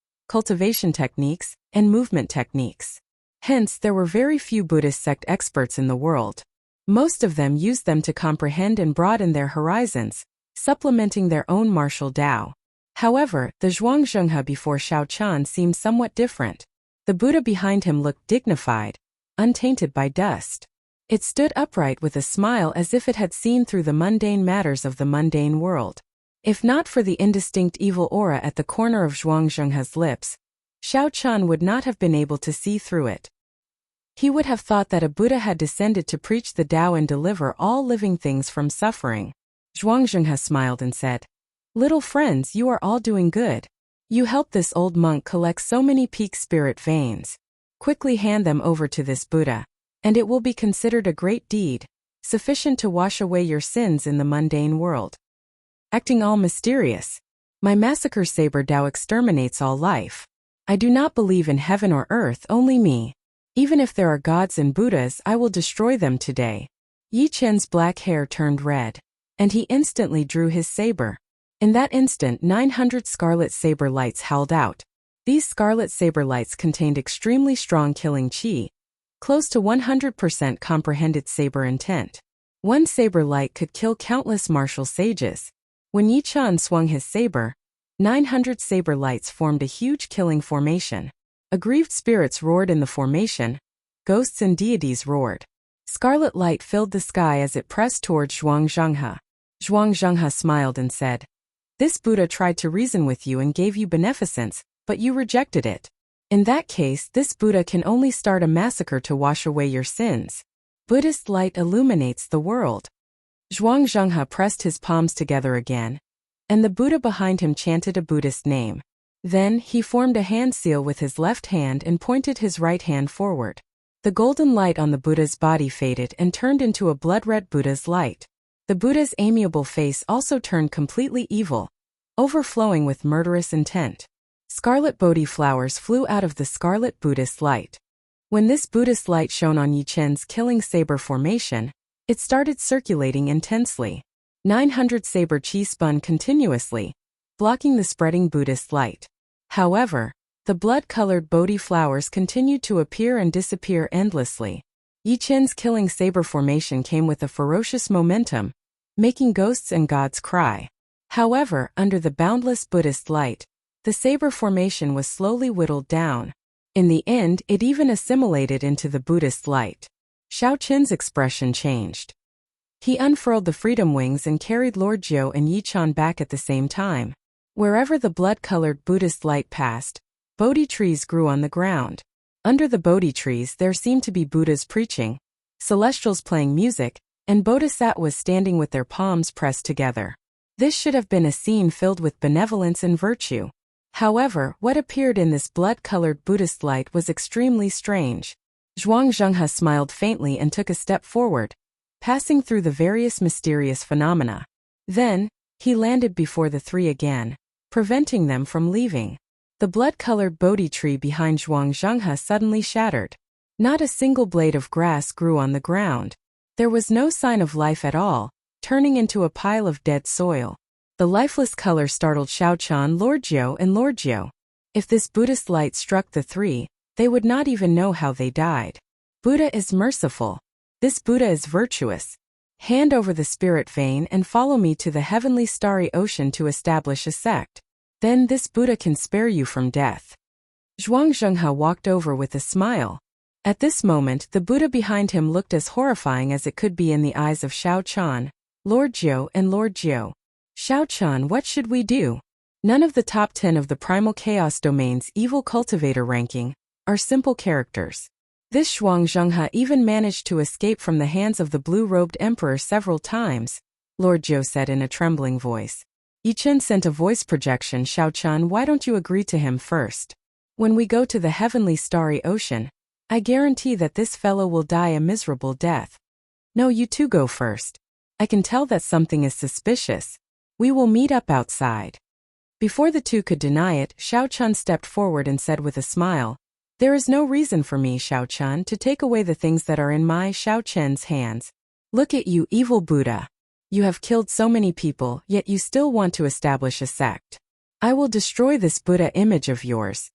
S1: and movement techniques. Hence, there were very few Buddhist sect experts in the world. Most of them used them to comprehend and broaden their horizons, supplementing their own martial Tao. However, the Zhuang Zhenghe before Xiao Chan seemed somewhat different. The Buddha behind him looked dignified, untainted by dust. It stood upright with a smile as if it had seen through the mundane matters of the mundane world. If not for the indistinct evil aura at the corner of Zhuang Zhenghe's lips, Xiao Qian would not have been able to see through it. He would have thought that a Buddha had descended to preach the Tao and deliver all living things from suffering. Zhuang Zhenghe smiled and said, "Little friends, you are all doing good. You helped this old monk collect so many peak spirit veins. Quickly hand them over to this Buddha, and it will be considered a great deed, sufficient to wash away your sins in the mundane world." Acting all mysterious, "My massacre saber Tao exterminates all life. I do not believe in heaven or earth, only me. Even if there are gods and Buddhas, I will destroy them today." Yi Chen's black hair turned red, and he instantly drew his saber. In that instant 900 scarlet saber lights howled out. These scarlet saber lights contained extremely strong killing qi, close to 100% comprehended saber intent. One saber light could kill countless martial sages. When Yi Chen swung his saber, 900 saber lights formed a huge killing formation. Aggrieved spirits roared in the formation. Ghosts and deities roared. Scarlet light filled the sky as it pressed towards Zhuang Zhenghe. Zhuang Zhenghe smiled and said, "This Buddha tried to reason with you and gave you beneficence, but you rejected it. In that case, this Buddha can only start a massacre to wash away your sins. Buddhist light illuminates the world." Zhuang Zhenghe pressed his palms together again, and the Buddha behind him chanted a Buddhist name. Then, he formed a hand seal with his left hand and pointed his right hand forward. The golden light on the Buddha's body faded and turned into a blood-red Buddha's light. The Buddha's amiable face also turned completely evil, overflowing with murderous intent. Scarlet Bodhi flowers flew out of the scarlet Buddhist light. When this Buddhist light shone on Yi Chen's killing saber formation, it started circulating intensely. 900 saber qi spun continuously, blocking the spreading Buddhist light. However, the blood-colored Bodhi flowers continued to appear and disappear endlessly. Yi Chen's killing saber formation came with a ferocious momentum, making ghosts and gods cry. However, under the boundless Buddhist light, the saber formation was slowly whittled down. In the end, it even assimilated into the Buddhist light. Xiao Qin's expression changed. He unfurled the freedom wings and carried Lord Jiu and Yi Chen back at the same time. Wherever the blood-colored Buddhist light passed, Bodhi trees grew on the ground. Under the Bodhi trees there seemed to be Buddhas preaching, celestials playing music, and bodhisattvas standing with their palms pressed together. This should have been a scene filled with benevolence and virtue. However, what appeared in this blood-colored Buddhist light was extremely strange. Zhuang Zhenghe smiled faintly and took a step forward, passing through the various mysterious phenomena. Then, he landed before the three again, preventing them from leaving. The blood-colored Bodhi tree behind Zhuang Zhenghe suddenly shattered. Not a single blade of grass grew on the ground. There was no sign of life at all, turning into a pile of dead soil. The lifeless color startled Xiao Qian, Lord Jiu, and Lord Jiu. If this Buddhist light struck the three, they would not even know how they died. Buddha is merciful. This Buddha is virtuous. Hand over the spirit vein and follow me to the heavenly starry ocean to establish a sect. Then this Buddha can spare you from death. Zhuang Zhenghe walked over with a smile. At this moment, the Buddha behind him looked as horrifying as it could be in the eyes of Xiao Qian, Lord Jiu, and Lord Jiu. Xiao Qian, what should we do? None of the top 10 of the Primal Chaos Domain's evil cultivator ranking are simple characters. This Zhuang Zhenghe even managed to escape from the hands of the blue-robed emperor several times, Lord Jiu said in a trembling voice. Yi Chen sent a voice projection. Xiao Qian, why don't you agree to him first? When we go to the heavenly starry ocean, I guarantee that this fellow will die a miserable death. No, you two go first. I can tell that something is suspicious. We will meet up outside. Before the two could deny it, Xiao Qian stepped forward and said with a smile, "There is no reason for me, Xiao Qian, to take away the things that are in my Xiao Qian's hands. Look at you, evil Buddha. You have killed so many people, yet you still want to establish a sect. I will destroy this Buddha image of yours."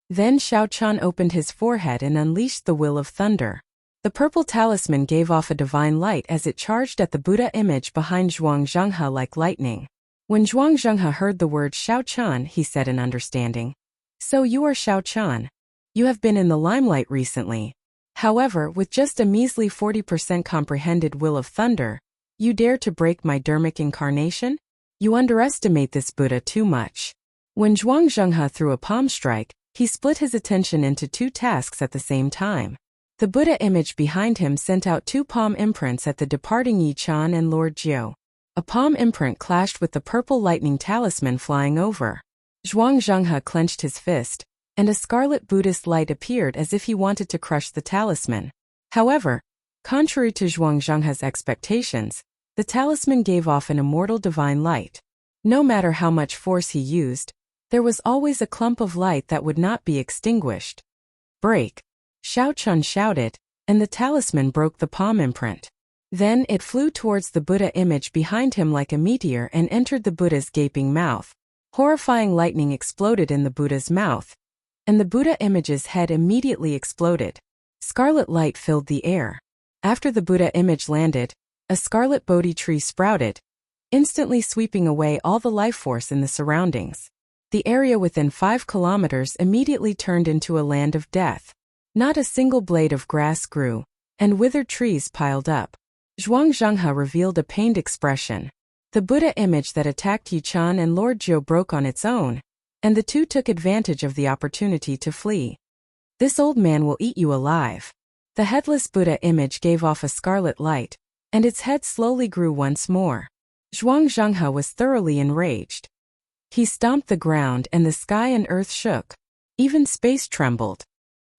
S1: Then Xiao Qian opened his forehead and unleashed the will of thunder. The purple talisman gave off a divine light as it charged at the Buddha image behind Zhuang Zhenghe like lightning. When Zhuang Zhenghe heard the word Xiao Qian, he said in understanding, "So you are Xiao Qian. You have been in the limelight recently. However, with just a measly 40% comprehended will of thunder, you dare to break my dharmic incarnation? You underestimate this Buddha too much. When Zhuang Zhenghe threw a palm strike, he split his attention into two tasks at the same time. The Buddha image behind him sent out two palm imprints at the departing Yi Chan and Lord Jiu. A palm imprint clashed with the purple lightning talisman flying over. Zhuang Zhenghe clenched his fist, and a scarlet Buddhist light appeared as if he wanted to crush the talisman. However, contrary to Zhuang Zhenghe's expectations, the talisman gave off an immortal divine light. No matter how much force he used, there was always a clump of light that would not be extinguished. Break! Xiao Chun shouted, and the talisman broke the palm imprint. Then it flew towards the Buddha image behind him like a meteor and entered the Buddha's gaping mouth. Horrifying lightning exploded in the Buddha's mouth, and the Buddha image's head immediately exploded. Scarlet light filled the air. After the Buddha image landed, a scarlet Bodhi tree sprouted, instantly sweeping away all the life force in the surroundings. The area within 5 kilometers immediately turned into a land of death. Not a single blade of grass grew, and withered trees piled up. Zhuang Zhenghe revealed a pained expression. The Buddha image that attacked Yi Chan and Lord Jiu broke on its own, and the two took advantage of the opportunity to flee. This old man will eat you alive. The headless Buddha image gave off a scarlet light, and its head slowly grew once more. Zhuang Zhenghe was thoroughly enraged. He stomped the ground and the sky and earth shook. Even space trembled.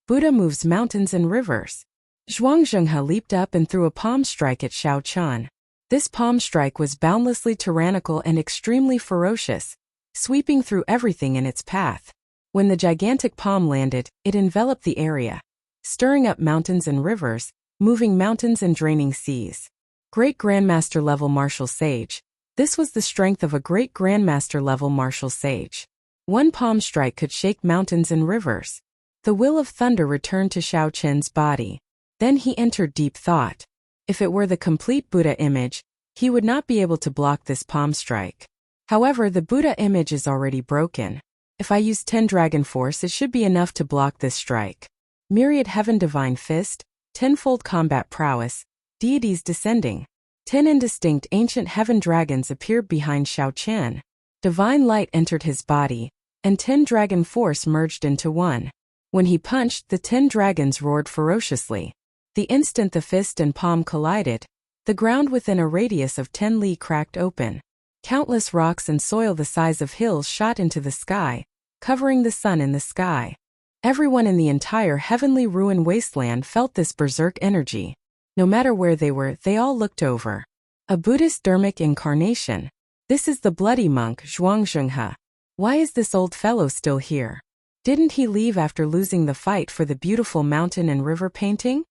S1: Buddha moves mountains and rivers. Zhuang Zhenghe leaped up and threw a palm strike at Xiao Chun. This palm strike was boundlessly tyrannical and extremely ferocious, sweeping through everything in its path. When the gigantic palm landed, it enveloped the area, stirring up mountains and rivers, moving mountains and draining seas. Great Grandmaster level martial sage. This was the strength of a great Grandmaster level martial sage. One palm strike could shake mountains and rivers. The will of thunder returned to Xiao Chen's body. Then he entered deep thought. If it were the complete Buddha image, he would not be able to block this palm strike. However, the Buddha image is already broken. If I use 10 Dragon Force, it should be enough to block this strike. Myriad Heaven Divine Fist, tenfold combat prowess, deities descending. 10 indistinct ancient heaven dragons appeared behind Xiao Chen. Divine light entered his body, and 10 Dragon Force merged into one. When he punched, the 10 dragons roared ferociously. The instant the fist and palm collided, the ground within a radius of 10 li cracked open. Countless rocks and soil the size of hills shot into the sky, covering the sun in the sky. Everyone in the entire heavenly ruin wasteland felt this berserk energy. No matter where they were, they all looked over. A Buddhist dharmic incarnation. This is the bloody monk Zhuang Zhenghe. Why is this old fellow still here? Didn't he leave after losing the fight for the beautiful mountain and river painting?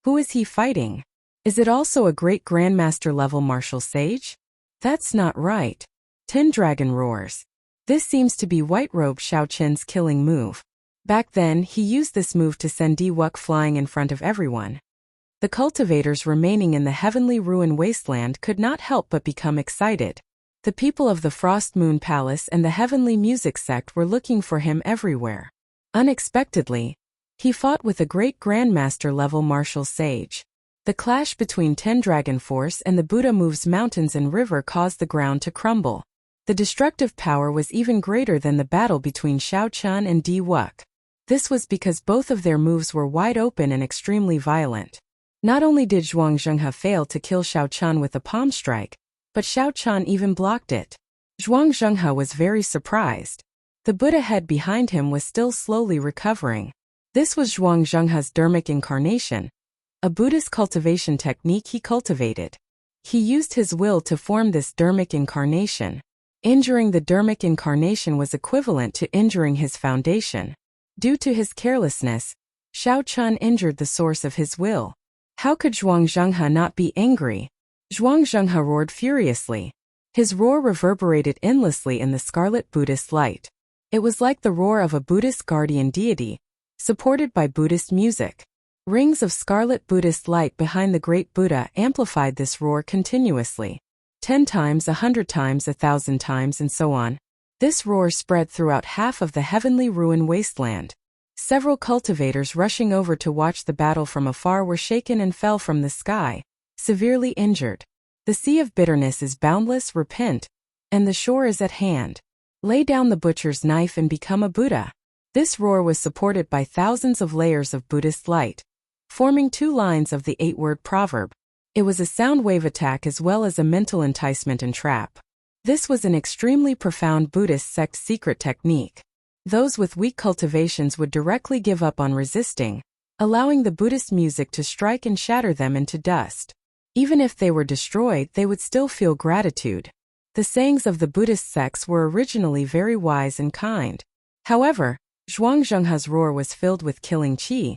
S1: Who is he fighting? Is it also a great Grandmaster level martial sage? That's not right. 10 Dragon roars. This seems to be White Robe Xiao Chen's killing move. Back then, he used this move to send Di Wuk flying in front of everyone. The cultivators remaining in the heavenly ruin wasteland could not help but become excited. The people of the Frost Moon Palace and the Heavenly Music Sect were looking for him everywhere. Unexpectedly, he fought with a great Grandmaster level martial sage. The clash between 10 Dragon Force and the Buddha moves mountains and river caused the ground to crumble. The destructive power was even greater than the battle between Xiao Chun and Di Wuk. This was because both of their moves were wide open and extremely violent. Not only did Zhuang Zhenghe fail to kill Xiao Chun with a palm strike, but Xiao Chun even blocked it. Zhuang Zhenghe was very surprised. The Buddha head behind him was still slowly recovering. This was Zhuang Zhenghe's dharmic incarnation, a Buddhist cultivation technique he cultivated. He used his will to form this dharmic incarnation. Injuring the dharmic incarnation was equivalent to injuring his foundation. Due to his carelessness, Xiao Chun injured the source of his will. How could Zhuang Zhenghe not be angry? Zhuang Zhenghe roared furiously. His roar reverberated endlessly in the scarlet Buddhist light. It was like the roar of a Buddhist guardian deity, supported by Buddhist music. Rings of scarlet Buddhist light behind the great Buddha amplified this roar continuously. 10 times, 100 times, 1,000 times, and so on. This roar spread throughout half of the heavenly ruin wasteland. Several cultivators rushing over to watch the battle from afar were shaken and fell from the sky, severely injured. The sea of bitterness is boundless, repent, and the shore is at hand. Lay down the butcher's knife and become a Buddha. This roar was supported by thousands of layers of Buddhist light, forming 2 lines of the 8-word proverb. It was a sound wave attack as well as a mental enticement and trap. This was an extremely profound Buddhist sect secret technique. Those with weak cultivations would directly give up on resisting, allowing the Buddhist music to strike and shatter them into dust. Even if they were destroyed, they would still feel gratitude. The sayings of the Buddhist sects were originally very wise and kind. However, Zhuangzhenghe's roar was filled with killing qi,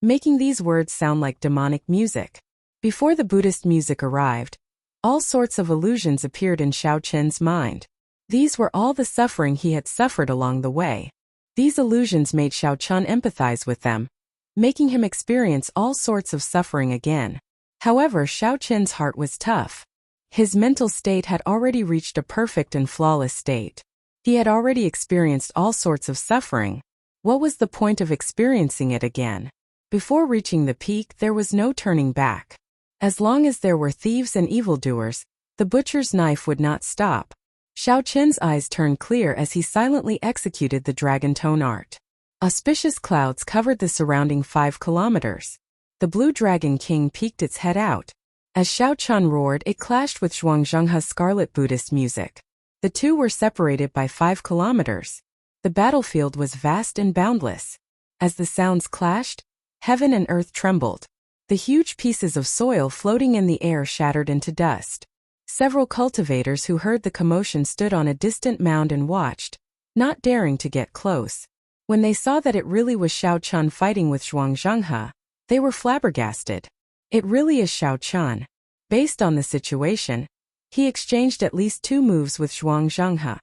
S1: making these words sound like demonic music. Before the Buddhist music arrived, all sorts of illusions appeared in Xiao Qian's mind. These were all the suffering he had suffered along the way. These illusions made Xiao Qian empathize with them, making him experience all sorts of suffering again. However, Xiao Qian's heart was tough. His mental state had already reached a perfect and flawless state. He had already experienced all sorts of suffering. What was the point of experiencing it again? Before reaching the peak, there was no turning back. As long as there were thieves and evildoers, the butcher's knife would not stop. Xiao Qian's eyes turned clear as he silently executed the dragon tone art. Auspicious clouds covered the surrounding 5 kilometers. The blue dragon king peeked its head out. As Xiao Qian roared, it clashed with Zhuangzhenghe's scarlet Buddhist music. The two were separated by 5 kilometers. The battlefield was vast and boundless. As the sounds clashed, heaven and earth trembled. The huge pieces of soil floating in the air shattered into dust. Several cultivators who heard the commotion stood on a distant mound and watched, not daring to get close. When they saw that it really was Xiao Qian fighting with Zhuangzhenghe, they were flabbergasted. It really is Xiao Qian. Based on the situation, he exchanged at least 2 moves with Zhuangzhenghe.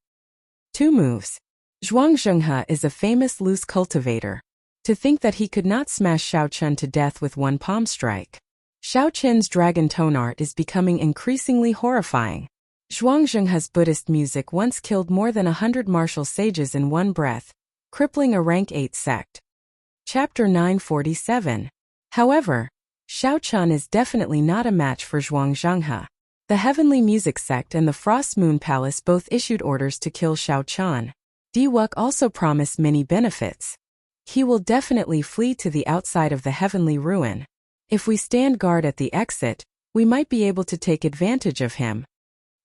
S1: 2 moves. Zhuangzhenghe is a famous loose cultivator. To think that he could not smash Xiao Qian to death with 1 palm strike. Xiao Qian's dragon tone art is becoming increasingly horrifying. Zhuangzhenghe's Buddhist music once killed more than 100 martial sages in one breath, crippling a rank 8 sect. Chapter 947. However, Xiao Qian is definitely not a match for Zhuangzhenghe. The Heavenly Music Sect and the Frost Moon Palace both issued orders to kill Xiao Qian. Diwuk also promised many benefits. He will definitely flee to the outside of the Heavenly Ruin. If we stand guard at the exit, we might be able to take advantage of him.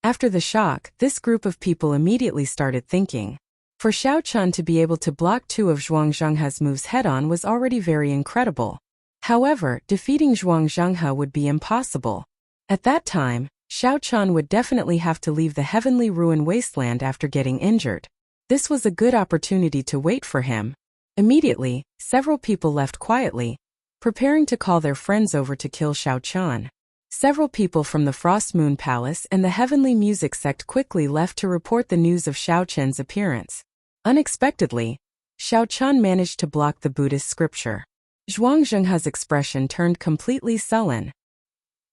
S1: After the shock, this group of people immediately started thinking. For Xiao Qian to be able to block 2 of Zhuangzhenghe's moves head-on was already very incredible. However, defeating Zhuangzhenghe would be impossible. At that time, Xiao Qian would definitely have to leave the Heavenly Ruin wasteland after getting injured. This was a good opportunity to wait for him. Immediately, several people left quietly, preparing to call their friends over to kill Xiao Qian. Several people from the Frost Moon Palace and the Heavenly Music Sect quickly left to report the news of Xiao Qian's appearance. Unexpectedly, Xiao Qian managed to block the Buddhist scripture. Zhuangzhenghe's expression turned completely sullen.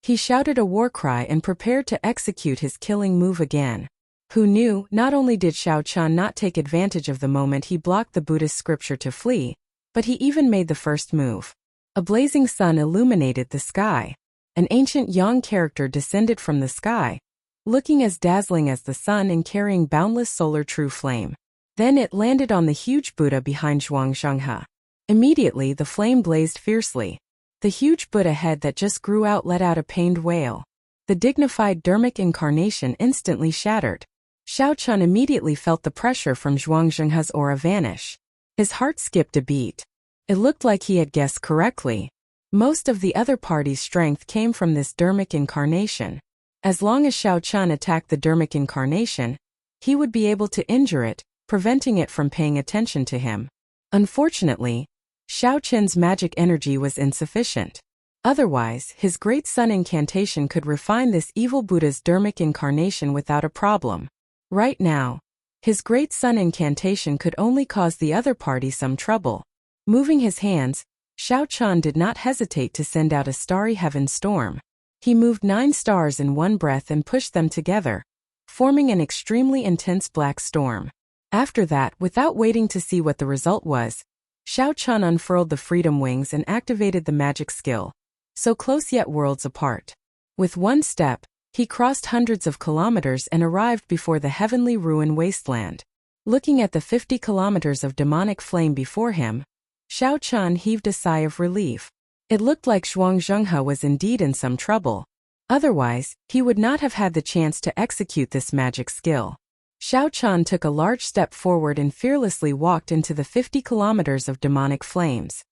S1: He shouted a war cry and prepared to execute his killing move again. Who knew, not only did Xiao Qian not take advantage of the moment he blocked the Buddhist scripture to flee, but he even made the first move. A blazing sun illuminated the sky. An ancient yang character descended from the sky, looking as dazzling as the sun and carrying boundless solar true flame. Then it landed on the huge Buddha behind Zhuangzhenghe. Immediately the flame blazed fiercely. The huge Buddha head that just grew out let out a pained wail. The dignified Dharmic incarnation instantly shattered. Xiao Qian immediately felt the pressure from Zhuangzhenghe's aura vanish. His heart skipped a beat. It looked like he had guessed correctly. Most of the other party's strength came from this Dharmic incarnation. As long as Xiao Qian attacked the Dharmic incarnation, he would be able to injure it, preventing it from paying attention to him. Unfortunately, Xiao Qian's magic energy was insufficient. Otherwise, his Great Sun incantation could refine this evil Buddha's Dharmic incarnation without a problem. Right now, his Great Sun incantation could only cause the other party some trouble. Moving his hands, Xiao Qian did not hesitate to send out a starry heaven storm. He moved 9 stars in one breath and pushed them together, forming an extremely intense black storm. After that, without waiting to see what the result was, Xiao Chun unfurled the freedom wings and activated the magic skill. So close yet worlds apart. With one step, he crossed hundreds of kilometers and arrived before the heavenly ruin wasteland. Looking at the 50 kilometers of demonic flame before him, Xiao Chun heaved a sigh of relief. It looked like Zhuang Zhenghe was indeed in some trouble. Otherwise, he would not have had the chance to execute this magic skill. Xiao Chun took a large step forward and fearlessly walked into the 50 kilometers of demonic flames.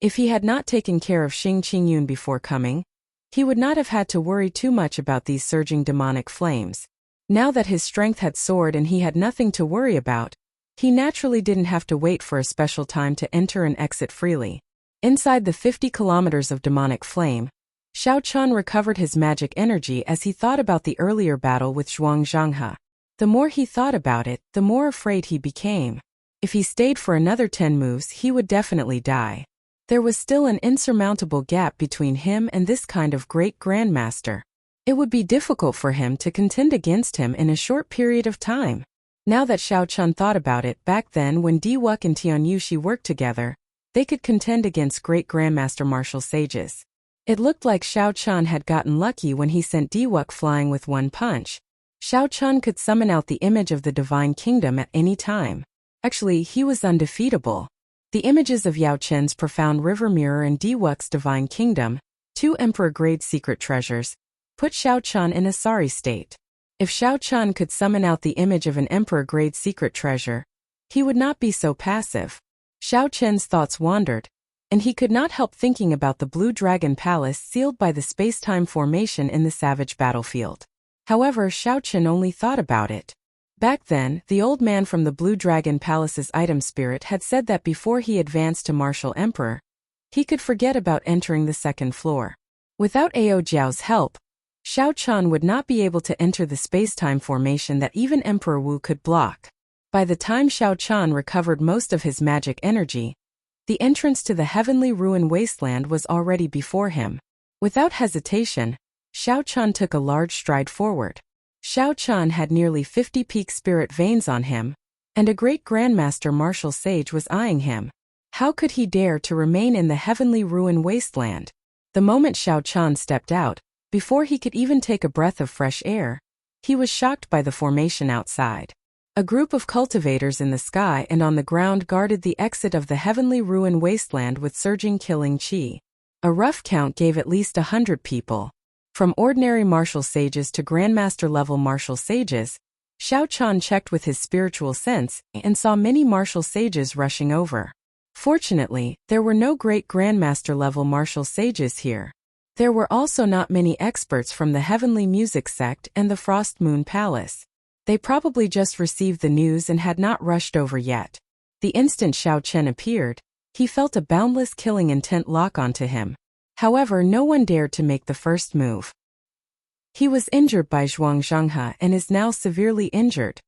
S1: If he had not taken care of Xing Qingyun before coming, he would not have had to worry too much about these surging demonic flames. Now that his strength had soared and he had nothing to worry about, he naturally didn't have to wait for a special time to enter and exit freely. Inside the 50 kilometers of demonic flame, Xiao Chun recovered his magic energy as he thought about the earlier battle with Zhuang Zhenghe. The more he thought about it, the more afraid he became. If he stayed for another 10 moves, he would definitely die. There was still an insurmountable gap between him and this kind of great grandmaster. It would be difficult for him to contend against him in a short period of time. Now that Xiao Chun thought about it, back then when Diwuk and Tianyushi worked together, they could contend against great grandmaster martial sages. It looked like Xiao Chun had gotten lucky when he sent Diwuk flying with one punch. Xiao Chun could summon out the image of the divine kingdom at any time. Actually, he was undefeatable. The images of Yao Chen's profound river mirror and Diwuk's divine kingdom, 2 emperor-grade secret treasures, put Xiao Chun in a sorry state. If Xiao Chun could summon out the image of an emperor-grade secret treasure, he would not be so passive. Xiao Chen's thoughts wandered, and he could not help thinking about the Blue Dragon Palace sealed by the space-time formation in the savage battlefield. However, Xiao Chen only thought about it. Back then, the old man from the Blue Dragon Palace's item spirit had said that before he advanced to Martial Emperor, he could forget about entering the second floor. Without Ao Jiao's help, Xiao Chun would not be able to enter the space-time formation that even Emperor Wu could block. By the time Xiao Chun recovered most of his magic energy, the entrance to the heavenly ruin wasteland was already before him. Without hesitation, Xiao Chun took a large stride forward. Xiao Chun had nearly 50 peak spirit veins on him, and a great grandmaster martial sage was eyeing him. How could he dare to remain in the heavenly ruin wasteland? The moment Xiao Chun stepped out, before he could even take a breath of fresh air, he was shocked by the formation outside. A group of cultivators in the sky and on the ground guarded the exit of the heavenly ruin wasteland with surging killing chi. A rough count gave at least 100 people. From ordinary martial sages to grandmaster-level martial sages, Xiao Chun checked with his spiritual sense and saw many martial sages rushing over. Fortunately, there were no great grandmaster-level martial sages here. There were also not many experts from the Heavenly Music Sect and the Frost Moon Palace. They probably just received the news and had not rushed over yet. The instant Xiao Chen appeared, he felt a boundless killing intent lock onto him. However, no one dared to make the first move. He was injured by Zhuang Zhenghe and is now severely injured.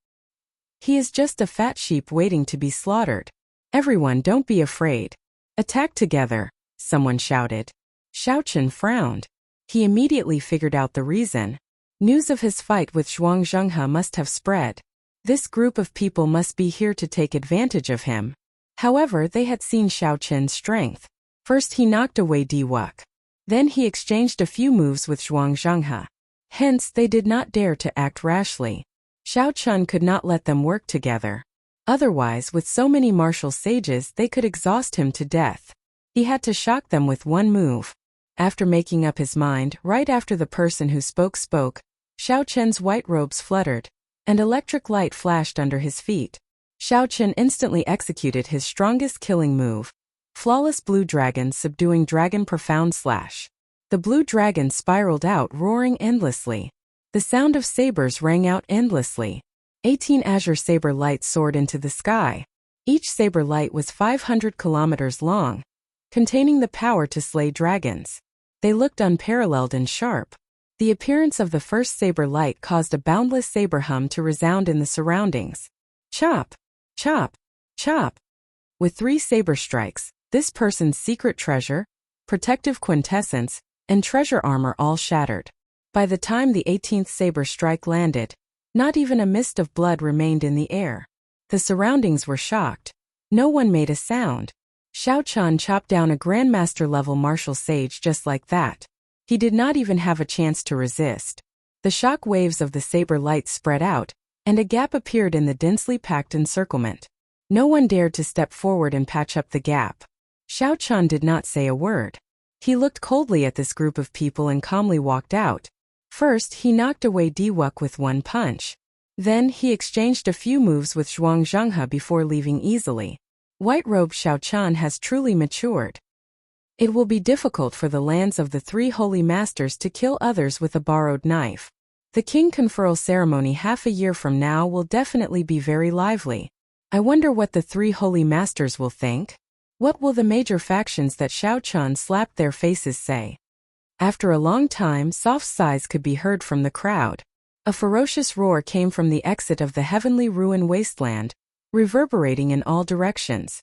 S1: He is just a fat sheep waiting to be slaughtered. Everyone, don't be afraid. Attack together, someone shouted. Xiao Chen frowned. He immediately figured out the reason. News of his fight with Zhuang Zhenghe must have spread. This group of people must be here to take advantage of him. However, they had seen Xiao Chen's strength. First he knocked away Diwuk. Then he exchanged a few moves with Zhuang Zhenghe. Hence, they did not dare to act rashly. Xiao Chun could not let them work together. Otherwise, with so many martial sages, they could exhaust him to death. He had to shock them with one move. After making up his mind, right after the person who spoke, Xiao Chen's white robes fluttered, and electric light flashed under his feet. Xiao Chen instantly executed his strongest killing move. Flawless Blue Dragon subduing Dragon Profound Slash. The Blue Dragon spiraled out, roaring endlessly. The sound of sabers rang out endlessly. 18 azure saber lights soared into the sky. Each saber light was 500 kilometers long, containing the power to slay dragons. They looked unparalleled and sharp. The appearance of the first saber light caused a boundless saber hum to resound in the surroundings. Chop! Chop! Chop! With 3 saber strikes, this person's secret treasure, protective quintessence, and treasure armor all shattered. By the time the 18th saber strike landed, not even a mist of blood remained in the air. The surroundings were shocked. No one made a sound. Xiao Chan chopped down a grandmaster-level martial sage just like that. He did not even have a chance to resist. The shock waves of the saber light spread out, and a gap appeared in the densely packed encirclement. No one dared to step forward and patch up the gap. Xiao Chan did not say a word. He looked coldly at this group of people and calmly walked out. First, he knocked away Diwuk with one punch. Then, he exchanged a few moves with Zhuang Zhenghe before leaving easily. White-robed Xiao Chan has truly matured. It will be difficult for the lands of the three holy masters to kill others with a borrowed knife. The king conferral ceremony half a year from now will definitely be very lively. I wonder what the three holy masters will think. What will the major factions that Xiao Chan slapped their faces say? After a long time, soft sighs could be heard from the crowd. A ferocious roar came from the exit of the heavenly ruin wasteland, reverberating in all directions.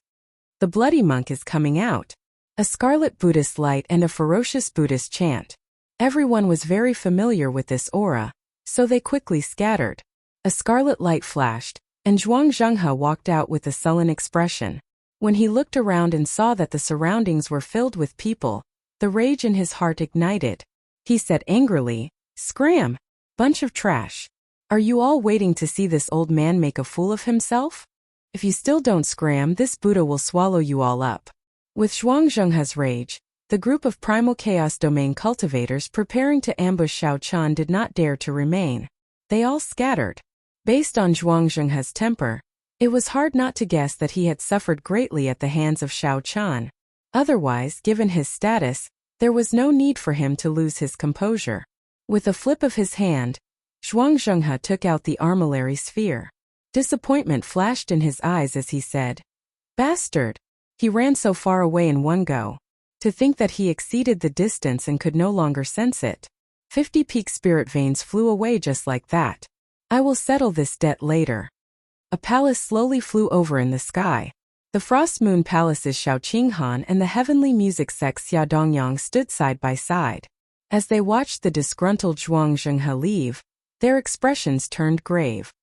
S1: The bloody monk is coming out. A scarlet Buddhist light and a ferocious Buddhist chant. Everyone was very familiar with this aura, so they quickly scattered. A scarlet light flashed, and Zhuang Zhenghe walked out with a sullen expression. When he looked around and saw that the surroundings were filled with people, the rage in his heart ignited. He said angrily, "Scram! Bunch of trash. Are you all waiting to see this old man make a fool of himself? If you still don't scram, this Buddha will swallow you all up." With Zhuang Zhenghe's rage, the group of primal chaos domain cultivators preparing to ambush Xiao Chan did not dare to remain. They all scattered. Based on Zhuang Zhenghe's temper, it was hard not to guess that he had suffered greatly at the hands of Xiao Chan. Otherwise, given his status, there was no need for him to lose his composure. With a flip of his hand, Zhuang Zhenghe took out the armillary sphere. Disappointment flashed in his eyes as he said, "Bastard!" He ran so far away in one go. To think that he exceeded the distance and could no longer sense it. 50 peak spirit veins flew away just like that. I will settle this debt later. A palace slowly flew over in the sky. The Frost Moon Palace's Xiao Qinghan and the heavenly music sect Xia Dongyang stood side by side. As they watched the disgruntled Zhuang Zhenghe leave, their expressions turned grave.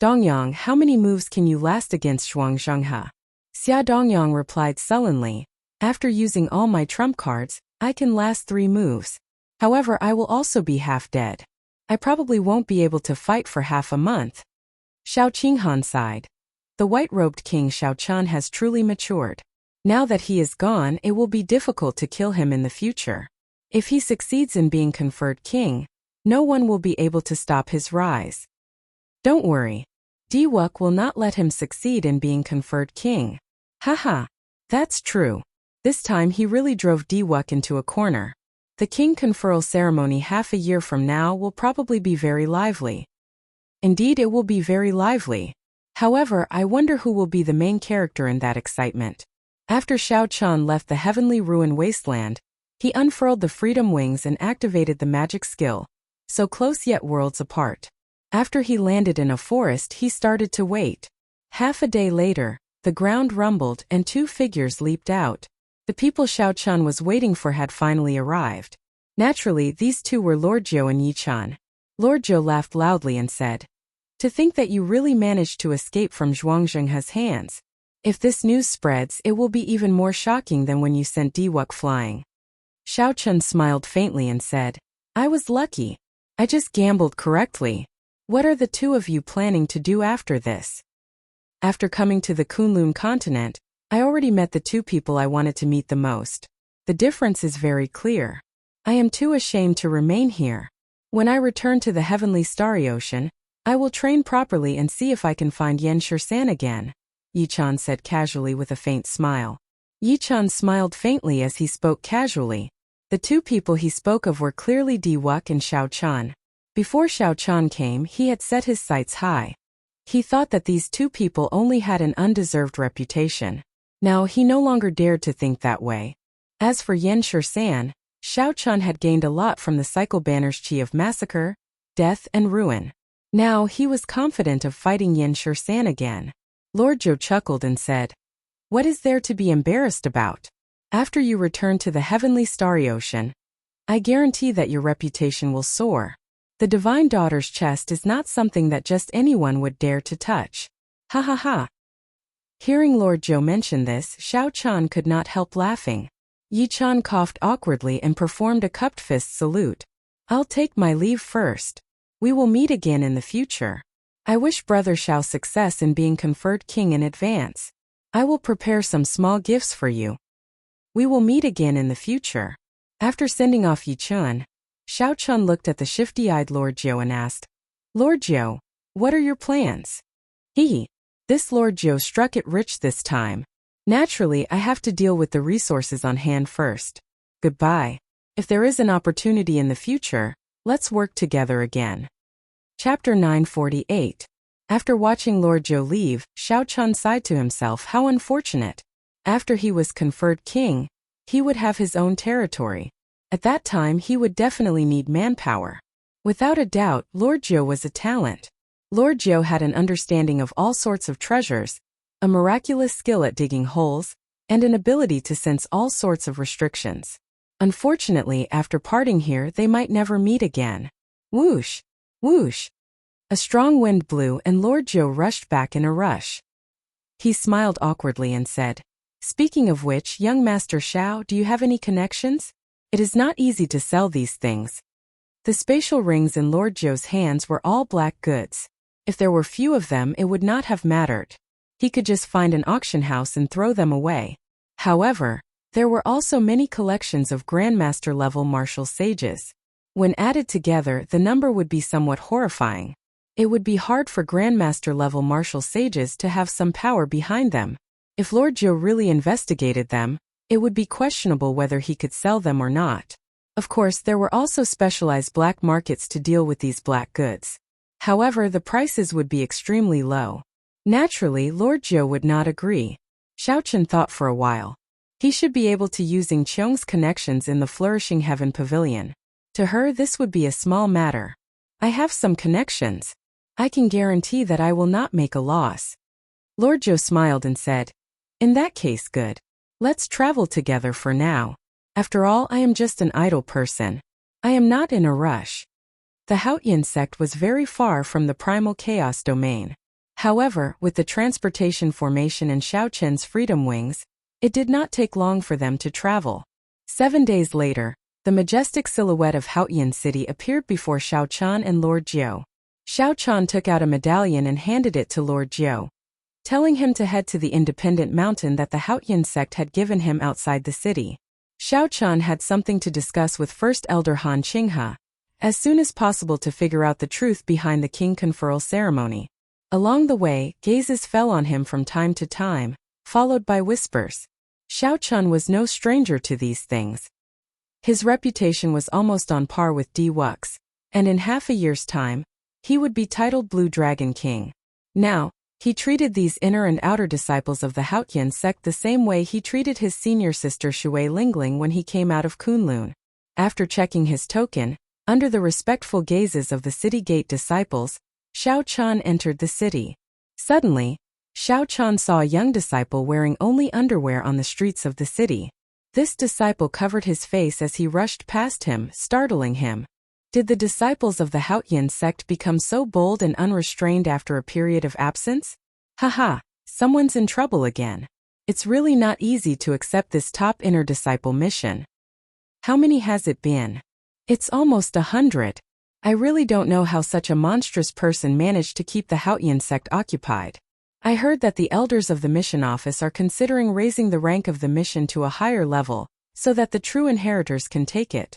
S1: "Dongyang, how many moves can you last against Zhuang Zhenghe?" Xia Dongyang replied sullenly, "After using all my trump cards, I can last 3 moves. However, I will also be half dead. I probably won't be able to fight for half a month." Xiao Qinghan sighed. The white-robed king Xiao Chan has truly matured. Now that he is gone, it will be difficult to kill him in the future. If he succeeds in being conferred king, no one will be able to stop his rise. Don't worry. Diwuk will not let him succeed in being conferred king. Haha. That's true. This time he really drove Diwuk into a corner. The king conferral ceremony half a year from now will probably be very lively. Indeed, it will be very lively. However, I wonder who will be the main character in that excitement. After Xiao Chan left the heavenly ruin wasteland, he unfurled the freedom wings and activated the magic skill, so close yet worlds apart. After he landed in a forest, he started to wait. Half a day later, the ground rumbled and 2 figures leaped out. The people Xiao Chan was waiting for had finally arrived. Naturally, these 2 were Lord Zhou and Yi Chan. Lord Zhou laughed loudly and said, "To think that you really managed to escape from Zhuang Zhenghe's hands. If this news spreads, it will be even more shocking than when you sent Diwuk flying." Xiao Chan smiled faintly and said, "I was lucky. I just gambled correctly. What are the 2 of you planning to do after this?" After coming to the Kunlun continent, I already met the 2 people I wanted to meet the most. The difference is very clear. I am too ashamed to remain here. When I return to the heavenly starry ocean, I will train properly and see if I can find Yan Shursan again, Yi Chan said casually with a faint smile. Yi Chan smiled faintly as he spoke casually. The 2 people he spoke of were clearly Diwuk and Xiao Chan. Before Xiao Chan came, he had set his sights high. He thought that these 2 people only had an undeserved reputation. Now he no longer dared to think that way. As for Yan Shursan, Xiao Chan had gained a lot from the cycle banner's chi of massacre, death and ruin. Now he was confident of fighting Yan Shursan again. Lord Zhou chuckled and said, "What is there to be embarrassed about? After you return to the heavenly starry ocean, I guarantee that your reputation will soar. The divine daughter's chest is not something that just anyone would dare to touch." Ha ha ha. Hearing Lord Zhou mention this, Xiao Chan could not help laughing. Yi Chan coughed awkwardly and performed a cupped fist salute. I'll take my leave first. We will meet again in the future. I wish Brother Xiao success in being conferred king in advance. I will prepare some small gifts for you. We will meet again in the future. After sending off Yi Chan, Xiao Chan looked at the shifty-eyed Lord Zhou and asked, Lord Zhou, what are your plans? This Lord Zhou struck it rich this time. Naturally, I have to deal with the resources on hand first. Goodbye. If there is an opportunity in the future, let's work together again. Chapter 948. After watching Lord Zhou leave, Xiao Chan sighed to himself how unfortunate. After he was conferred king, he would have his own territory. At that time he would definitely need manpower. Without a doubt, Lord Zhou was a talent. Lord Zhou had an understanding of all sorts of treasures, a miraculous skill at digging holes, and an ability to sense all sorts of restrictions. Unfortunately, after parting here, they might never meet again. Whoosh! Whoosh! A strong wind blew and Lord Zhou rushed back in a rush. He smiled awkwardly and said, Speaking of which, young Master Xiao, do you have any connections? It is not easy to sell these things. The spatial rings in Lord Zhou's hands were all black goods. If there were few of them, it would not have mattered. He could just find an auction house and throw them away. However, there were also many collections of Grandmaster-level martial sages. When added together, the number would be somewhat horrifying. It would be hard for Grandmaster-level martial sages to have some power behind them. If Lord Zhou really investigated them, it would be questionable whether he could sell them or not. Of course, there were also specialized black markets to deal with these black goods. However, the prices would be extremely low. Naturally, Lord Zhou would not agree. Xiao Chan thought for a while. He should be able to use Qiong's connections in the Flourishing Heaven Pavilion. To her, this would be a small matter. I have some connections. I can guarantee that I will not make a loss. Lord Zhou smiled and said, In that case, good. Let's travel together for now. After all, I am just an idle person. I am not in a rush. The Haotian sect was very far from the primal chaos domain. However, with the transportation formation and Xiao Chen's freedom wings, it did not take long for them to travel. 7 days later, the majestic silhouette of Haotian City appeared before Xiao Chan and Lord Zhou. Xiao Chan took out a medallion and handed it to Lord Zhou, telling him to head to the independent mountain that the Haotian sect had given him outside the city. Xiao Chan had something to discuss with First Elder Han Qinghe, as soon as possible to figure out the truth behind the king conferral ceremony. Along the way, gazes fell on him from time to time, followed by whispers. Xiao Chan was no stranger to these things. His reputation was almost on par with D. Wux, and in half a year's time, he would be titled Blue Dragon King. Now, he treated these inner and outer disciples of the Haotian sect the same way he treated his senior sister Shui Lingling when he came out of Kunlun. After checking his token, under the respectful gazes of the city gate disciples, Xiao Chan entered the city. Suddenly, Xiao Chan saw a young disciple wearing only underwear on the streets of the city. This disciple covered his face as he rushed past him, startling him. Did the disciples of the Haotian sect become so bold and unrestrained after a period of absence? Haha, someone's in trouble again. It's really not easy to accept this top inner disciple mission. How many has it been? It's almost 100. I really don't know how such a monstrous person managed to keep the Haotian sect occupied. I heard that the elders of the mission office are considering raising the rank of the mission to a higher level, so that the true inheritors can take it.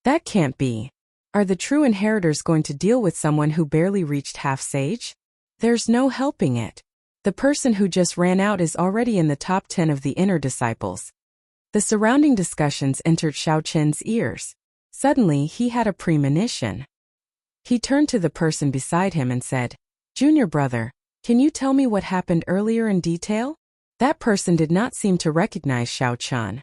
S1: That can't be. Are the true inheritors going to deal with someone who barely reached half-sage? There's no helping it. The person who just ran out is already in the top 10 of the inner disciples. The surrounding discussions entered Xiao Chen's ears. Suddenly, he had a premonition. He turned to the person beside him and said, Junior brother, can you tell me what happened earlier in detail? That person did not seem to recognize Xiao Chan.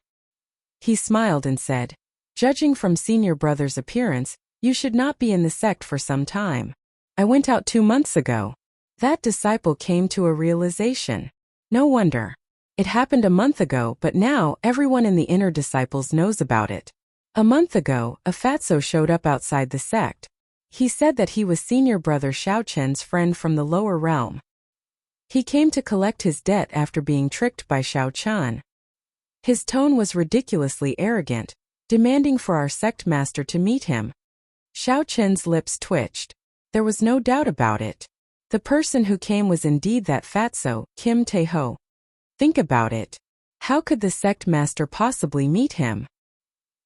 S1: He smiled and said, Judging from senior brother's appearance, you should not be in the sect for some time. I went out 2 months ago. That disciple came to a realization. No wonder. It happened a month ago, but now everyone in the inner disciples knows about it. A month ago, a fatso showed up outside the sect. He said that he was senior brother Xiao Chen's friend from the lower realm. He came to collect his debt after being tricked by Xiao Chan. His tone was ridiculously arrogant, demanding for our sect master to meet him. Xiao Chen's lips twitched. There was no doubt about it. The person who came was indeed that fatso, Kim Tae-ho. Think about it. How could the sect master possibly meet him?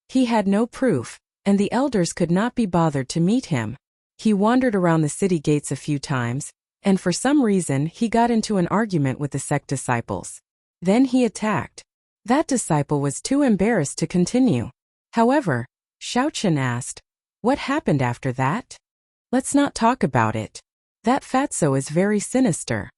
S1: He had no proof, and the elders could not be bothered to meet him. He wandered around the city gates a few times, and for some reason he got into an argument with the sect disciples. Then he attacked. That disciple was too embarrassed to continue. However, Xiao Chen asked, "What happened after that?" "Let's not talk about it. That fatso is very sinister.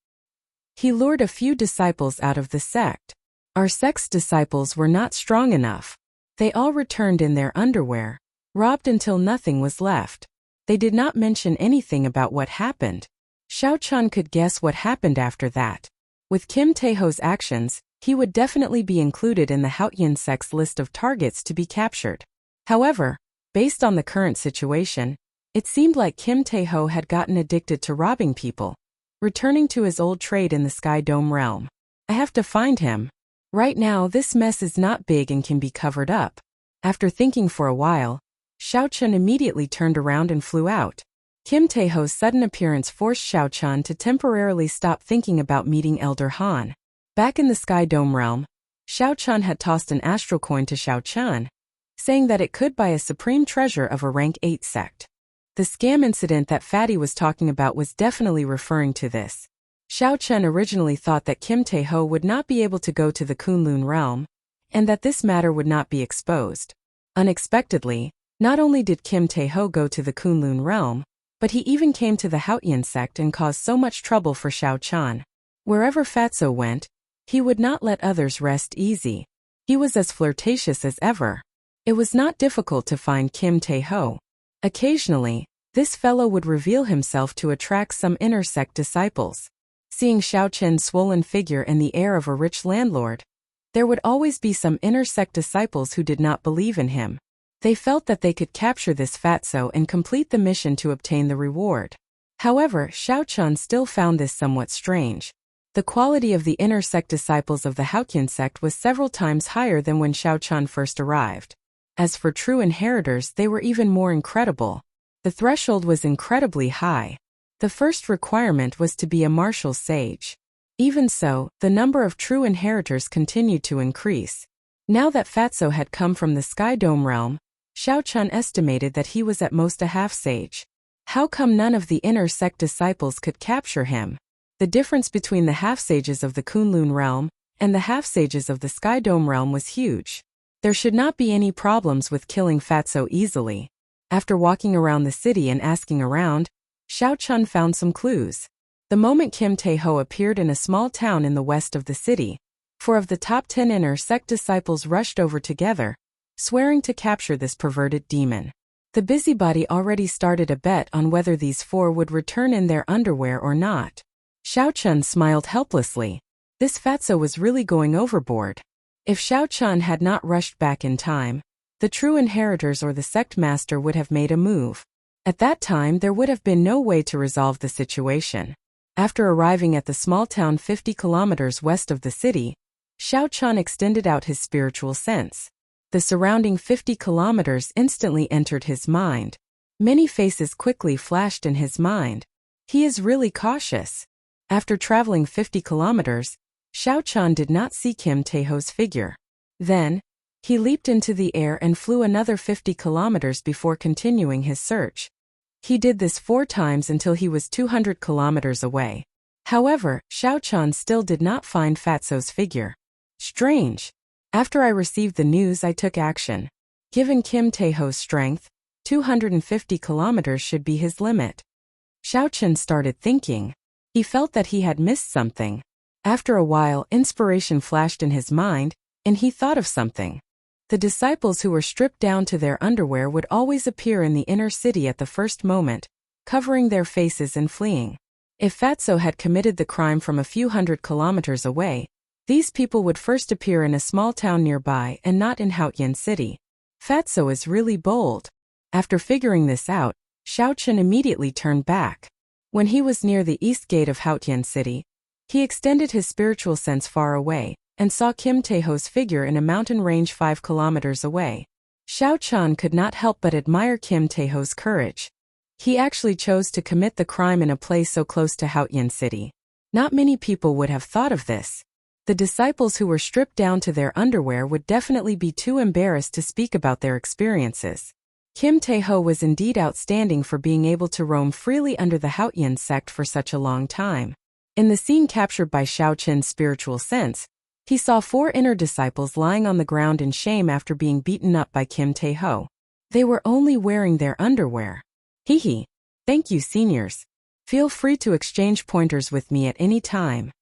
S1: He lured a few disciples out of the sect. Our sect's disciples were not strong enough. They all returned in their underwear, robbed until nothing was left. They did not mention anything about what happened." Xiao Chan could guess what happened after that. With Kim Tae-ho's actions, he would definitely be included in the Haotian sect's list of targets to be captured. However, based on the current situation, it seemed like Kim Tae-ho had gotten addicted to robbing people, returning to his old trade in the Sky Dome realm. I have to find him. Right now this mess is not big and can be covered up. After thinking for a while, Xiao Chen immediately turned around and flew out. Kim Tae-ho's sudden appearance forced Xiao Chen to temporarily stop thinking about meeting Elder Han. Back in the Sky Dome realm, Xiao Chen had tossed an astral coin to Xiao Chen, saying that it could buy a supreme treasure of a rank 8 sect. The scam incident that Fatty was talking about was definitely referring to this. Xiao Chen originally thought that Kim Tae-ho would not be able to go to the Kunlun realm, and that this matter would not be exposed. Unexpectedly, not only did Kim Tae-ho go to the Kunlun realm, but he even came to the Haotian sect and caused so much trouble for Xiao Chen. Wherever Fatso went, he would not let others rest easy. He was as flirtatious as ever. It was not difficult to find Kim Tae-ho. Occasionally, this fellow would reveal himself to attract some inner sect disciples. Seeing Xiao Chen's swollen figure and the air of a rich landlord, there would always be some inner sect disciples who did not believe in him. They felt that they could capture this fatso and complete the mission to obtain the reward. However, Xiao Chen still found this somewhat strange. The quality of the inner sect disciples of the Haotian sect was several times higher than when Xiao Chen first arrived. As for true inheritors, they were even more incredible. The threshold was incredibly high. The first requirement was to be a martial sage. Even so, the number of true inheritors continued to increase. Now that Fatso had come from the Sky Dome realm, Xiao Chen estimated that he was at most a half-sage. How come none of the inner sect disciples could capture him? The difference between the half-sages of the Kunlun realm and the half-sages of the Sky Dome realm was huge. There should not be any problems with killing Fatso easily. After walking around the city and asking around, Xiao Chen found some clues. The moment Kim Tae-ho appeared in a small town in the west of the city, 4 of the top 10 inner sect disciples rushed over together, swearing to capture this perverted demon. The busybody already started a bet on whether these 4 would return in their underwear or not. Xiao Chen smiled helplessly. This fatso was really going overboard. If Xiao Chen had not rushed back in time, the true inheritors or the sect master would have made a move. At that time there would have been no way to resolve the situation. After arriving at the small town 50 kilometers west of the city, Xiao Chen extended out his spiritual sense. The surrounding 50 kilometers instantly entered his mind. Many faces quickly flashed in his mind. He is really cautious. After traveling 50 kilometers, Xiao Chen did not see Kim Tae-ho's figure. Then, he leaped into the air and flew another 50 kilometers before continuing his search. He did this 4 times until he was 200 kilometers away. However, Xiao Chen still did not find Fatso's figure. Strange. After I received the news, I took action. Given Kim Tae-ho's strength, 250 kilometers should be his limit. Xiao Chen started thinking. He felt that he had missed something. After a while, inspiration flashed in his mind, and he thought of something. The disciples who were stripped down to their underwear would always appear in the inner city at the first moment, covering their faces and fleeing. If Fatso had committed the crime from a few hundred kilometers away, these people would first appear in a small town nearby and not in Haotian City. Fatso is really bold. After figuring this out, Xiao Chen immediately turned back. When he was near the east gate of Haotian City, He extended his spiritual sense far away, and saw Kim Taeho's figure in a mountain range 5 kilometers away. Xiao Chan could not help but admire Kim Taeho's courage. He actually chose to commit the crime in a place so close to Haotian City. Not many people would have thought of this. The disciples who were stripped down to their underwear would definitely be too embarrassed to speak about their experiences. Kim Taeho was indeed outstanding for being able to roam freely under the Haotian sect for such a long time. In the scene captured by Xiao Chen's spiritual sense, he saw 4 inner disciples lying on the ground in shame after being beaten up by Kim Taeho. They were only wearing their underwear. Hee. Thank you, seniors. Feel free to exchange pointers with me at any time.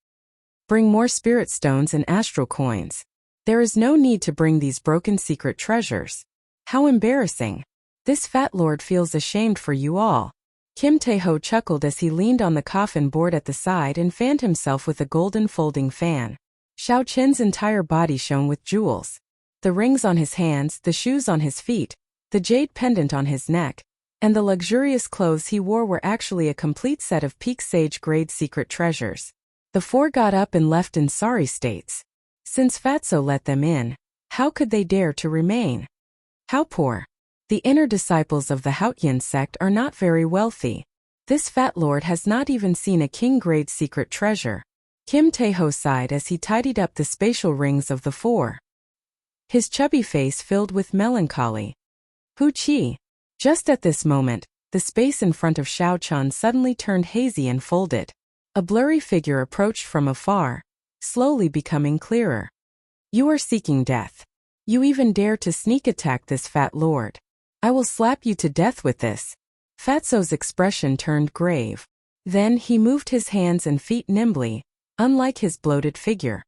S1: Bring more spirit stones and astral coins. There is no need to bring these broken secret treasures. How embarrassing. This fat lord feels ashamed for you all. Kim Taeho chuckled as he leaned on the coffin board at the side and fanned himself with a golden folding fan. Xiao Chen's entire body shone with jewels. The rings on his hands, the shoes on his feet, the jade pendant on his neck, and the luxurious clothes he wore were actually a complete set of peak sage-grade secret treasures. The 4 got up and left in sorry states. Since Fatso let them in, how could they dare to remain? How poor. The inner disciples of the Haotian sect are not very wealthy. This fat lord has not even seen a king-grade secret treasure. Kim Taeho sighed as he tidied up the spatial rings of the 4. His chubby face filled with melancholy. Hu Qi. Just at this moment, the space in front of Xiao Chan suddenly turned hazy and folded. A blurry figure approached from afar, slowly becoming clearer. You are seeking death. You even dare to sneak attack this fat lord. I will slap you to death with this. Fatso's expression turned grave. Then he moved his hands and feet nimbly, unlike his bloated figure.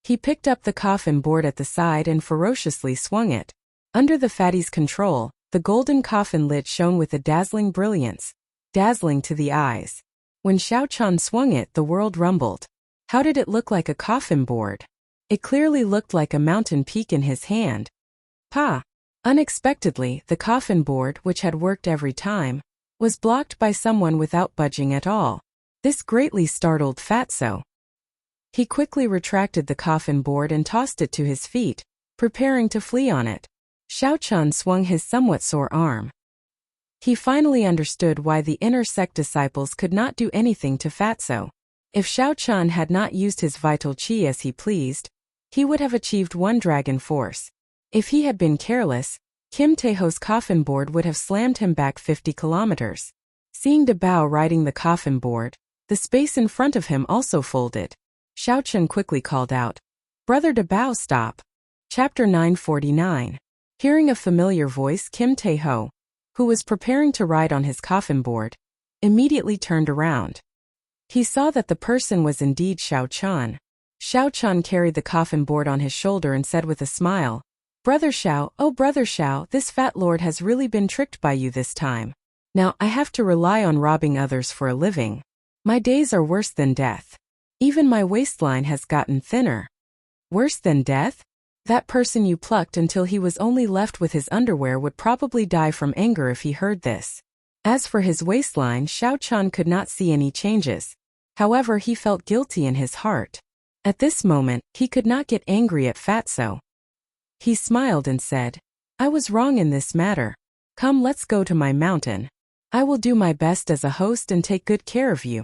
S1: He picked up the coffin board at the side and ferociously swung it. Under the fatty's control, the golden coffin lid shone with a dazzling brilliance, dazzling to the eyes. When Xiao Chan swung it, the world rumbled. How did it look like a coffin board? It clearly looked like a mountain peak in his hand. Pa! Unexpectedly, the coffin board, which had worked every time, was blocked by someone without budging at all. This greatly startled Fatso. He quickly retracted the coffin board and tossed it to his feet, preparing to flee on it. Xiao Chan swung his somewhat sore arm. He finally understood why the inner sect disciples could not do anything to Fatso. If Xiao Chan had not used his vital qi as he pleased, he would have achieved 1 dragon force. If he had been careless, Kim Taeho's coffin board would have slammed him back 50 kilometers. Seeing Dabao riding the coffin board, the space in front of him also folded. Xiao Chen quickly called out, "Brother Dabao, stop." Chapter 949. Hearing a familiar voice, Kim Taeho, who was preparing to ride on his coffin board, immediately turned around. He saw that the person was indeed Xiao Chan. Xiao Chan carried the coffin board on his shoulder and said with a smile, "Brother Xiao, oh Brother Xiao, this fat lord has really been tricked by you this time. Now I have to rely on robbing others for a living. My days are worse than death. Even my waistline has gotten thinner." Worse than death? That person you plucked until he was only left with his underwear would probably die from anger if he heard this. As for his waistline, Xiao Chan could not see any changes. However, he felt guilty in his heart. At this moment, he could not get angry at Fatso. He smiled and said, "I was wrong in this matter. Come, let's go to my mountain. I will do my best as a host and take good care of you."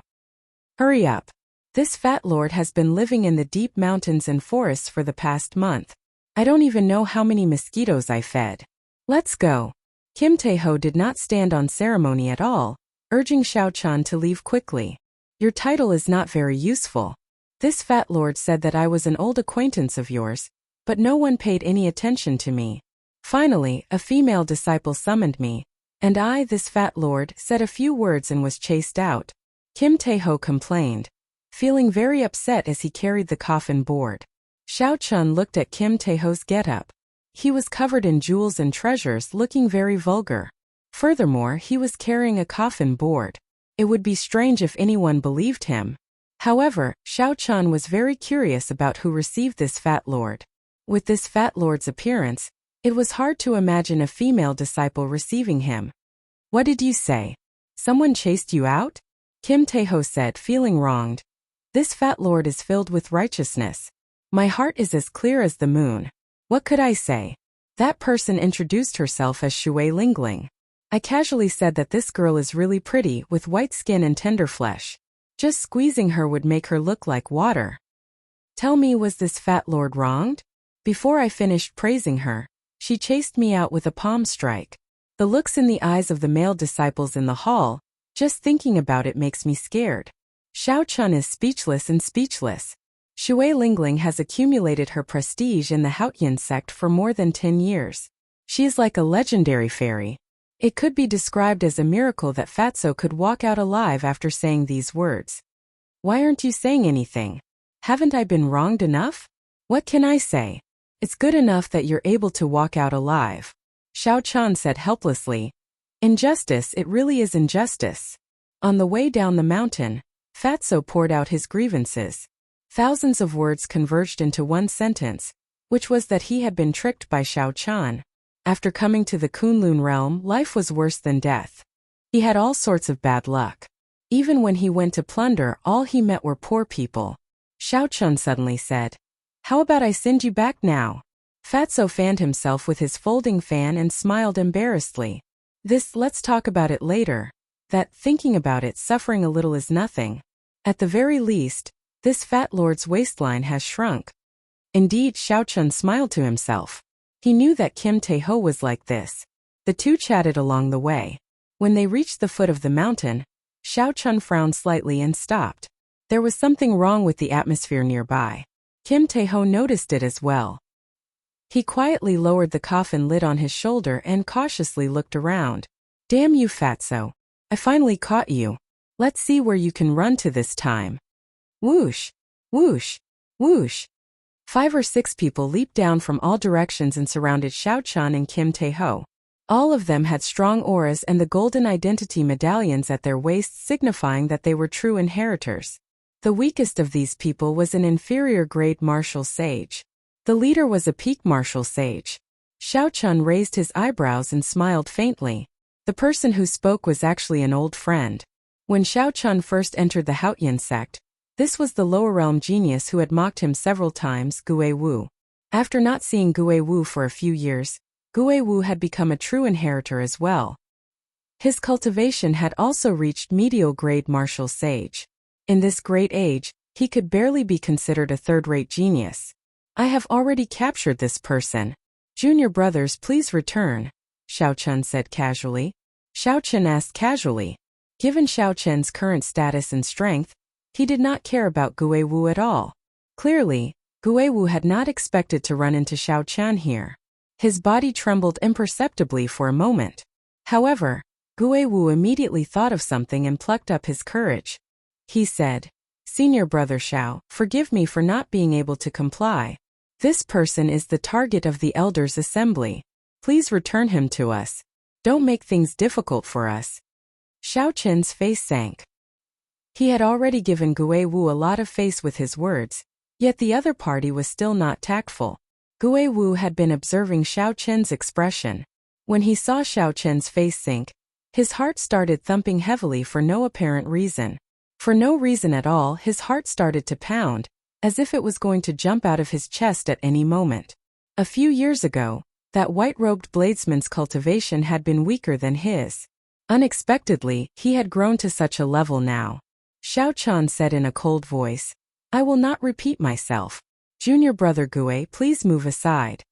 S1: Hurry up. This fat lord has been living in the deep mountains and forests for the past month. I don't even know how many mosquitoes I fed. Let's go. Kim Taeho did not stand on ceremony at all, urging Xiao Chan to leave quickly. Your title is not very useful. This fat lord said that I was an old acquaintance of yours, but no one paid any attention to me. Finally, a female disciple summoned me, and I, this fat lord, said a few words and was chased out. Kim Taeho complained, feeling very upset as he carried the coffin board. Xiao Chun looked at Kim Taeho's getup. He was covered in jewels and treasures, looking very vulgar. Furthermore, he was carrying a coffin board. It would be strange if anyone believed him. However, Xiao Chun was very curious about who received this fat lord. With this fat lord's appearance, it was hard to imagine a female disciple receiving him. What did you say? Someone chased you out? Kim Taeho said, feeling wronged. This fat lord is filled with righteousness. My heart is as clear as the moon. What could I say? That person introduced herself as Shui Lingling. I casually said that this girl is really pretty with white skin and tender flesh. Just squeezing her would make her look like water. Tell me, was this fat lord wronged? Before I finished praising her, she chased me out with a palm strike. The looks in the eyes of the male disciples in the hall, just thinking about it makes me scared. Xiao Chun is speechless and speechless. Shui Lingling has accumulated her prestige in the Haotian sect for more than 10 years. She is like a legendary fairy. It could be described as a miracle that Fatso could walk out alive after saying these words. Why aren't you saying anything? Haven't I been wronged enough? What can I say? It's good enough that you're able to walk out alive. Xiao Chan said helplessly. Injustice, it really is injustice. On the way down the mountain, Fatso poured out his grievances. Thousands of words converged into one sentence, which was that he had been tricked by Xiao Chan. After coming to the Kunlun realm, life was worse than death. He had all sorts of bad luck. Even when he went to plunder, all he met were poor people. Xiao Chun suddenly said, How about I send you back now? Fatso fanned himself with his folding fan and smiled embarrassedly. Let's talk about it later. That, thinking about it, suffering a little is nothing. At the very least, this fat lord's waistline has shrunk. Indeed, Xiao Chun smiled to himself. He knew that Kim Tae-ho was like this. The two chatted along the way. When they reached the foot of the mountain, Xiao Chun frowned slightly and stopped. There was something wrong with the atmosphere nearby. Kim Tae-ho noticed it as well. He quietly lowered the coffin lid on his shoulder and cautiously looked around. Damn you, Fatso. I finally caught you. Let's see where you can run to this time. Whoosh! Whoosh! Whoosh! 5 or 6 people leaped down from all directions and surrounded Xiao Chun and Kim Tae-ho. All of them had strong auras and the golden identity medallions at their waists, signifying that they were true inheritors. The weakest of these people was an inferior grade martial sage. The leader was a peak martial sage. Xiao Chun raised his eyebrows and smiled faintly. The person who spoke was actually an old friend. When Xiao Chun first entered the Haotian sect, this was the lower realm genius who had mocked him several times, Gue Wu. After not seeing Gue Wu for a few years, Gue Wu had become a true inheritor as well. His cultivation had also reached medial grade martial sage. In this great age, he could barely be considered a third-rate genius. I have already captured this person. Junior brothers, please return, Xiao Chun said casually. Xiao Chun asked casually. Given Xiao Chun's current status and strength, he did not care about Gue Wu at all. Clearly, Gue Wu had not expected to run into Xiao Chun here. His body trembled imperceptibly for a moment. However, Gue Wu immediately thought of something and plucked up his courage. He said, Senior brother Xiao, forgive me for not being able to comply. This person is the target of the elders' assembly. Please return him to us. Don't make things difficult for us. Xiao Chun's face sank. He had already given Gue Wu a lot of face with his words, yet the other party was still not tactful. Gue Wu had been observing Xiao Chun's expression. When he saw Xiao Chun's face sink, his heart started thumping heavily for no apparent reason. For no reason at all, his heart started to pound, as if it was going to jump out of his chest at any moment. A few years ago, that white-robed bladesman's cultivation had been weaker than his. Unexpectedly, he had grown to such a level now. Xiao Chun said in a cold voice, I will not repeat myself. Junior brother Gue, please move aside.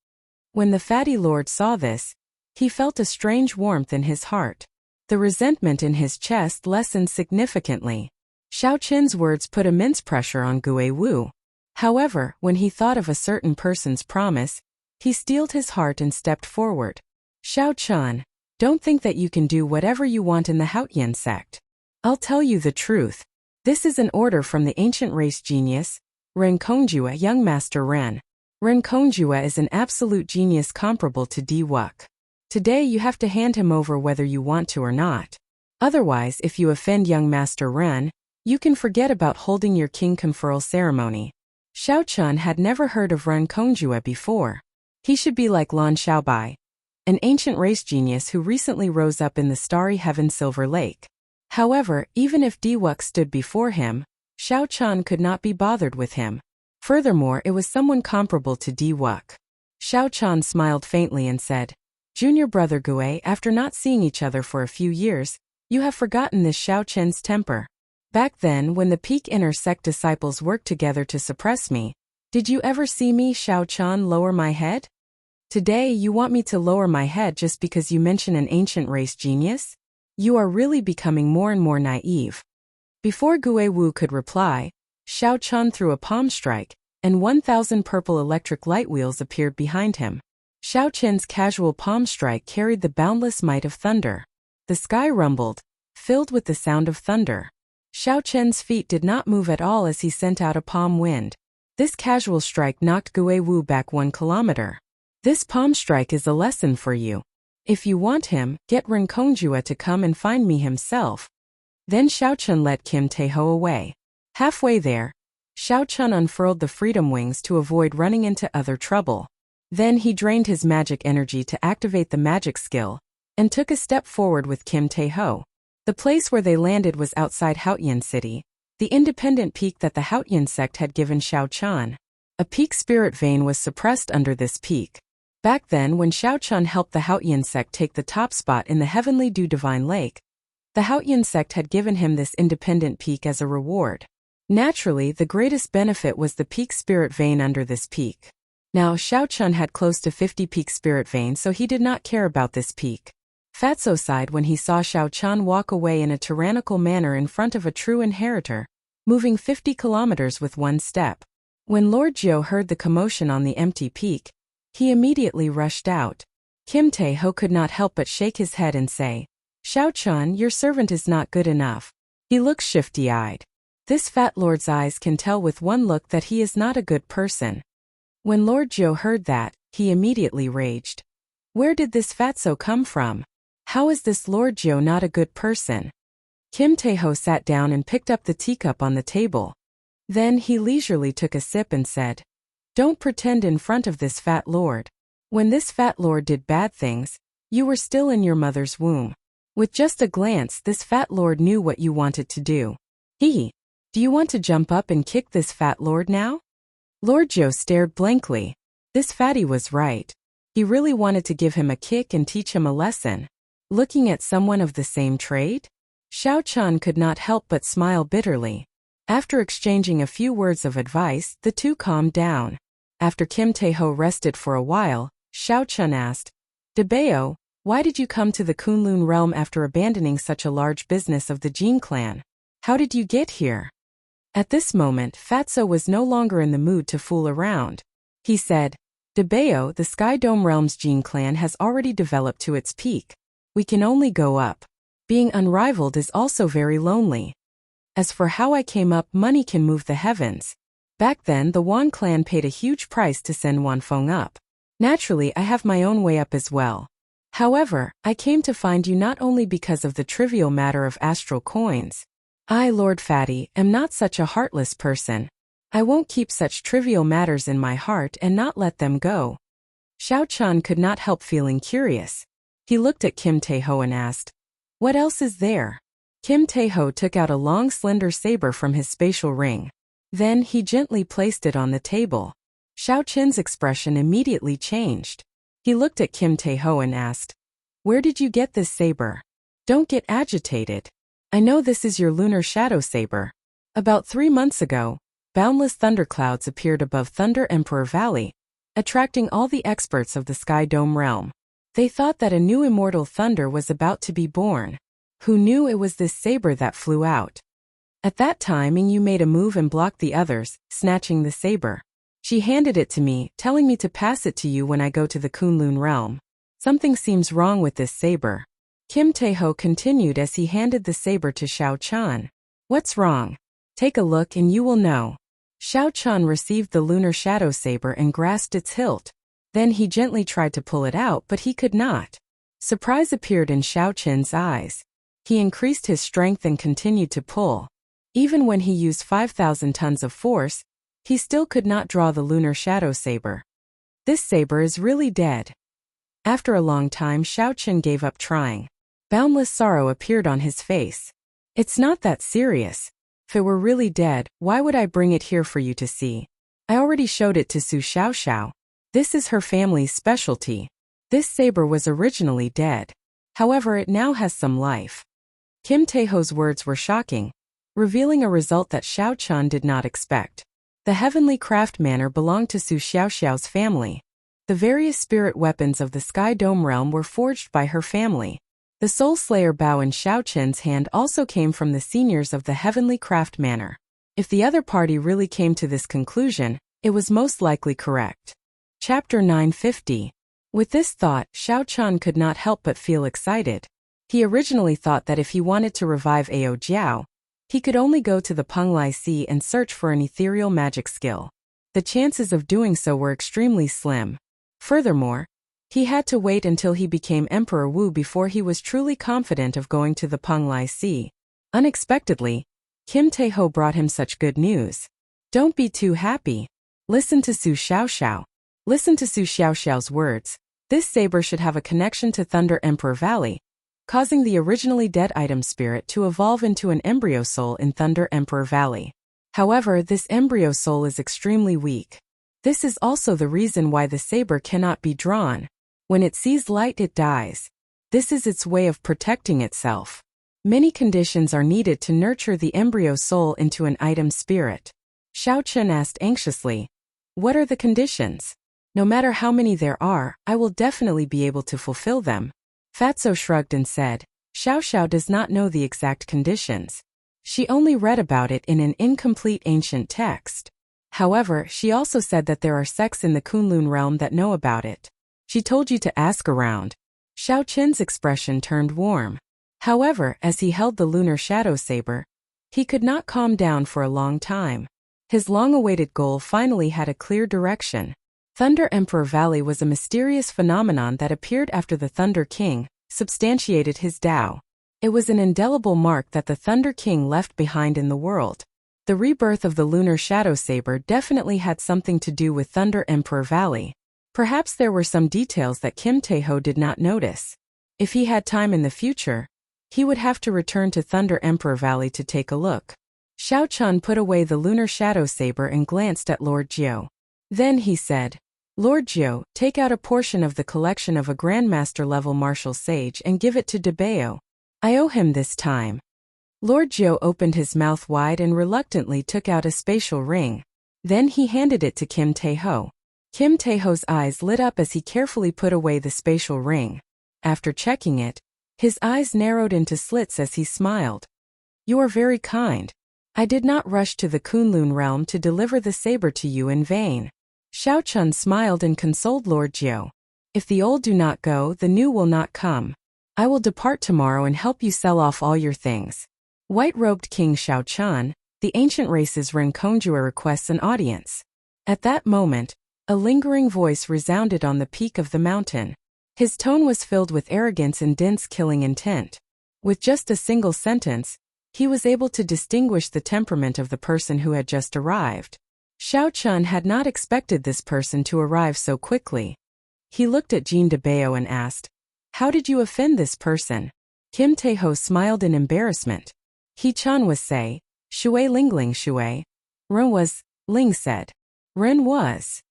S1: When the fatty lord saw this, he felt a strange warmth in his heart. The resentment in his chest lessened significantly. Xiao Chun's words put immense pressure on Gue Wu. However, when he thought of a certain person's promise, he steeled his heart and stepped forward. Xiao Chun, don't think that you can do whatever you want in the Haotian sect. I'll tell you the truth. This is an order from the ancient race genius, Ren Kongjue, young master Ren. Ren Kongjue is an absolute genius comparable to Di Wuk. Today you have to hand him over whether you want to or not. Otherwise, if you offend young master Ren, you can forget about holding your king conferral ceremony. Xiao Chun had never heard of Ren Kongjue before. He should be like Lan Xiaobai, an ancient race genius who recently rose up in the starry heaven Silver Lake. However, even if Di Wuk stood before him, Xiao Chan could not be bothered with him. Furthermore, it was someone comparable to Di Wuk. Xiao Chan smiled faintly and said, "Junior brother Gue, after not seeing each other for a few years, you have forgotten this Xiao Chen's temper. Back then, when the Peak Inner Sect disciples worked together to suppress me, did you ever see me, Xiao Chan, lower my head? Today you want me to lower my head just because you mention an ancient race genius? You are really becoming more and more naive." Before Gue Wu could reply, Xiao Chan threw a palm strike, and 1,000 purple electric light wheels appeared behind him. Xiao Chen's casual palm strike carried the boundless might of thunder. The sky rumbled, filled with the sound of thunder. Xiao Chen's feet did not move at all as he sent out a palm wind. This casual strike knocked Gue Wu back 1 kilometer. "This palm strike is a lesson for you. If you want him, get Ren Kongjue to come and find me himself." Then Xiao Chun led Kim Tae-ho away. Halfway there, Xiao Chun unfurled the freedom wings to avoid running into other trouble. Then he drained his magic energy to activate the magic skill, and took a step forward with Kim Tae-ho. The place where they landed was outside Haotian City, the independent peak that the Haotian sect had given Xiao Chun. A peak spirit vein was suppressed under this peak. Back then, when Xiao Chun helped the Haotian sect take the top spot in the Heavenly Dew Divine Lake, the Haotian sect had given him this independent peak as a reward. Naturally, the greatest benefit was the peak spirit vein under this peak. Now, Xiao Chun had close to 50 peak spirit veins, so he did not care about this peak. Fatso sighed when he saw Xiao Chun walk away in a tyrannical manner in front of a true inheritor, moving 50 kilometers with one step. When Lord Jiu heard the commotion on the empty peak, he immediately rushed out. Kim Tae-ho could not help but shake his head and say, "Xiao Chun, your servant is not good enough. He looks shifty-eyed. This fat lord's eyes can tell with one look that he is not a good person." When Lord Jiu heard that, he immediately raged. Where did this fatso come from? How is this Lord Jiu not a good person? Kim Tae-ho sat down and picked up the teacup on the table. Then he leisurely took a sip and said, "Don't pretend in front of this fat lord. When this fat lord did bad things, you were still in your mother's womb. With just a glance, this fat lord knew what you wanted to do. Do you want to jump up and kick this fat lord now?" Lord Jiu stared blankly. This fatty was right. He really wanted to give him a kick and teach him a lesson. Looking at someone of the same trade? Xiao Chun could not help but smile bitterly. After exchanging a few words of advice, the two calmed down. After Kim Tae-ho rested for a while, Xiao Chun asked, "Debeo, why did you come to the Kunlun realm after abandoning such a large business of the Jin clan? How did you get here?" At this moment, Fatso was no longer in the mood to fool around. He said, "Debeo, the Sky Dome realm's Jin clan has already developed to its peak. We can only go up. Being unrivaled is also very lonely. As for how I came up, money can move the heavens. Back then, the Wan clan paid a huge price to send Wanfeng up. Naturally, I have my own way up as well. However, I came to find you not only because of the trivial matter of astral coins. I, Lord Fatty, am not such a heartless person. I won't keep such trivial matters in my heart and not let them go." Xiao Chun could not help feeling curious. He looked at Kim Tae-ho and asked, "What else is there?" Kim Tae-ho took out a long slender saber from his spatial ring. Then he gently placed it on the table. Xiao Chun's expression immediately changed. He looked at Kim Tae-ho and asked, "Where did you get this saber? Don't get agitated. I know this is your lunar shadow saber." About 3 months ago, boundless thunderclouds appeared above Thunder Emperor Valley, attracting all the experts of the Sky Dome realm. They thought that a new immortal thunder was about to be born. Who knew it was this saber that flew out? At that time, Yu made a move and blocked the others, snatching the saber. She handed it to me, telling me to pass it to you when I go to the Kunlun realm. Something seems wrong with this saber. Kim Tae-ho continued as he handed the saber to Xiao Chun. "What's wrong? Take a look and you will know." Xiao Chun received the lunar shadow saber and grasped its hilt. Then he gently tried to pull it out, but he could not. Surprise appeared in Xiao Chun's eyes. He increased his strength and continued to pull. Even when he used 5,000 tons of force, he still could not draw the lunar shadow saber. This saber is really dead. After a long time, Xiao Chun gave up trying. Boundless sorrow appeared on his face. "It's not that serious. If it were really dead, why would I bring it here for you to see? I already showed it to Su Xiaoxiao. This is her family's specialty. This saber was originally dead. However, it now has some life. Kim Taeho's words were shocking, revealing a result that Xiao Chun did not expect. The heavenly craft manner belonged to Su Xiaoxiao's family. The various spirit weapons of the Sky Dome realm were forged by her family. The Soul Slayer bow in Xiao Chen's hand also came from the seniors of the heavenly craft manor. If the other party really came to this conclusion, it was most likely correct. Chapter 950. With this thought, Xiao Chun could not help but feel excited. He originally thought that if he wanted to revive Ao Jiao, he could only go to the Penglai Sea and search for an ethereal magic skill. The chances of doing so were extremely slim. Furthermore, he had to wait until he became Emperor Wu before he was truly confident of going to the Penglai Sea. Unexpectedly, Kim Taeho brought him such good news. Don't be too happy. Listen to Su Xiaoxiao. Listen to Su Xiaoxiao's words. This saber should have a connection to Thunder Emperor Valley, causing the originally dead item spirit to evolve into an embryo soul in Thunder Emperor Valley. However, this embryo soul is extremely weak. This is also the reason why the saber cannot be drawn. When it sees light, it dies. This is its way of protecting itself. Many conditions are needed to nurture the embryo soul into an item spirit. Xiao Chen asked anxiously, "What are the conditions? No matter how many there are, I will definitely be able to fulfill them." Fatso shrugged and said, "Xiao Xiao does not know the exact conditions. She only read about it in an incomplete ancient text. However, she also said that there are sects in the Kunlun realm that know about it. She told you to ask around." Xiao Chen's expression turned warm. However, as he held the lunar shadow saber, he could not calm down for a long time. His long-awaited goal finally had a clear direction. Thunder Emperor Valley was a mysterious phenomenon that appeared after the Thunder King substantiated his Tao. It was an indelible mark that the Thunder King left behind in the world. The rebirth of the lunar shadow saber definitely had something to do with Thunder Emperor Valley. Perhaps there were some details that Kim Taeho did not notice. If he had time in the future, he would have to return to Thunder Emperor Valley to take a look. Xiao Chun put away the lunar shadow saber and glanced at Lord Jiu. Then he said, "Lord Jiu, take out a portion of the collection of a Grandmaster-level martial sage and give it to Debao. I owe him this time." Lord Jiu opened his mouth wide and reluctantly took out a spatial ring. Then he handed it to Kim Taeho. Kim Taeho's eyes lit up as he carefully put away the spatial ring. After checking it, his eyes narrowed into slits as he smiled. "You are very kind. I did not rush to the Kunlun realm to deliver the saber to you in vain." Xiao Chun smiled and consoled Lord Jiu. "If the old do not go, the new will not come. I will depart tomorrow and help you sell off all your things." White-robed King Xiao Chun, the ancient race's Renkongjue, requests an audience. At that moment, a lingering voice resounded on the peak of the mountain. His tone was filled with arrogance and dense killing intent. With just a single sentence, he was able to distinguish the temperament of the person who had just arrived. Xiao Chun had not expected this person to arrive so quickly. He looked at Jean Debao and asked, "How did you offend this person?" Kim Taeho smiled in embarrassment. He Chun was say, "Shui Lingling Shui." Ren was, Ling said. Ren was.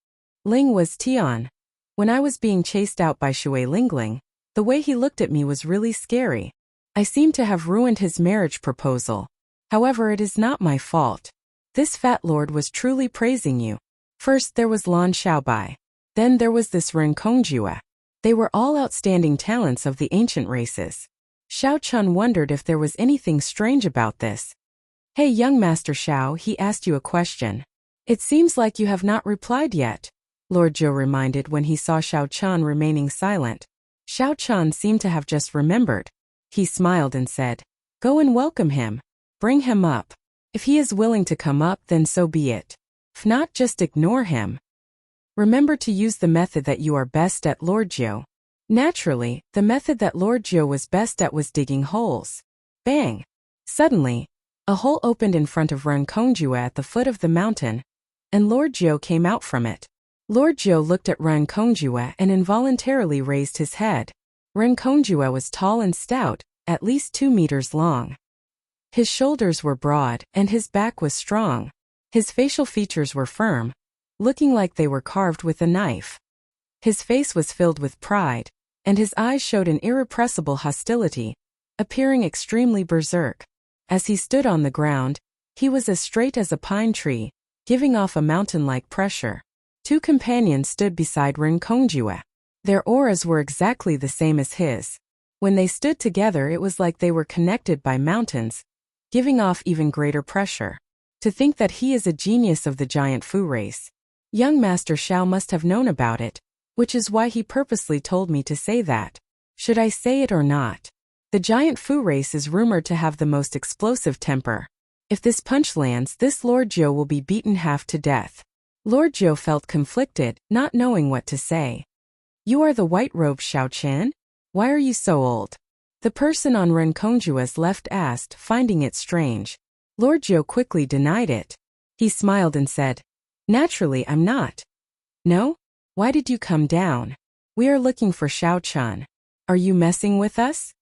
S1: Ling was Tian. When I was being chased out by Shui Lingling, the way he looked at me was really scary. I seem to have ruined his marriage proposal. However, it is not my fault. This fat lord was truly praising you. First there was Lan Xiaobai. Then there was this Renkongjue. They were all outstanding talents of the ancient races. Xiao Chun wondered if there was anything strange about this. "Hey young Master Xiao," he asked you a question. "It seems like you have not replied yet," Lord Zhou reminded when he saw Xiao Chun remaining silent. Xiao Chun seemed to have just remembered. He smiled and said, "Go and welcome him. Bring him up. If he is willing to come up, then so be it. If not, just ignore him. Remember to use the method that you are best at, Lord Zhou." Naturally, the method that Lord Zhou was best at was digging holes. Bang! Suddenly, a hole opened in front of Renkongjue at the foot of the mountain, and Lord Zhou came out from it. Lord Zhou looked at Renkongjue and involuntarily raised his head. Renkongjue was tall and stout, at least 2 meters long. His shoulders were broad, and his back was strong. His facial features were firm, looking like they were carved with a knife. His face was filled with pride, and his eyes showed an irrepressible hostility, appearing extremely berserk. As he stood on the ground, he was as straight as a pine tree, giving off a mountain-like pressure. Two companions stood beside Renkongjue. Their auras were exactly the same as his. When they stood together, it was like they were connected by mountains, giving off even greater pressure. To think that he is a genius of the giant Fu race. Young Master Xiao must have known about it, which is why he purposely told me to say that. Should I say it or not? The giant Fu race is rumored to have the most explosive temper. If this punch lands, this Lord Zhou will be beaten half to death. Lord Zhou felt conflicted, not knowing what to say. You are the white-robed Xiao Chen? Why are you so old? The person on Renkongjue's left asked, finding it strange. Lord Zhou quickly denied it. He smiled and said, Naturally, I'm not. No? Why did you come down? We are looking for Xiao Chen. Are you messing with us?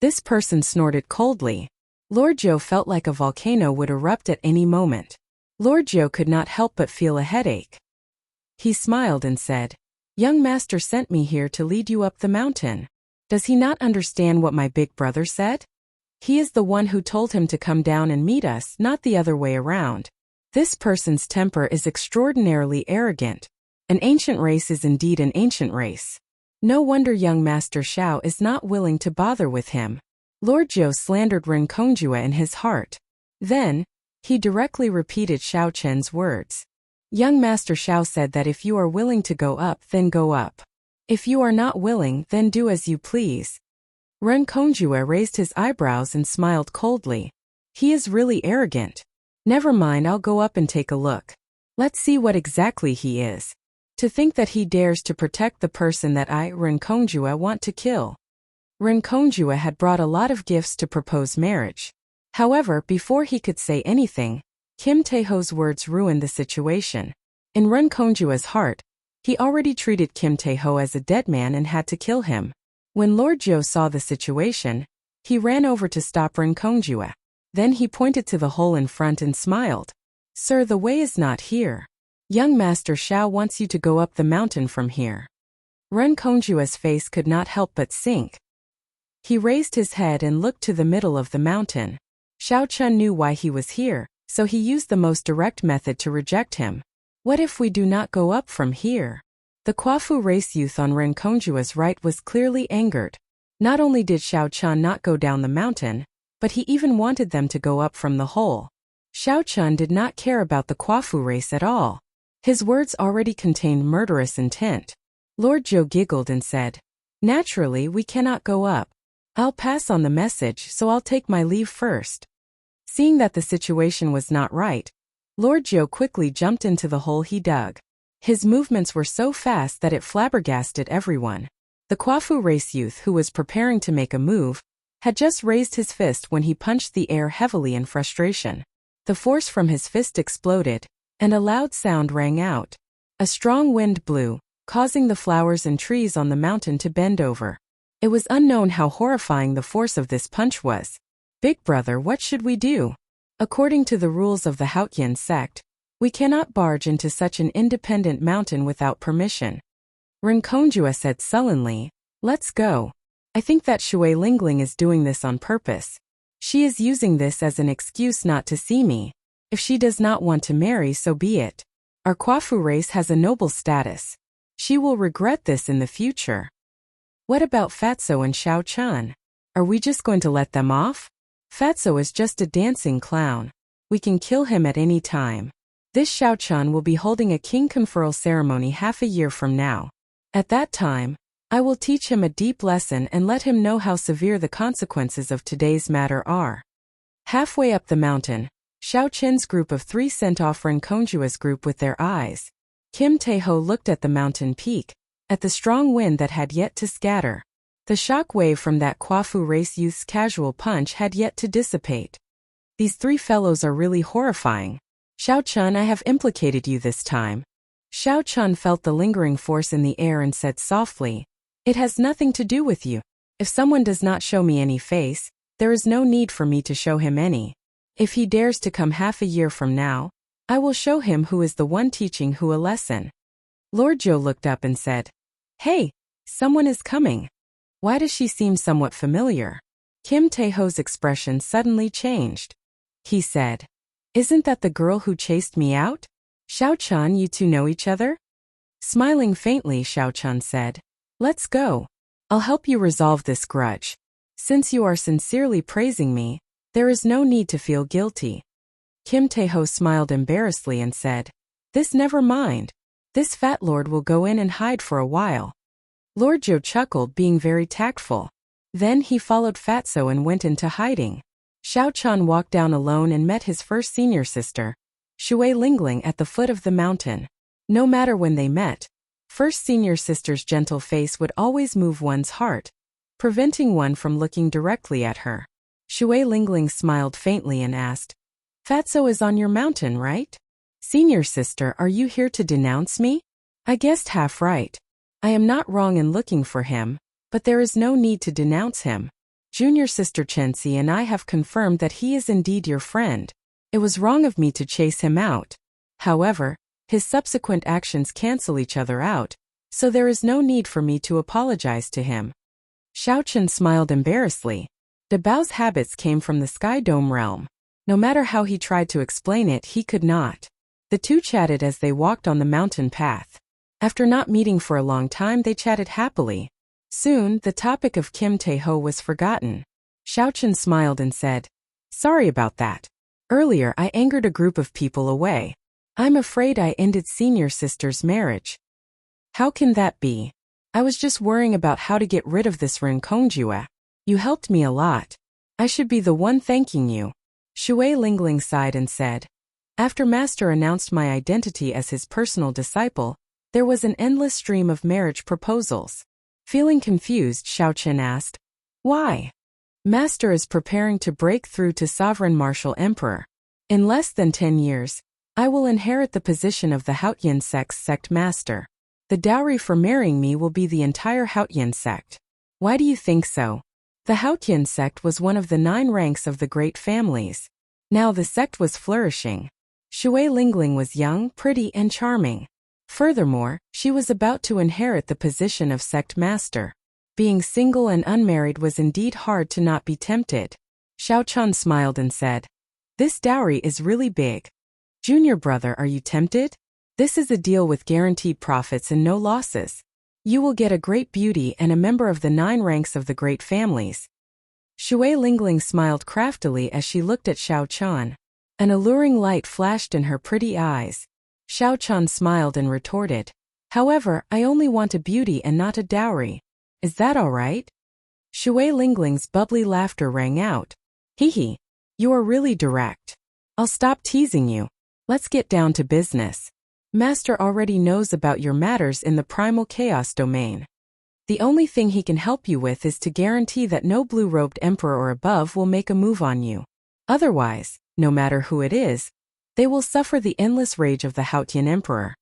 S1: This person snorted coldly. Lord Zhou felt like a volcano would erupt at any moment. Lord Zhou could not help but feel a headache. He smiled and said, Young Master sent me here to lead you up the mountain. Does he not understand what my big brother said? He is the one who told him to come down and meet us, not the other way around. This person's temper is extraordinarily arrogant. An ancient race is indeed an ancient race. No wonder young Master Xiao is not willing to bother with him. Lord Zhou slandered Renkongjue in his heart. Then, he directly repeated Xiao Chen's words. Young Master Xiao said that if you are willing to go up, then go up. If you are not willing, then do as you please. Renkongjue raised his eyebrows and smiled coldly. He is really arrogant. Never mind, I'll go up and take a look. Let's see what exactly he is. To think that he dares to protect the person that I, Renkongjue, want to kill. Renkongjue had brought a lot of gifts to propose marriage. However, before he could say anything, Kim Taeho's words ruined the situation. In Renkongjue's heart, he already treated Kim Taeho as a dead man and had to kill him. When Lord Zhou saw the situation, he ran over to stop Renkongjue. Then he pointed to the hole in front and smiled. Sir, the way is not here. Young Master Xiao wants you to go up the mountain from here. Renkongjue's face could not help but sink. He raised his head and looked to the middle of the mountain. Xiao Chen knew why he was here, so he used the most direct method to reject him. What if we do not go up from here? The Kwafu race youth on Renkongjue's right was clearly angered. Not only did Xiao Chen not go down the mountain, but he even wanted them to go up from the hole. Xiao Chen did not care about the Kwafu race at all. His words already contained murderous intent. Lord Zhou giggled and said, Naturally, we cannot go up. I'll pass on the message, so I'll take my leave first. Seeing that the situation was not right, Lord Zhou quickly jumped into the hole he dug. His movements were so fast that it flabbergasted everyone. The Kwafu race youth, who was preparing to make a move, had just raised his fist when he punched the air heavily in frustration. The force from his fist exploded, and a loud sound rang out. A strong wind blew, causing the flowers and trees on the mountain to bend over. It was unknown how horrifying the force of this punch was. Big brother, what should we do? According to the rules of the Haotian sect, we cannot barge into such an independent mountain without permission. Renkongjue said sullenly, Let's go. I think that Shui Lingling is doing this on purpose. She is using this as an excuse not to see me. If she does not want to marry, so be it. Our Kwafu race has a noble status. She will regret this in the future. What about Fatso and Xiao Chen? Are we just going to let them off? Fatso is just a dancing clown. We can kill him at any time. This Xiao Chen will be holding a king conferral ceremony half a year from now. At that time, I will teach him a deep lesson and let him know how severe the consequences of today's matter are. Halfway up the mountain, Xiao Chen's group of three sent off Renkongjue's group with their eyes. Kim Taeho looked at the mountain peak, at the strong wind that had yet to scatter. The shock wave from that Kwafu race youth's casual punch had yet to dissipate. These three fellows are really horrifying. Xiao Chen, I have implicated you this time. Xiao Chen felt the lingering force in the air and said softly, It has nothing to do with you. If someone does not show me any face, there is no need for me to show him any. If he dares to come half a year from now, I will show him who is the one teaching who a lesson. Lord Zhou looked up and said, "Hey, someone is coming. Why does she seem somewhat familiar?" Kim Taeho's expression suddenly changed. He said, "Isn't that the girl who chased me out? Xiaochan, you two know each other?" Smiling faintly, Xiaochan said, "Let's go. I'll help you resolve this grudge. Since you are sincerely praising me, there is no need to feel guilty." Kim Taeho smiled embarrassedly and said, "This never mind. This fat lord will go in and hide for a while." Lord Zhou chuckled, being very tactful. Then he followed Fatso and went into hiding. Xiaochan walked down alone and met his first senior sister, Shui Lingling, at the foot of the mountain. No matter when they met, first senior sister's gentle face would always move one's heart, preventing one from looking directly at her. Shui Lingling smiled faintly and asked, "Fatso is on your mountain, right? Senior sister, are you here to denounce me?" "I guessed half right. I am not wrong in looking for him, but there is no need to denounce him. Junior sister Chenxi and I have confirmed that he is indeed your friend. It was wrong of me to chase him out. However, his subsequent actions cancel each other out, so there is no need for me to apologize to him." Xiaochan smiled embarrassedly. De Bao's habits came from the Sky Dome realm. No matter how he tried to explain it, he could not. The two chatted as they walked on the mountain path. After not meeting for a long time, they chatted happily. Soon, the topic of Kim Taeho was forgotten. Xiaochan smiled and said, "Sorry about that. Earlier I angered a group of people away. I'm afraid I ended senior sister's marriage." "How can that be? I was just worrying about how to get rid of this Ren Kongjue. You helped me a lot. I should be the one thanking you." Shui Lingling sighed and said, "After Master announced my identity as his personal disciple, there was an endless stream of marriage proposals." Feeling confused, Xiaochan asked, "Why?" "Master is preparing to break through to Sovereign Martial Emperor. In less than 10 years, I will inherit the position of the Haotian sect's sect master. The dowry for marrying me will be the entire Haotian sect." "Why do you think so?" The Haotian sect was one of the 9 ranks of the great families. Now the sect was flourishing. Shui Lingling was young, pretty, and charming. Furthermore, she was about to inherit the position of sect master. Being single and unmarried was indeed hard to not be tempted. Xiaochan smiled and said, "This dowry is really big. Junior brother, are you tempted? This is a deal with guaranteed profits and no losses. You will get a great beauty and a member of the 9 ranks of the great families." Shui Lingling smiled craftily as she looked at Xiaochan. An alluring light flashed in her pretty eyes. Xiaochan smiled and retorted, "However, I only want a beauty and not a dowry. Is that all right?" Shui Lingling's bubbly laughter rang out. "Hee, you are really direct. I'll stop teasing you. Let's get down to business. Master already knows about your matters in the primal chaos domain. The only thing he can help you with is to guarantee that no blue-robed emperor or above will make a move on you. Otherwise, no matter who it is, they will suffer the endless rage of the Haotian emperor."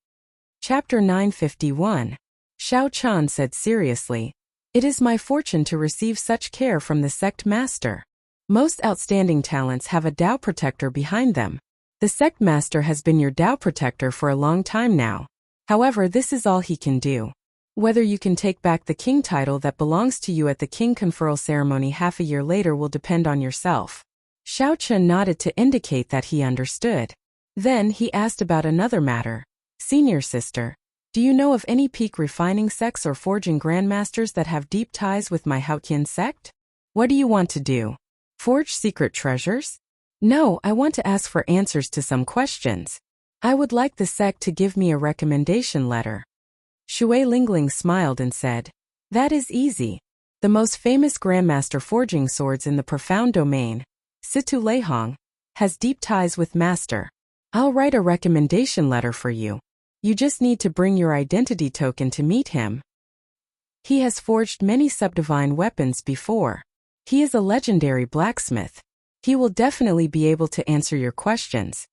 S1: Chapter 951. Xiaochan said seriously, "It is my fortune to receive such care from the sect master. Most outstanding talents have a Tao protector behind them. The sect master has been your Tao protector for a long time now. However, this is all he can do. Whether you can take back the king title that belongs to you at the king conferral ceremony half a year later will depend on yourself." Xiaochan nodded to indicate that he understood. Then he asked about another matter. "Senior sister, do you know of any peak refining sects or forging grandmasters that have deep ties with my Haotian sect? What do you want to do? Forge secret treasures?" "No, I want to ask for answers to some questions. I would like the sect to give me a recommendation letter." Shui Lingling smiled and said, "That is easy. The most famous grandmaster forging swords in the profound domain, Situ Leihong, has deep ties with Master. I'll write a recommendation letter for you. You just need to bring your identity token to meet him. He has forged many subdivine weapons before. He is a legendary blacksmith. He will definitely be able to answer your questions."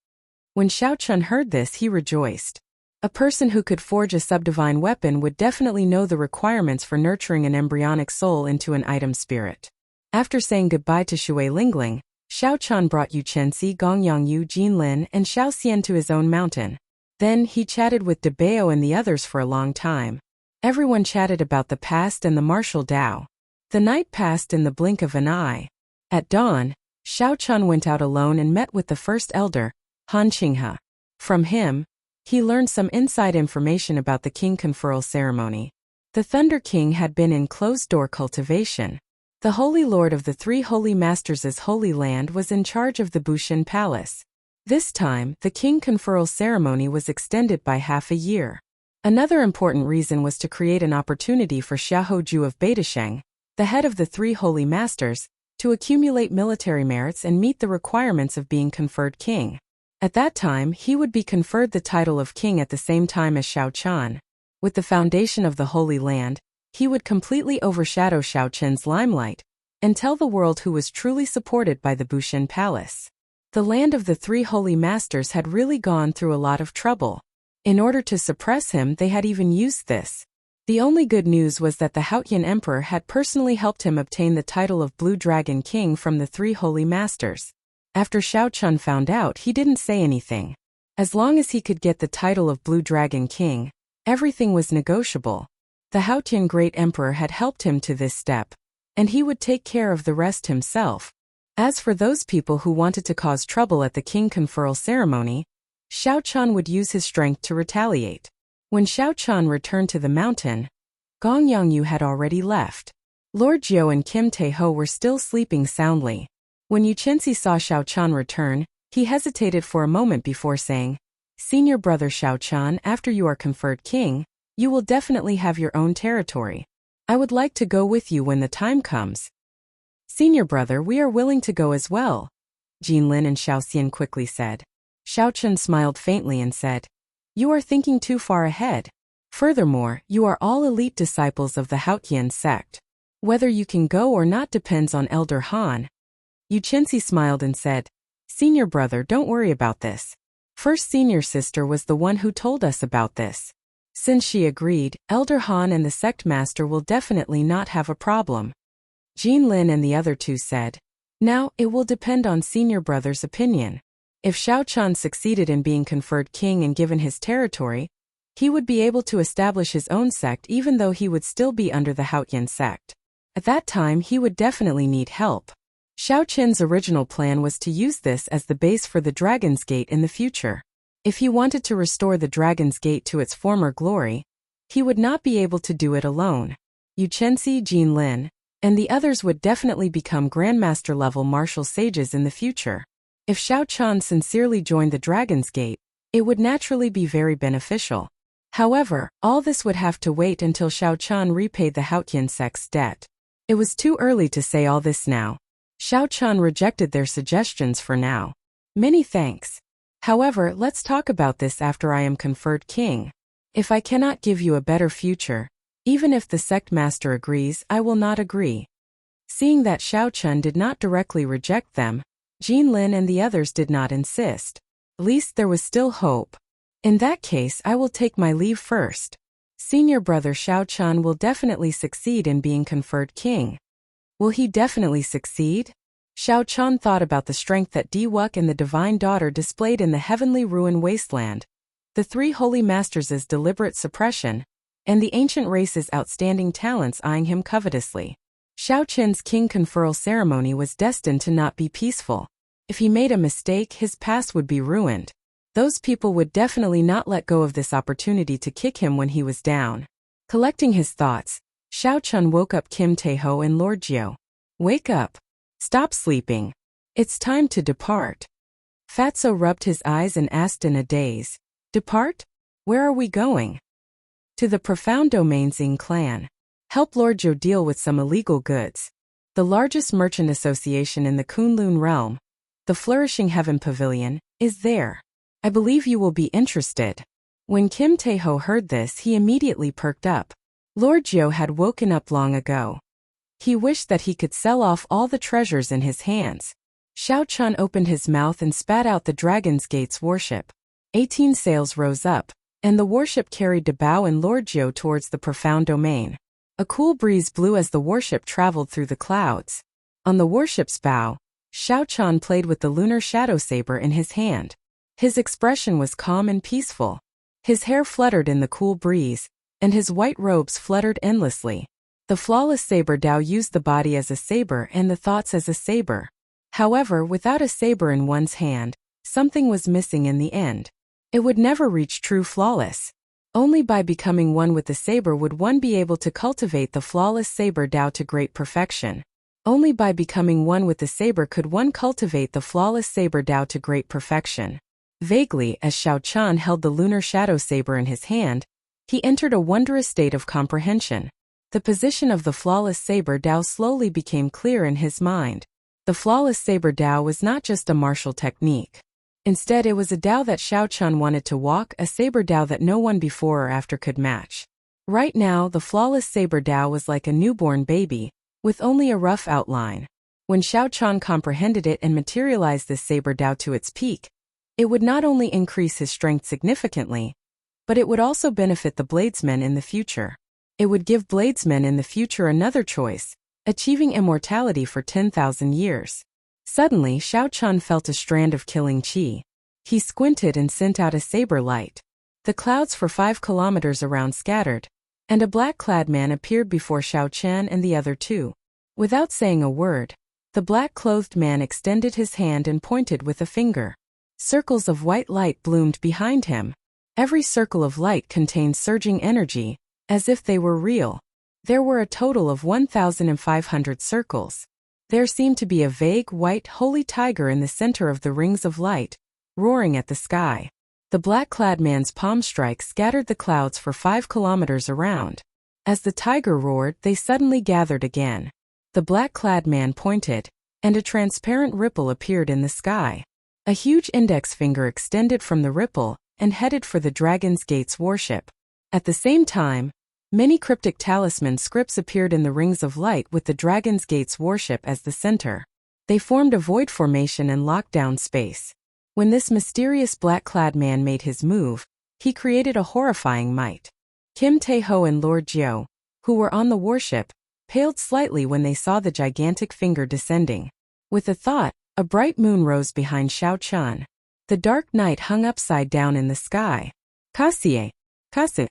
S1: When Xiaochan heard this, he rejoiced. A person who could forge a subdivine weapon would definitely know the requirements for nurturing an embryonic soul into an item spirit. After saying goodbye to Shui Lingling, Xiao Chan brought Yu Chenxi, Gong Yongyu, Jin Lin, and Xiao Xian to his own mountain. Then he chatted with De Bao and the others for a long time. Everyone chatted about the past and the martial Dao. The night passed in the blink of an eye. At dawn, Xiao Chan went out alone and met with the first elder, Han Qinghe. From him, he learned some inside information about the king conferral ceremony. The Thunder King had been in closed-door cultivation. The Holy Lord of the Three Holy Masters' Holy Land was in charge of the Bushin Palace. This time, the king conferral ceremony was extended by half a year. Another important reason was to create an opportunity for Xiaohoju of Beidasheng, the head of the Three Holy Masters, to accumulate military merits and meet the requirements of being conferred king. At that time, he would be conferred the title of king at the same time as Xiao Chan. With the foundation of the Holy Land, he would completely overshadow Xiao Chen's limelight and tell the world who was truly supported by the Bushin Palace. The land of the Three Holy Masters had really gone through a lot of trouble. In order to suppress him, they had even used this. The only good news was that the Haotian Emperor had personally helped him obtain the title of Blue Dragon King from the Three Holy Masters. After Xiao Chan found out, he didn't say anything. As long as he could get the title of Blue Dragon King, everything was negotiable. The Haotian Great Emperor had helped him to this step, and he would take care of the rest himself. As for those people who wanted to cause trouble at the king conferral ceremony, Xiao Chan would use his strength to retaliate. When Xiao Chan returned to the mountain, Gong Yongyu had already left. Lord Jiu and Kim Tae-ho were still sleeping soundly. When Yu Chenxi saw Xiao Chan return, he hesitated for a moment before saying, "Senior brother Xiao Chan, after you are conferred king, you will definitely have your own territory. I would like to go with you when the time comes." "Senior brother, we are willing to go as well," Jin Lin and Xiao Xian quickly said. Xiao Chan smiled faintly and said, "You are thinking too far ahead. Furthermore, you are all elite disciples of the Haotian sect. Whether you can go or not depends on Elder Han." Yu Chenxi smiled and said, "Senior brother, don't worry about this. First senior sister was the one who told us about this. Since she agreed, Elder Han and the sect master will definitely not have a problem." Jin Lin and the other two said, "Now, it will depend on senior brother's opinion. If Xiao Chan succeeded in being conferred king and given his territory, he would be able to establish his own sect even though he would still be under the Haotian sect. At that time, he would definitely need help. Xiao Chen's original plan was to use this as the base for the Dragon's Gate in the future. If he wanted to restore the Dragon's Gate to its former glory, he would not be able to do it alone. Yu Chenxi, Jin Lin, and the others would definitely become Grandmaster-level martial sages in the future. If Xiao Chan sincerely joined the Dragon's Gate, it would naturally be very beneficial. However, all this would have to wait until Xiao Chan repaid the Haotian sect's debt. It was too early to say all this now. Xiao Chan rejected their suggestions for now. "Many thanks. However, let's talk about this after I am conferred king. If I cannot give you a better future, even if the sect master agrees, I will not agree." Seeing that Xiao Chan did not directly reject them, Jin Lin and the others did not insist. At least there was still hope. "In that case, I will take my leave first. Senior brother Xiao Chan will definitely succeed in being conferred king." "Will he definitely succeed?" Xiao Chan thought about the strength that Diwuk and the Divine Daughter displayed in the heavenly ruin wasteland, the Three Holy Masters' deliberate suppression, and the ancient race's outstanding talents eyeing him covetously. Xiao Chen's king conferral ceremony was destined to not be peaceful. If he made a mistake, his past would be ruined. Those people would definitely not let go of this opportunity to kick him when he was down. Collecting his thoughts, Xiao Chan woke up Kim Tae-ho and Lord Jiu. "Wake up. Stop sleeping. It's time to depart." Fatso rubbed his eyes and asked in a daze, "Depart? Where are we going?" "To the profound domains in clan. Help Lord Jiu deal with some illegal goods. The largest merchant association in the Kunlun realm, the Flourishing Heaven Pavilion, is there. I believe you will be interested." When Kim Tae-ho heard this, he immediately perked up. Lord Jiu had woken up long ago. He wished that he could sell off all the treasures in his hands. Xiao Chan opened his mouth and spat out the Dragon's Gate's warship. 18 sails rose up, and the warship carried De Bao and Lord Jiu towards the profound domain. A cool breeze blew as the warship traveled through the clouds. On the warship's bow, Xiao Chan played with the lunar shadow saber in his hand. His expression was calm and peaceful. His hair fluttered in the cool breeze, and his white robes fluttered endlessly. The flawless saber Dao used the body as a saber and the thoughts as a saber. However, without a saber in one's hand, something was missing in the end. It would never reach true flawless. Only by becoming one with the saber would one be able to cultivate the flawless saber Dao to great perfection. Only by becoming one with the saber could one cultivate the flawless saber Dao to great perfection. Vaguely, as Xiao Chan held the lunar shadow saber in his hand, he entered a wondrous state of comprehension. The position of the flawless saber Dao slowly became clear in his mind. The flawless saber Dao was not just a martial technique. Instead, it was a Dao that Xiao Chan wanted to walk, a saber Dao that no one before or after could match. Right now, the flawless saber Dao was like a newborn baby, with only a rough outline. When Xiao Chan comprehended it and materialized this saber Dao to its peak, it would not only increase his strength significantly, but it would also benefit the bladesmen in the future. It would give bladesmen in the future another choice, achieving immortality for 10,000 years. Suddenly, Xiao Chan felt a strand of killing qi. He squinted and sent out a saber light. The clouds for 5 kilometers around scattered, and a black-clad man appeared before Xiao Chan and the other two. Without saying a word, the black-clothed man extended his hand and pointed with a finger. Circles of white light bloomed behind him. Every circle of light contained surging energy, as if they were real. There were a total of 1,500 circles. There seemed to be a vague, white, holy tiger in the center of the rings of light, roaring at the sky. The black-clad man's palm strike scattered the clouds for 5 kilometers around. As the tiger roared, they suddenly gathered again. The black-clad man pointed, and a transparent ripple appeared in the sky. A huge index finger extended from the ripple and headed for the Dragon's Gate's warship. At the same time, many cryptic talisman scripts appeared in the rings of light with the Dragon's Gate's warship as the center. They formed a void formation and locked down space. When this mysterious black-clad man made his move, he created a horrifying might. Kim Tae-ho and Lord Jiao, who were on the warship, paled slightly when they saw the gigantic finger descending. With a thought, a bright moon rose behind Xiao Chan. The dark night hung upside down in the sky. Kasie, Kasu.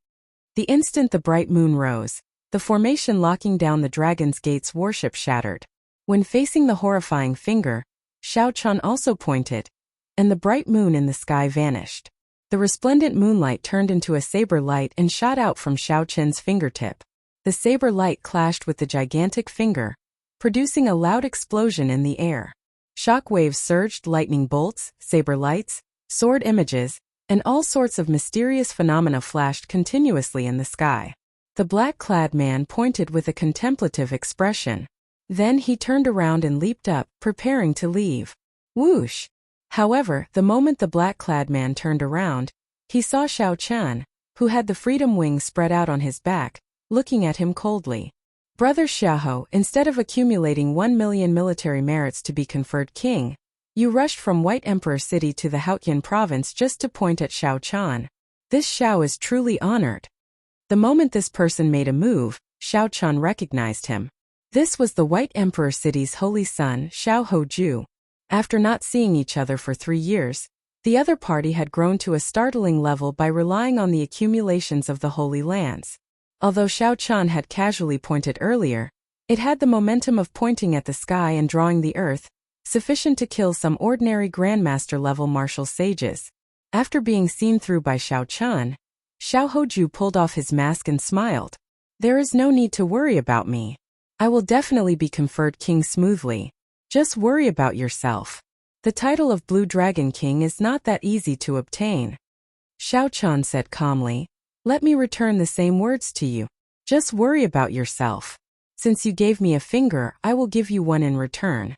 S1: The instant the bright moon rose, the formation locking down the Dragon's Gate's warship shattered. When facing the horrifying finger, Xiao Chan also pointed, and the bright moon in the sky vanished. The resplendent moonlight turned into a saber light and shot out from Xiao Chen's fingertip. The saber light clashed with the gigantic finger, producing a loud explosion in the air. Shock waves surged, lightning bolts, saber lights, sword images, and all sorts of mysterious phenomena flashed continuously in the sky. The black-clad man pointed with a contemplative expression. Then he turned around and leaped up, preparing to leave. Whoosh! However, the moment the black-clad man turned around, he saw Xiao Chan, who had the freedom wings spread out on his back, looking at him coldly. Brother Xiaoho, instead of accumulating 1 million military merits to be conferred king, you rushed from White Emperor City to the Haotian province just to point at Xiao Chan. This Xiao is truly honored. The moment this person made a move, Xiao Chan recognized him. This was the White Emperor City's holy son, Xiao Hoju. After not seeing each other for 3 years, the other party had grown to a startling level by relying on the accumulations of the Holy Lands. Although Xiao Chan had casually pointed earlier, it had the momentum of pointing at the sky and drawing the earth, sufficient to kill some ordinary Grandmaster-level martial sages. After being seen through by Xiao Chan, Xiao Hoju pulled off his mask and smiled. There is no need to worry about me. I will definitely be conferred king smoothly. Just worry about yourself. The title of Blue Dragon King is not that easy to obtain. Xiao Chan said calmly. Let me return the same words to you. Just worry about yourself. Since you gave me a finger, I will give you one in return.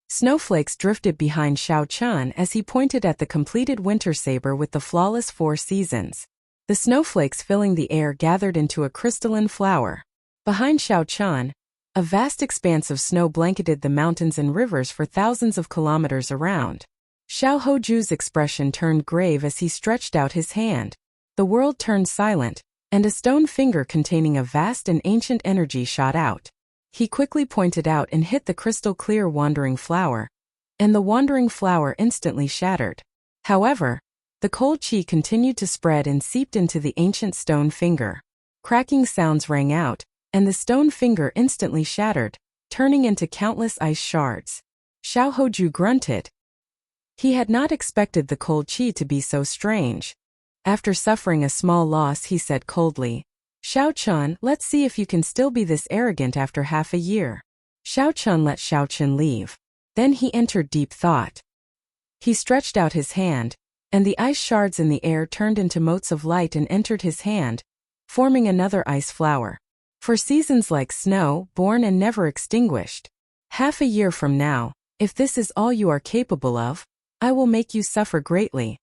S1: Snowflakes drifted behind Xiao Chan as he pointed at the completed winter saber with the flawless 4 seasons. The snowflakes filling the air gathered into a crystalline flower. Behind Xiao Chan, a vast expanse of snow blanketed the mountains and rivers for thousands of kilometers around. Xiao Hoju's expression turned grave as he stretched out his hand. The world turned silent, and a stone finger containing a vast and ancient energy shot out. He quickly pointed out and hit the crystal-clear wandering flower, and the wandering flower instantly shattered. However, the cold qi continued to spread and seeped into the ancient stone finger. Cracking sounds rang out, and the stone finger instantly shattered, turning into countless ice shards. Xiao Hoju grunted. He had not expected the cold qi to be so strange. After suffering a small loss, he said coldly, "Xiao Chun, let's see if you can still be this arrogant after half a year." Xiao Chun let Xiao Chun leave. Then he entered deep thought. He stretched out his hand, and the ice shards in the air turned into motes of light and entered his hand, forming another ice flower. For seasons like snow, born and never extinguished. Half a year from now, if this is all you are capable of, I will make you suffer greatly.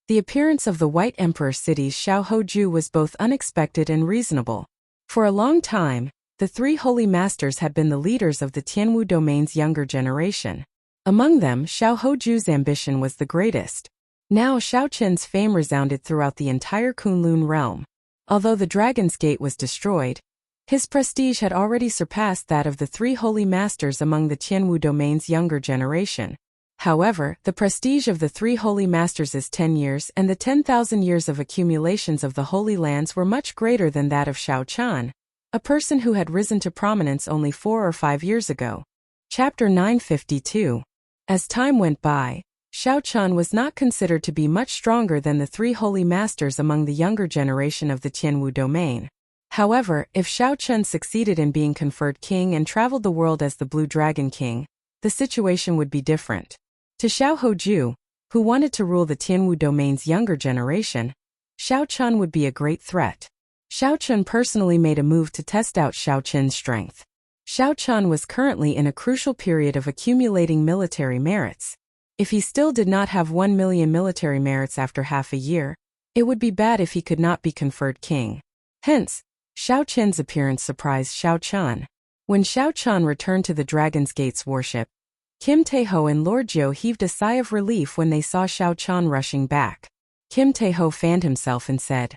S1: The appearance of the White Emperor city's Xiao Hoju was both unexpected and reasonable. For a long time, the three holy masters had been the leaders of the Tianwu domain's younger generation. Among them, Xiao Hoju's ambition was the greatest. Now Xiao Qin's fame resounded throughout the entire Kunlun realm. Although the Dragon's Gate was destroyed, his prestige had already surpassed that of the three holy masters among the Tianwu domain's younger generation. However, the prestige of the three holy masters is 10 years, and the 10,000 years of accumulations of the Holy Lands were much greater than that of Xiao Chan, a person who had risen to prominence only 4 or 5 years ago. Chapter 952. As time went by, Xiao Chan was not considered to be much stronger than the three holy masters among the younger generation of the Tianwu domain. However, if Xiao Chun succeeded in being conferred king and traveled the world as the Blue Dragon King, the situation would be different. To Xiao Hoju, who wanted to rule the Tianwu domain's younger generation, Xiao Chun would be a great threat. Xiao Chun personally made a move to test out Xiao Qin's strength. Xiao Chun was currently in a crucial period of accumulating military merits. If he still did not have 1 million military merits after half a year, it would be bad if he could not be conferred king. Hence, Xiao Qin's appearance surprised Xiao Chun. When Xiao Chun returned to the Dragon's Gate's warship, Kim Taeho and Lord Jiu heaved a sigh of relief when they saw Xiao Chun rushing back. Kim Taeho fanned himself and said,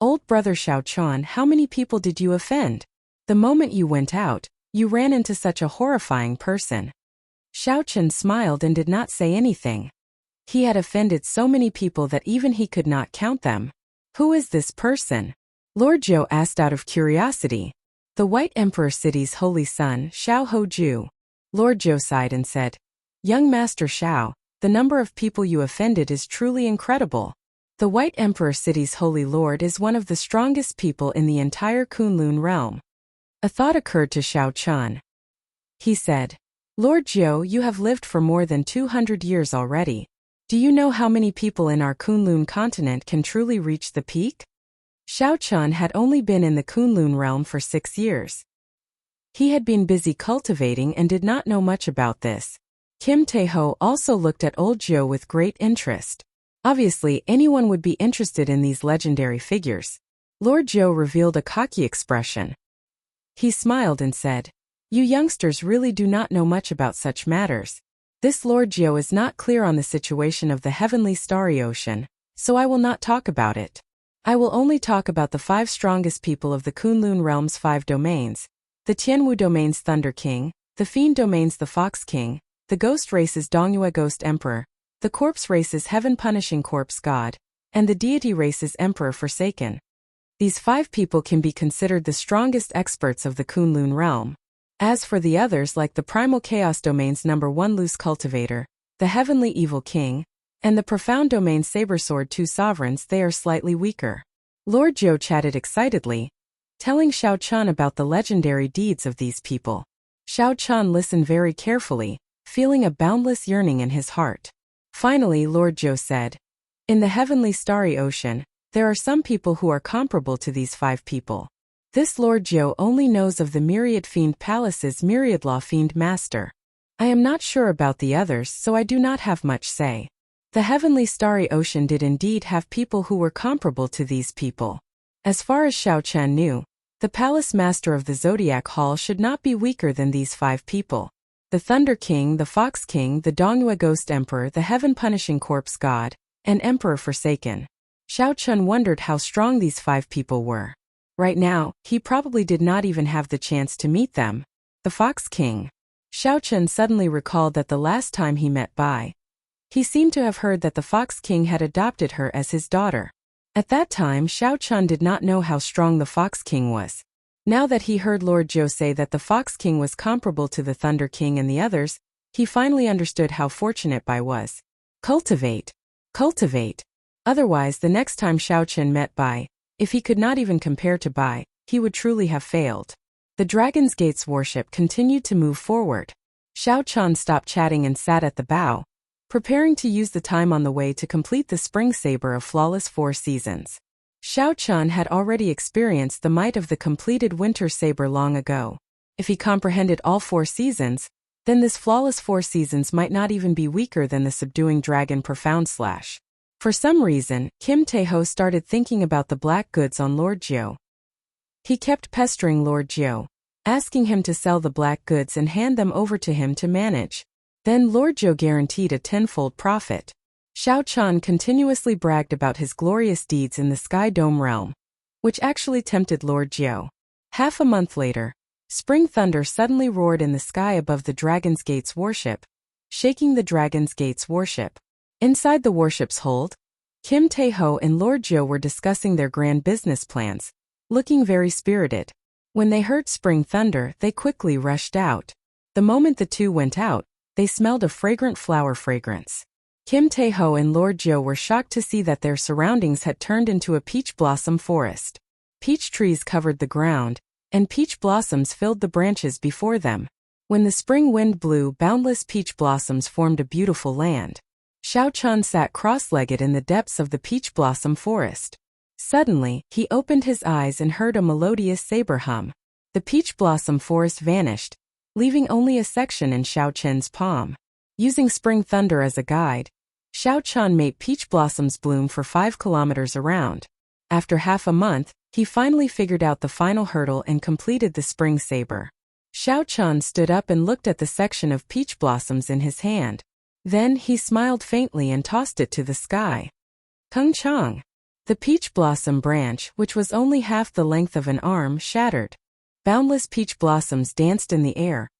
S1: "Old brother Xiao Chun, how many people did you offend? The moment you went out, you ran into such a horrifying person." Xiao Chun smiled and did not say anything. He had offended so many people that even he could not count them. "Who is this person?" Lord Jiu asked out of curiosity. "The White Emperor city's holy son, Xiao Hoju." Lord Jiu sighed and said, "Young Master Xiao, the number of people you offended is truly incredible. The White Emperor city's holy lord is one of the strongest people in the entire Kunlun realm." A thought occurred to Xiao Chun. He said, "Lord Jiu, you have lived for more than 200 years already. Do you know how many people in our Kunlun continent can truly reach the peak?" Xiao Chun had only been in the Kunlun realm for 6 years. He had been busy cultivating and did not know much about this. Kim Taeho also looked at old Jiu with great interest. Obviously, anyone would be interested in these legendary figures. Lord Jiu revealed a cocky expression. He smiled and said, "You youngsters really do not know much about such matters. This Lord Jiu is not clear on the situation of the heavenly starry ocean, so I will not talk about it. I will only talk about the 5 strongest people of the Kunlun realm's 5 domains. The Tianwu domain's Thunder King, the Fiend domain's the Fox King, the Ghost race's Dongyue Ghost Emperor, the Corpse race's Heaven Punishing Corpse God, and the Deity race's Emperor Forsaken. These 5 people can be considered the strongest experts of the Kunlun realm. As for the others, like the Primal Chaos domain's number 1 Loose Cultivator, the Heavenly Evil King, and the Profound domain's Sabersword 2 Sovereigns, they are slightly weaker." Lord Jiu chatted excitedly, telling Xiao Chun about the legendary deeds of these people. Xiao Chun listened very carefully, feeling a boundless yearning in his heart. Finally, Lord Jiu said, "In the heavenly starry ocean, there are some people who are comparable to these 5 people. This Lord Jiu only knows of the Myriad Fiend Palace's Myriad Law Fiend Master. I am not sure about the others, so I do not have much say. The heavenly starry ocean did indeed have people who were comparable to these people. As far as Xiao Chen knew, the Palace Master of the Zodiac Hall should not be weaker than these 5 people. The Thunder King, the Fox King, the Dongyue Ghost Emperor, the Heaven Punishing Corpse God, and Emperor Forsaken." Xiao Chun wondered how strong these 5 people were. Right now, he probably did not even have the chance to meet them. The Fox King. Xiao Chen suddenly recalled that the last time he met Bai, he seemed to have heard that the Fox King had adopted her as his daughter. At that time, Xiao Chen did not know how strong the Fox King was. Now that he heard Lord Zhou say that the Fox King was comparable to the Thunder King and the others, he finally understood how fortunate Bai was. Cultivate. Cultivate. Otherwise, the next time Xiao Chen met Bai, if he could not even compare to Bai, he would truly have failed. The Dragon's Gate's warship continued to move forward. Xiao Chen stopped chatting and sat at the bow, preparing to use the time on the way to complete the spring saber of flawless 4 seasons. Xiao Chen had already experienced the might of the completed winter saber long ago. If he comprehended all 4 seasons, then this flawless 4 seasons might not even be weaker than the subduing dragon profound slash. For some reason, Kim Taeho started thinking about the black goods on Lord Zhou. He kept pestering Lord Zhou, asking him to sell the black goods and hand them over to him to manage. Then Lord Zhou guaranteed a 10-fold profit. Xiao Chen continuously bragged about his glorious deeds in the Sky Dome realm, which actually tempted Lord Zhou. Half a month later, spring thunder suddenly roared in the sky above the Dragon's Gate's warship, shaking the Dragon's Gate's warship. Inside the warship's hold, Kim Taeho and Lord Zhou were discussing their grand business plans, looking very spirited. When they heard spring thunder, they quickly rushed out. The moment the two went out, they smelled a fragrant flower fragrance. Kim Taeho and Lord Zhou were shocked to see that their surroundings had turned into a peach blossom forest. Peach trees covered the ground, and peach blossoms filled the branches before them. When the spring wind blew, boundless peach blossoms formed a beautiful land. Xiao Chen sat cross-legged in the depths of the peach blossom forest. Suddenly, he opened his eyes and heard a melodious saber hum. The peach blossom forest vanished, leaving only a section in Xiao Chen's palm. Using spring thunder as a guide, Xiao Chen made peach blossoms bloom for 5 kilometers around. After half a month, he finally figured out the final hurdle and completed the spring saber. Xiao Chen stood up and looked at the section of peach blossoms in his hand. Then he smiled faintly and tossed it to the sky. Kung Chang. The peach blossom branch, which was only half the length of an arm, shattered. Boundless peach blossoms danced in the air,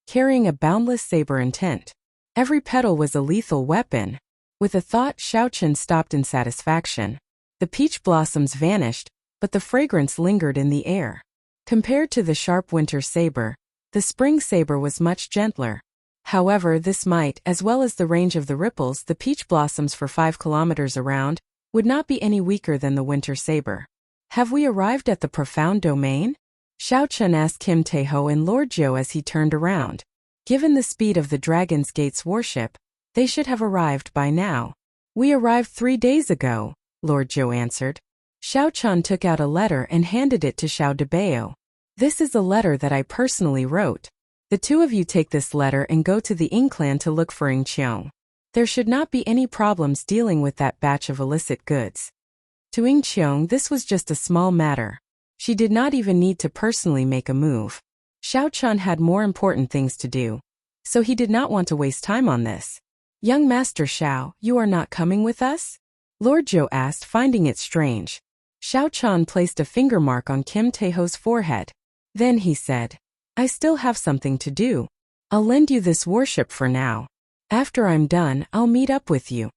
S1: carrying a boundless saber intent. Every petal was a lethal weapon. With a thought, Xiao Chen stopped in satisfaction. The peach blossoms vanished, but the fragrance lingered in the air. Compared to the sharp winter saber, the spring saber was much gentler. However, this might, as well as the range of the ripples, the peach blossoms for 5 kilometers around, would not be any weaker than the winter saber. Have we arrived at the profound domain? Xiao Chen asked Kim Taeho and Lord Zhou as he turned around. Given the speed of the Dragon's Gate's warship, they should have arrived by now. We arrived 3 days ago, Lord Zhou answered. Xiao Chen took out a letter and handed it to Xiao Debao. This is a letter that I personally wrote. The two of you take this letter and go to the Ying clan to look for Ying Qiong. There should not be any problems dealing with that batch of illicit goods. To Ying Qiong, this was just a small matter. She did not even need to personally make a move. Xiao Chen had more important things to do, so he did not want to waste time on this. Young Master Xiao, you are not coming with us? Lord Zhou asked, finding it strange. Xiao Chen placed a finger mark on Kim Taeho's forehead. Then he said, I still have something to do. I'll lend you this warship for now. After I'm done, I'll meet up with you.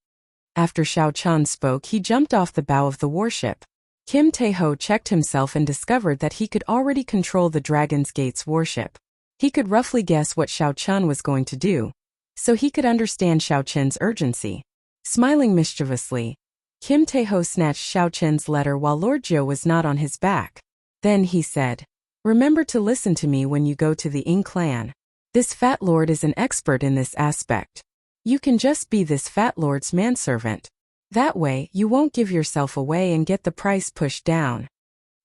S1: After Xiao Chen spoke, he jumped off the bow of the warship. Kim Taeho checked himself and discovered that he could already control the Dragon's Gate's warship. He could roughly guess what Xiao Chen was going to do, so he could understand Xiao Chen's urgency. Smiling mischievously, Kim Taeho snatched Xiao Chen's letter while Lord Zhou was not on his back. Then he said, Remember to listen to me when you go to the Ying clan. This fat lord is an expert in this aspect. You can just be this fat lord's manservant. That way, you won't give yourself away and get the price pushed down.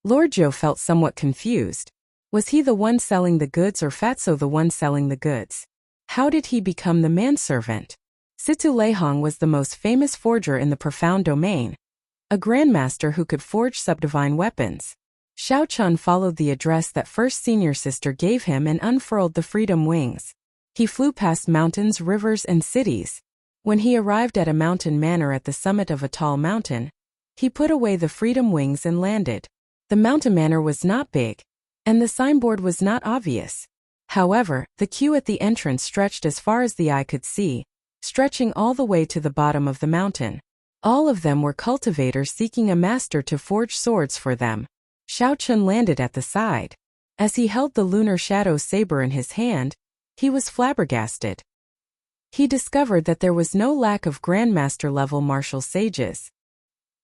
S1: Lord Zhou felt somewhat confused. Was he the one selling the goods or Fatso the one selling the goods? How did he become the manservant? Situ Leihong was the most famous forger in the profound domain, a grandmaster who could forge subdivine weapons. Xiao Chen followed the address that First Senior Sister gave him and unfurled the freedom wings. He flew past mountains, rivers, and cities. When he arrived at a mountain manor at the summit of a tall mountain, he put away the freedom wings and landed. The mountain manor was not big, and the signboard was not obvious. However, the queue at the entrance stretched as far as the eye could see, stretching all the way to the bottom of the mountain. All of them were cultivators seeking a master to forge swords for them. Xiao Chun landed at the side. As he held the lunar shadow saber in his hand, he was flabbergasted. He discovered that there was no lack of grandmaster-level martial sages.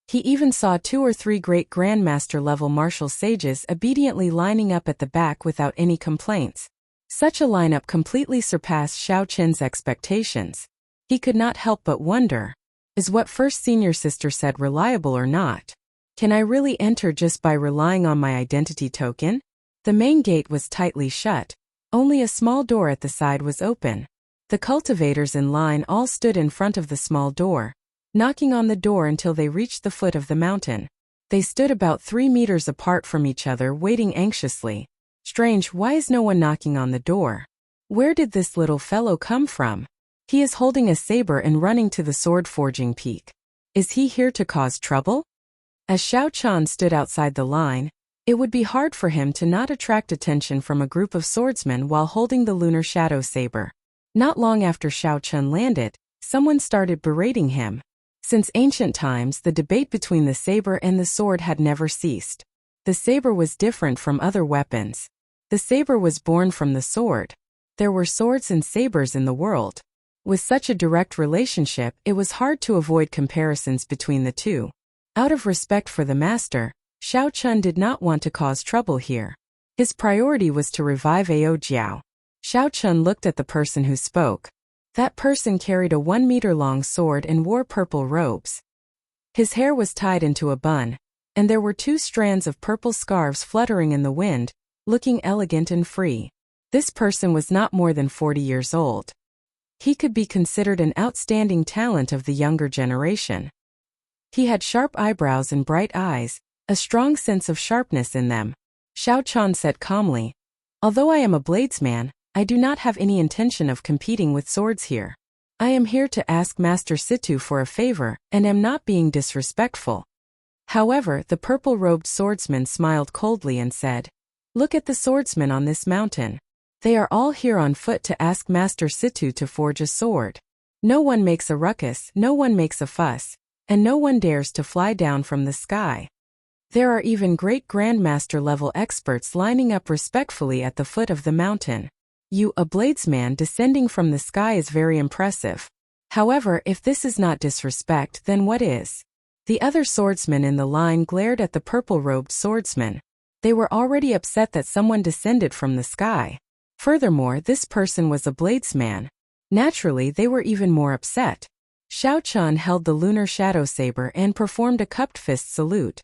S1: He even saw 2 or 3 great grandmaster-level martial sages obediently lining up at the back without any complaints. Such a lineup completely surpassed Xiao Chun's expectations. He could not help but wonder, is what first senior sister said reliable or not? Can I really enter just by relying on my identity token? The main gate was tightly shut. Only a small door at the side was open. The cultivators in line all stood in front of the small door, knocking on the door until they reached the foot of the mountain. They stood about 3 meters apart from each other, waiting anxiously. Strange, why is no one knocking on the door? Where did this little fellow come from? He is holding a saber and running to the sword forging peak. Is he here to cause trouble? As Xiao Chun stood outside the line, it would be hard for him to not attract attention from a group of swordsmen while holding the lunar shadow saber. Not long after Xiao Chun landed, someone started berating him. Since ancient times, the debate between the saber and the sword had never ceased. The saber was different from other weapons. The saber was born from the sword. There were swords and sabers in the world. With such a direct relationship, it was hard to avoid comparisons between the two. Out of respect for the master, Xiao Chun did not want to cause trouble here. His priority was to revive Ao Jiao. Xiao Chun looked at the person who spoke. That person carried a 1-meter-long sword and wore purple robes. His hair was tied into a bun, and there were 2 strands of purple scarves fluttering in the wind, looking elegant and free. This person was not more than 40 years old. He could be considered an outstanding talent of the younger generation. He had sharp eyebrows and bright eyes, a strong sense of sharpness in them. Xiao Chun said calmly, "Although I am a bladesman, I do not have any intention of competing with swords here. I am here to ask Master Situ for a favor and am not being disrespectful." However, the purple-robed swordsman smiled coldly and said, "Look at the swordsmen on this mountain. They are all here on foot to ask Master Situ to forge a sword. No one makes a ruckus, no one makes a fuss, and no one dares to fly down from the sky. There are even great grandmaster-level experts lining up respectfully at the foot of the mountain. You, a bladesman descending from the sky, is very impressive. However, if this is not disrespect, then what is?" The other swordsmen in the line glared at the purple-robed swordsman. They were already upset that someone descended from the sky. Furthermore, this person was a bladesman. Naturally, they were even more upset. Xiao Chun held the lunar shadow saber and performed a cupped fist salute.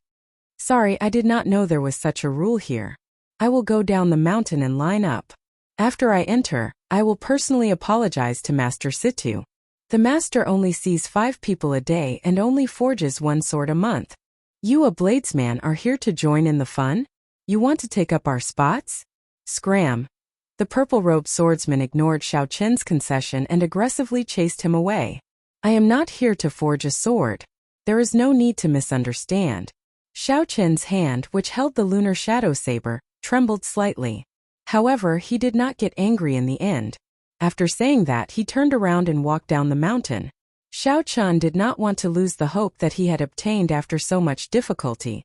S1: "Sorry, I did not know there was such a rule here. I will go down the mountain and line up. After I enter, I will personally apologize to Master Situ. The master only sees 5 people a day and only forges 1 sword a month. You, a bladesman, are here to join in the fun? You want to take up our spots? Scram." The purple-robed swordsman ignored Xiao Chun's concession and aggressively chased him away. "I am not here to forge a sword. There is no need to misunderstand." Xiao Chun's hand, which held the lunar shadow saber, trembled slightly. However, he did not get angry in the end. After saying that, he turned around and walked down the mountain. Xiao Chun did not want to lose the hope that he had obtained after so much difficulty.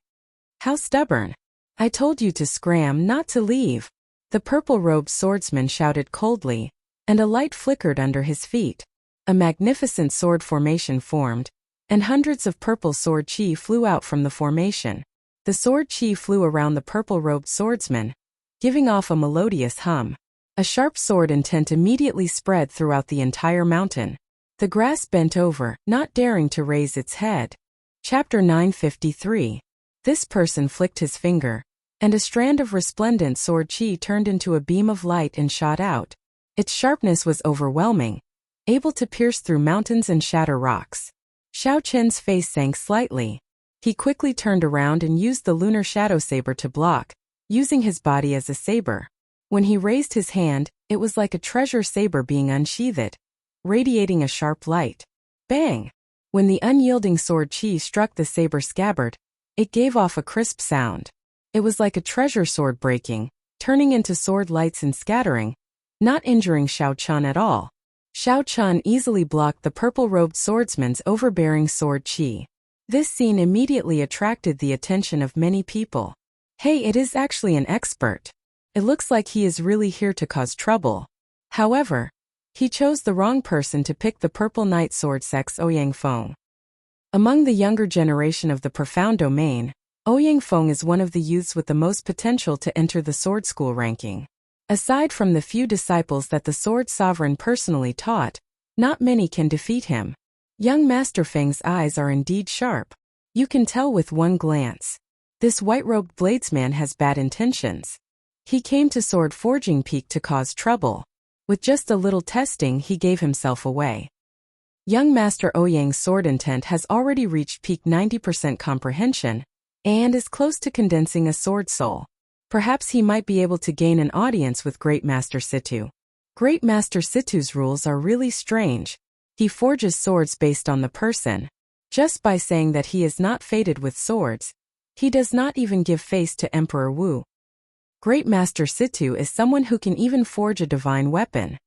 S1: "How stubborn! I told you to scram, not to leave." The purple-robed swordsman shouted coldly, and a light flickered under his feet. A magnificent sword formation formed, and hundreds of purple sword chi flew out from the formation. The sword chi flew around the purple-robed swordsman, giving off a melodious hum. A sharp sword intent immediately spread throughout the entire mountain. The grass bent over, not daring to raise its head. Chapter 953. This person flicked his finger, and a strand of resplendent sword chi turned into a beam of light and shot out. Its sharpness was overwhelming, able to pierce through mountains and shatter rocks. Xiao Chun's face sank slightly. He quickly turned around and used the lunar shadow saber to block, using his body as a saber. When he raised his hand, it was like a treasure saber being unsheathed, radiating a sharp light. Bang! When the unyielding sword chi struck the saber scabbard, it gave off a crisp sound. It was like a treasure sword breaking, turning into sword lights and scattering, not injuring Xiao Chun at all. Xiao Chun easily blocked the purple-robed swordsman's overbearing sword qi. This scene immediately attracted the attention of many people. Hey, it is actually an expert. It looks like he is really here to cause trouble. However, he chose the wrong person to pick the Purple Knight Sword Sex Ouyang Feng. Among the younger generation of the Profound Domain, Ouyang Feng is one of the youths with the most potential to enter the sword school ranking. Aside from the few disciples that the Sword Sovereign personally taught, not many can defeat him. Young Master Feng's eyes are indeed sharp. You can tell with one glance. This white-robed bladesman has bad intentions. He came to Sword Forging Peak to cause trouble. With just a little testing, he gave himself away. Young Master Ouyang's sword intent has already reached peak 90% comprehension, and is close to condensing a sword soul. Perhaps he might be able to gain an audience with Great Master Situ. Great Master Situ's rules are really strange. He forges swords based on the person. Just by saying that he is not fated with swords, he does not even give face to Emperor Wu. Great Master Situ is someone who can even forge a divine weapon.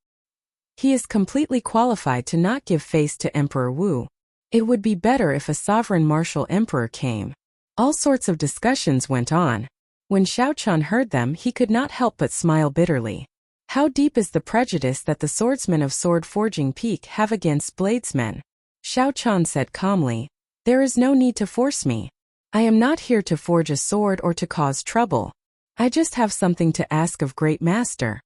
S1: He is completely qualified to not give face to Emperor Wu. It would be better if a sovereign martial emperor came. All sorts of discussions went on. When Xiao Chun heard them, he could not help but smile bitterly. How deep is the prejudice that the swordsmen of Sword Forging Peak have against bladesmen? Xiao Chun said calmly, "There is no need to force me. I am not here to forge a sword or to cause trouble. I just have something to ask of Great Master."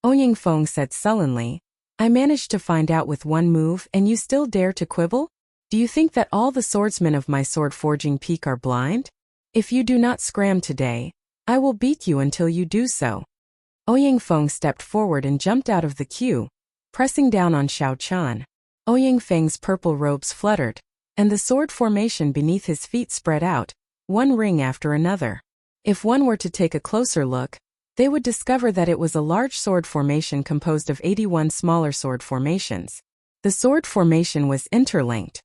S1: Ouyang Feng said sullenly, "I managed to find out with one move and you still dare to quibble? Do you think that all the swordsmen of my Sword Forging Peak are blind? If you do not scram today, I will beat you until you do so." Ouyang Feng stepped forward and jumped out of the queue, pressing down on Xiao Chun. Ouyang Feng's purple robes fluttered, and the sword formation beneath his feet spread out, one ring after another. If one were to take a closer look, they would discover that it was a large sword formation composed of 81 smaller sword formations. The sword formation was interlinked.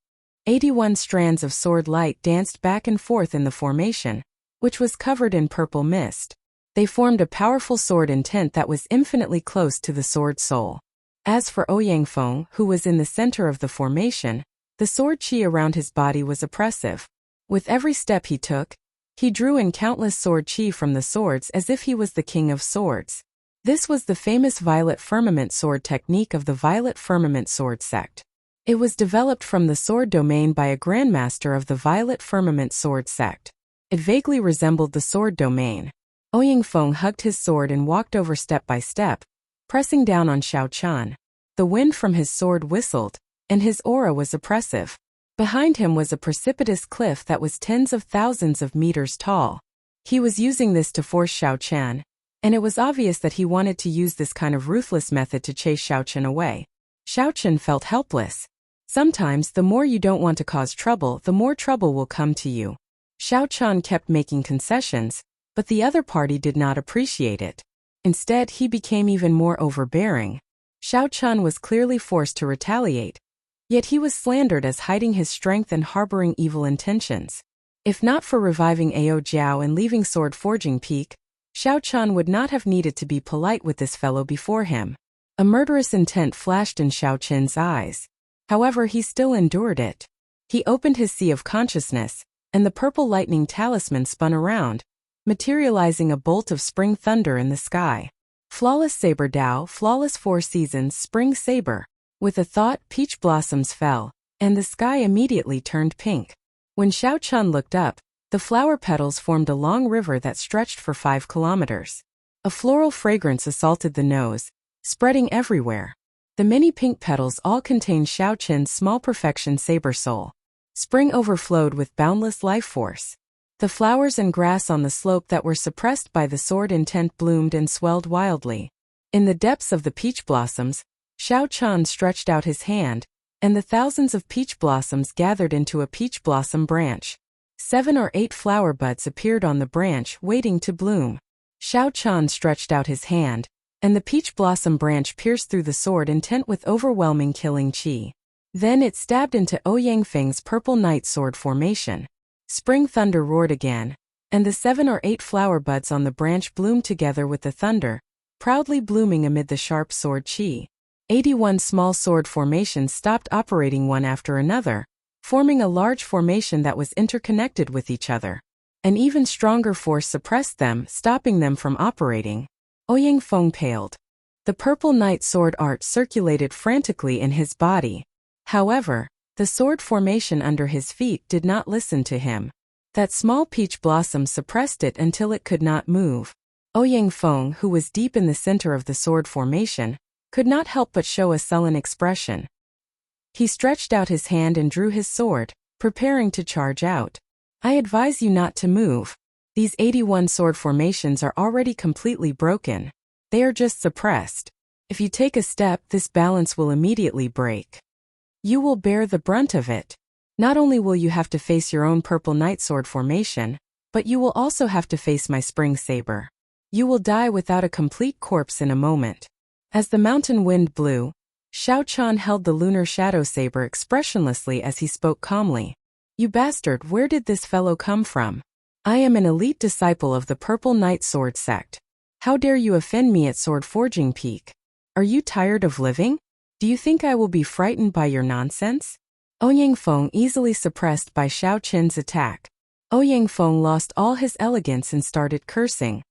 S1: 81 strands of sword light danced back and forth in the formation, which was covered in purple mist. They formed a powerful sword intent that was infinitely close to the sword soul. As for Ouyang Feng, who was in the center of the formation, the sword qi around his body was oppressive. With every step he took, he drew in countless sword qi from the swords as if he was the king of swords. This was the famous Violet Firmament sword technique of the Violet Firmament sword sect. It was developed from the sword domain by a grandmaster of the Violet Firmament sword sect. It vaguely resembled the sword domain. Ouyang Feng hugged his sword and walked over step by step, pressing down on Xiao Chun. The wind from his sword whistled, and his aura was oppressive. Behind him was a precipitous cliff that was tens of thousands of meters tall. He was using this to force Xiao Chun, and it was obvious that he wanted to use this kind of ruthless method to chase Xiao Chun away. Xiao Chun felt helpless. Sometimes the more you don't want to cause trouble, the more trouble will come to you. Xiao Chun kept making concessions, but the other party did not appreciate it. Instead, he became even more overbearing. Xiao Chun was clearly forced to retaliate. Yet he was slandered as hiding his strength and harboring evil intentions. If not for reviving Ao Jiao and leaving Sword Forging Peak, Xiao Chun would not have needed to be polite with this fellow before him. A murderous intent flashed in Xiao Chun's eyes. However, he still endured it. He opened his sea of consciousness, and the purple lightning talisman spun around, materializing a bolt of spring thunder in the sky. Flawless Saber Dao, Flawless Four Seasons Spring Saber. With a thought, peach blossoms fell, and the sky immediately turned pink. When Xiao Chun looked up, the flower petals formed a long river that stretched for 5 kilometers. A floral fragrance assaulted the nose, spreading everywhere. The many pink petals all contained Xiao Chun's small perfection saber soul. Spring overflowed with boundless life force. The flowers and grass on the slope that were suppressed by the sword intent bloomed and swelled wildly. In the depths of the peach blossoms, Xiao Chun stretched out his hand, and the thousands of peach blossoms gathered into a peach blossom branch. 7 or 8 flower buds appeared on the branch, waiting to bloom. Xiao Chun stretched out his hand, and the peach blossom branch pierced through the sword intent with overwhelming killing qi. Then it stabbed into Ouyang Feng's purple knight sword formation. Spring thunder roared again, and the 7 or 8 flower buds on the branch bloomed together with the thunder, proudly blooming amid the sharp sword chi. 81 small sword formations stopped operating one after another, forming a large formation that was interconnected with each other. An even stronger force suppressed them, stopping them from operating. Ouyang Feng paled. The purple night sword art circulated frantically in his body. However, the sword formation under his feet did not listen to him. That small peach blossom suppressed it until it could not move. Ouyang Feng, who was deep in the center of the sword formation, could not help but show a sullen expression. He stretched out his hand and drew his sword, preparing to charge out. I advise you not to move. These 81 sword formations are already completely broken. They are just suppressed. If you take a step, this balance will immediately break. You will bear the brunt of it. Not only will you have to face your own purple night sword formation, but you will also have to face my spring saber. You will die without a complete corpse in a moment. As the mountain wind blew, Xiao Chan held the lunar shadow saber expressionlessly as he spoke calmly. You bastard, where did this fellow come from? I am an elite disciple of the Purple Night Sword sect. How dare you offend me at Sword Forging Peak? Are you tired of living? Do you think I will be frightened by your nonsense? Ouyang Feng easily suppressed by Xiao Qin's attack. Ouyang Feng lost all his elegance and started cursing.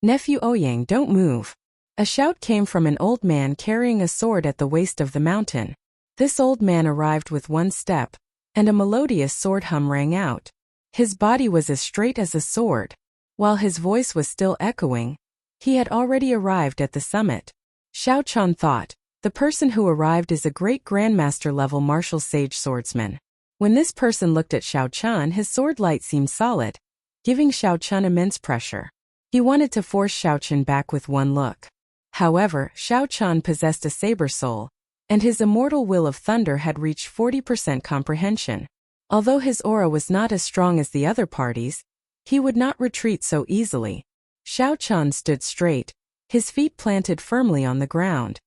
S1: Nephew Ouyang, don't move. A shout came from an old man carrying a sword at the waist of the mountain. This old man arrived with one step, and a melodious sword hum rang out. His body was as straight as a sword. While his voice was still echoing, he had already arrived at the summit. Xiao Chan thought, the person who arrived is a great grandmaster level martial sage swordsman. When this person looked at Xiao Chan, his sword light seemed solid, giving Xiao Chan immense pressure. He wanted to force Xiao Chan back with one look. However, Xiao Chan possessed a saber soul, and his immortal will of thunder had reached 40% comprehension. Although his aura was not as strong as the other parties, he would not retreat so easily. Xiao Chan stood straight, his feet planted firmly on the ground.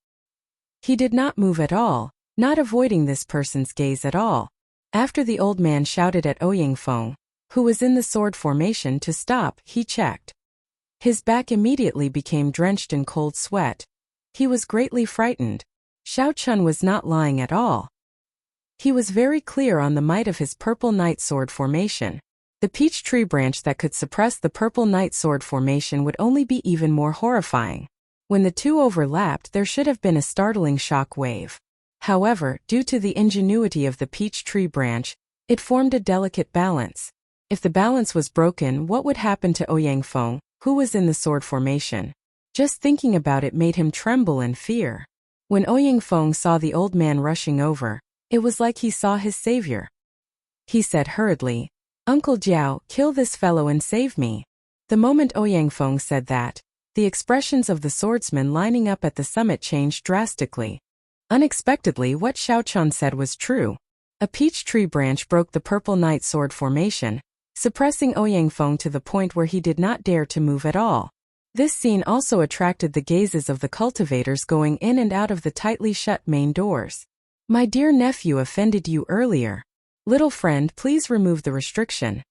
S1: He did not move at all, not avoiding this person's gaze at all. After the old man shouted at Ouyang Feng, who was in the sword formation, to stop, he checked. His back immediately became drenched in cold sweat. He was greatly frightened. Xiao Chan was not lying at all. He was very clear on the might of his purple night sword formation. The peach tree branch that could suppress the purple night sword formation would only be even more horrifying. When the two overlapped, there should have been a startling shock wave. However, due to the ingenuity of the peach tree branch, it formed a delicate balance. If the balance was broken, what would happen to Ouyang Feng, who was in the sword formation? Just thinking about it made him tremble in fear. When Ouyang Feng saw the old man rushing over, it was like he saw his savior. He said hurriedly, Uncle Jiao, kill this fellow and save me. The moment Ouyang Feng said that, the expressions of the swordsmen lining up at the summit changed drastically. Unexpectedly, what Xiao Chan said was true. A peach tree branch broke the purple night sword formation, suppressing Ouyang Feng to the point where he did not dare to move at all. This scene also attracted the gazes of the cultivators going in and out of the tightly shut main doors. My dear nephew offended you earlier. Little friend, please remove the restriction.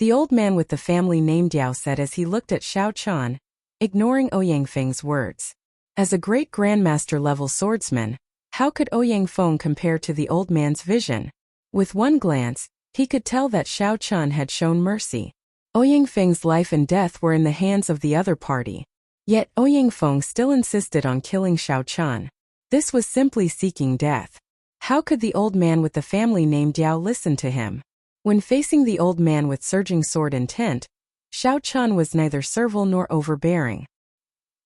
S1: The old man with the family name Diao said as he looked at Xiao Chan, ignoring Ouyang Feng's words. As a great grandmaster level swordsman, how could Ouyang Feng compare to the old man's vision? With one glance, he could tell that Xiao Chan had shown mercy. Ouyang Feng's life and death were in the hands of the other party. Yet Ouyang Feng still insisted on killing Xiao Chan. This was simply seeking death. How could the old man with the family name Diao listen to him? When facing the old man with surging sword intent, Xiao Chan was neither servile nor overbearing.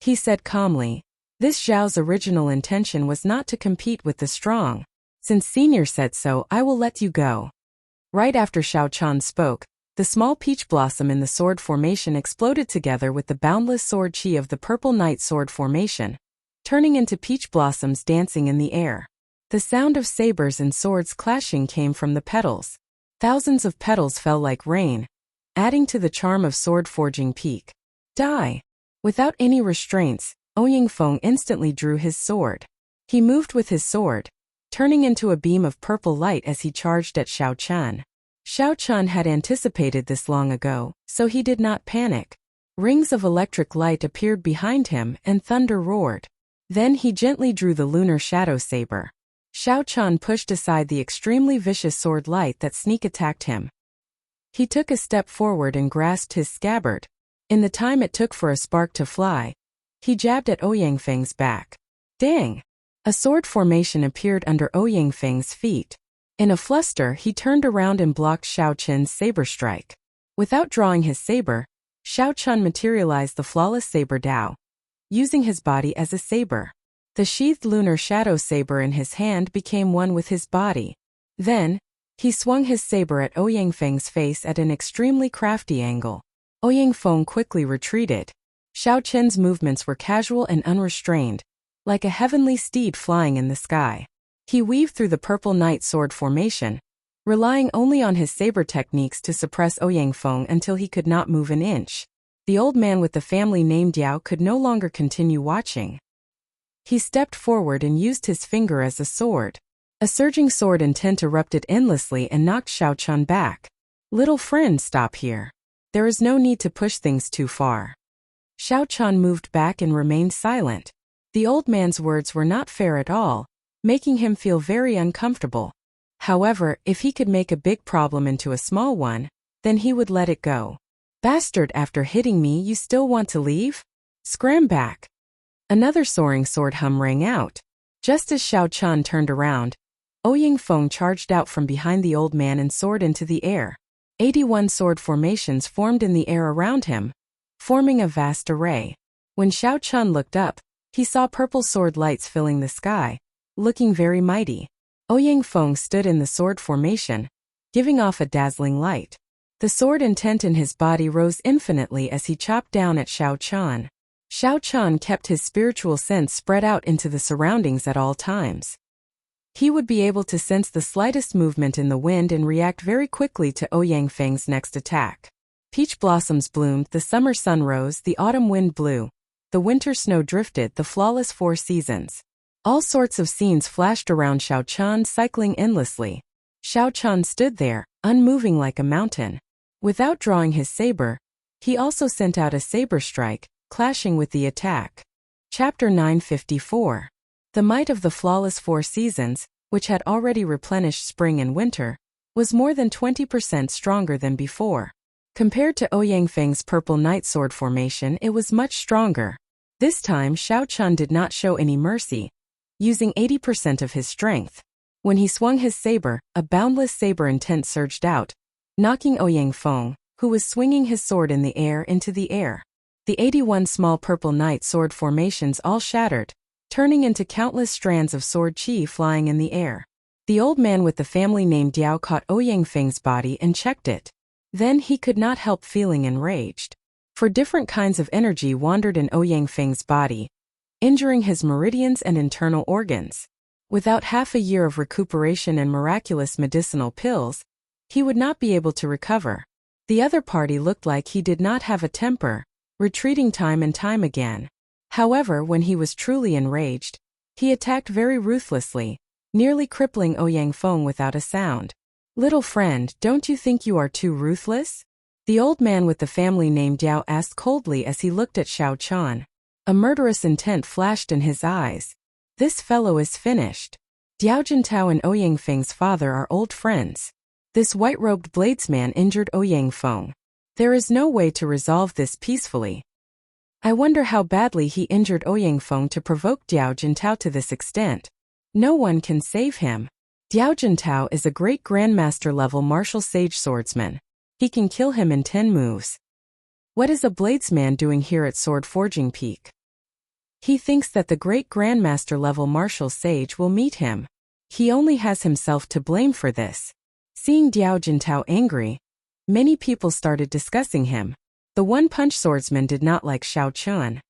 S1: He said calmly, this Zhao's original intention was not to compete with the strong. Since senior said so, I will let you go. Right after Xiao Chan spoke, the small peach blossom in the sword formation exploded together with the boundless sword chi of the purple night sword formation, turning into peach blossoms dancing in the air. The sound of sabers and swords clashing came from the petals. Thousands of petals fell like rain, adding to the charm of Sword Forging Peak. Die! Without any restraints, Ouyang Feng instantly drew his sword. He moved with his sword, turning into a beam of purple light as he charged at Xiao Chan. Xiao Chan had anticipated this long ago, so he did not panic. Rings of electric light appeared behind him and thunder roared. Then he gently drew the lunar shadow saber. Xiao Chan pushed aside the extremely vicious sword light that sneak attacked him. He took a step forward and grasped his scabbard. In the time it took for a spark to fly, he jabbed at Ouyang back. Dang! A sword formation appeared under Ouyang feet. In a fluster, he turned around and blocked Xiao Chen's saber strike. Without drawing his saber, Xiao Chan materialized the flawless saber Dao, using his body as a saber. The sheathed lunar shadow saber in his hand became one with his body. Then, he swung his saber at Ouyang face at an extremely crafty angle. Ouyang quickly retreated. Xiao Chen's movements were casual and unrestrained, like a heavenly steed flying in the sky. He weaved through the purple knight sword formation, relying only on his saber techniques to suppress Ouyang until he could not move an inch. The old man with the family name Diao could no longer continue watching. He stepped forward and used his finger as a sword. A surging sword intent erupted endlessly and knocked Xiao Chan back. Little friend, stop here. There is no need to push things too far. Xiao Chan moved back and remained silent. The old man's words were not fair at all, making him feel very uncomfortable. However, if he could make a big problem into a small one, then he would let it go. Bastard, after hitting me you still want to leave? Scram back. Another soaring sword hum rang out. Just as Xiao Chan turned around, Ouyang charged out from behind the old man and soared into the air. 81 sword formations formed in the air around him, forming a vast array. When Xiao Chan looked up, he saw purple sword lights filling the sky, looking very mighty. Ouyang stood in the sword formation, giving off a dazzling light. The sword intent in his body rose infinitely as he chopped down at Xiao Chan. Xiao Chan kept his spiritual sense spread out into the surroundings at all times. He would be able to sense the slightest movement in the wind and react very quickly to Ouyang next attack. Peach blossoms bloomed, the summer sun rose, the autumn wind blew, the winter snow drifted, the flawless 4 seasons. All sorts of scenes flashed around Xiao Chan, cycling endlessly. Xiao Chan stood there, unmoving like a mountain. Without drawing his saber, he also sent out a saber strike, clashing with the attack. Chapter 954. The might of the flawless 4 seasons, which had already replenished spring and winter, was more than 20% stronger than before. Compared to Ouyang purple knight sword formation, it was much stronger. This time Xiao Chan did not show any mercy, using 80% of his strength. When he swung his saber, a boundless saber intent surged out, knocking Ouyang, who was swinging his sword in the air, into the air. The 81 small purple knight sword formations all shattered, turning into countless strands of sword chi flying in the air. The old man with the family name Diao caught Ouyang body and checked it. Then he could not help feeling enraged. For different kinds of energy wandered in Ouyang body, injuring his meridians and internal organs. Without half a year of recuperation and miraculous medicinal pills, he would not be able to recover. The other party looked like he did not have a temper, retreating time and time again. However, when he was truly enraged, he attacked very ruthlessly, nearly crippling Ouyang without a sound. Little friend, don't you think you are too ruthless? The old man with the family name Diao asked coldly as he looked at Xiao Chan. A murderous intent flashed in his eyes. This fellow is finished. Diao Jintao and Ouyang father are old friends. This white-robed bladesman injured Ouyang. There is no way to resolve this peacefully. I wonder how badly he injured Ouyang to provoke Diao Jintao to this extent. No one can save him. Diao Jintao is a great grandmaster level martial sage swordsman. He can kill him in 10 moves. What is a bladesman doing here at Sword Forging Peak? He thinks that the great grandmaster level martial sage will meet him. He only has himself to blame for this. Seeing Diao Jintao angry, many people started discussing him. The one-punch swordsman did not like Xiao Chan.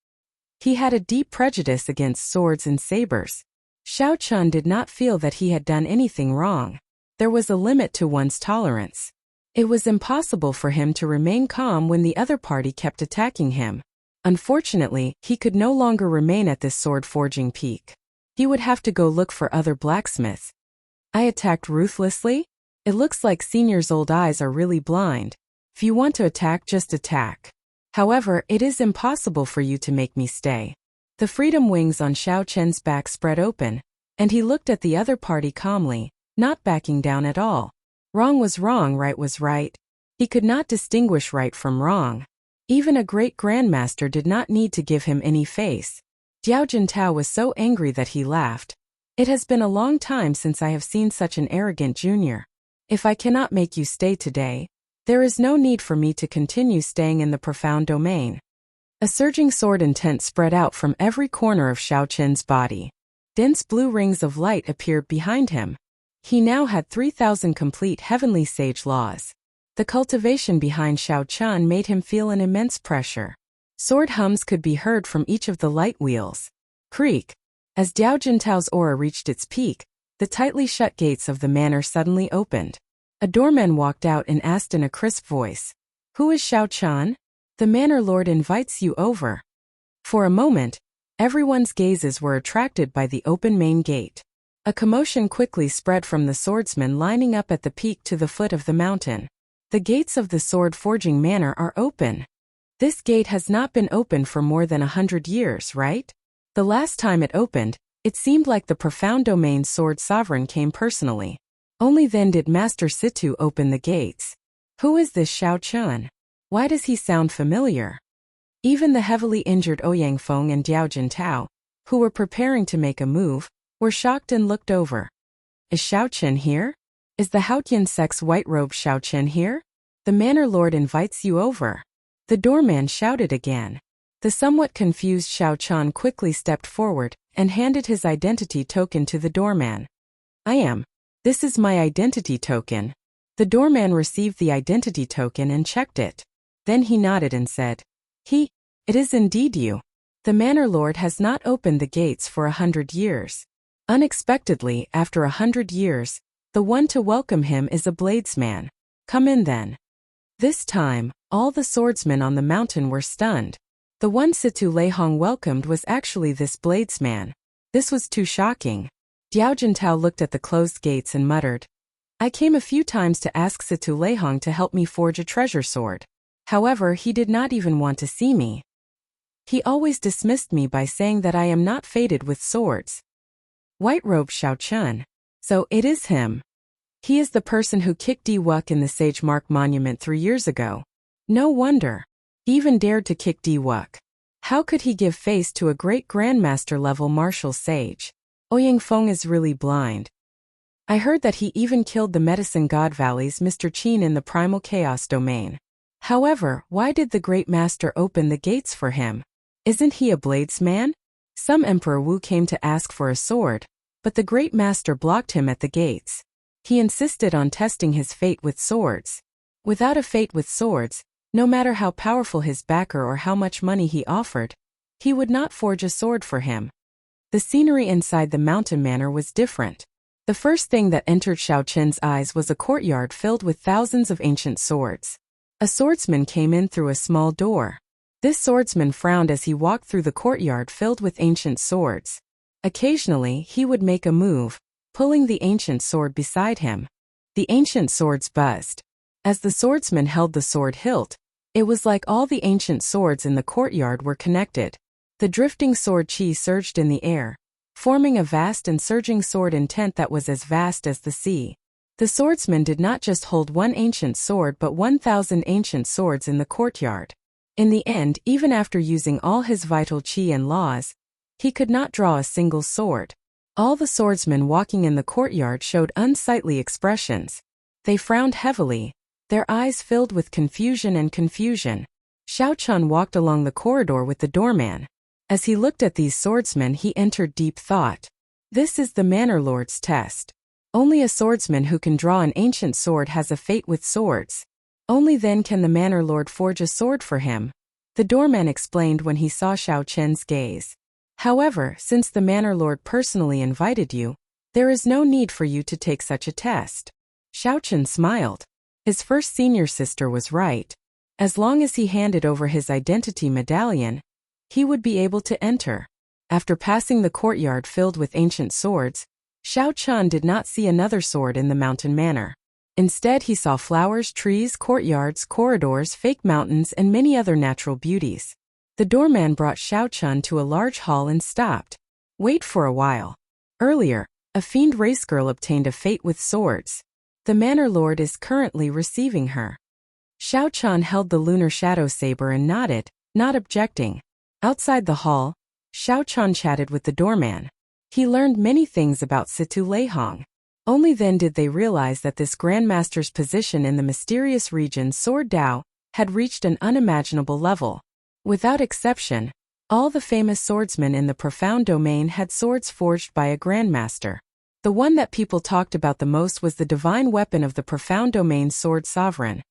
S1: He had a deep prejudice against swords and sabers. Xiao Chan did not feel that he had done anything wrong. There was a limit to one's tolerance. It was impossible for him to remain calm when the other party kept attacking him. Unfortunately, he could no longer remain at this sword forging peak. He would have to go look for other blacksmiths. I attacked ruthlessly? It looks like Senior's old eyes are really blind. If you want to attack, just attack. However, it is impossible for you to make me stay. The freedom wings on Xiao Chen's back spread open, and he looked at the other party calmly, not backing down at all. Wrong was wrong, right was right. He could not distinguish right from wrong. Even a great grandmaster did not need to give him any face. Diao Jintao was so angry that he laughed. It has been a long time since I have seen such an arrogant junior. If I cannot make you stay today, there is no need for me to continue staying in the profound domain. A surging sword intent spread out from every corner of Xiao Chen's body. Dense blue rings of light appeared behind him. He now had 3,000 complete heavenly sage laws. The cultivation behind Xiao Chen made him feel an immense pressure. Sword hums could be heard from each of the light wheels. Creak. As Diao Jintao's aura reached its peak, the tightly shut gates of the manor suddenly opened. A doorman walked out and asked in a crisp voice, "Who is Xiao Chen? The manor lord invites you over." For a moment, everyone's gazes were attracted by the open main gate. A commotion quickly spread from the swordsmen lining up at the peak to the foot of the mountain. The gates of the sword forging manor are open. This gate has not been opened for more than 100 years, right? The last time it opened, it seemed like the profound domain sword sovereign came personally. Only then did Master Situ open the gates. Who is this Xiao Chen? Why does he sound familiar? Even the heavily injured Ouyang Feng and Diao Jintao, who were preparing to make a move, were shocked and looked over. Is Xiao Chen here? Is the Haotian sect's white-robed Xiao Chen here? The manor lord invites you over. The doorman shouted again. The somewhat confused Xiao Chen quickly stepped forward and handed his identity token to the doorman. This is my identity token. The doorman received the identity token and checked it. Then he nodded and said, It is indeed you. The manor lord has not opened the gates for 100 years. Unexpectedly, after 100 years, the one to welcome him is a bladesman. Come in then. This time, all the swordsmen on the mountain were stunned. The one Situ Leihong welcomed was actually this bladesman. This was too shocking. Diao Jintao looked at the closed gates and muttered, I came a few times to ask Situ Leihong to help me forge a treasure sword. However, he did not even want to see me. He always dismissed me by saying that I am not fated with swords. White-robed Xiao Chen. So it is him. He is the person who kicked Di Wuk in the Sage Mark Monument 3 years ago. No wonder. He even dared to kick Di Wuk. How could he give face to a great grandmaster-level martial sage? Ouyang Feng is really blind. I heard that he even killed the Medicine God Valley's Mr. Qin in the Primal Chaos domain. However, why did the Great Master open the gates for him? Isn't he a bladesman? Some Emperor Wu came to ask for a sword, but the Great Master blocked him at the gates. He insisted on testing his fate with swords. Without a fate with swords, no matter how powerful his backer or how much money he offered, he would not forge a sword for him. The scenery inside the mountain manor was different. The first thing that entered Xiao Chen's eyes was a courtyard filled with thousands of ancient swords. A swordsman came in through a small door. This swordsman frowned as he walked through the courtyard filled with ancient swords. Occasionally, he would make a move, pulling the ancient sword beside him. The ancient swords buzzed. As the swordsman held the sword hilt, it was like all the ancient swords in the courtyard were connected. The drifting sword chi surged in the air, forming a vast and surging sword intent that was as vast as the sea. The swordsman did not just hold one ancient sword but 1,000 ancient swords in the courtyard. In the end, even after using all his vital chi and laws, he could not draw a single sword. All the swordsmen walking in the courtyard showed unsightly expressions. They frowned heavily, their eyes filled with confusion and confusion. Xiao Chen walked along the corridor with the doorman. As he looked at these swordsmen, he entered deep thought. This is the manor lord's test. Only a swordsman who can draw an ancient sword has a fate with swords. Only then can the manor lord forge a sword for him. The doorman explained when he saw Xiao Chen's gaze. However, since the manor lord personally invited you, there is no need for you to take such a test. Xiao Chen smiled. His first senior sister was right. As long as he handed over his identity medallion, he would be able to enter. After passing the courtyard filled with ancient swords, Xiao Chen did not see another sword in the mountain manor. Instead, he saw flowers, trees, courtyards, corridors, fake mountains, and many other natural beauties. The doorman brought Xiaochun to a large hall and stopped. Wait for a while. Earlier, a fiend race girl obtained a fate with swords. The manor lord is currently receiving her. Xiaochun held the lunar shadow saber and nodded, not objecting. Outside the hall, Xiaochun chatted with the doorman. He learned many things about Situ Leihong. Only then did they realize that this grandmaster's position in the mysterious region Sword Dao had reached an unimaginable level. Without exception, all the famous swordsmen in the profound domain had swords forged by a grandmaster. The one that people talked about the most was the divine weapon of the profound domain sword sovereign,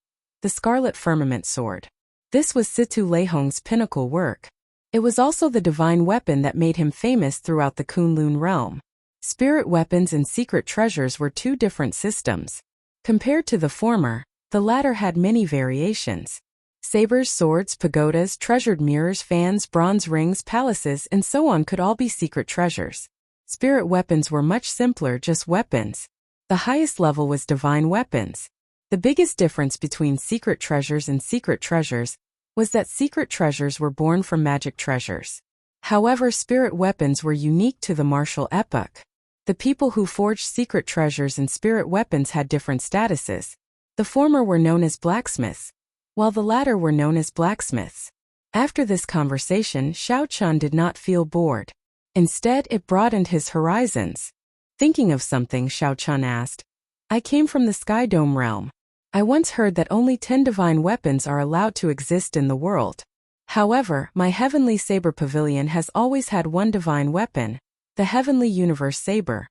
S1: the Scarlet Firmament Sword. This was Situ Leihong's pinnacle work. It was also the divine weapon that made him famous throughout the Kunlun realm. Spirit weapons and secret treasures were two different systems. Compared to the former, the latter had many variations. Sabers, swords, pagodas, treasured mirrors, fans, bronze rings, palaces, and so on could all be secret treasures. Spirit weapons were much simpler, just weapons. The highest level was divine weapons. The biggest difference between secret treasures and secret treasures was that secret treasures were born from magic treasures. However, spirit weapons were unique to the martial epoch. The people who forged secret treasures and spirit weapons had different statuses. The former were known as blacksmiths, while the latter were known as blacksmiths. After this conversation, Xiaochun did not feel bored. Instead, it broadened his horizons. Thinking of something, Xiaochun asked, I came from the Sky Dome realm. I once heard that only 10 divine weapons are allowed to exist in the world. However, my Heavenly Saber Pavilion has always had one divine weapon, the Heavenly Universe Saber.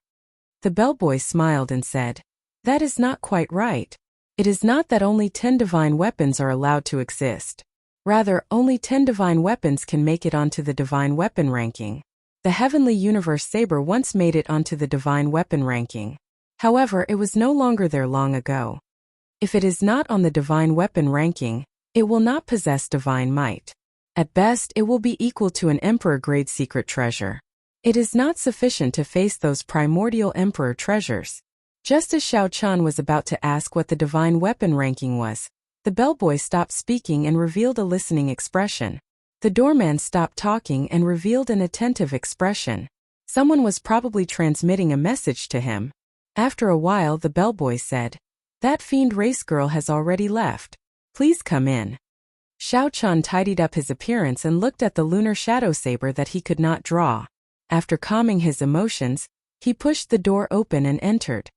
S1: The bellboy smiled and said, That is not quite right. It is not that only 10 divine weapons are allowed to exist. Rather, only 10 divine weapons can make it onto the divine weapon ranking. The Heavenly Universe Saber once made it onto the divine weapon ranking. However, it was no longer there long ago. If it is not on the divine weapon ranking, it will not possess divine might. At best, it will be equal to an emperor-grade secret treasure. It is not sufficient to face those primordial emperor treasures. Just as Xiaochun was about to ask what the divine weapon ranking was, the bellboy stopped speaking and revealed a listening expression. The doorman stopped talking and revealed an attentive expression. Someone was probably transmitting a message to him. After a while, the bellboy said, That fiend race girl has already left. Please come in. Xiaochun tidied up his appearance and looked at the lunar shadow saber that he could not draw. After calming his emotions, he pushed the door open and entered.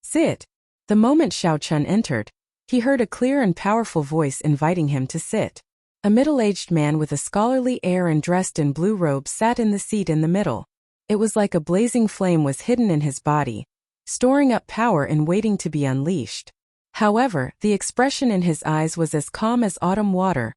S1: Sit. The moment Xiaochun entered, he heard a clear and powerful voice inviting him to sit. A middle-aged man with a scholarly air and dressed in blue robes sat in the seat in the middle. It was like a blazing flame was hidden in his body, storing up power and waiting to be unleashed. However, the expression in his eyes was as calm as autumn water,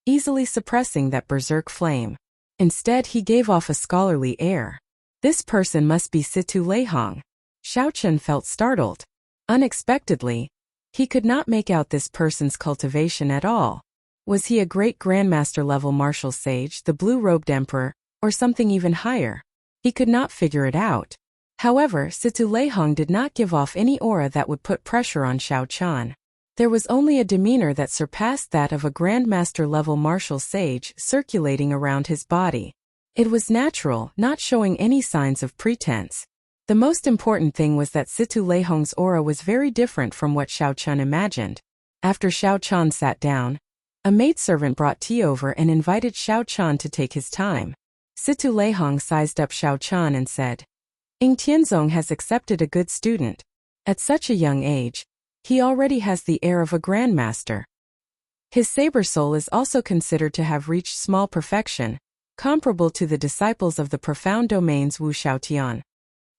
S1: easily suppressing that berserk flame. Instead, he gave off a scholarly air. This person must be Situ Leihong. Xiaochun felt startled. Unexpectedly, he could not make out this person's cultivation at all. Was he a great grandmaster-level martial sage, the blue-robed emperor, or something even higher? He could not figure it out. However, Situ Leihong did not give off any aura that would put pressure on Xiaochun. There was only a demeanor that surpassed that of a grandmaster-level martial sage circulating around his body. It was natural, not showing any signs of pretense. The most important thing was that Situ Leihong's aura was very different from what Xiaochun imagined. After Xiaochun sat down, a maidservant brought tea over and invited Xiaochun to take his time. Situ Leihong sized up Xiaochun and said, Ying Tianzong has accepted a good student. At such a young age, he already has the air of a grandmaster. His saber soul is also considered to have reached small perfection, comparable to the disciples of the profound domains Wu Xiaotian.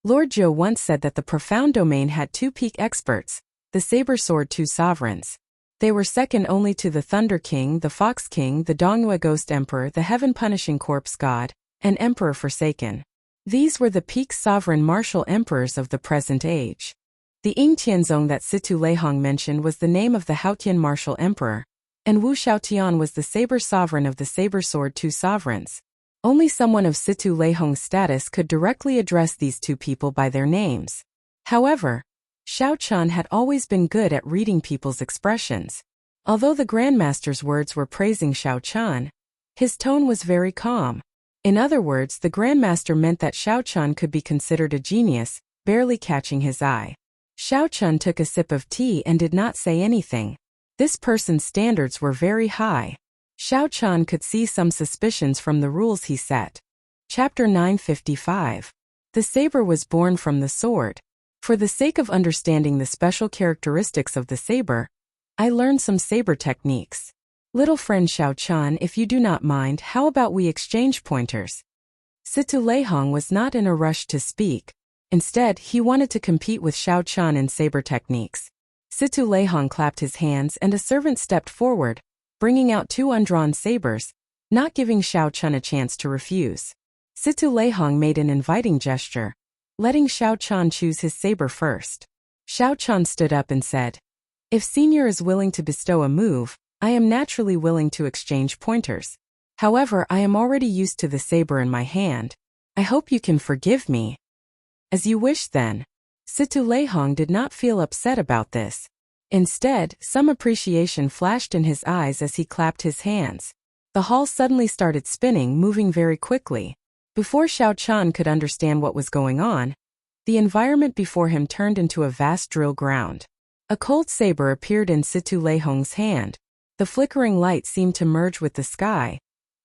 S1: Lord Zhou once said that the profound domain had two peak experts, the saber sword two sovereigns. They were second only to the Thunder King, the Fox King, the Dongyue Ghost Emperor, the Heaven Punishing Corpse God, and Emperor Forsaken. These were the peak sovereign martial emperors of the present age. The Ying Tianzong that Situ Leihong mentioned was the name of the Haotian martial emperor, and Wu Xiaotian was the saber sovereign of the saber sword two sovereigns. Only someone of Situ Leihong's status could directly address these two people by their names. However, Xiao Chan had always been good at reading people's expressions. Although the Grandmaster's words were praising Xiao Chan, his tone was very calm. In other words, the Grandmaster meant that Xiao Chan could be considered a genius, barely catching his eye. Xiao Chan took a sip of tea and did not say anything. This person's standards were very high. Xiao Chan could see some suspicions from the rules he set. Chapter 955. The saber was born from the sword. For the sake of understanding the special characteristics of the saber, I learned some saber techniques. Little friend Xiao Chan, if you do not mind, how about we exchange pointers? Situ Leihong was not in a rush to speak. Instead, he wanted to compete with Xiao Chan in saber techniques. Situ Leihong clapped his hands and a servant stepped forward, bringing out 2 undrawn sabers, not giving Xiao Chan a chance to refuse. Situ Leihong made an inviting gesture, letting Xiao Chan choose his saber first. Xiao Chan stood up and said, "If Senior is willing to bestow a move, I am naturally willing to exchange pointers. However, I am already used to the saber in my hand. I hope you can forgive me." "As you wish then." Situ Leihong did not feel upset about this. Instead, some appreciation flashed in his eyes as he clapped his hands. The hall suddenly started spinning, moving very quickly. Before Xiao Chan could understand what was going on, the environment before him turned into a vast drill ground. A cold saber appeared in Situ Leihong's hand. The flickering light seemed to merge with the sky,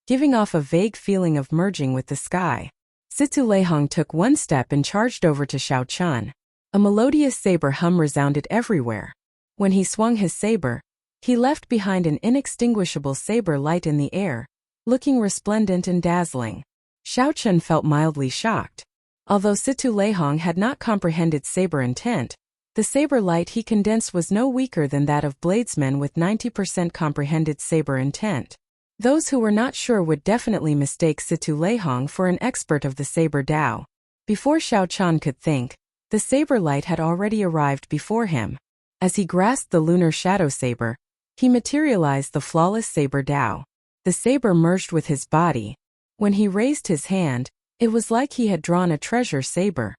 S1: giving off a vague feeling of merging with the sky. Situ Leihong took one step and charged over to Xiao Chan. A melodious saber hum resounded everywhere. When he swung his saber, he left behind an inextinguishable saber light in the air, looking resplendent and dazzling. Xiao Chan felt mildly shocked. Although Situ Leihong had not comprehended saber intent, the saber light he condensed was no weaker than that of bladesmen with 90% comprehended saber intent. Those who were not sure would definitely mistake Situ Leihong for an expert of the saber Dao. Before Xiao Chan could think, the saber light had already arrived before him. As he grasped the lunar shadow saber, he materialized the flawless saber Dao. The saber merged with his body. When he raised his hand, it was like he had drawn a treasure saber.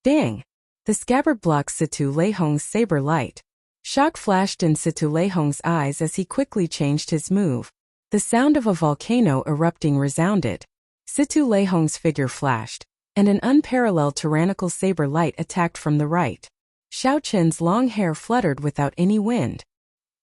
S1: Dang! The scabbard blocked Situ Leihong's saber light. Shock flashed in Situ Leihong's eyes as he quickly changed his move. The sound of a volcano erupting resounded. Situ Leihong's figure flashed, and an unparalleled tyrannical saber light attacked from the right. Xiao Chen's long hair fluttered without any wind.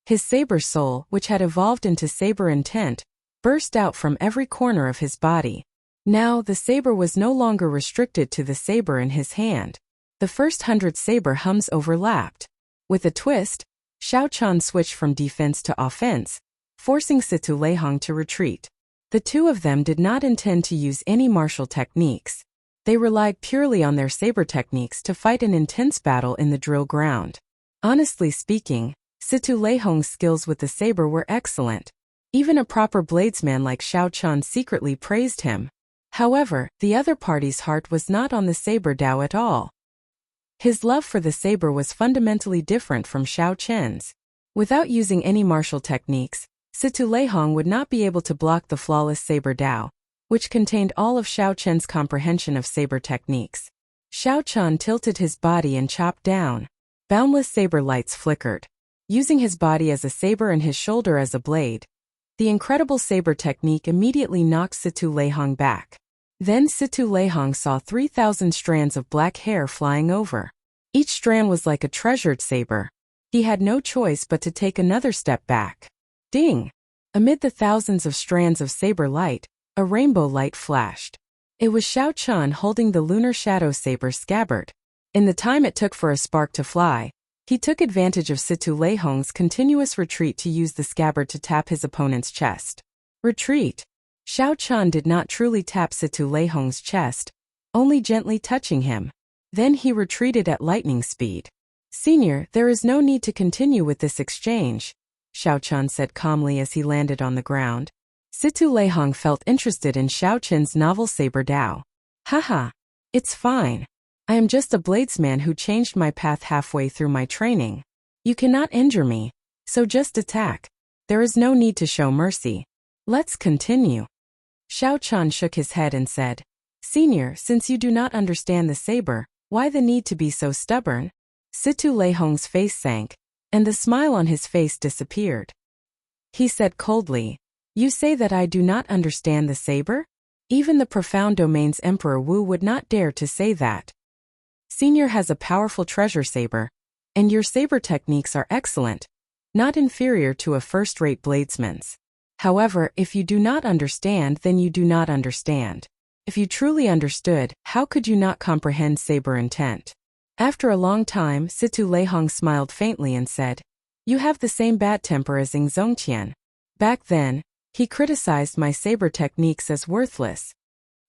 S1: His saber soul, which had evolved into saber intent, burst out from every corner of his body. Now, the saber was no longer restricted to the saber in his hand. The first 100 saber hums overlapped. With a twist, Xiao Chan switched from defense to offense, forcing Situ Leihong to retreat. The two of them did not intend to use any martial techniques. They relied purely on their saber techniques to fight an intense battle in the drill ground. Honestly speaking, Situ Leihong's skills with the saber were excellent. Even a proper bladesman like Xiao Chan secretly praised him. However, the other party's heart was not on the saber Dao at all. His love for the saber was fundamentally different from Xiao Chen's. Without using any martial techniques, Situ Leihong would not be able to block the flawless saber Dao, which contained all of Xiao Chen's comprehension of saber techniques. Xiao Chan tilted his body and chopped down. Boundless saber lights flickered. Using his body as a saber and his shoulder as a blade, the incredible saber technique immediately knocked Situ Leihong back. Then Situ Leihong saw 3,000 strands of black hair flying over. Each strand was like a treasured saber. He had no choice but to take another step back. Ding! Amid the thousands of strands of saber light, a rainbow light flashed. It was Xiao Chan holding the lunar shadow saber scabbard. In the time it took for a spark to fly, he took advantage of Situ Leihong's continuous retreat to use the scabbard to tap his opponent's chest. Retreat! Xiao Chan did not truly tap Situ Leihong's chest, only gently touching him. Then he retreated at lightning speed. "Senior, there is no need to continue with this exchange," Xiao Chan said calmly as he landed on the ground. Situ Leihong felt interested in Xiao Chen's novel saber Dao. "Haha, it's fine. I am just a bladesman who changed my path halfway through my training. You cannot injure me, so just attack. There is no need to show mercy. Let's continue." Xiao Chan shook his head and said, "Senior, since you do not understand the saber, why the need to be so stubborn?" Situ Leihong's face sank, and the smile on his face disappeared. He said coldly, "You say that I do not understand the saber? Even the profound domain's Emperor Wu would not dare to say that. Senior has a powerful treasure saber, and your saber techniques are excellent, not inferior to a first-rate bladesman's. However, if you do not understand, then you do not understand. If you truly understood, how could you not comprehend saber intent?" After a long time, Situ Leihong smiled faintly and said, "You have the same bad temper as Ing Zongqian. Back then, he criticized my saber techniques as worthless.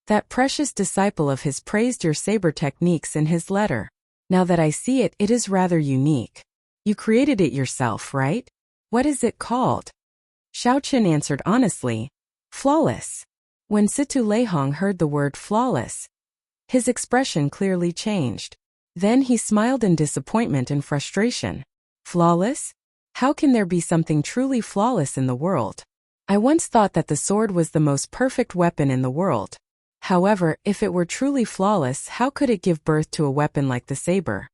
S1: That precious disciple of his praised your saber techniques in his letter. Now that I see it, it is rather unique. You created it yourself, right? What is it called?" Xiaoqun answered honestly, "Flawless." When Situ Leihong heard the word flawless, his expression clearly changed. Then he smiled in disappointment and frustration. Flawless? How can there be something truly flawless in the world? I once thought that the sword was the most perfect weapon in the world. However, if it were truly flawless, how could it give birth to a weapon like the saber?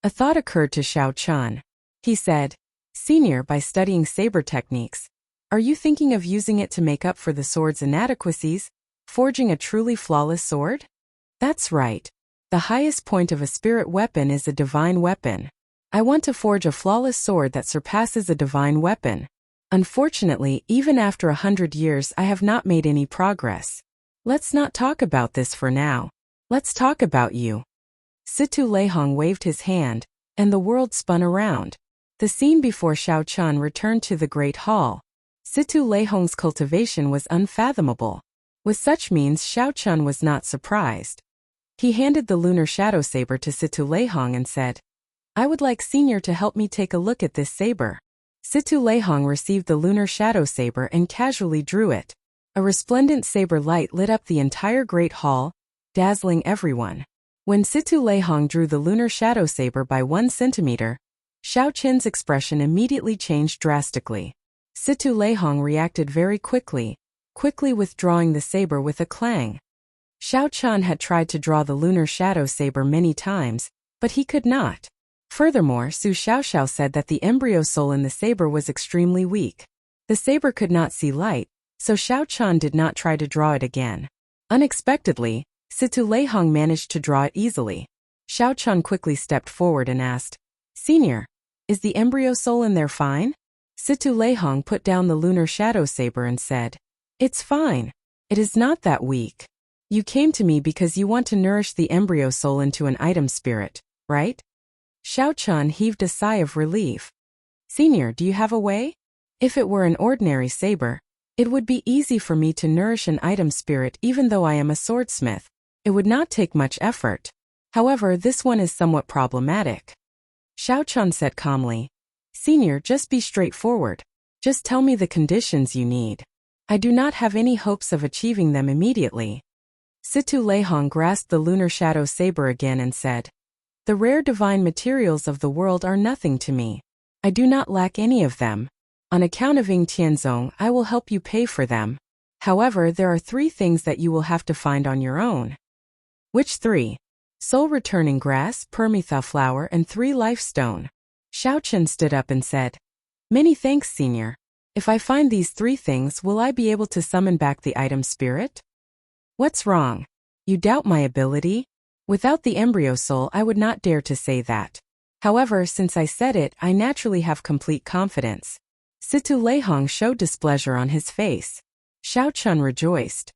S1: A thought occurred to Xiaoqun. He said, "Senior, by studying saber techniques, are you thinking of using it to make up for the sword's inadequacies, forging a truly flawless sword?" "That's right. The highest point of a spirit weapon is a divine weapon. I want to forge a flawless sword that surpasses a divine weapon. Unfortunately, even after 100 years, I have not made any progress. Let's not talk about this for now. Let's talk about you." Situ Leihong waved his hand, and the world spun around. The scene before Xiaoqun returned to the Great Hall. Situ Leihong's cultivation was unfathomable. With such means, Xiaoqun was not surprised. He handed the lunar shadow saber to Situ Leihong and said, "I would like Senior to help me take a look at this saber." Situ Leihong received the lunar shadow saber and casually drew it. A resplendent saber light lit up the entire Great Hall, dazzling everyone. When Situ Leihong drew the lunar shadow saber by 1 centimeter, Xiaoqun's expression immediately changed drastically. Situ Leihong reacted very quickly withdrawing the saber with a clang. Xiaoqun had tried to draw the lunar shadow saber many times, but he could not. Furthermore, Su Xiaoxiao said that the embryo soul in the saber was extremely weak. The saber could not see light, so Xiaoqun did not try to draw it again. Unexpectedly, Situ Leihong managed to draw it easily. Xiaoqun quickly stepped forward and asked, "Senior, is the embryo soul in there fine?" Situ Leihong put down the lunar shadow saber and said, "It's fine. It is not that weak. You came to me because you want to nourish the embryo soul into an item spirit, right?" Xiaoqun heaved a sigh of relief. "Senior, do you have a way? If it were an ordinary saber, it would be easy for me to nourish an item spirit even though I am a swordsmith. It would not take much effort. However, this one is somewhat problematic." Xiaoqun said calmly, "Senior, just be straightforward. Just tell me the conditions you need. I do not have any hopes of achieving them immediately." Situ Leihong grasped the lunar shadow saber again and said, "The rare divine materials of the world are nothing to me. I do not lack any of them. On account of Ying Tianzong, I will help you pay for them. However, there are 3 things that you will have to find on your own." "Which 3? Soul returning grass, permetha flower, and 3 life stone." Xiaoqun stood up and said, "Many thanks, Senior. If I find these 3 things, will I be able to summon back the item spirit?" "What's wrong? You doubt my ability? Without the embryo soul, I would not dare to say that. However, since I said it, I naturally have complete confidence." Situ Leihong showed displeasure on his face. Xiaoqun rejoiced.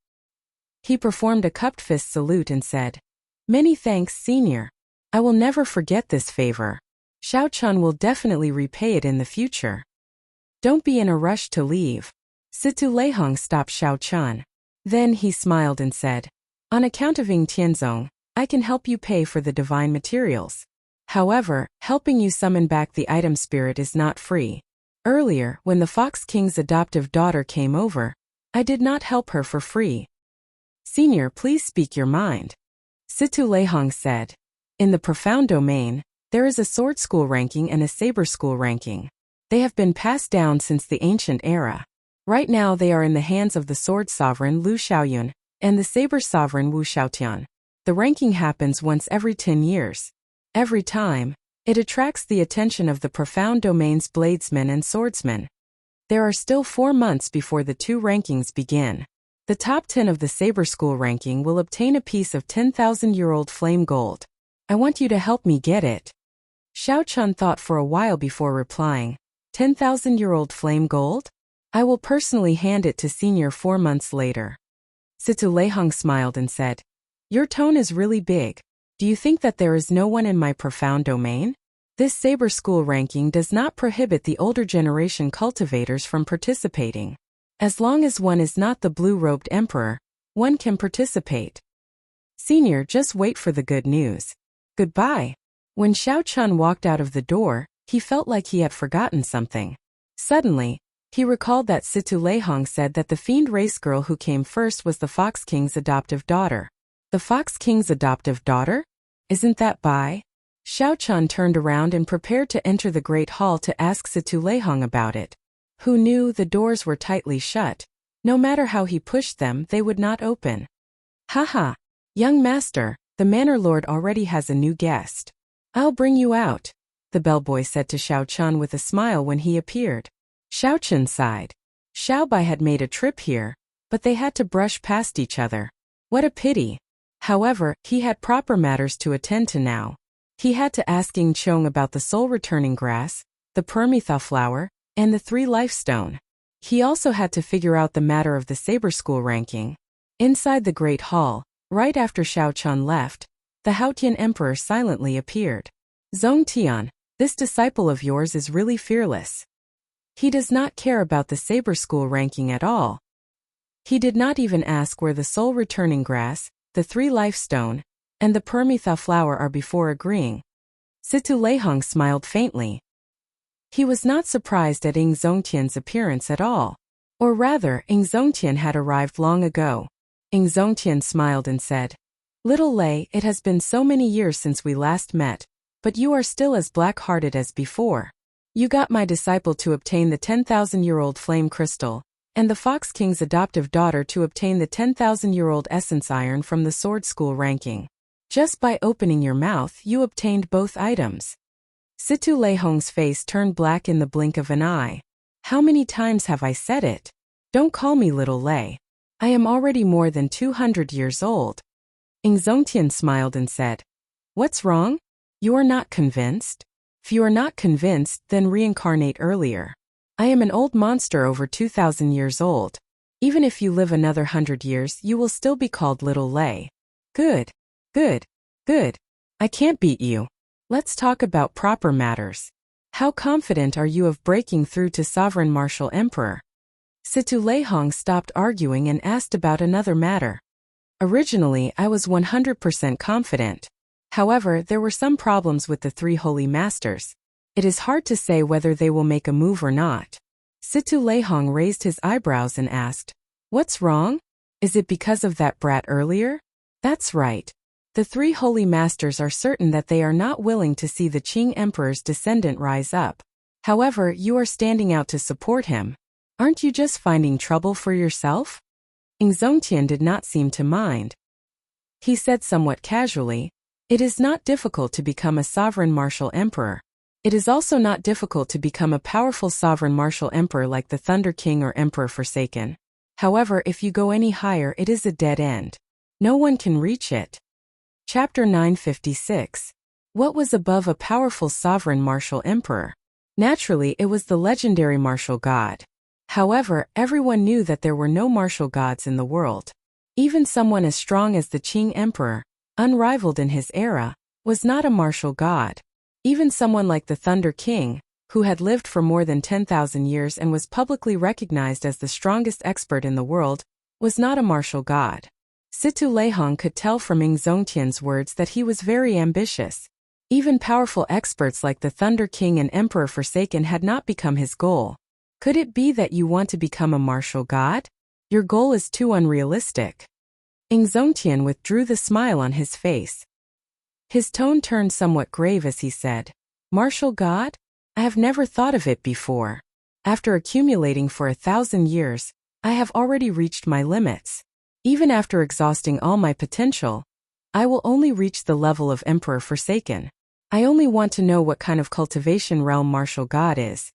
S1: He performed a cupped fist salute and said, "Many thanks, Senior. I will never forget this favor. Xiaoqun will definitely repay it in the future." "Don't be in a rush to leave." Situ Leihong stopped Xiaoqun. Then he smiled and said, "On account of Ying Tianzong, I can help you pay for the divine materials. However, helping you summon back the item spirit is not free. Earlier, when the Fox King's adoptive daughter came over, I did not help her for free." "Senior, please speak your mind." Situ Leihong said, "In the profound domain, there is a sword school ranking and a saber school ranking. They have been passed down since the ancient era. Right now they are in the hands of the sword sovereign Lu Xiaoyun and the saber sovereign Wu Xiaotian. The ranking happens once every 10 years. Every time, It attracts the attention of the profound domain's bladesmen and swordsmen. There are still 4 months before the 2 rankings begin. The top 10 of the Saber School ranking will obtain a piece of 10,000-year-old flame gold. I want you to help me get it. Xiao Chun thought for a while before replying. 10,000-year-old flame gold? I will personally hand it to Senior 4 months later. Situ Leihong smiled and said, Your tone is really big. Do you think that there is no one in my profound domain? This Saber School ranking does not prohibit the older generation cultivators from participating. As long as one is not the blue-robed emperor, one can participate. Senior, just wait for the good news. Goodbye. When Xiao Chun walked out of the door, he felt like he had forgotten something. Suddenly, he recalled that Situ Leihong said that the fiend race girl who came first was the Fox King's adoptive daughter. The Fox King's adoptive daughter? Isn't that Bai? Xiao Chun turned around and prepared to enter the Great Hall to ask Situ Leihong about it. Who knew the doors were tightly shut? No matter how he pushed them, they would not open. Haha, young master, the manor lord already has a new guest. I'll bring you out, the bellboy said to Xiao Chun with a smile when he appeared. Xiao Chun sighed. Xiao Bai had made a trip here, but they had to brush past each other. What a pity. However, he had proper matters to attend to now. He had to ask Ying Chong about the soul-returning grass, the Permitha flower, and the 3 life stone. He also had to figure out the matter of the Saber School ranking. Inside the Great Hall, right after Xiao Chun left, the Haotian Emperor silently appeared. Zong Tian, this disciple of yours is really fearless. He does not care about the Saber School ranking at all. He did not even ask where the soul-returning grass, the 3 life stone, and the Permitha flower are before agreeing. Situ Leihong smiled faintly. He was not surprised at Ying Zongtian's appearance at all. Or rather, Ying Zongtian had arrived long ago. Ying Zongtian smiled and said, Little Lei, it has been so many years since we last met, but you are still as black-hearted as before. You got my disciple to obtain the 10,000-year-old flame crystal, and the Fox King's adoptive daughter to obtain the 10,000-year-old essence iron from the Sword School ranking. Just by opening your mouth, you obtained both items. Situ Leihong's face turned black in the blink of an eye. How many times have I said it? Don't call me Little Lei. I am already more than 200 years old. Ying Zongtian smiled and said, What's wrong? You are not convinced? If you are not convinced, then reincarnate earlier. I am an old monster over 2,000 years old. Even if you live another 100 years, you will still be called Little Lei. Good. Good. Good. I can't beat you. Let's talk about proper matters. How confident are you of breaking through to Sovereign Martial Emperor? Situ Leihong stopped arguing and asked about another matter. Originally, I was 100% confident. However, there were some problems with the 3 holy masters. It is hard to say whether they will make a move or not. Situ Leihong raised his eyebrows and asked, What's wrong? Is it because of that brat earlier? That's right. The 3 holy masters are certain that they are not willing to see the Qing Emperor's descendant rise up. However, you are standing out to support him. Aren't you just finding trouble for yourself? Ying Zongtian did not seem to mind. He said somewhat casually, It is not difficult to become a sovereign martial emperor. It is also not difficult to become a powerful sovereign martial emperor like the Thunder King or Emperor Forsaken. However, if you go any higher, it is a dead end. No one can reach it. Chapter 956. What was above a powerful sovereign martial emperor? Naturally, it was the legendary martial god. However, everyone knew that there were no martial gods in the world. Even someone as strong as the Qing Emperor, unrivaled in his era, was not a martial god. Even someone like the Thunder King, who had lived for more than 10,000 years and was publicly recognized as the strongest expert in the world, was not a martial god. Situ Leihong could tell from Ying Zongtian's words that he was very ambitious. Even powerful experts like the Thunder King and Emperor Forsaken had not become his goal. Could it be that you want to become a martial god? Your goal is too unrealistic. Ying Zongtian withdrew the smile on his face. His tone turned somewhat grave as he said, Martial god? I have never thought of it before. After accumulating for 1,000 years, I have already reached my limits. Even after exhausting all my potential, I will only reach the level of Emperor Forsaken. I only want to know what kind of cultivation realm martial god is.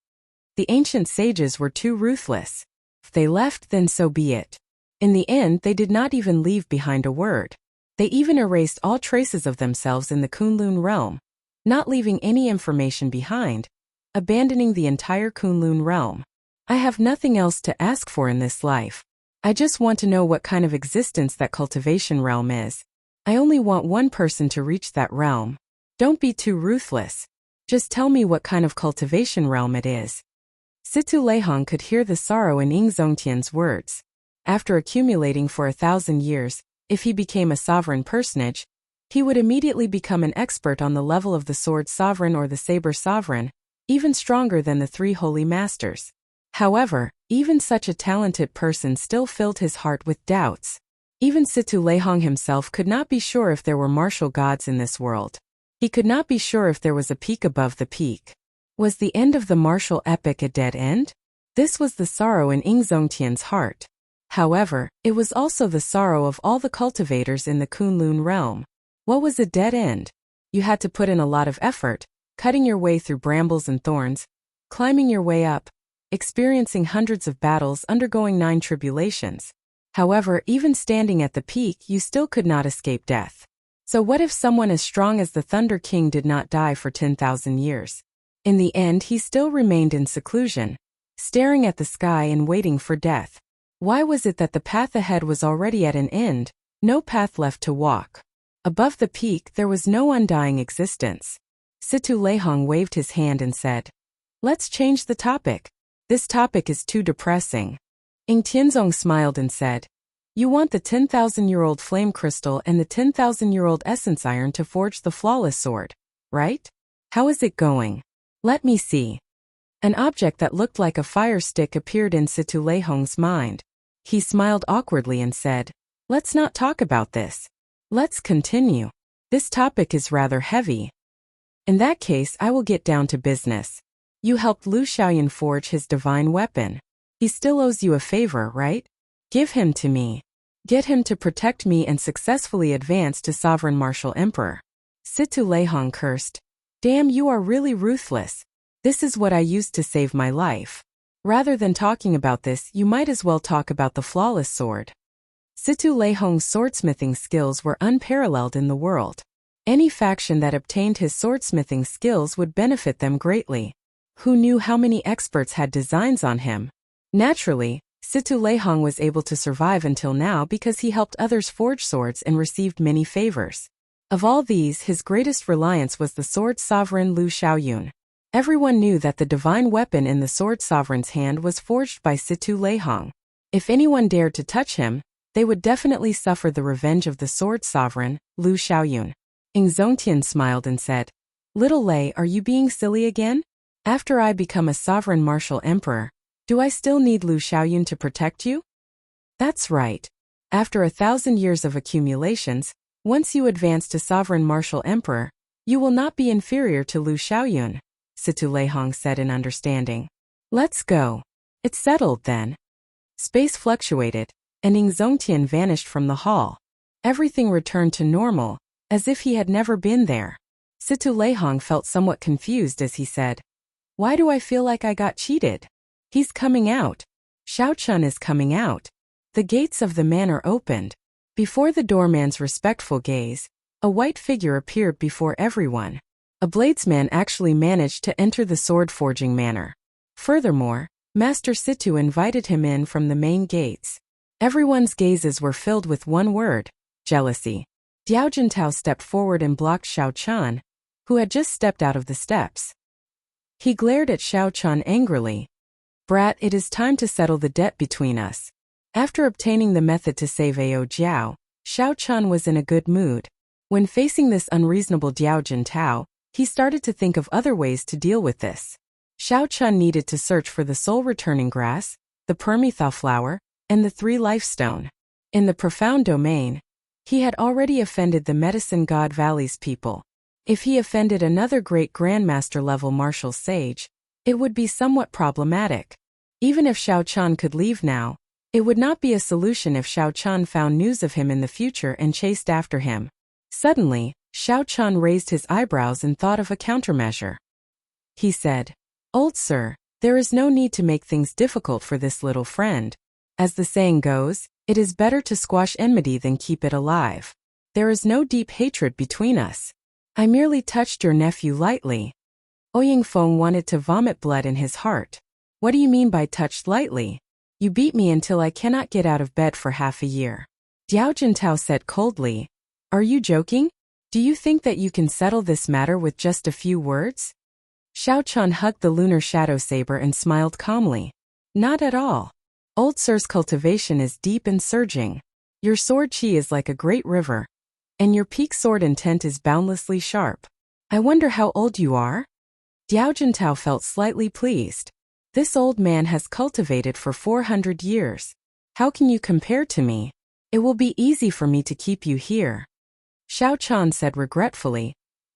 S1: The ancient sages were too ruthless. If they left, then so be it. In the end, they did not even leave behind a word. They even erased all traces of themselves in the Kunlun realm, not leaving any information behind, abandoning the entire Kunlun realm. I have nothing else to ask for in this life. I just want to know what kind of existence that cultivation realm is. I only want one person to reach that realm. Don't be too ruthless. Just tell me what kind of cultivation realm it is. Situ Leihong could hear the sorrow in Ying Zongtian's words. After accumulating for 1,000 years, if he became a sovereign personage, he would immediately become an expert on the level of the sword sovereign or the saber sovereign, even stronger than the three holy masters. However, even such a talented person still filled his heart with doubts. Even Situ Leihong himself could not be sure if there were martial gods in this world. He could not be sure if there was a peak above the peak. Was the end of the martial epic a dead end? This was the sorrow in Ying Zongtian's heart. However, it was also the sorrow of all the cultivators in the Kunlun realm. What was a dead end? You had to put in a lot of effort, cutting your way through brambles and thorns, climbing your way up, experiencing hundreds of battles, undergoing 9 tribulations. However, even standing at the peak, you still could not escape death. So what if someone as strong as the Thunder King did not die for 10,000 years? In the end, he still remained in seclusion, staring at the sky and waiting for death. Why was it that the path ahead was already at an end, no path left to walk? Above the peak, there was no undying existence. Situ Leihong waved his hand and said, "Let's change the topic. This topic is too depressing." Ying Tianzong smiled and said, "You want the 10,000-year-old flame crystal and the 10,000-year-old essence iron to forge the flawless sword, right? How is it going? Let me see." An object that looked like a fire stick appeared in Situ Leihong's mind. He smiled awkwardly and said, "Let's not talk about this. Let's continue. This topic is rather heavy. In that case, I will get down to business. You helped Lu Xiaoyan forge his divine weapon. He still owes you a favor, right? Give him to me. Get him to protect me and successfully advance to Sovereign Martial Emperor." Situ Leihong cursed. "Damn, you are really ruthless. This is what I used to save my life. Rather than talking about this, you might as well talk about the flawless sword." Situ Leihong's swordsmithing skills were unparalleled in the world. Any faction that obtained his swordsmithing skills would benefit them greatly. Who knew how many experts had designs on him? Naturally, Situ Leihong was able to survive until now because he helped others forge swords and received many favors. Of all these, his greatest reliance was the sword sovereign Lu Xiaoyan. Everyone knew that the divine weapon in the sword sovereign's hand was forged by Situ Leihong. If anyone dared to touch him, they would definitely suffer the revenge of the sword sovereign, Lu Xiaoyan. Ying Zongtian smiled and said, "Little Lei, are you being silly again? After I become a sovereign martial emperor, do I still need Lu Xiaoyan to protect you?" "That's right. After 1,000 years of accumulations, once you advance to sovereign martial emperor, you will not be inferior to Lu Xiaoyan," Situ Leihong said in understanding. "Let's go. It's settled then." Space fluctuated, and Ying Zongtian vanished from the hall. Everything returned to normal, as if he had never been there. Situ Leihong felt somewhat confused as he said, "Why do I feel like I got cheated? He's coming out. Xiao Chun is coming out." The gates of the manor opened. Before the doorman's respectful gaze, a white figure appeared before everyone. A bladesman actually managed to enter the sword-forging manor. Furthermore, Master Situ invited him in from the main gates. Everyone's gazes were filled with one word: jealousy. Diao Jintao stepped forward and blocked Xiao Chun, who had just stepped out of the steps. He glared at Xiao Chun angrily. "Brat, it is time to settle the debt between us." After obtaining the method to save Ao Jiao, Xiao Chun was in a good mood. When facing this unreasonable Diao Jintao, he started to think of other ways to deal with this. Xiao Chun needed to search for the soul-returning grass, the Permethal flower, and the 3 lifestone. In the profound domain, he had already offended the medicine god Valley's people. If he offended another great grandmaster-level martial sage, it would be somewhat problematic. Even if Xiao Chun could leave now, it would not be a solution if Xiao Chun found news of him in the future and chased after him. Suddenly, Xiao Chun raised his eyebrows and thought of a countermeasure. He said, "Old sir, there is no need to make things difficult for this little friend. As the saying goes, it is better to squash enmity than keep it alive. There is no deep hatred between us. I merely touched your nephew lightly." Ouyang Feng wanted to vomit blood in his heart. "What do you mean by touched lightly? You beat me until I cannot get out of bed for half a year." Diao Jintao said coldly, "Are you joking? Do you think that you can settle this matter with just a few words?" Xiao Chun hugged the lunar shadow saber and smiled calmly. "Not at all. Old sir's cultivation is deep and surging. Your sword chi is like a great river. And your peak sword intent is boundlessly sharp. I wonder how old you are?" Diao Jintao felt slightly pleased. This old man has cultivated for 400 years. How can you compare to me? It will be easy for me to keep you here. Xiao Chun said regretfully,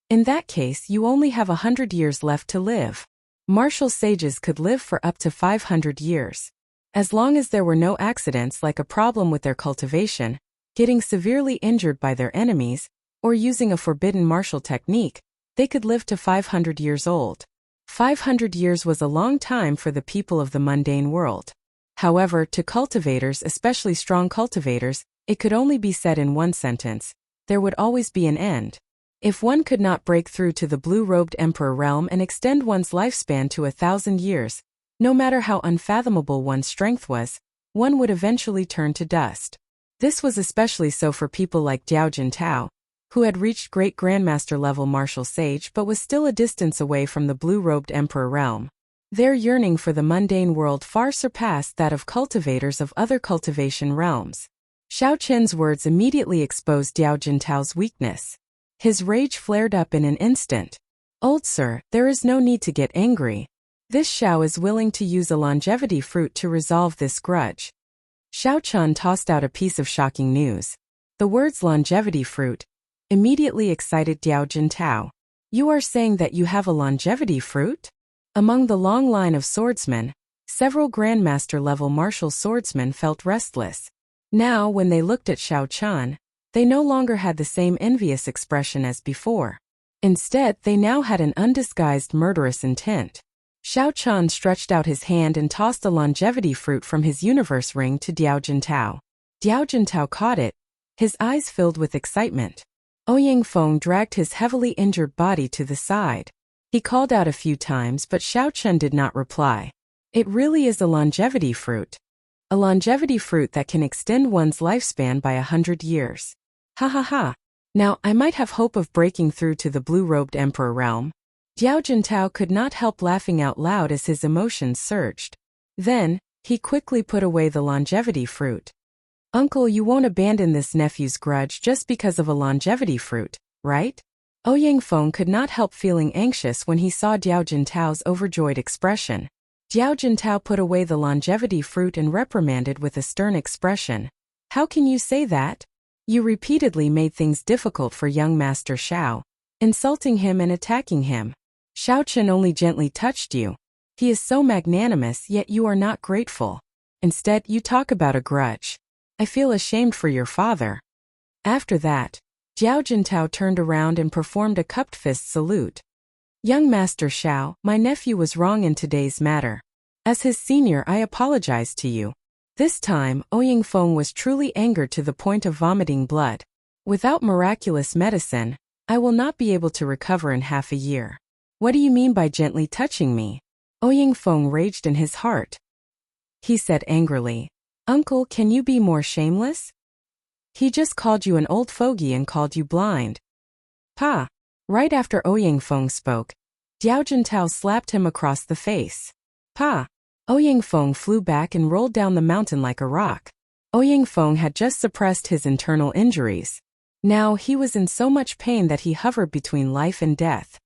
S1: "In that case you only have 100 years left to live. Martial sages could live for up to 500 years. As long as there were no accidents like a problem with their cultivation, getting severely injured by their enemies, or using a forbidden martial technique, they could live to 500 years old. 500 years was a long time for the people of the mundane world. However, to cultivators, especially strong cultivators, it could only be said in one sentence: there would always be an end. If one could not break through to the blue-robed emperor realm and extend one's lifespan to 1,000 years, no matter how unfathomable one's strength was, one would eventually turn to dust. This was especially so for people like Diao Jintao, who had reached great grandmaster level martial sage but was still a distance away from the blue-robed emperor realm. Their yearning for the mundane world far surpassed that of cultivators of other cultivation realms. Xiao Qin's words immediately exposed Diao Jintao's weakness. His rage flared up in an instant. "Old sir, there is no need to get angry. This Xiao is willing to use a longevity fruit to resolve this grudge." Xiao Chun tossed out a piece of shocking news. The words longevity fruit immediately excited Diao Jintao. "You are saying that you have a longevity fruit?" Among the long line of swordsmen, several grandmaster-level martial swordsmen felt restless. Now, when they looked at Xiao Chun, they no longer had the same envious expression as before. Instead, they now had an undisguised murderous intent. Xiao Chun stretched out his hand and tossed a longevity fruit from his universe ring to Diao Jintao. Diao Jintao caught it, his eyes filled with excitement. Ouyang Feng dragged his heavily injured body to the side. He called out a few times, but Xiao Chun did not reply. "It really is a longevity fruit. A longevity fruit that can extend one's lifespan by 100 years. Ha ha ha. Now I might have hope of breaking through to the blue-robed emperor realm." Diao Jintao could not help laughing out loud as his emotions surged. Then, he quickly put away the longevity fruit. "Uncle, you won't abandon this nephew's grudge just because of a longevity fruit, right?" Ouyang Feng could not help feeling anxious when he saw Diao Jintao's overjoyed expression. Diao Jintao put away the longevity fruit and reprimanded with a stern expression. "How can you say that? You repeatedly made things difficult for young Master Xiao, insulting him and attacking him. Xiao Chen only gently touched you. He is so magnanimous, yet you are not grateful. Instead, you talk about a grudge. I feel ashamed for your father." After that, Diao Jintao turned around and performed a cupped fist salute. "Young Master Xiao, my nephew was wrong in today's matter. As his senior, I apologize to you." This time, Ouyang Feng was truly angered to the point of vomiting blood. "Without miraculous medicine, I will not be able to recover in half a year. What do you mean by gently touching me?" Ouyang Feng raged in his heart. He said angrily, "Uncle, can you be more shameless? He just called you an old fogey and called you blind." "Pa!" Right after Ouyang Feng spoke, Diao Jintao slapped him across the face. "Pa!" Ouyang Feng flew back and rolled down the mountain like a rock. Ouyang Feng had just suppressed his internal injuries. Now he was in so much pain that he hovered between life and death.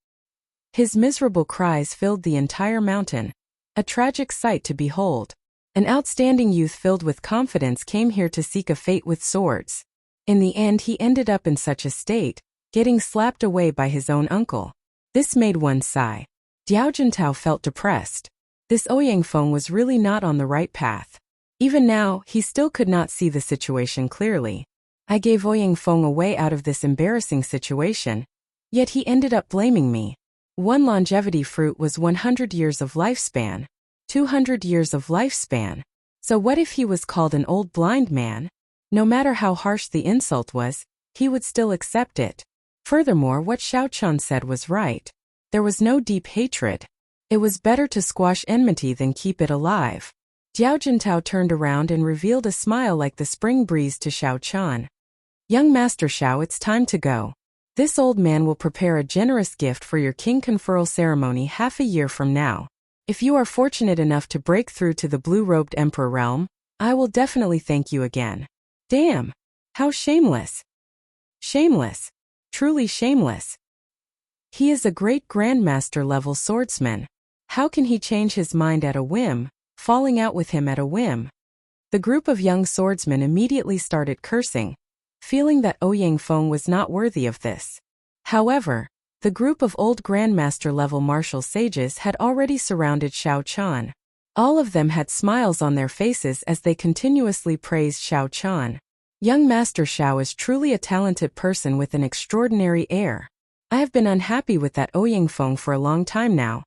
S1: His miserable cries filled the entire mountain, a tragic sight to behold. An outstanding youth filled with confidence came here to seek a fate with swords. In the end, he ended up in such a state, getting slapped away by his own uncle. This made one sigh. Diao Jintao felt depressed. This Ouyang Feng was really not on the right path. Even now, he still could not see the situation clearly. I gave Ouyang Feng a way out of this embarrassing situation, yet he ended up blaming me. One longevity fruit was 100 years of lifespan, 200 years of lifespan. So what if he was called an old blind man? No matter how harsh the insult was, he would still accept it. Furthermore, what Xiao Chun said was right. There was no deep hatred. It was better to squash enmity than keep it alive. Diao Jintao turned around and revealed a smile like the spring breeze to Xiao Chun. Young Master Xiao, it's time to go. This old man will prepare a generous gift for your king conferral ceremony half a year from now. If you are fortunate enough to break through to the blue-robed emperor realm, I will definitely thank you again. Damn! How shameless! Shameless! Truly shameless! He is a great grandmaster level swordsman. How can he change his mind at a whim, falling out with him at a whim? The group of young swordsmen immediately started cursing, feeling that Ouyang Feng was not worthy of this. However, the group of old grandmaster-level martial sages had already surrounded Xiao Chun. All of them had smiles on their faces as they continuously praised Xiao Chun. Young Master Xiao is truly a talented person with an extraordinary air. I have been unhappy with that Ouyang Feng for a long time now.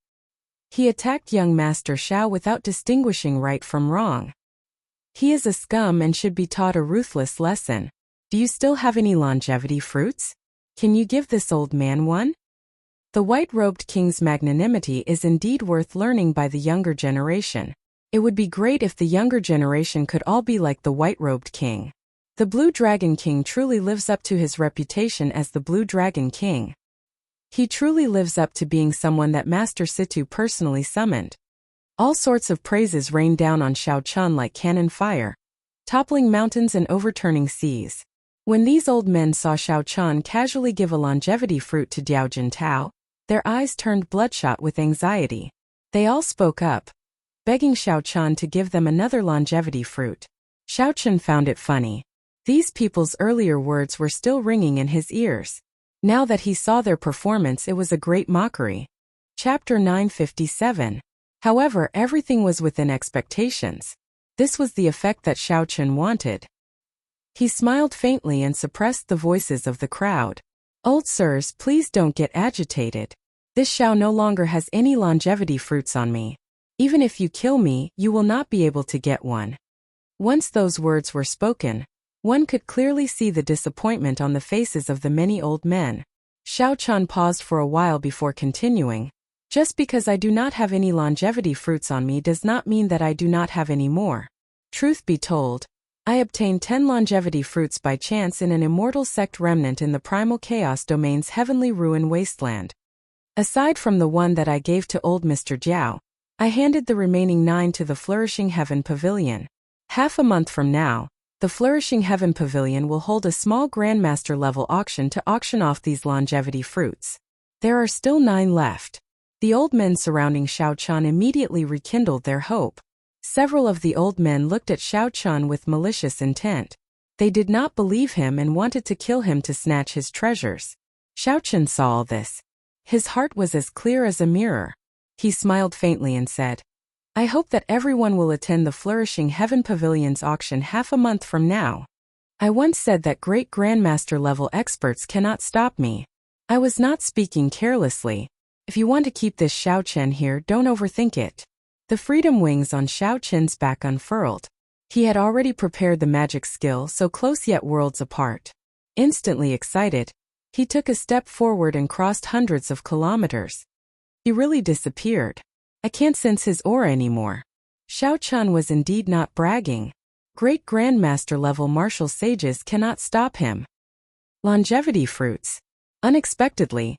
S1: He attacked young Master Xiao without distinguishing right from wrong. He is a scum and should be taught a ruthless lesson. Do you still have any longevity fruits? Can you give this old man one? The white-robed king's magnanimity is indeed worth learning by the younger generation. It would be great if the younger generation could all be like the white-robed king. The Blue Dragon King truly lives up to his reputation as the Blue Dragon King. He truly lives up to being someone that Master Situ personally summoned. All sorts of praises rained down on Xiao Chun like cannon fire, toppling mountains and overturning seas. When these old men saw Xiao Chun casually give a longevity fruit to Diao Jintao, their eyes turned bloodshot with anxiety. They all spoke up, begging Xiao Chun to give them another longevity fruit. Xiao Chun found it funny. These people's earlier words were still ringing in his ears. Now that he saw their performance, it was a great mockery. Chapter 957. However, everything was within expectations. This was the effect that Xiao Chun wanted. He smiled faintly and suppressed the voices of the crowd. Old sirs, please don't get agitated. This Xiao no longer has any longevity fruits on me. Even if you kill me, you will not be able to get one. Once those words were spoken, one could clearly see the disappointment on the faces of the many old men. Xiao Chun paused for a while before continuing. Just because I do not have any longevity fruits on me does not mean that I do not have any more. Truth be told, I obtained 10 longevity fruits by chance in an immortal sect remnant in the primal chaos domain's heavenly ruin wasteland. Aside from the one that I gave to old Mr. Jiao, I handed the remaining 9 to the Flourishing Heaven Pavilion. Half a month from now, the Flourishing Heaven Pavilion will hold a small Grandmaster-level auction to auction off these longevity fruits. There are still 9 left. The old men surrounding Xiao Chun immediately rekindled their hope. Several of the old men looked at Xiao Chun with malicious intent. They did not believe him and wanted to kill him to snatch his treasures. Xiao Chun saw all this. His heart was as clear as a mirror. He smiled faintly and said, I hope that everyone will attend the Flourishing Heaven Pavilion's auction half a month from now. I once said that great Grandmaster level experts cannot stop me. I was not speaking carelessly. If you want to keep this Xiao Chen here, don't overthink it. The freedom wings on Xiao Chen's back unfurled. He had already prepared the magic skill, so close yet worlds apart. Instantly excited, he took a step forward and crossed hundreds of kilometers. He really disappeared. I can't sense his aura anymore. Xiao Chun was indeed not bragging. Great Grandmaster level martial sages cannot stop him. Longevity fruits. Unexpectedly,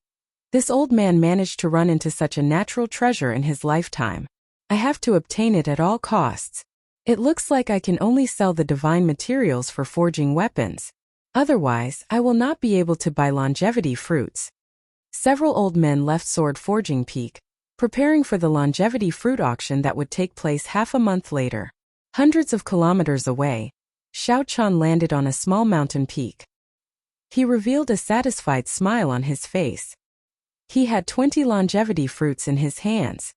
S1: this old man managed to run into such a natural treasure in his lifetime. I have to obtain it at all costs. It looks like I can only sell the divine materials for forging weapons. Otherwise, I will not be able to buy longevity fruits. Several old men left Sword Forging Peak, preparing for the longevity fruit auction that would take place half a month later. Hundreds of kilometers away, Xiao Chun landed on a small mountain peak. He revealed a satisfied smile on his face. He had 20 longevity fruits in his hands.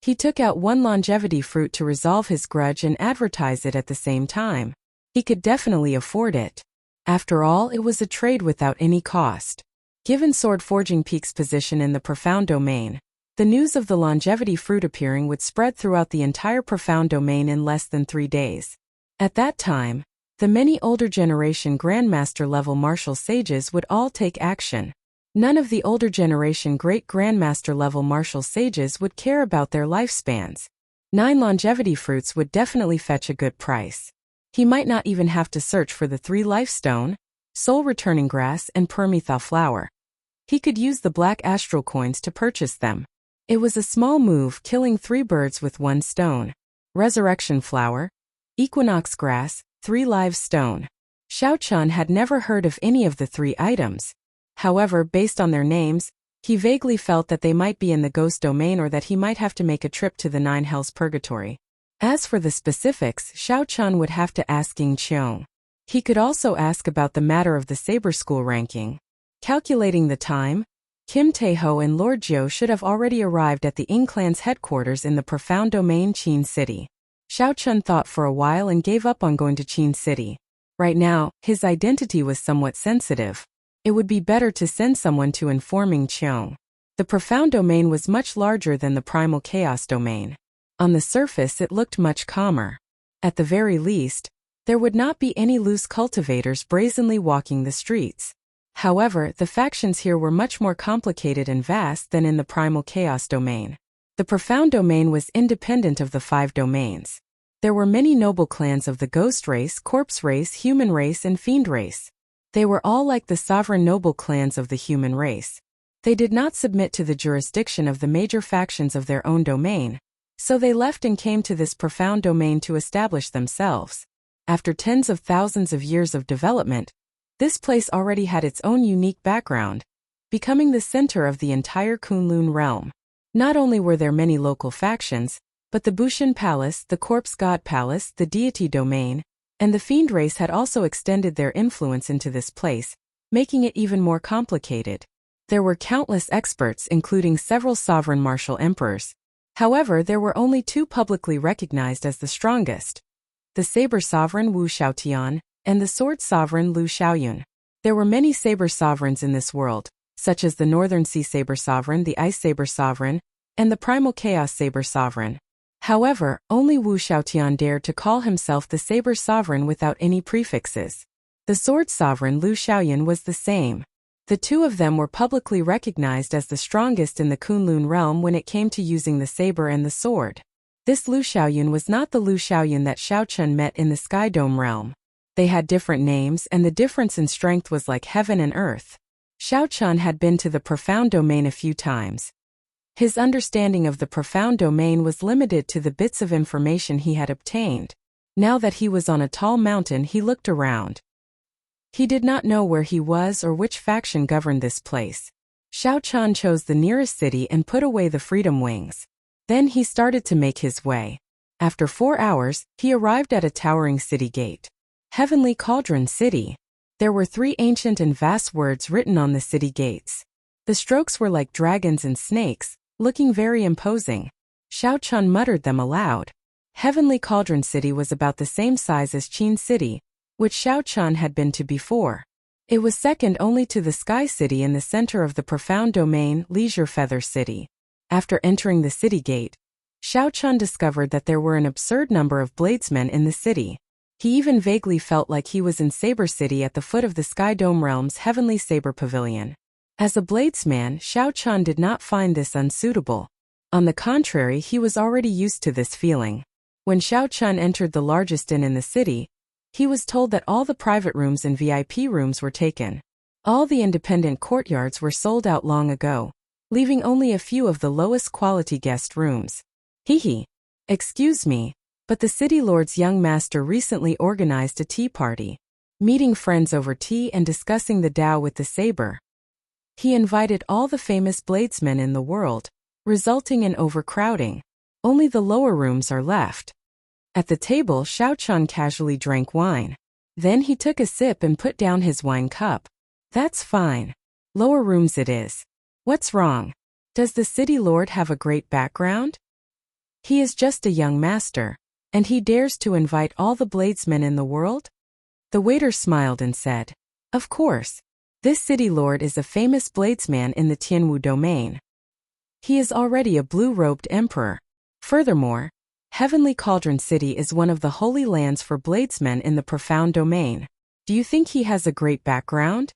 S1: He took out 1 longevity fruit to resolve his grudge and advertise it at the same time. He could definitely afford it. After all, it was a trade without any cost. Given sword forging Peak's position in the profound domain, the news of the longevity fruit appearing would spread throughout the entire profound domain in less than 3 days. At that time, the many older generation Grandmaster level martial sages would all take action. None of the older generation great Grandmaster level martial sages would care about their lifespans. 9 longevity fruits would definitely fetch a good price. He might not even have to search for the 3 life stone, soul returning grass and permetha flower. He could use the black astral coins to purchase them. It was a small move, killing 3 birds with 1 stone. Resurrection flower, equinox grass, 3 live stone. Xiao Chun had never heard of any of the 3 items. However, based on their names, he vaguely felt that they might be in the ghost domain or that he might have to make a trip to the 9 hells purgatory. As for the specifics, Xiao Chun would have to ask Ying Qiong. He could also ask about the matter of the saber school ranking. Calculating the time, Kim Tae-ho and Lord Jiu should have already arrived at the Ying clan's headquarters in the profound domain Qin City. Xiao Chun thought for a while and gave up on going to Qin City. Right now, his identity was somewhat sensitive. It would be better to send someone to inform Ying Qiong. The profound domain was much larger than the primal chaos domain. On the surface it looked much calmer. At the very least, there would not be any loose cultivators brazenly walking the streets. However, the factions here were much more complicated and vast than in the primal chaos domain. The profound domain was independent of the 5 domains. There were many noble clans of the ghost race, corpse race, human race, and fiend race. They were all like the sovereign noble clans of the human race. They did not submit to the jurisdiction of the major factions of their own domain, so they left and came to this profound domain to establish themselves. After tens of thousands of years of development, this place already had its own unique background, becoming the center of the entire Kunlun realm. Not only were there many local factions, but the Bushin Palace, the Corpse God Palace, the Deity Domain, and the Fiend race had also extended their influence into this place, making it even more complicated. There were countless experts, including several sovereign martial emperors. However, there were only 2 publicly recognized as the strongest: the Saber Sovereign Wu Xiaotian and the Sword Sovereign Lu Xiaoyun. There were many Saber Sovereigns in this world, such as the Northern Sea Saber Sovereign, the Ice Saber Sovereign, and the Primal Chaos Saber Sovereign. However, only Wu Xiaotian dared to call himself the Saber Sovereign without any prefixes. The Sword Sovereign Lu Xiaoyun was the same. The 2 of them were publicly recognized as the strongest in the Kunlun realm when it came to using the saber and the sword. This Lu Xiaoyun was not the Lu Xiaoyun that Xiao Chun met in the Sky Dome realm. They had different names, and the difference in strength was like heaven and earth. Xiao Chun had been to the profound domain a few times. His understanding of the profound domain was limited to the bits of information he had obtained. Now that he was on a tall mountain, he looked around. He did not know where he was or which faction governed this place. Xiao Chun chose the nearest city and put away the freedom wings. Then he started to make his way. After 4 hours, he arrived at a towering city gate. Heavenly Cauldron City. There were 3 ancient and vast words written on the city gates. The strokes were like dragons and snakes, looking very imposing. Xiao Chun muttered them aloud. Heavenly Cauldron City was about the same size as Qin City, which Xiao Chun had been to before. It was second only to the Sky City in the center of the profound domain, Leisure Feather City. After entering the city gate, Xiao Chun discovered that there were an absurd number of bladesmen in the city. He even vaguely felt like he was in Saber City at the foot of the Sky Dome Realm's Heavenly Saber Pavilion. As a bladesman, Xiao Chun did not find this unsuitable. On the contrary, he was already used to this feeling. When Xiao Chun entered the largest inn in the city, he was told that all the private rooms and VIP rooms were taken. All the independent courtyards were sold out long ago, leaving only a few of the lowest quality guest rooms. Excuse me, but the city lord's young master recently organized a tea party, meeting friends over tea and discussing the Tao with the saber. He invited all the famous bladesmen in the world, resulting in overcrowding. Only the lower rooms are left. At the table, Xiao Chun casually drank wine. Then he took a sip and put down his wine cup. That's fine. Lower rooms it is. What's wrong? Does the city lord have a great background? He is just a young master, and he dares to invite all the bladesmen in the world? The waiter smiled and said, "Of course. This city lord is a famous bladesman in the Tianwu domain. He is already a blue-robed emperor. Furthermore, Heavenly Cauldron City is one of the holy lands for bladesmen in the profound domain. Do you think he has a great background?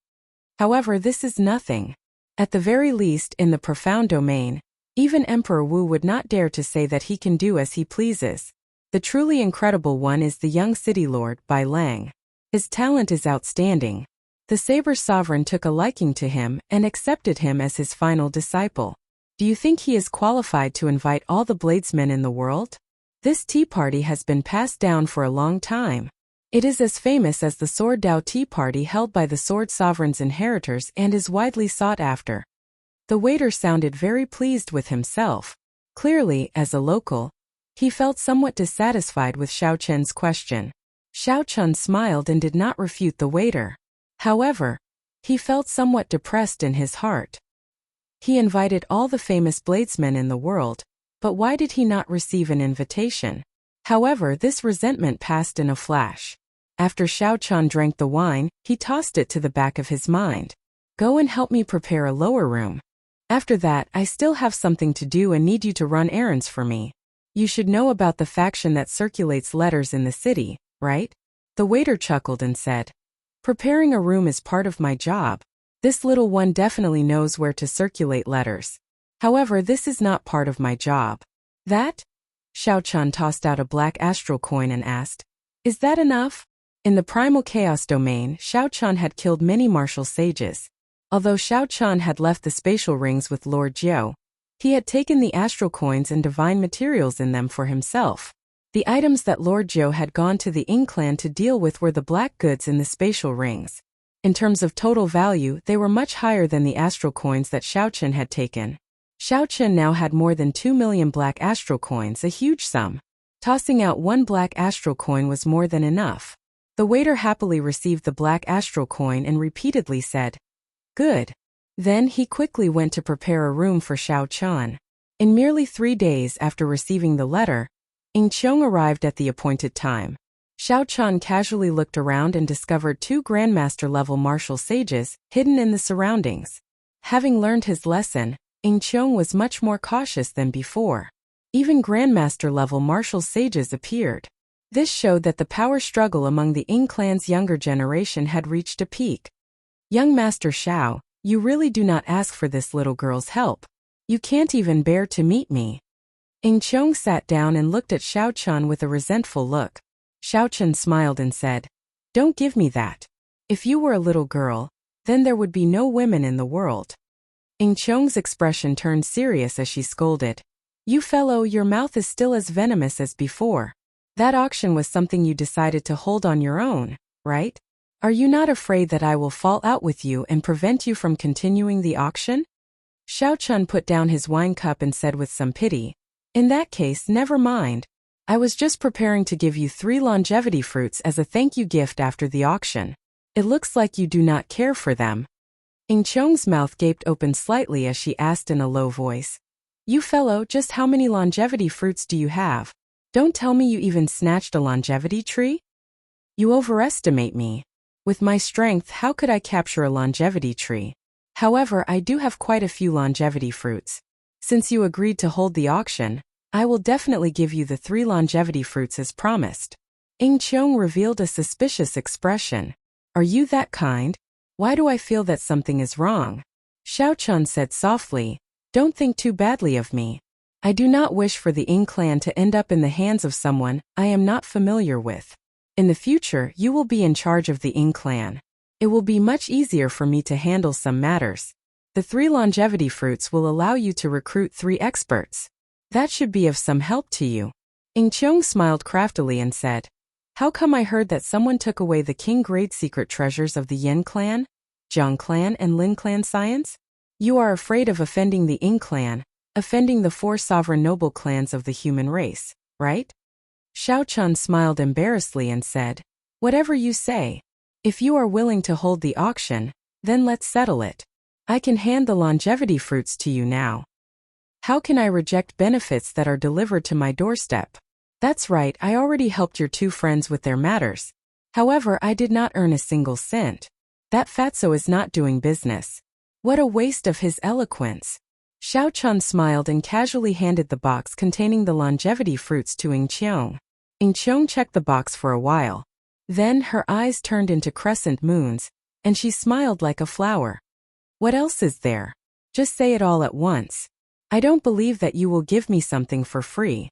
S1: However, this is nothing. At the very least, in the profound domain, even Emperor Wu would not dare to say that he can do as he pleases. The truly incredible one is the young city lord, Bai Lang. His talent is outstanding. The Saber Sovereign took a liking to him and accepted him as his final disciple. Do you think he is qualified to invite all the bladesmen in the world? This tea party has been passed down for a long time. It is as famous as the Sword Dao Tea Party held by the Sword Sovereign's inheritors and is widely sought after." The waiter sounded very pleased with himself. Clearly, as a local, he felt somewhat dissatisfied with Xiao Chen's question. Xiao Chen smiled and did not refute the waiter. However, he felt somewhat depressed in his heart. He invited all the famous bladesmen in the world, but why did he not receive an invitation? However, this resentment passed in a flash. After Xiao Chen drank the wine, he tossed it to the back of his mind. "Go and help me prepare a lower room. After that, I still have something to do and need you to run errands for me. You should know about the faction that circulates letters in the city, right?" The waiter chuckled and said, "Preparing a room is part of my job. This little one definitely knows where to circulate letters. However, this is not part of my job." "That?" Xiao Chen tossed out a black astral coin and asked, "Is that enough?" In the primal chaos domain, Xiao Chen had killed many martial sages. Although Xiao Chen had left the spatial rings with Lord Jiu, he had taken the astral coins and divine materials in them for himself. The items that Lord Jiu had gone to the Ying clan to deal with were the black goods in the spatial rings. In terms of total value, they were much higher than the astral coins that Xiao Chen had taken. Xiao Chen now had more than 2 million black astral coins, a huge sum. Tossing out one black astral coin was more than enough. The waiter happily received the black astral coin and repeatedly said, "Good." Then he quickly went to prepare a room for Xiao Chen. In merely 3 days after receiving the letter, Ying Qiong arrived at the appointed time. Xiao Chen casually looked around and discovered 2 Grandmaster-level martial sages hidden in the surroundings. Having learned his lesson, Ying Qiong was much more cautious than before. Even Grandmaster-level martial sages appeared. This showed that the power struggle among the Ying clan's younger generation had reached a peak. "Young Master Xiao, you really do not ask for this little girl's help. You can't even bear to meet me." Ying Qiong sat down and looked at Xiao Chen with a resentful look. Xiao Chen smiled and said, "Don't give me that. If you were a little girl, then there would be no women in the world." Ying Qiong's expression turned serious as she scolded, "You fellow, your mouth is still as venomous as before. That auction was something you decided to hold on your own, right? Are you not afraid that I will fall out with you and prevent you from continuing the auction?" Xiao Chen put down his wine cup and said with some pity, "In that case, never mind. I was just preparing to give you 3 longevity fruits as a thank you gift after the auction. It looks like you do not care for them." Ying Qiong's mouth gaped open slightly as she asked in a low voice, "You fellow, just how many longevity fruits do you have? Don't tell me you even snatched a longevity tree? You overestimate me. With my strength, how could I capture a longevity tree? However, I do have quite a few longevity fruits. Since you agreed to hold the auction, I will definitely give you the 3 longevity fruits as promised." Ying Qiong revealed a suspicious expression. "Are you that kind? Why do I feel that something is wrong?" Xiao Chen said softly, "Don't think too badly of me. I do not wish for the Ying clan to end up in the hands of someone I am not familiar with. In the future, you will be in charge of the Ying clan. It will be much easier for me to handle some matters. The 3 longevity fruits will allow you to recruit 3 experts. That should be of some help to you." Ying Qiong smiled craftily and said, "How come I heard that someone took away the king-grade secret treasures of the Yin clan, Zhang clan and Lin clan science? You are afraid of offending the Ying clan, offending the 4 sovereign noble clans of the human race, right?" Xiao Chen smiled embarrassedly and said, "Whatever you say. If you are willing to hold the auction, then let's settle it. I can hand the longevity fruits to you now. How can I reject benefits that are delivered to my doorstep? That's right, I already helped your 2 friends with their matters. However, I did not earn a single cent. That fatso is not doing business. What a waste of his eloquence. Xiao Chun smiled and casually handed the box containing the longevity fruits to Ing Qiong. Ing Qiong checked the box for a while. Then her eyes turned into crescent moons, and she smiled like a flower. What else is there? Just say it all at once. I don't believe that you will give me something for free.